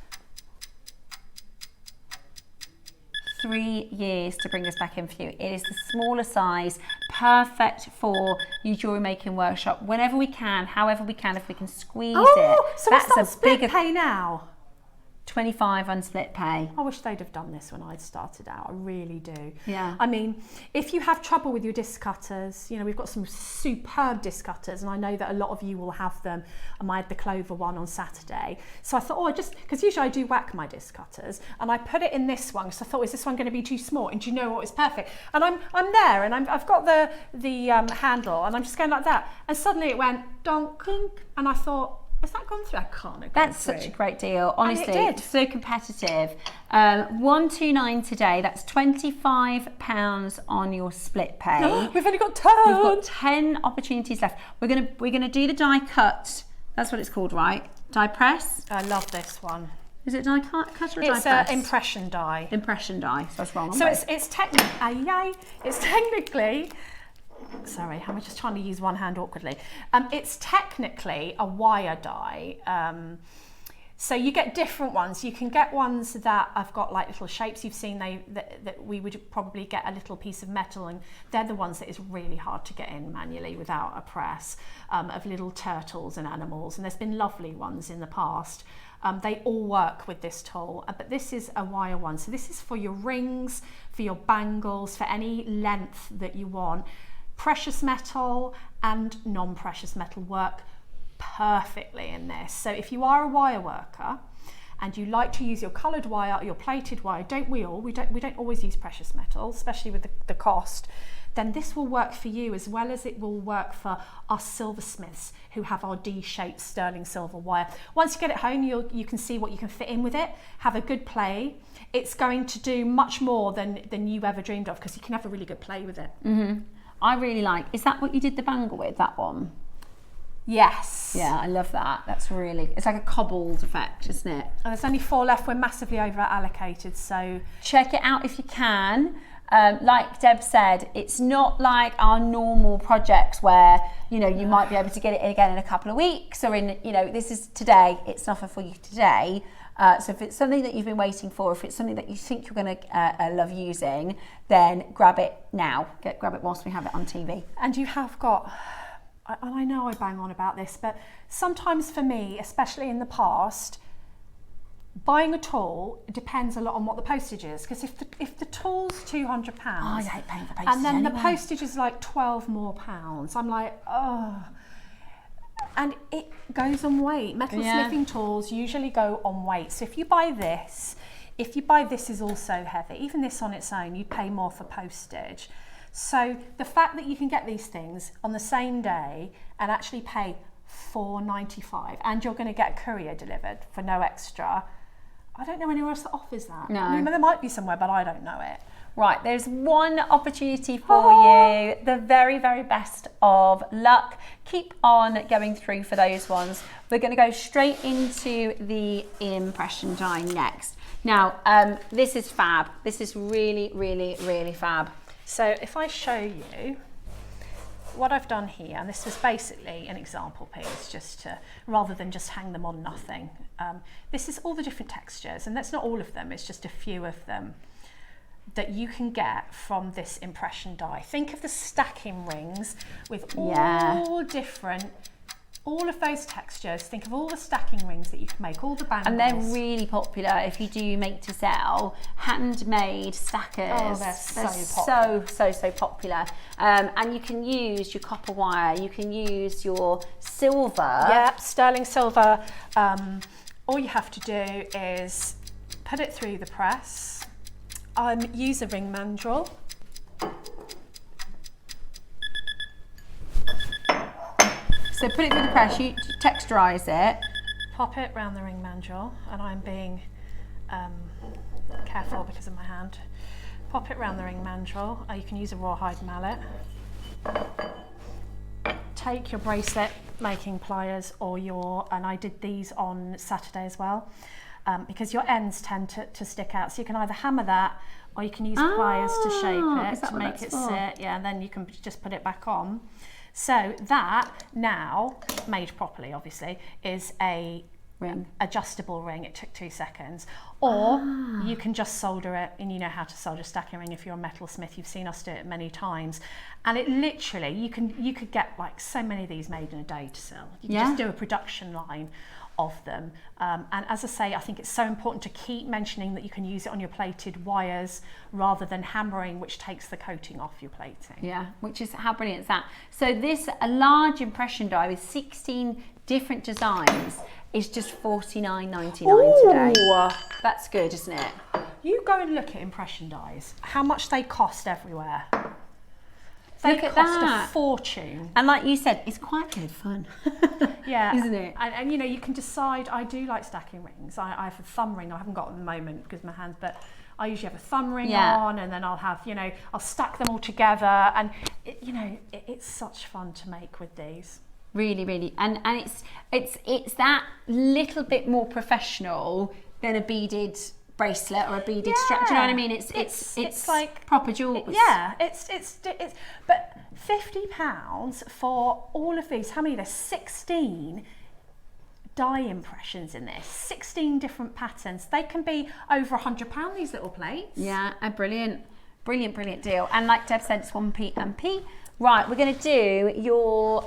3 years to bring this back in for you. It is the smaller size, perfect for your jewellery making workshop. Whenever we can, however we can, if we can squeeze it. So that's a split pay now. 25 on split pay. I wish they'd have done this when I started out. I really do. Yeah. I mean, if you have trouble with your disc cutters, you know, we've got some superb disc cutters, and I know that a lot of you will have them. I had the Clover one on Saturday. So I thought, because usually I do whack my disc cutters, and I put it in this one, so I thought, is this one going to be too small? And do you know what? It's perfect. And I'm there, and I've got the handle, and I'm just going like that. And suddenly it went donk, and I thought, has that gone through? I can't have gone That's through. such a great deal. Honestly, And it did. so competitive. 129 today. That's £25 on your split pay. We've only got 10. We've got 10 opportunities left. We're gonna do the die cut. That's what it's called, right? Die press. I love this one. Is it die cut or die It's press? impression die. Impression die. So that's wrong. So it's technically. Sorry, I'm just trying to use one hand awkwardly. It's technically a wire die. So you get different ones. You can get ones that have got like little shapes. You've seen that we would probably get a little piece of metal, and they're the ones that is really hard to get in manually without a press, of little turtles and animals. And there's been lovely ones in the past. They all work with this tool, but this is a wire one. So this is for your rings, for your bangles, for any length that you want. Precious metal and non-precious metal work perfectly in this. So if you are a wire worker and you like to use your coloured wire or your plated wire, don't we all? We don't always use precious metal, especially with the cost. Then this will work for you, as well as it will work for our silversmiths who have our D-shaped sterling silver wire. Once you get it home, you can see what you can fit in with it. Have a good play. It's going to do much more than you ever dreamed of, because you can have a really good play with it. Mm-hmm. I really like. Is that what you did the bangle with? That one? Yes. Yeah, I love that. That's really. It's like a cobbled effect, isn't it? And there's only 4 left. We're massively over allocated, so check it out if you can. Like Deb said, it's not like our normal projects where, you know, you might be able to get it in again in a couple of weeks, or in, you know, this is today, it's an offer for you today. So if it's something that you've been waiting for, if it's something that you think you're going to love using, then grab it now. Grab it whilst we have it on TV. And you have got, and I know I bang on about this, but sometimes for me, especially in the past, buying a tool depends a lot on what the postage is, because if the tool's £200, I hate paying for postage, and then anyway. the postage is like £12 more, I'm like, oh. And it goes on weight. Metalsmithing tools usually go on weight. So if you buy this is also heavy, even this on its own, you pay more for postage. So the fact that you can get these things on the same day and actually pay $4.95, and you're going to get a courier delivered for no extra, I don't know anywhere else that offers that. No. I mean, there might be somewhere, but I don't know it. Right, there's one opportunity for you. The very, very best of luck. Keep on going through for those ones. We're going to go straight into the impression die next. Now, this is fab. This is really, really, really fab. So if I show you what I've done here, and this was basically an example piece, just to, rather than just hang them on nothing. This is all the different textures, and that's not all of them, it's just a few of them that you can get from this impression die. Think of the stacking rings with all different, all of those textures. Think of all the stacking rings that you can make, all the bangles. And they're really popular if you do make to sell, handmade stackers. Oh, they're so popular. And you can use your copper wire, you can use your silver. Yeah, sterling silver. All you have to do is put it through the press. Use a ring mandrel. So put it through the press, you texturise it. Pop it round the ring mandrel, and I'm being careful because of my hand. Pop it round the ring mandrel. You can use a rawhide mallet. Take your bracelet making pliers or and I did these on Saturday as well, because your ends tend to stick out. So you can either hammer that, or you can use pliers to shape it, to make it sit. Yeah, and then you can just put it back on. So that now, made properly obviously, is a adjustable ring. It took 2 seconds. Or you can just solder it, and you know how to solder a stacking ring if you're a metalsmith. You've seen us do it many times. And it literally, you could get like so many of these made in a day to sell. You can just do a production line of them. And as I say, I think it's so important to keep mentioning that you can use it on your plated wires rather than hammering, which takes the coating off your plating. Yeah, which is, how brilliant is that? So this, a large impression die with 16 different designs is just $49.99 today. That's good, isn't it? You go and look at impression dies, how much they cost everywhere. They Look at cost that. a fortune. And like you said, it's quite good fun. Yeah, isn't it? And you know, you can decide. I do like stacking rings. I have a thumb ring. I haven't got at the moment because of my hands, but I usually have a thumb ring on, and then I'll have, you know, I'll stack them all together, and it's such fun to make with these. Really, really, and it's that little bit more professional than a beaded bracelet or a beaded strap. Do you know what I mean? It's like proper jewels. It's but £50 for all of these. How many? There's 16 die impressions in this. 16 different patterns. They can be over £100. These little plates. Yeah, a brilliant deal. And like Deb said, it's 1p and p. Right, we're going to do your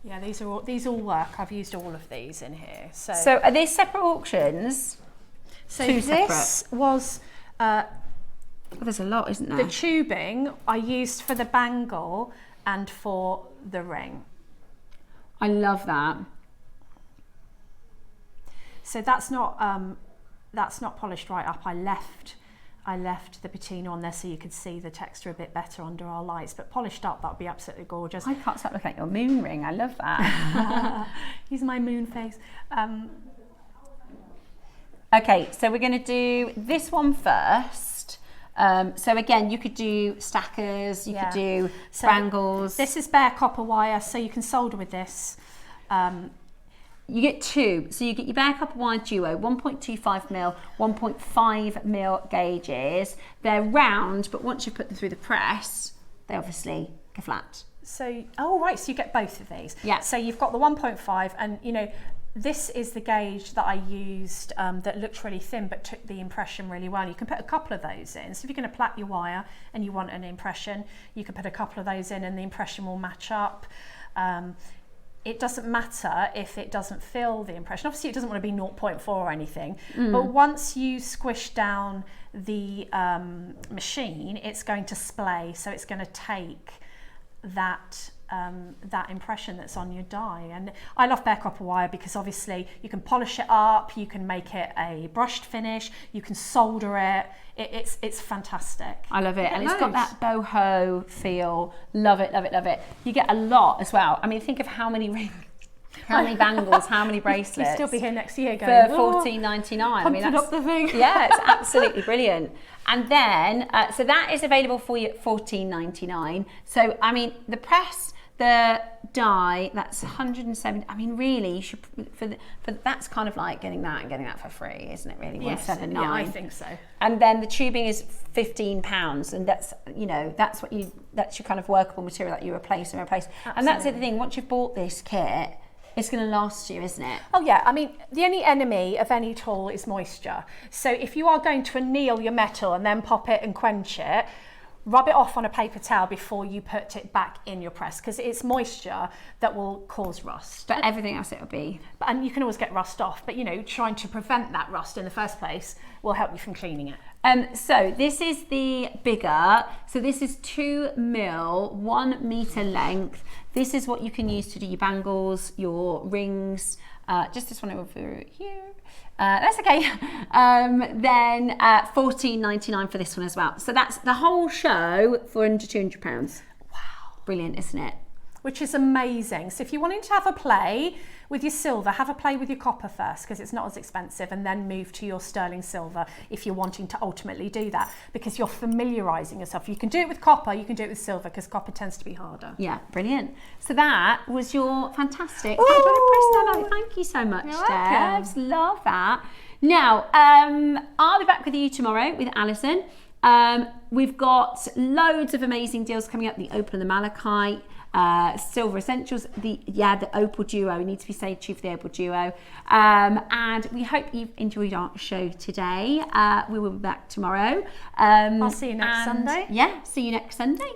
Yeah, these all work. I've used all of these in here. So are these separate auctions? So Two this was there's a lot, isn't there? the tubing I used for the bangle and for the ring. I love that. So that's not polished right up. I left the patina on there so you could see the texture a bit better under our lights, but polished up, that would be absolutely gorgeous. I can't stop looking at your moon ring. I love that. Use my moon face. Okay, so we're going to do this one first. So again, you could do stackers, you could do bangles. This is bare copper wire, so you can solder with this. You get two. So you get your bare copper wire duo, 1.25mm, 1.5mm gauges. They're round, but once you put them through the press, they obviously go flat. So, so you get both of these. Yeah. So you've got the 1.5, and you know, this is the gauge that I used that looked really thin but took the impression really well. You can put a couple of those in. So if you're going to plait your wire and you want an impression, you can put a couple of those in and the impression will match up. It doesn't matter if it doesn't fill the impression. Obviously it doesn't want to be 0.4 or anything, but once you squish down the machine, it's going to splay, so it's going to take that impression that's on your die. And I love bare copper wire because obviously you can polish it up, you can make it a brushed finish, you can solder it. It's fantastic. I love it, and it's got that boho feel. Love it, love it, love it. You get a lot as well. I mean, think of how many rings, how many bangles, how many bracelets. You'll still be here next year going, for $14.99. I mean, that's up the thing. Yeah, it's absolutely brilliant. And then, so that is available for you at $14.99. So, I mean, the press, the die, that's 170. I mean, really, you should for that's kind of like getting that for free, isn't it? Really, Yes, 179. yeah, I think so. And then the tubing is £15, and that's, you know, that's your kind of workable material that you replace. Absolutely. And that's the thing. Once you've bought this kit, it's going to last you, isn't it? Oh yeah, I mean, the only enemy of any tool is moisture. So if you are going to anneal your metal and then pop it and quench it, rub it off on a paper towel before you put it back in your press, because it's moisture that will cause rust. But everything else it'll be. And you can always get rust off, but you know, trying to prevent that rust in the first place will help you from cleaning it. So this is the bigger, so this is 2mm, 1 meter length. This is what you can use to do your bangles, your rings, just this one over here. That's okay. Then $14.99 for this one as well. So that's the whole show for under £200. Wow. Brilliant, isn't it? Which is amazing. So if you're wanting to have a play with your silver, have a play with your copper first, because it's not as expensive, and then move to your sterling silver if you're wanting to ultimately do that, because you're familiarising yourself. You can do it with copper, you can do it with silver, because copper tends to be harder. Yeah, brilliant. So that was your fantastic. Thank you so much, Debs. Love that. Now, I'll be back with you tomorrow with Alison. We've got loads of amazing deals coming up. The opal and the malachite. Silver essentials, the opal duo. We need to be stayed true for the opal duo, and we hope you've enjoyed our show today. We will be back tomorrow. I'll see you next Sunday. Yeah, see you next Sunday.